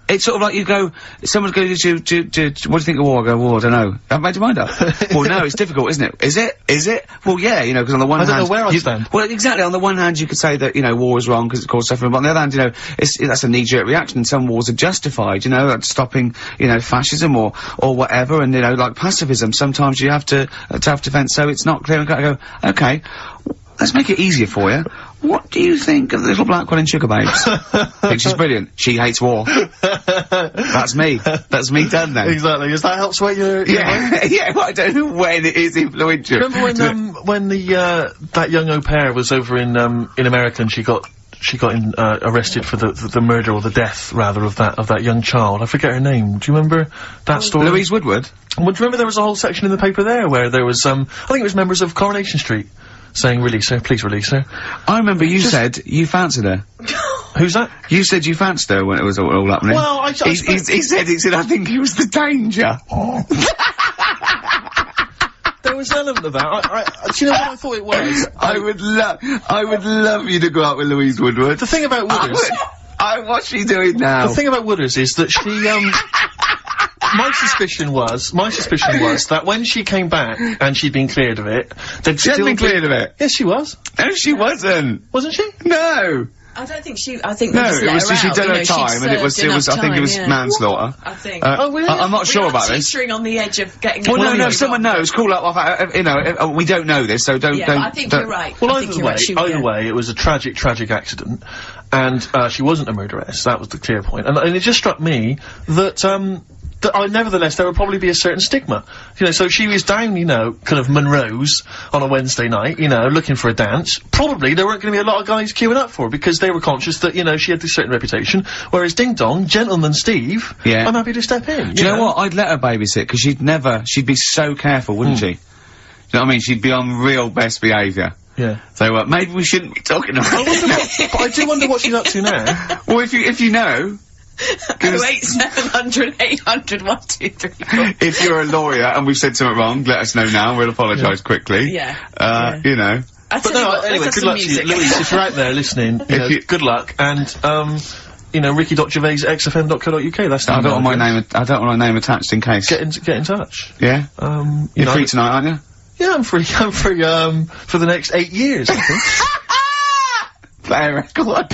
It's sort of like you go, someone goes, what do you think of war? I go, war, I don't know. Haven't made your mind up. Well, no, it's difficult, isn't it? Is it? Well, yeah, you know, because on the one hand... I don't know where I stand. Well, exactly, on the one hand you could say that, you know, war is wrong because it causes suffering, but on the other hand, you know, that's a knee-jerk reaction, and some wars are justified, you know, like stopping, you know, fascism or whatever, and, you know, like pacifism, sometimes you have to have defence, so it's not clear and cut. I go, okay, let's make it easier for you. What do you think of the little black one in Sugar Babes? Think she's brilliant. She hates war. That's me. That's me done then. Exactly. Does that help sway your yeah, well, I don't know when it is influential. Remember when that young au pair was over in America and she got arrested for the murder or the death rather of that young child. I forget her name. Do you remember that story? Louise Woodward. Well, do you remember there was a whole section in the paper there where there was I think it was members of Coronation Street saying, release her, please release her. I remember you said you fancied her. Who's that? You said you fancied her when it was all happening. Well, he said, I think he was the danger. There was an element of that. Do you know what I thought it was? I would love you to go out with Louise Woodward. The thing about Wooders... what's she doing now? The thing about Wooders is that she, my suspicion was that when she came back and she'd been cleared of it, they'd still been cleared of it. Yes, she was. No, she wasn't. Wasn't she? No. I don't think she. I think no, they just it was let her she'd out, done you her know, time, and it was. I think it was manslaughter. I think. Oh, really? I'm not sure about this. Teetering on the edge of getting. Well, no, someone knows. Call up. You know, we don't know this, so don't. Yeah, I think you're right. Well, either way, it was a tragic accident, and she wasn't a murderess. That was the clear point, and it just struck me that nevertheless, there would probably be a certain stigma. You know, so she was down, you know, kind of Monroe's on a Wednesday night, you know, looking for a dance. Probably there weren't going to be a lot of guys queuing up for her because they were conscious that, you know, she had this certain reputation. Whereas Ding Dong, Gentleman Steve, I'm happy to step in. Do you know what? I'd let her babysit because she'd be so careful, wouldn't she? Do you know what I mean? She'd be on real best behaviour. Yeah. So, maybe we shouldn't be talking about but I do wonder what she's up to now. Well, if you know... 08700 800 123. If you're a lawyer and we've said something wrong, let us know now. We'll apologise quickly. Yeah. You know. But no, anyway, good luck to you, Louise. If you're out there listening, good luck. And you know, ricky.gervais@xfm.co.uk. That's I don't want my name. I don't want my name attached in case. Get in touch. Yeah. You're free tonight, aren't you? Yeah, I'm free. I'm free. For the next 8 years, I think. Play a record.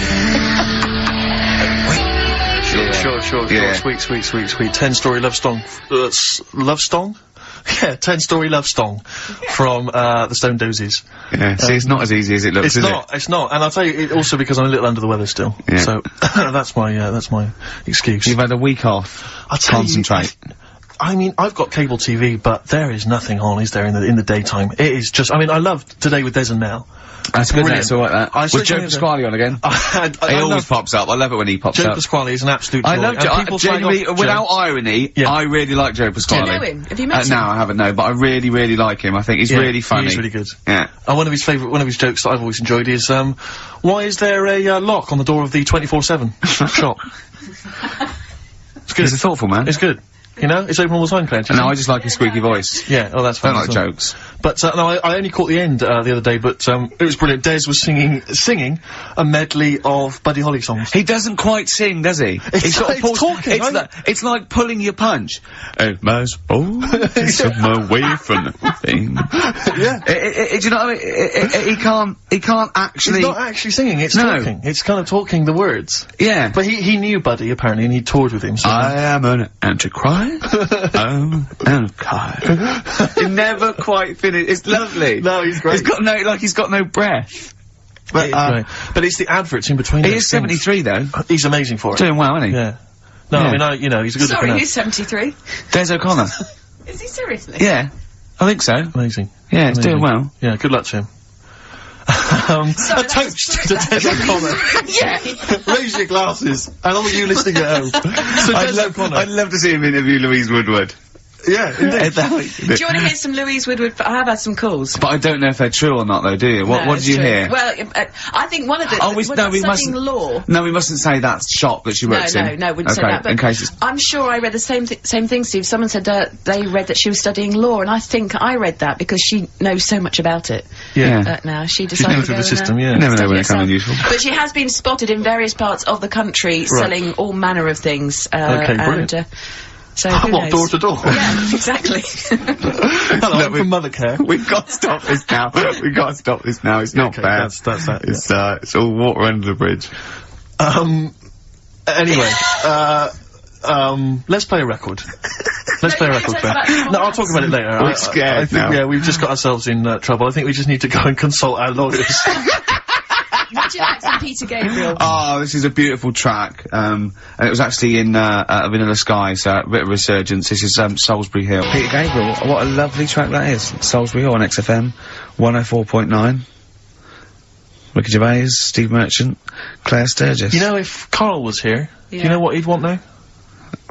Sure. Yeah. Sweet. 10-story love song. Love song? Yeah, 10-story love song from the Stone Dozes. Yeah, see, it's not as easy as it looks, is it? It's not. And I'll tell you, also because I'm a little under the weather still. Yeah. So, that's my excuse. You've had a week off. I'll tell Concentrate. I mean, I've got cable TV, but there is nothing on, is there, in the daytime? It is just, I mean, I loved Today with Des and Mel. That's good, that's all like that. Was Joe Pasquale on again? He always pops up. I love it when he pops up. Joe Pasquale is an absolute joy. I love genuinely, without irony, I really like Joe Pasquale. Do you know him? Have you met him? No, I haven't, no, but I really, really like him. I think he's really funny. He's really good. Yeah. One of his jokes that I've always enjoyed is, why is there a lock on the door of the 24/7 shop? It's good. He's a thoughtful man. It's good. You know, it's open all the time, Claire. No, I just like his squeaky voice. Yeah, oh, that's fine. I don't like jokes. But, no, I only caught the end, the other day, but, it was brilliant. Des was singing a medley of Buddy Holly songs. He doesn't quite sing, does he? He's talking. It's like pulling your punch. Oh, my somewhere away from nothing. Yeah. Do you know what I mean? He can't actually... He's not actually singing, it's talking. It's kind of talking the words. Yeah. But he knew Buddy, apparently, and he toured with him, so... I am an antichrist. It never quite finished. It's lovely. No, he's great. He's got no breath. But, but it's the adverts in between. He is 73 though. He's amazing for it. Doing well, isn't he? Yeah. No, I mean, you know, he's a good Sorry, he's 73. Des O'Connor. Is he seriously? Yeah. I think so. Amazing. Yeah, he's doing well. Yeah, good luck to him. A toast to Des O'Connor. Yeah. Raise your glasses. And all of you listening at home. So Des O'Connor. I'd love to see him interview Louise Woodward. Yeah, indeed. Do you want to hear some Louise Woodward? I have had some calls. But I don't know if they're true or not, though, do you? What did you hear? Well, I think one of the... we studying law. No, we mustn't say that shop that she works in. No, wouldn't say that. But in case it's... I'm sure I read the same thing, Steve. Someone said they read that she was studying law, and I think I read that because she knows so much about it. Yeah. Now she She's decided never to through go the system, yeah. You never know when they come in useful. But she has been spotted in various parts of the country selling all manner of things. Okay, brilliant. So who knows? Door to door? Yeah, exactly. Hello, I'm from Mothercare. We've got to stop this now. We've got to stop this now. It's not fair. That's that. It's all water under the bridge. Anyway, let's play a record. Let's play a record, Ben. No, I'll talk about it later. We're scared I think, now. yeah, we've just got ourselves in trouble. I think we just need to go and consult our lawyers. Would you like some Peter Gabriel? Oh, this is a beautiful track. And it was actually in Vanilla Sky, so a bit of resurgence. This is Salisbury Hill. Peter Gabriel, what a lovely track that is. Salisbury Hill on XFM 104.9. Ricky Gervais, Steve Merchant, Claire Sturgis. You know, if Karl was here, do you know what he'd want now?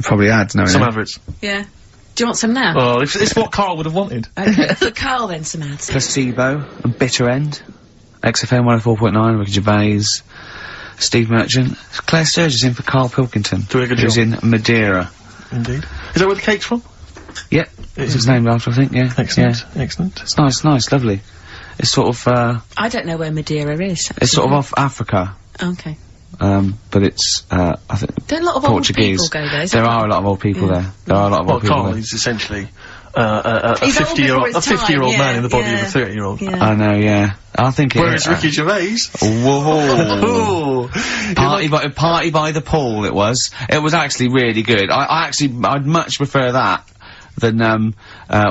Probably ads, no. Some adverts. Yeah. Do you want some now? Oh, it's what Karl would have wanted. Okay, for Karl then, some ads. Placebo and Bitter End. XFM 104.9, Ricky Gervais, Steve Merchant, Claire Sturgis in for Karl Pilkington, who's in Madeira. Indeed. Is that where the cake's from? Yep. It's his name after, I think, yeah. Excellent, excellent. It's nice, lovely. It's sort of, I don't know where Madeira is. It's sort of off Africa. Okay. But it's, I think, Don't a lot of Portuguese. old people go there? There are a lot of old people there. There are a lot of old people Karl there. is essentially a 50-year-old man in the body of a 30-year-old. Yeah. I know, yeah. I think Whereas Ricky Gervais... Whoa! Party by the pool, it was. It was actually really good. I'd much prefer that than,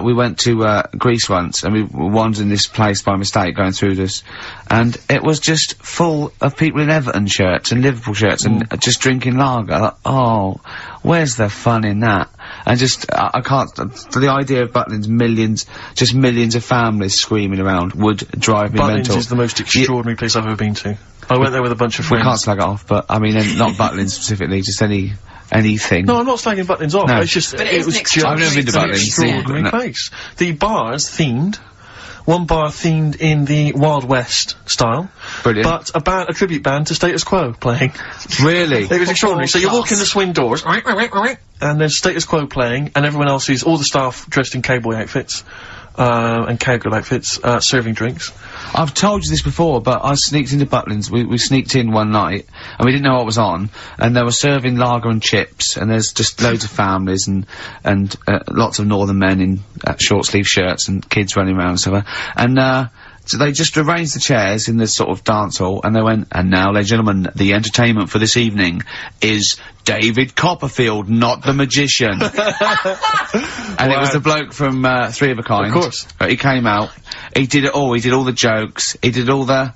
we went to, Greece once, and we wandered in this place by mistake going through this, and it was just full of people in Everton shirts and Liverpool shirts and just drinking lager. Like, oh, where's the fun in that? And just, I can't, the idea of Butlins, millions of families screaming around would drive me mental. Butlins is the most extraordinary place I've ever been to. I went there with a bunch of friends. We can't slag it off, but, I mean, not Butlins specifically, just anything. No, I'm not slagging Butlins off. No. It's just, it was just I've never been to an Butlins. extraordinary place. The bars themed. One bar themed in the Wild West style. Brilliant. But about a tribute band to Status Quo playing. Really? It was extraordinary. So you walk in the swing doors, and there's Status Quo playing, and everyone else all the staff dressed in cowboy outfits, and cowgirl outfits, serving drinks. I've told you this before, but I sneaked into Butlins. We sneaked in one night, and we didn't know what was on, and they were serving lager and chips, and there's just loads of families and lots of northern men in short sleeve shirts and kids running around and stuff. And so they just arranged the chairs in this sort of dance hall, and they went, and now, ladies and gentlemen, the entertainment for this evening is David Copperfield, not the magician. And it was the bloke from Three of a Kind. Of course. He came out, he did it all, he did all the jokes, he did all the,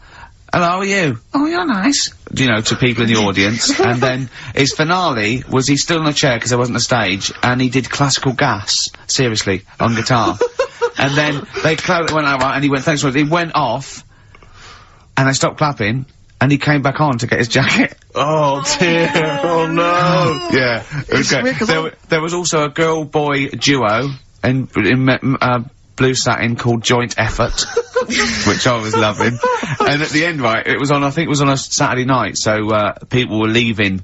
hello, how are you? Oh, you're nice. You know, to people in the audience. And then his finale was he stood on a chair because there wasn't a stage, and he did Classical Gas, seriously, on guitar. And then they went out, and he went, thanks for it. He went off, and they stopped clapping, and he came back on to get his jacket. Oh dear, oh no. Yeah, okay. There was also a girl-boy duo in blue satin called Joint Effort, which I was loving. And at the end, right, it was on, I think it was on a Saturday night, so, people were leaving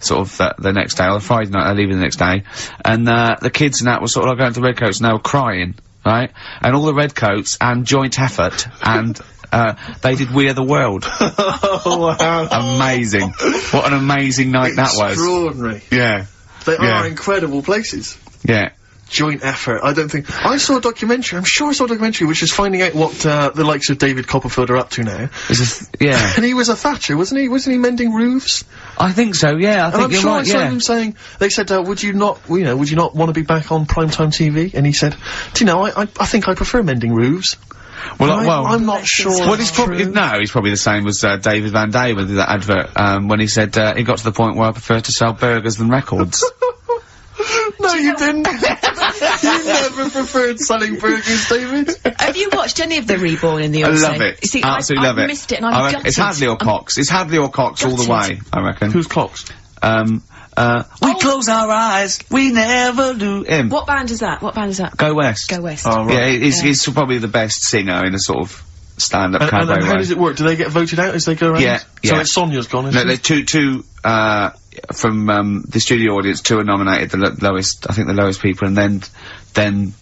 sort of the next day, or Friday night, they're leaving the next day, and, the kids and that were sort of like going to Redcoats, and they were crying, right? And all the Redcoats and Joint Effort, and, they did We Are the World. Oh, wow. Amazing. What an amazing night that was. Extraordinary. Yeah. They are incredible places. Yeah. Joint Effort. I don't think... I saw a documentary, I'm sure I saw a documentary which is finding out what, the likes of David Copperfield are up to now. Yeah. And he was a thatcher, wasn't he? Wasn't he mending roofs? I think so, yeah, I think you're right, I saw him saying, they said, would you not want to be back on primetime TV? And he said, do you know, I think I prefer mending roofs. Well, I'm not sure. Well, he's probably the same as David Van Day with that advert when he said he got to the point where I prefer to sell burgers than records. No, you didn't. You never preferred selling burgers, David? Have you watched any of the Reborn in the I Odyssey? love it. You see, Absolutely love I it. missed it and I'm gutted. It's Hadley or Cox. It's Hadley or Cox all the way, I reckon. Who's Cox? We close our eyes, we never do him. What band is that? What band is that? Go West. Go West. Oh, right. Yeah, he's probably the best singer in a sort of stand-up And cabaret how way. does it work? Do they get voted out as they go around? Yeah, So yeah. it's Sonia's gone, isn't No, she? there's two, from, the studio audience, 2 are nominated, the lowest, I think the lowest people, and then,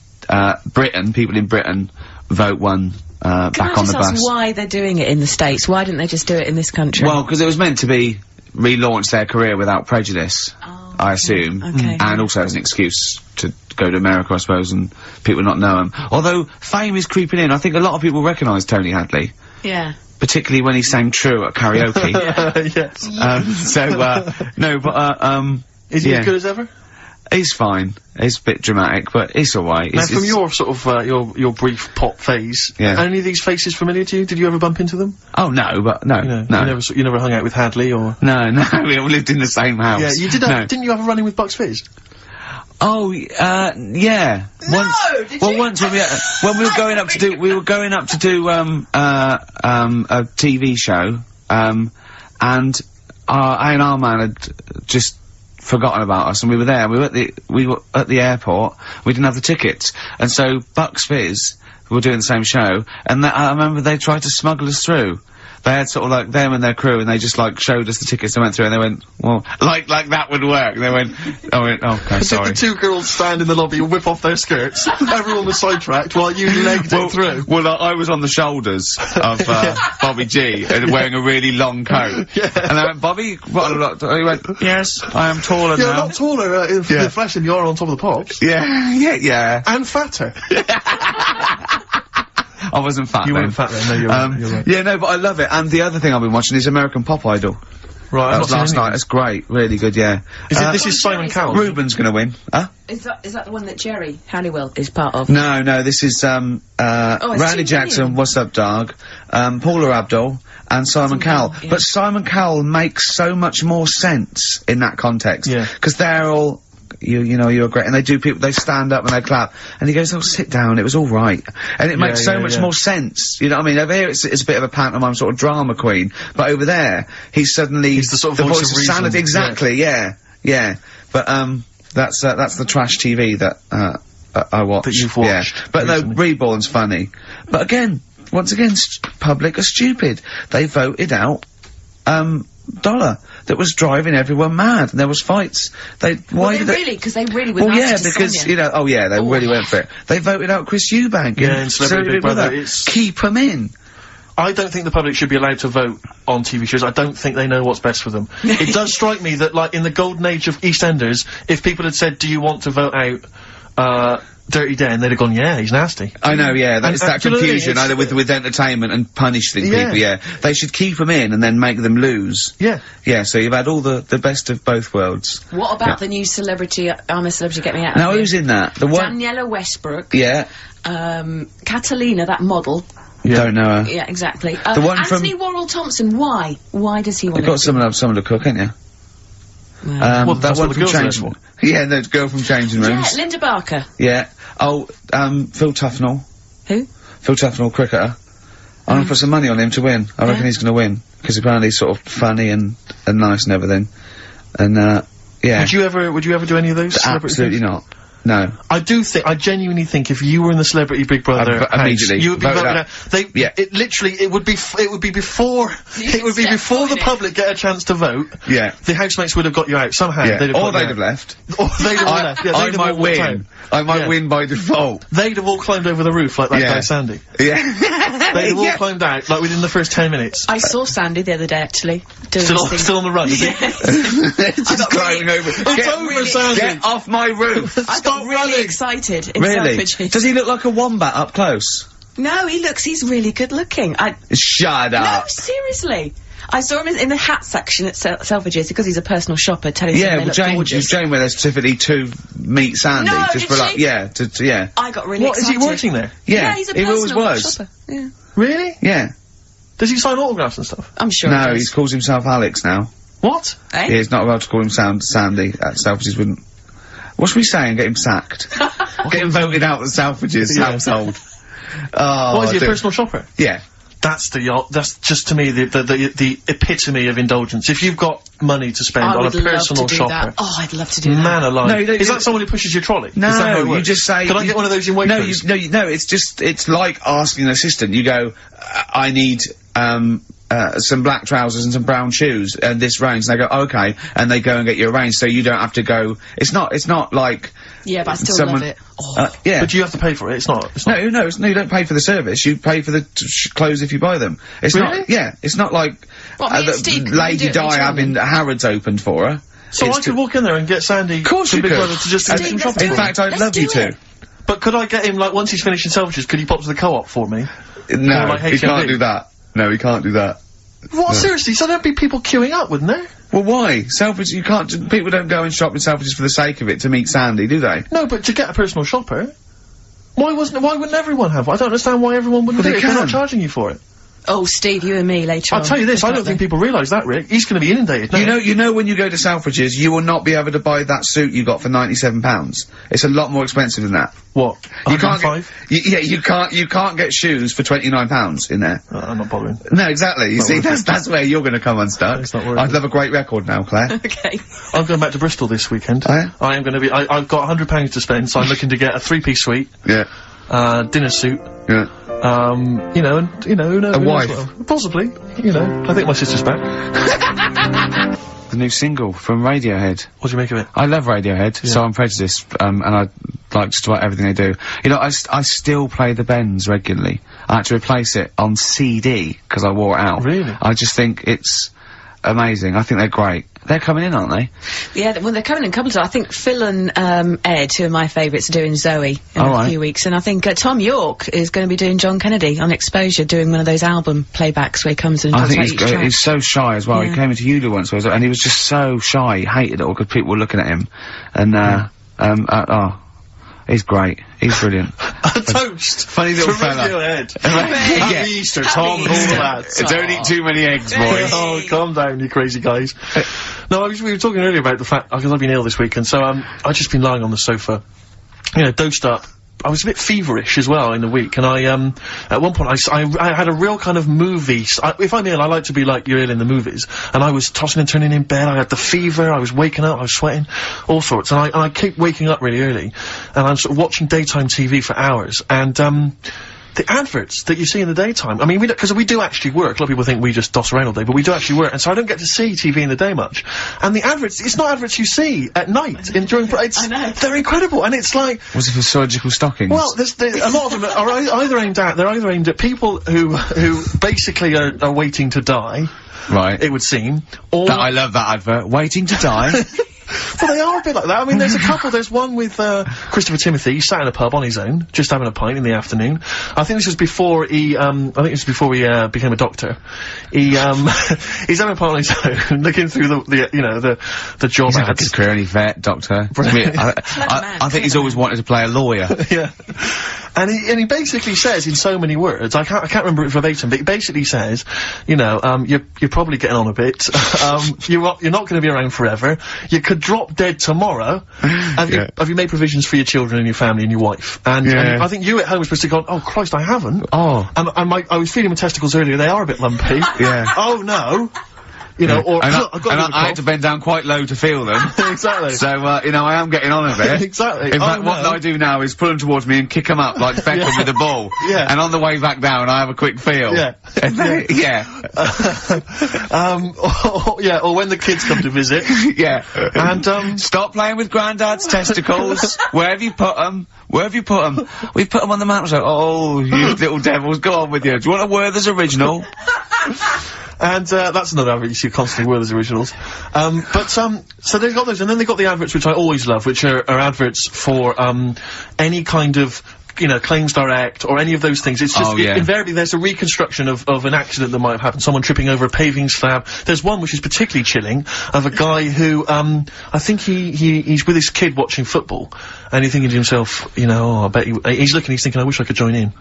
Britain, people in Britain, vote one, back Can I on just the ask bus. why they're doing it in the States? Why didn't they just do it in this country? Well, because it was meant to be relaunch their career without prejudice, I assume. Okay. And also as an excuse to go to America, I suppose, and people not know him. Although, fame is creeping in. I think a lot of people recognise Tony Hadley. Yeah. Particularly when he sang True at karaoke. Yes. No, but, Is he yeah. as good as ever? He's fine. It's a bit dramatic, but it's alright. Now, from your sort of, your brief pop phase, Yeah. are any of these faces familiar to you? Did you ever bump into them? Oh, no, but, no, no. You never hung out with Hadley, or? No, we all lived in the same house. Yeah, you did have, didn't you have a run-in with Bucks Fizz? Oh, yeah. Once when we were going up to do, a TV show, and, A&R man had just forgotten about us, and we were there, we were at the airport, we didn't have the tickets, and so Bucks Fizz, who were doing the same show, and I remember they tried to smuggle us through. They had sort of like them and their crew, and they just like showed us the tickets and went through, and they went, well, like that would work. And they went, okay, sorry. Did the 2 girls stand in the lobby and whip off their skirts? Everyone was sidetracked while you legged it through. Well, I was on the shoulders of, Bobby G, wearing a really long coat. Yeah. And I went, Bobby, what a lot, he went, yes, I am taller You're now. not taller in the flesh than you are on top of the pops. Yeah. And fatter. I wasn't fat You then. weren't fat then, no, you're right. Yeah, no, but I love it. And the other thing I've been watching is American Pop Idol. Right, That was last night. It's great. Really good, yeah. This is Simon Cowell. Ruben's gonna win. Huh? Is that the one that Jerry Halliwell is part of? No, this is, Randy Jackson, brilliant. What's Up, Dog, Paula Abdul, and Simon Cowell. Yeah. But Simon Cowell makes so much more sense in that context. Yeah. Because they're all, you know, you're great, and they stand up and they clap, and he goes, oh, sit down, it was alright. And it makes so much more sense, you know what I mean? Over here, it's a bit of a pantomime sort of drama queen, but over there, he's the sort of voice of sanity. Exactly, yeah. But, that's the trash TV that, I watch. That you've watched. Yeah. But no, Reborn's funny. But again, once again, public are stupid. They voted out, Dollar that was driving everyone mad, and there was fights. Because they really were well, nasty yeah, to because Sonia. you know, they really went for it. They voted out Chris Eubank. Yeah, in Celebrity Big Brother. Keep him in. I don't think the public should be allowed to vote on TV shows. I don't think they know what's best for them. It does strike me that, like, in the golden age of EastEnders, if people had said, do you want to vote out, Dirty Dan, they'd have gone, yeah, he's nasty. I know, yeah, that's that confusion, either with entertainment and punishing people, yeah. They should keep them in and then make them lose. Yeah. Yeah, so you've had all the best of both worlds. What about the new celebrity, I'm a Celebrity, Get Me Out of Now, Here? who's in that? The one? Daniela Westbrook. Yeah. Catalina, that model. Don't know her. Yeah, exactly. The one Anthony Worrell Thompson, why? Why does he want You've got someone to cook, ain't you? Well, that one from Changing. Yeah, the girl from Changing Rooms. Yeah, Linda Barker. Yeah. Oh, Phil Tufnell. Who? Phil Tufnell, cricketer. I'm gonna put some money on him to win. I reckon he's gonna win. Because apparently he's sort of funny and nice and everything. And, yeah. Would you ever do any of those? Absolutely not. No. I genuinely think if you were in the Celebrity Big Brother house, immediately you would be voted out. It would be before the public get a chance to vote. Yeah. The housemates would have got you out somehow. Yeah. They'd have left. Or they'd have left. Yeah, I might win. I might win by default. They'd have all climbed over the roof like that guy Sandy. Yeah. They'd have all climbed out, like, within the first 10 minutes. I saw Sandy the other day, actually. Still on the run, is he? Just climbing over. Get off my roof. I got really excited in Really? Selfridges. Does he look like a wombat up close? No, he's really good looking. Shut No, up. seriously. I saw him in the hat section at Selfridges because he's a personal shopper telling them they look gorgeous. Jane went there specifically to meet Sandy. No, just did for like, she? yeah. I got really excited. Is he working there? Yeah, he's a he always personal was. shopper. Yeah. Really? Yeah. Does he sign autographs and stuff? I'm sure No, he he calls himself Alex now. What? Yeah, he's not allowed to call him Sandy. Selfridges wouldn't. What should we say and get him sacked? Getting voted out of Selfridges household. Oh, what is he, a personal shopper? Yeah. That's just to me the epitome of indulgence. If you've got money to spend on a personal shopper. Oh, I'd love to do that. Man alive. No, is that someone who pushes your trolley? No, is that how it works? you just say... Can I get one of those in Waitrose? No, it's like asking an assistant. You go, I need, some black trousers and some brown shoes and this range. And they go, oh, okay. And they go and get you a range, so you don't have to go... It's not like... Yeah, but I still love it. Yeah. But you have to pay for it, it's not... No, you don't pay for the service, you pay for the clothes if you buy them. It's really? It's not like Lady Di having Harrods opened for her. So I could walk in there and get Sandy... Of course you Big could. Brother to just do some shopping. In fact, I'd love you to. But could I get him, like, once he's finished in Selfridges, could he pop to the Co-op for me? No, like he can't do that. No, he can't do that. What, No. seriously? So there'd be people queuing up, wouldn't there? Well, why? Selfridges, you can't, people don't go and shop in Selfridges for the sake of it to meet Sandy, do they? No, but to get a personal shopper, why wouldn't everyone have one? I don't understand why everyone wouldn't do it if they're not charging you for it. Oh, Steve, you and me later on. I'll tell you this, I don't think people realise that, Rick. He's gonna be inundated now. You know when you go to Selfridges, you will not be able to buy that suit you got for £97. It's a lot more expensive than that. What? You can't you can't get shoes for £29 in there. I'm not bothering. No, exactly. You see, that's where you're gonna come unstuck. It's not worth I'd love a great record now, Claire. Okay. I'm going back to Bristol this weekend. Oh, yeah? I am gonna be, I've got £100 to spend, so I'm looking to get a 3-piece suite. Yeah. Dinner suit. Yeah. You know, who knows? A wife. Well. Possibly. You know, I think my sister's back. The new single from Radiohead. What do you make of it? I love Radiohead, so I'm prejudiced, and I like just about everything they do. You know, I still play the Bends regularly. I had to replace it on CD, because I wore it out. Really? I just think it's amazing. I think they're great. They're coming in, aren't they? Yeah, well, they're coming in a couple of times. I think Phil and Ed, two of my favourites, are doing Zoe in a few weeks. And I think Tom York is going to be doing John Kennedy on Exposure, doing one of those album playbacks where he comes in and talks about each track. He's so shy as well. He came into Eula once, and he was just so shy. He hated it all because people were looking at him. And, he's great. He's brilliant. A toast. Funny little fella. Radiohead. Happy Easter, Tom, and all that. Don't eat too many eggs, boys. Oh, calm down, you crazy guys. No, we were talking earlier about the fact, because I've been ill this week, and so, I've just been lying on the sofa, you know, dosed up. I was a bit feverish as well in the week, and at one point I had a real kind of movie, if I'm ill, I like to be like you're ill in the movies, and I was tossing and turning in bed, I had the fever, I was waking up, I was sweating, all sorts, and I keep waking up really early, and I'm sort of watching daytime TV for hours, and, the adverts that you see in the daytime, I mean, because we do actually work, a lot of people think we just doss around all day, but we do actually work, and so I don't get to see TV in the day much. And the adverts, it's not adverts you see at night, I know. They're incredible, and it's like... Was it for surgical stockings? Well, a lot of them are either aimed at people who basically are waiting to die. Right. It would seem. Or... I love that advert. Waiting to die. Well, they are a bit like that. I mean, there's a couple. There's one with Christopher Timothy. He sat in a pub on his own, just having a pint in the afternoon. I think this was before he. Became a doctor. He's having a pint on his own, looking through the job He's ads. had a good career, any vet, doctor. I think he's always wanted to play a lawyer. Yeah. And he basically says in so many words, I can't remember it verbatim, but he basically says, you know, you're probably getting on a bit, you're not gonna be around forever, you could drop dead tomorrow, have you made provisions for your children and your family and your wife? And I think you at home were supposed to go, oh Christ, I haven't. Oh. And I was feeling my testicles earlier, they are a bit lumpy. Yeah. Oh no. You know, or I had to bend down quite low to feel them. Exactly. So, you know, I am getting on a bit. Exactly. In fact, what I do now is pull them towards me and kick them up like Beckham with the ball. Yeah. And on the way back down, I have a quick feel. Yeah. Or when the kids come to visit. Yeah. And, stop playing with Grandad's testicles. Where have you put them? Where have you put them? We've put them on the mountain. So, oh, you little devils, go on with you. Do you want a Werther's original? And, that's another advert you see constantly, Werther's originals. So they've got those, and then they've got the adverts which I always love, which are adverts for, any kind of you know, Claims Direct or any of those things. It's just, invariably there's a reconstruction of an accident that might have happened. Someone tripping over a paving slab. There's one which is particularly chilling, of a guy who, I think he's with his kid watching football, and he's thinking to himself, you know, oh, I bet he's thinking, I wish I could join in.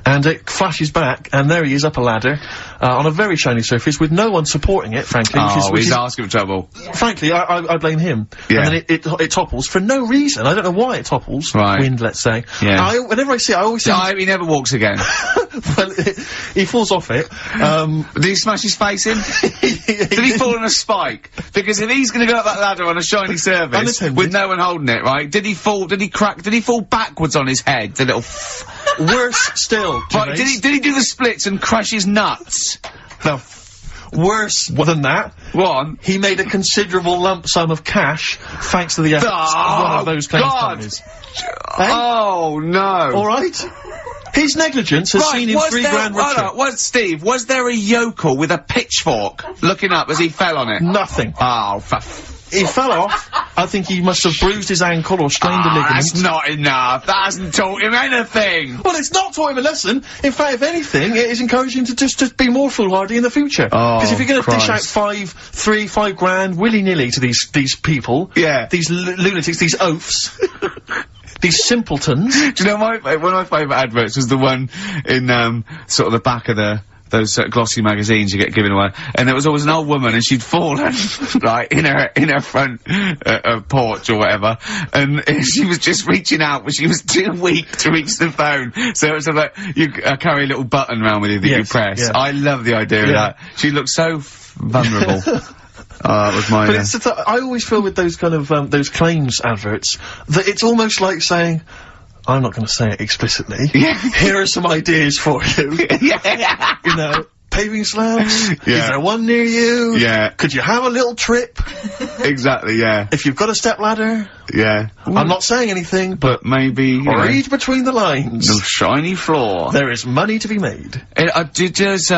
And it flashes back, and there he is up a ladder, on a very shiny surface with no one supporting it, frankly. Which is asking for trouble. Frankly, I blame him. Yeah. And then it topples for no reason. I don't know why it topples. Right. Wind, let's say. Yeah. Whenever I see it, I always think... I hope he never walks again. Well, he falls off it. Did he smash his face in? Did he fall on a spike? Because if he's gonna go up that ladder on a shiny surface with no one holding it, right? Did he fall backwards on his head? The little worse still. Right, did he do the splits and crush his nuts? Worse than that. One. He made a considerable lump sum of cash thanks to the efforts of one of those claims companies. Oh no. Alright? His negligence has seen him £3 richer. Steve, was there a yokel with a pitchfork looking up as he fell on it? Nothing. Oh, he fell off. I think he must have bruised his ankle or strained a ligament. That's not enough. That hasn't taught him anything. Well, it's not taught him a lesson. In fact, if anything, it is encouraging him to be more foolhardy in the future. Because if you're going to dish out $5 grand willy-nilly to these people, these lunatics, these oafs, these simpletons. Do you know one of my favourite adverts was the one in sort of the back of those glossy magazines you get given away, and there was always an old woman, and she'd fallen right in her front porch or whatever, and she was just reaching out, but she was too weak to reach the phone. So it was sort of like you carry a little button around with you that you press. Yeah. I love the idea of that. She looked so vulnerable. That was my. But I always feel with those kind of those claims adverts that it's almost like saying, I'm not going to say it explicitly. Here are some ideas for you. You know, paving slabs. Is there one near you? Could you have a little trip? Exactly. If you've got a step ladder. I'm not saying anything, but maybe read between the lines. The shiny floor. There is money to be made. There's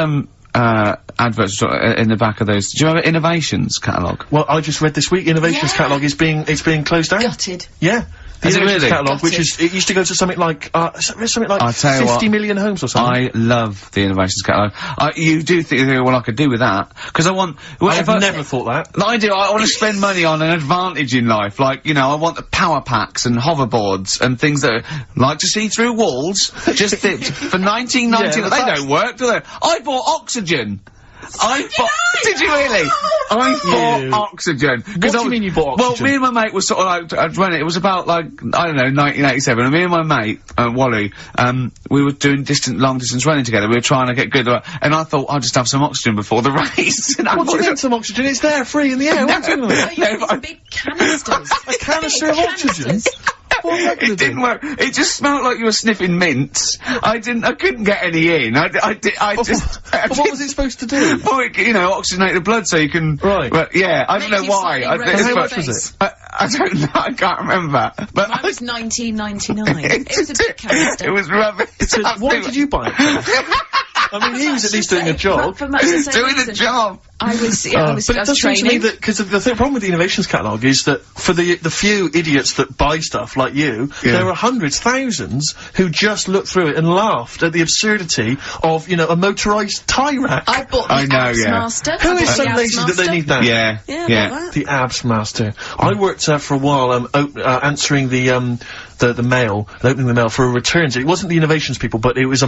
adverts in the back of those. Do you remember Innovations catalogue? Well, I just read this week. Innovations catalogue is being closed down. Gutted. Yeah. The Innovations catalogue, which it used to go to something like 50 million homes or something. I love the Innovations catalogue. You do think, well, I could do with that, because I want. I've never thought that. I do. I want to spend money on an advantage in life, like, you know, I want the power packs and hoverboards and things that like to see through walls. Just for 1990, they don't work, do they? I bought oxygen. Did you really? I bought oxygen. What do you mean you bought oxygen? Well, me and my mate was sort of like, it was about like, I don't know, 1987, and me and my mate, Wally, we were doing long distance running together, we were trying to get good, and I thought, I'll just have some oxygen before the race. What do you mean some oxygen? It's there, free in the air, what's in there? Big canisters. A canister of oxygen? It didn't work. It just smelled like you were sniffing mints. I couldn't get any in. What was it supposed to do? Well, you know, oxygenate the blood so you can. Right. But, yeah, I don't know why. How much was it? I don't know. I can't remember. But mine was 1999. It was a big canister. It was rubbish. What did you buy it for? I mean, he was at least doing a job. For much the same doing reason. a job. I was but it does seem to me that, because the problem with the Innovations catalogue is that for the few idiots that buy stuff like you, there are hundreds, thousands who just look through it and laughed at the absurdity of, you know, a motorised tie rack. I bought the Abs Master. Who is so lazy that they need that? Yeah. The Abs Master. I worked for a while, answering the mail, and opening the mail for a returns. It wasn't the Innovations people, but it was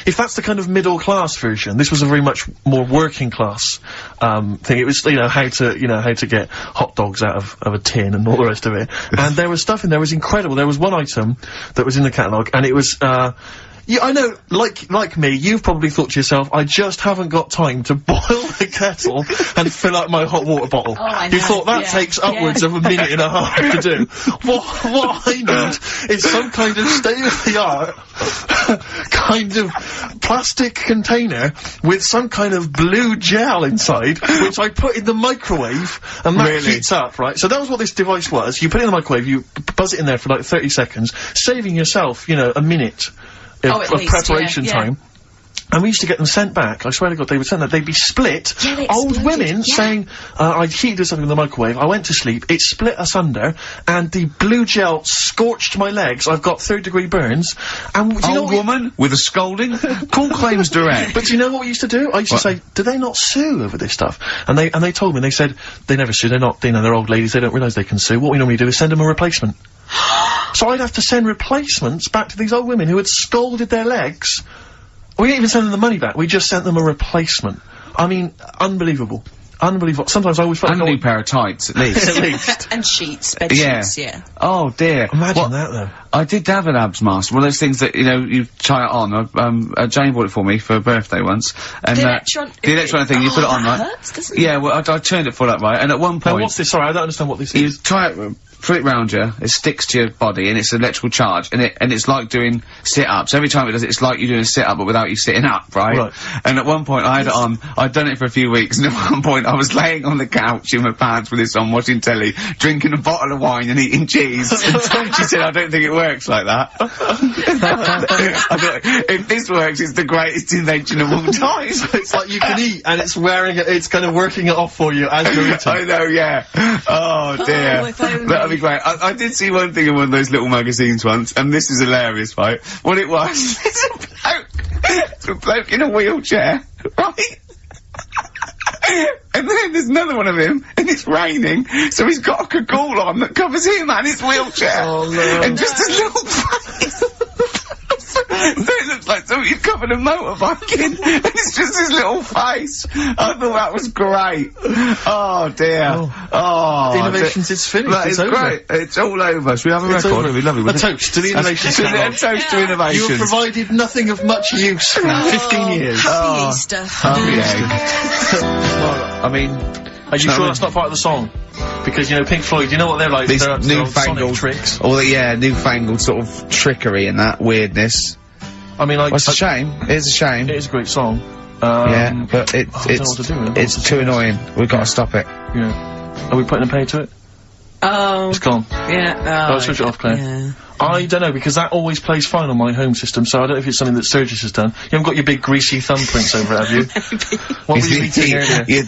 if that's the kind of middle class version, this was a very much more working class thing. It was, you know, how to get hot dogs out of a tin and all the rest of it. And there was stuff in there was incredible. There was one item that was in the catalogue, and it was, yeah, I know, like me, you've probably thought to yourself, I just haven't got time to boil the kettle and fill up my hot water bottle. Oh, I know. You thought that takes upwards of a minute and a half to do. What I need is some kind of state-of-the-art kind of plastic container with some kind of blue gel inside, which I put in the microwave, and that heats up, right? So that was what this device was. You put it in the microwave, you buzz it in there for like 30 seconds, saving yourself, you know, a minute of preparation time. And we used to get them sent back. I swear to God, they would send that. They'd be split. Yeah, they Old exploded, women yeah. saying, I heated something in the microwave. I went to sleep. It split asunder, and the blue gel scorched my legs. I've got 3rd-degree burns. And do you know Old woman with a scolding. Call claims direct. But do you know what we used to do? I used to say, do they not sue over this stuff? And they told me, they said, they never sue. They're not, you know, they're old ladies. They don't realise they can sue. What we normally do is send them a replacement. So I'd have to send replacements back to these old women who had scalded their legs. We didn't even send them the money back. We just sent them a replacement. I mean, unbelievable. Unbelievable. Sometimes I always felt And a new pair of tights, at least. at least. And sheets, bed sheets, yeah. Oh, dear. Imagine that, though. I did have an abs mask. One of those things that, you know, you try it on. Jane bought it for me for a birthday once. And, the electronic thing, you put it on, right? Hurts, doesn't it? Yeah, well, I turned it full up, right? And at one point... Now, what's this? Sorry, I don't understand what this You is. try it, put it round you, it sticks to your body, and it's an electrical charge, and it's like doing sit-ups. Every time it does it, it's like you're doing a sit-up, but without you sitting up, right? And at one point, I had it on, I'd done it for a few weeks, and at one point, I was laying on the couch in my pants with this on, watching telly, drinking a bottle of wine and eating cheese. She said, I don't think it works like that. If this works, it's the greatest invention of all time. It's like you can eat, and it's wearing it, it's kind of working it off for you as you're eating. I know, yeah. Oh, dear. Oh, if only. That'd be great. I did see one thing in one of those little magazines once, and this is hilarious, right? What it was, it's a bloke in a wheelchair, right? And then there's another one of him, and it's raining, so he's got a cagoule on that covers him and his wheelchair. Oh, no. And just his little face. So it looks like somebody's covered a motorbike in, and it's just his little face. I thought that was great. Oh, dear. Oh. Innovations is finished. That It's is over. great. It's all over. Should we have a record? It'd be lovely. A toast to the innovations. A toast to innovations. You have provided nothing of much use for 15 years. Happy Easter. Well, I mean... Are you sure that's not part of the song? Because, you know, Pink Floyd, you know what they're like? These They're newfangled tricks. Or, yeah, newfangled sort of trickery and that weirdness. I mean, like... Well, it's a shame. It is a shame. It is a great song. Yeah, but it's too annoying. We've got to stop it. Yeah. Are we putting a pay to it? Oh. It's gone. Yeah. Oh, switch it off, Claire. Yeah. I don't know, because that always plays fine on my home system, so I don't know if it's something that Sturgis has done. You haven't got your big greasy thumbprints over it, have you? What were you eating earlier?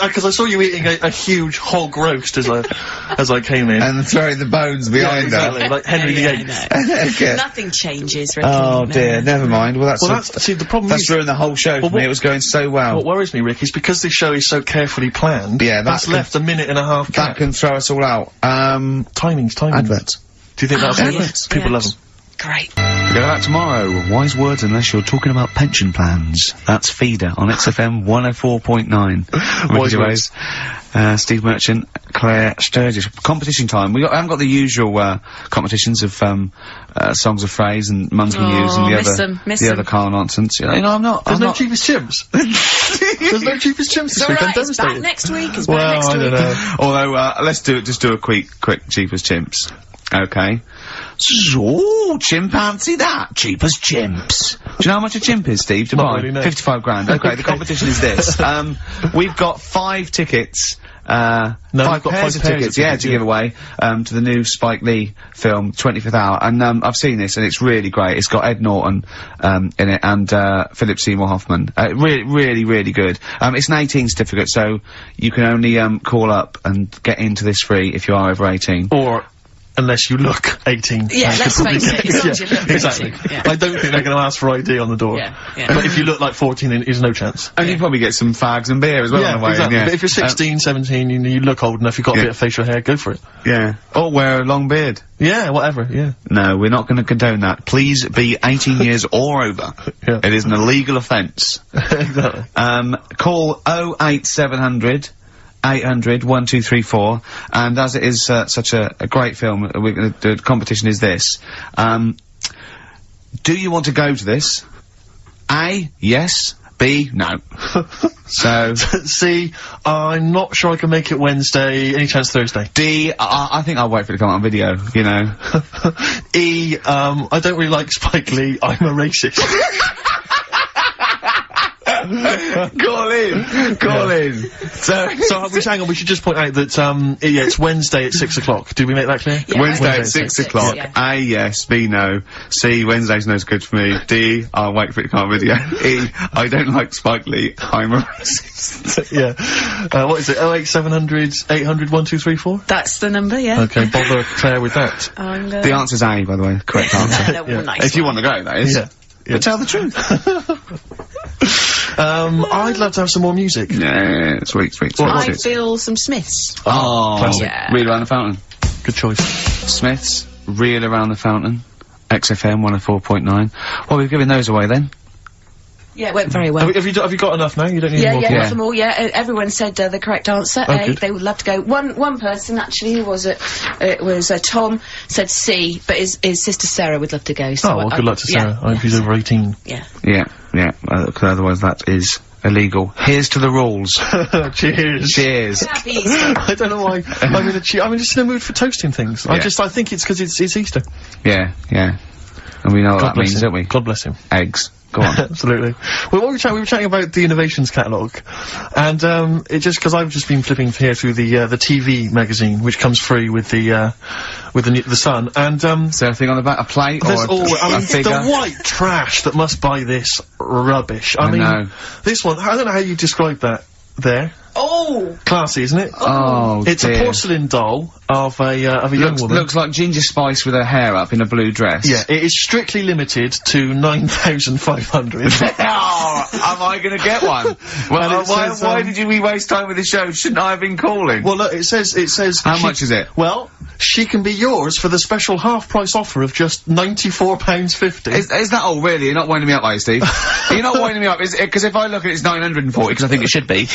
Because I saw you eating a huge hog roast as I came in. And throwing the bones behind exactly, like Henry VIII. Okay. Nothing changes, Ricky. Oh dear, never mind. Well, see, the problem that's ruined the whole show for me. It was going so well. What worries me, Rick, is because this show is so carefully planned, that's left a minute and a half gap. That can throw us all out. Timings. Adverts. Do you think that's people love them? Great. We go out tomorrow. Wise words unless you're talking about pension plans. That's Feeder on XFM 104.9. Wise words. Steve Merchant, Claire Sturgis. Competition time. I haven't got the usual competitions of songs of phrase and Monkey News and the other Carl nonsense. You know, I'm not. There's no cheapest chimps. There's no cheapest chimps this week. I'm it's back devastated. next week. It's back next week. I don't know. Although let's just do a quick cheapest chimps. Okay. So, chimpanzee that. Cheapest chimps. Do you know how much a chimp is, Steve? To Not buy? really, no. 55 grand. Okay, the competition is this. We've got 5 tickets. No, five pairs of tickets, to give away, to the new Spike Lee film, 25th Hour. And, I've seen this and it's really great. It's got Ed Norton, in it and, Philip Seymour Hoffman. Really, really good. It's an 18 certificate, so you can only, call up and get into this free if you are over 18. Or, unless you look 18. Yeah, let's face it, as long as you look 18. Exactly. Yeah. I don't think they're going to ask for ID on the door. Yeah. But if you look like 14, then there's no chance. And you probably get some fags and beer as well on the way. Exactly. But if you're 16, 17, you look old enough, you've got a bit of facial hair, go for it. Yeah. Or wear a long beard. Yeah, whatever, yeah. No, we're not going to condone that. Please be 18 years or over. Yeah. It is an illegal offence. Exactly. Call 08700 800 1234, and as it is such a great film, we're going to do the competition is this. Do you want to go to this? A, yes. B, no. So C, I'm not sure I can make it Wednesday. Any chance Thursday? D, I think I'll wait for it to come out on video, you know. E, I don't really like Spike Lee. I'm a racist. Call in. So hang on, we should just point out that, yeah, it's Wednesday at 6 o'clock. Did we make that clear? Yeah, Wednesday at 6 o'clock. Yeah. A, yes. B, no. C, Wednesday's no's good for me. D, I'll wait for it to come on video. E, I don't like Spike Lee. I'm a racist. Yeah. What is it? 08700 800 1234? That's the number, yeah. Okay, bother Claire with that. The answer's A, by the way. Correct answer. Nice if you want to go, that is. Yeah. But tell the truth. I'd love to have some more music. Yeah, sweet. I feel some Smiths. Oh, classic. Yeah. Reel Around the Fountain. Good choice. Smiths, Reel Around the Fountain, XFM 104.9. Well, we've given those away then. Yeah, it went very well. Have you got enough now? You don't need Yeah, more? yeah, got some more, yeah. Everyone said the correct answer, A. good. They would love to go. One person, actually, who was it? It was Tom, said C, but his sister Sarah would love to go. So Oh, well, good luck to Sarah. I hope she's over 18. Yeah. Yeah, 'cause otherwise that is illegal. Here's to the rules. Cheers. Cheers. Happy Easter. I don't know why. I'm just in the mood for toasting things. Yeah. I think it's 'cause it's Easter. Yeah. And we know what God that bless means, him. don't we? God bless him. Eggs. Go on. Absolutely. Well, we were chatting about the Innovations catalogue, and it just because I've just been flipping here through the TV magazine, which comes free with the Sun, and Is there anything on the back? A plate or a figure? the white trash that must buy this rubbish. I mean, know. this one. I don't know how you describe that. There. Oh! Classy, isn't it? Oh, It's dear. a porcelain doll of a young woman. Looks like Ginger Spice with her hair up in a blue dress. Yeah, it is strictly limited to 9,500. Oh, am I going to get one? Well, it says, why did we waste time with the show? Shouldn't I have been calling? Well, look, it says. How much is it? Well, she can be yours for the special half-price offer of just £94.50. Is that all, really? You're not winding me up, are you, Steve? You're not winding me up, because if I look at it, it's 940, because I think it should be.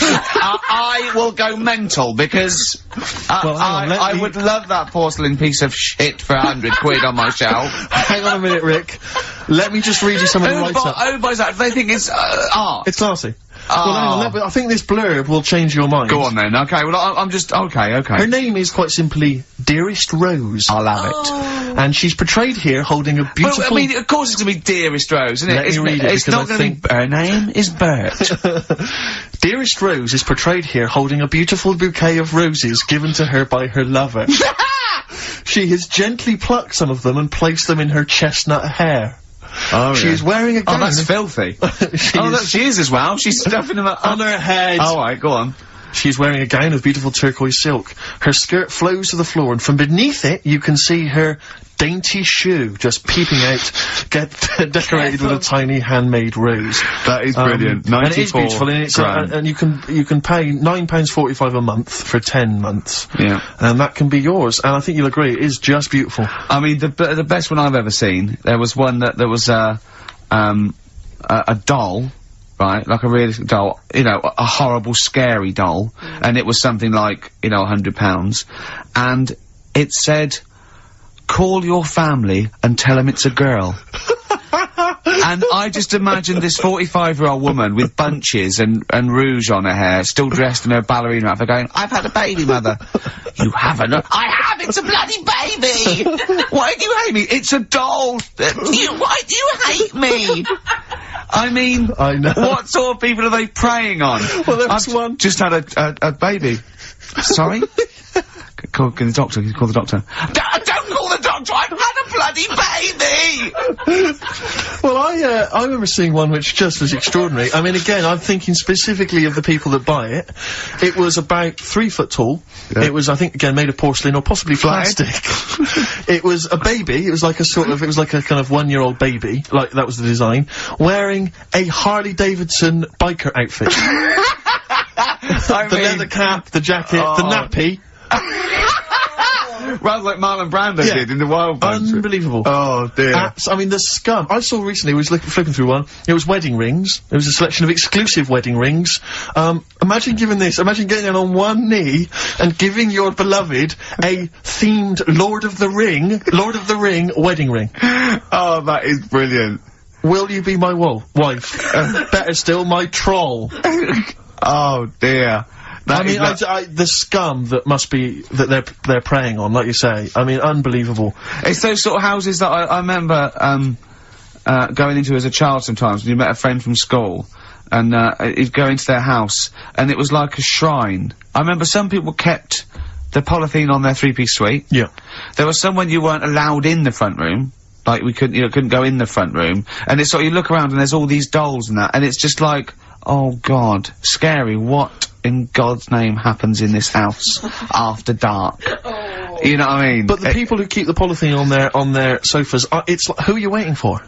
I will go mental, because Well, hang on, I would love that porcelain piece of shit for 100 quid on my shelf. Hang on a minute, Rick. Let me just read you some of the write-up. Who buys that? They think it's art. It's classy. Well, hang on, I think this blurb will change your mind. Go on then. Okay, well, I'm just... Okay. Her name is quite simply Dearest Rose. I'll have it. And she's portrayed here holding a beautiful... Well, I mean, of course it's going to be Dearest Rose, isn't it? Let me read it, It's because not going to be... Her name is Bert. Dearest Rose is portrayed here holding a beautiful bouquet of roses given to her by her lover. She has gently plucked some of them and placed them in her chestnut hair. Oh, She is wearing a gown. Oh, that's filthy. She is as well. She's stuffing them up on her head. All right, go on. She's wearing a gown of beautiful turquoise silk. Her skirt flows to the floor, and from beneath it, you can see her dainty shoe just peeping out, decorated with a tiny handmade rose. That is brilliant. 94 and it is beautiful, and it's and you can pay £9.45 a month for 10 months. Yeah. And that can be yours. And I think you'll agree, it is just beautiful. I mean, the best one I've ever seen. There was one that was a doll. Right, like a realistic doll, you know, a horrible, scary doll, and it was something like, you know, £100, and it said, call your family and tell them it's a girl. And I just imagined this 45-year-old woman with bunches and rouge on her hair, still dressed in her ballerina outfit, going, I've had a baby, mother. You haven't? I have! It's a bloody baby! Why do you hate me? It's a doll! Why do you hate me? I mean, I know. What sort of people are they preying on? Well, there was one. Just had a baby. Sorry? Call the doctor. Call the doctor. Don't call the doctor! I've had a bloody baby! Well, I remember seeing one which just was extraordinary. I mean, again, I'm thinking specifically of the people that buy it. It was about 3 foot tall. Yeah. It was, I think, again, made of porcelain or possibly plastic. It was a baby. It was like a kind of 1-year-old baby. Like, that was the design. Wearing a Harley Davidson biker outfit. The leather cap, the jacket, the nappy. Rather like Marlon Brando did in the Wild Bunch. Unbelievable. Oh, dear. I mean, the scum. I saw recently, I was flipping through one, it was wedding rings. It was a selection of exclusive wedding rings. Imagine giving this, imagine getting down on one knee and giving your beloved a themed Lord of the Ring wedding ring. Oh, that is brilliant. Will you be my wife? Better still, my troll. Oh, dear. The scum that must be, that they're preying on, like you say. I mean, unbelievable. It's those sort of houses that I remember, going into as a child sometimes when you met a friend from school, and, he'd go into their house, and it was like a shrine. I remember some people kept the polythene on their three-piece suite. Yeah. There was some when you weren't allowed in the front room. Like, we couldn't go in the front room. And it's sort of, you look around and there's all these dolls and that, and it's just like, oh God, scary. What in God's name happens in this house after dark? You know what I mean? But the people who keep the polythene on their sofas, it's like, who are you waiting for?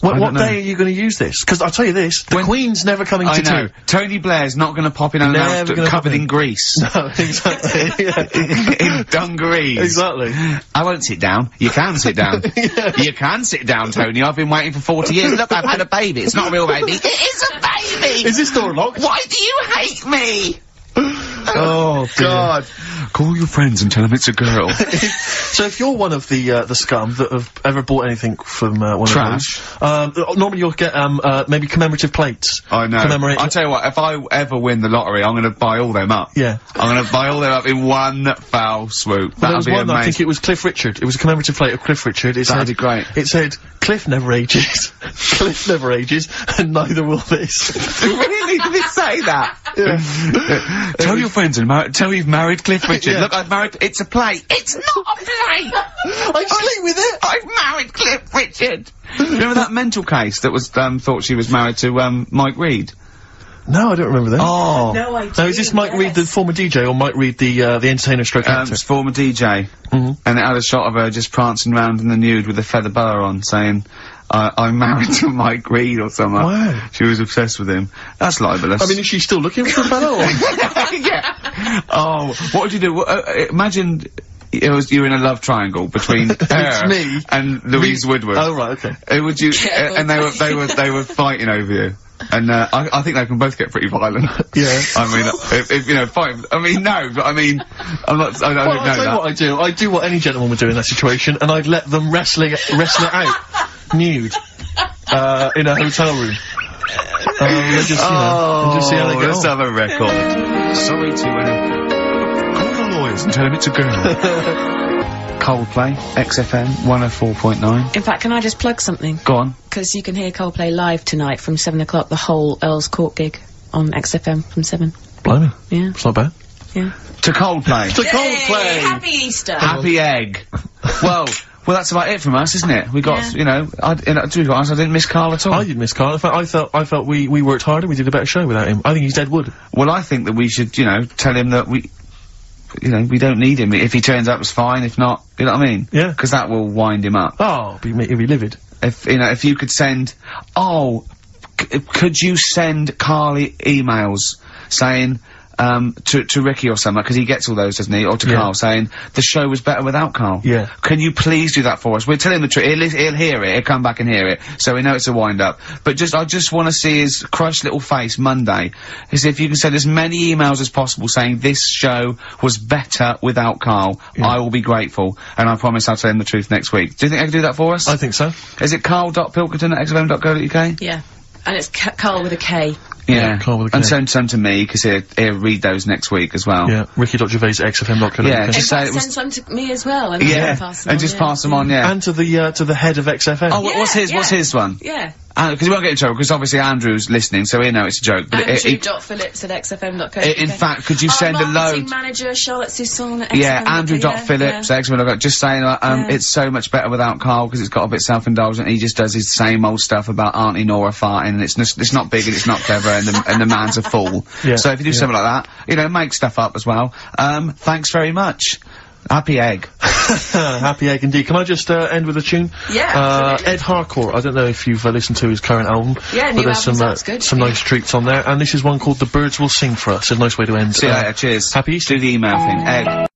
What day are you going to use this? Because I'll tell you this, the Queen's never coming to tea. Tony Blair's not going to pop in unannounced, covered in grease. No, exactly. In dungarees. Exactly. I won't sit down. You can sit down. You can sit down, Tony. I've been waiting for 40 years. Look, I've had a baby. It's not a real baby. It is a baby! Is this door locked? Why do you hate me? Oh, God. Call your friends and tell them it's a girl. So if you're one of the scum that have ever bought anything from, one Trash. of those, normally you'll get, maybe commemorative plates. I know. I'll tell you what, if I ever win the lottery, I'm gonna buy all them up. Yeah. I'm gonna buy all them up in one foul swoop. Well, there was That'd be one, amazing. I think it was Cliff Richard. It was a commemorative plate of Cliff Richard. That'd be great. It said, Cliff never ages. Cliff never ages, and neither will this. Really? Did it say that? Yeah. Tell your friends and tell you've married Cliff Richard. Yeah. Look, I've married. It's a plate. It's not a plate. I sleep with it. I've married Cliff Richard. Remember that mental case that was thought she was married to Mike Reed? No, I don't remember that. Oh. No idea. Now, is this Mike Reed, the former DJ, or Mike Reed, the entertainer stroke actor? It's former DJ. And it had a shot of her just prancing around in the nude with a feather boa on, saying, I'm married to Mike Reed or something. Wow. She was obsessed with him. That's libelous. I mean, is she still looking for a fellow? Yeah. Oh, what would you do? Imagine you're in a love triangle between her me and Louise Woodward. Oh, right, okay. Who would you, and they were fighting over you. And, I think they can both get pretty violent. Yeah. I mean, if, you know, fight, I mean, no, but I mean, I don't know I'll tell you what I do. I'd do what any gentleman would do in that situation, and I'd let them wrestle it out. Nude. In a hotel room. They just, you know, and just see how they go. Let's have a record. Sorry to, call the lawyers and tell them it's a girl. Coldplay, XFM, 104.9. In fact, can I just plug something? Go on. Because you can hear Coldplay live tonight from 7 o'clock, the whole Earl's Court gig on XFM from 7. Blimey. Yeah. It's not bad. Yeah. To Coldplay. To Coldplay! Happy Easter! Happy egg. Well, that's about it from us, isn't it? We got, you know, to be honest, I didn't miss Karl at all. I didn't miss Karl. In fact, I felt we worked harder, we did a better show without him. I think he's dead wood. Well, I think that we should, you know, tell him that we don't need him. If he turns up, it's fine. If not, you know what I mean? Yeah. Because that will wind him up. Oh, he'll be livid. If, you know, if you could send, could you send Karl emails saying, to Ricky or something, because he gets all those, doesn't he? Or to Karl, saying, the show was better without Karl. Yeah. Can you please do that for us? We're telling the truth. He'll hear it. He'll come back and hear it. So we know it's a wind-up. But I just want to see his crushed little face Monday. Is if you can send as many emails as possible saying this show was better without Karl, I will be grateful. And I promise I'll tell him the truth next week. Do you think I can do that for us? I think so. Is it karl.pilkington@xfm.co.uk? Yeah. And it's Karl with a K. Yeah, Karl with a K. And send some to me, because he'll read those next week as well. Yeah, Ricky.Gervais@xfm.co.uk. Yeah, just say it was... send some to me as well, and pass them and on, just pass them on, yeah. And to the head of XFM. Oh, what's his one? Yeah. Because he won't get in trouble, because obviously Andrew's listening, so he'll know it's a joke. But Andrew.phillips@xfm.co.uk. in fact, could you send a load... Marketing manager, Charlotte Susan at XFM. Yeah, Andrew.phillips@xfm.co.uk, just saying, it's so much better without Karl, because it's got a bit self-indulgent, he just does his same old stuff about Auntie Nora farting, and it's not big and it's not clever, and the man's a fool. Yeah. So if you do something like that, you know, make stuff up as well. Thanks very much. Happy egg. Happy egg indeed. Can I just end with a tune? Yeah. Ed Harcourt. I don't know if you've listened to his current album. Yeah, but there's some nice treats on there, and this is one called "The Birds Will Sing for Us." A nice way to end. See you later. Cheers. Happy Easter. Do the email thing. Egg.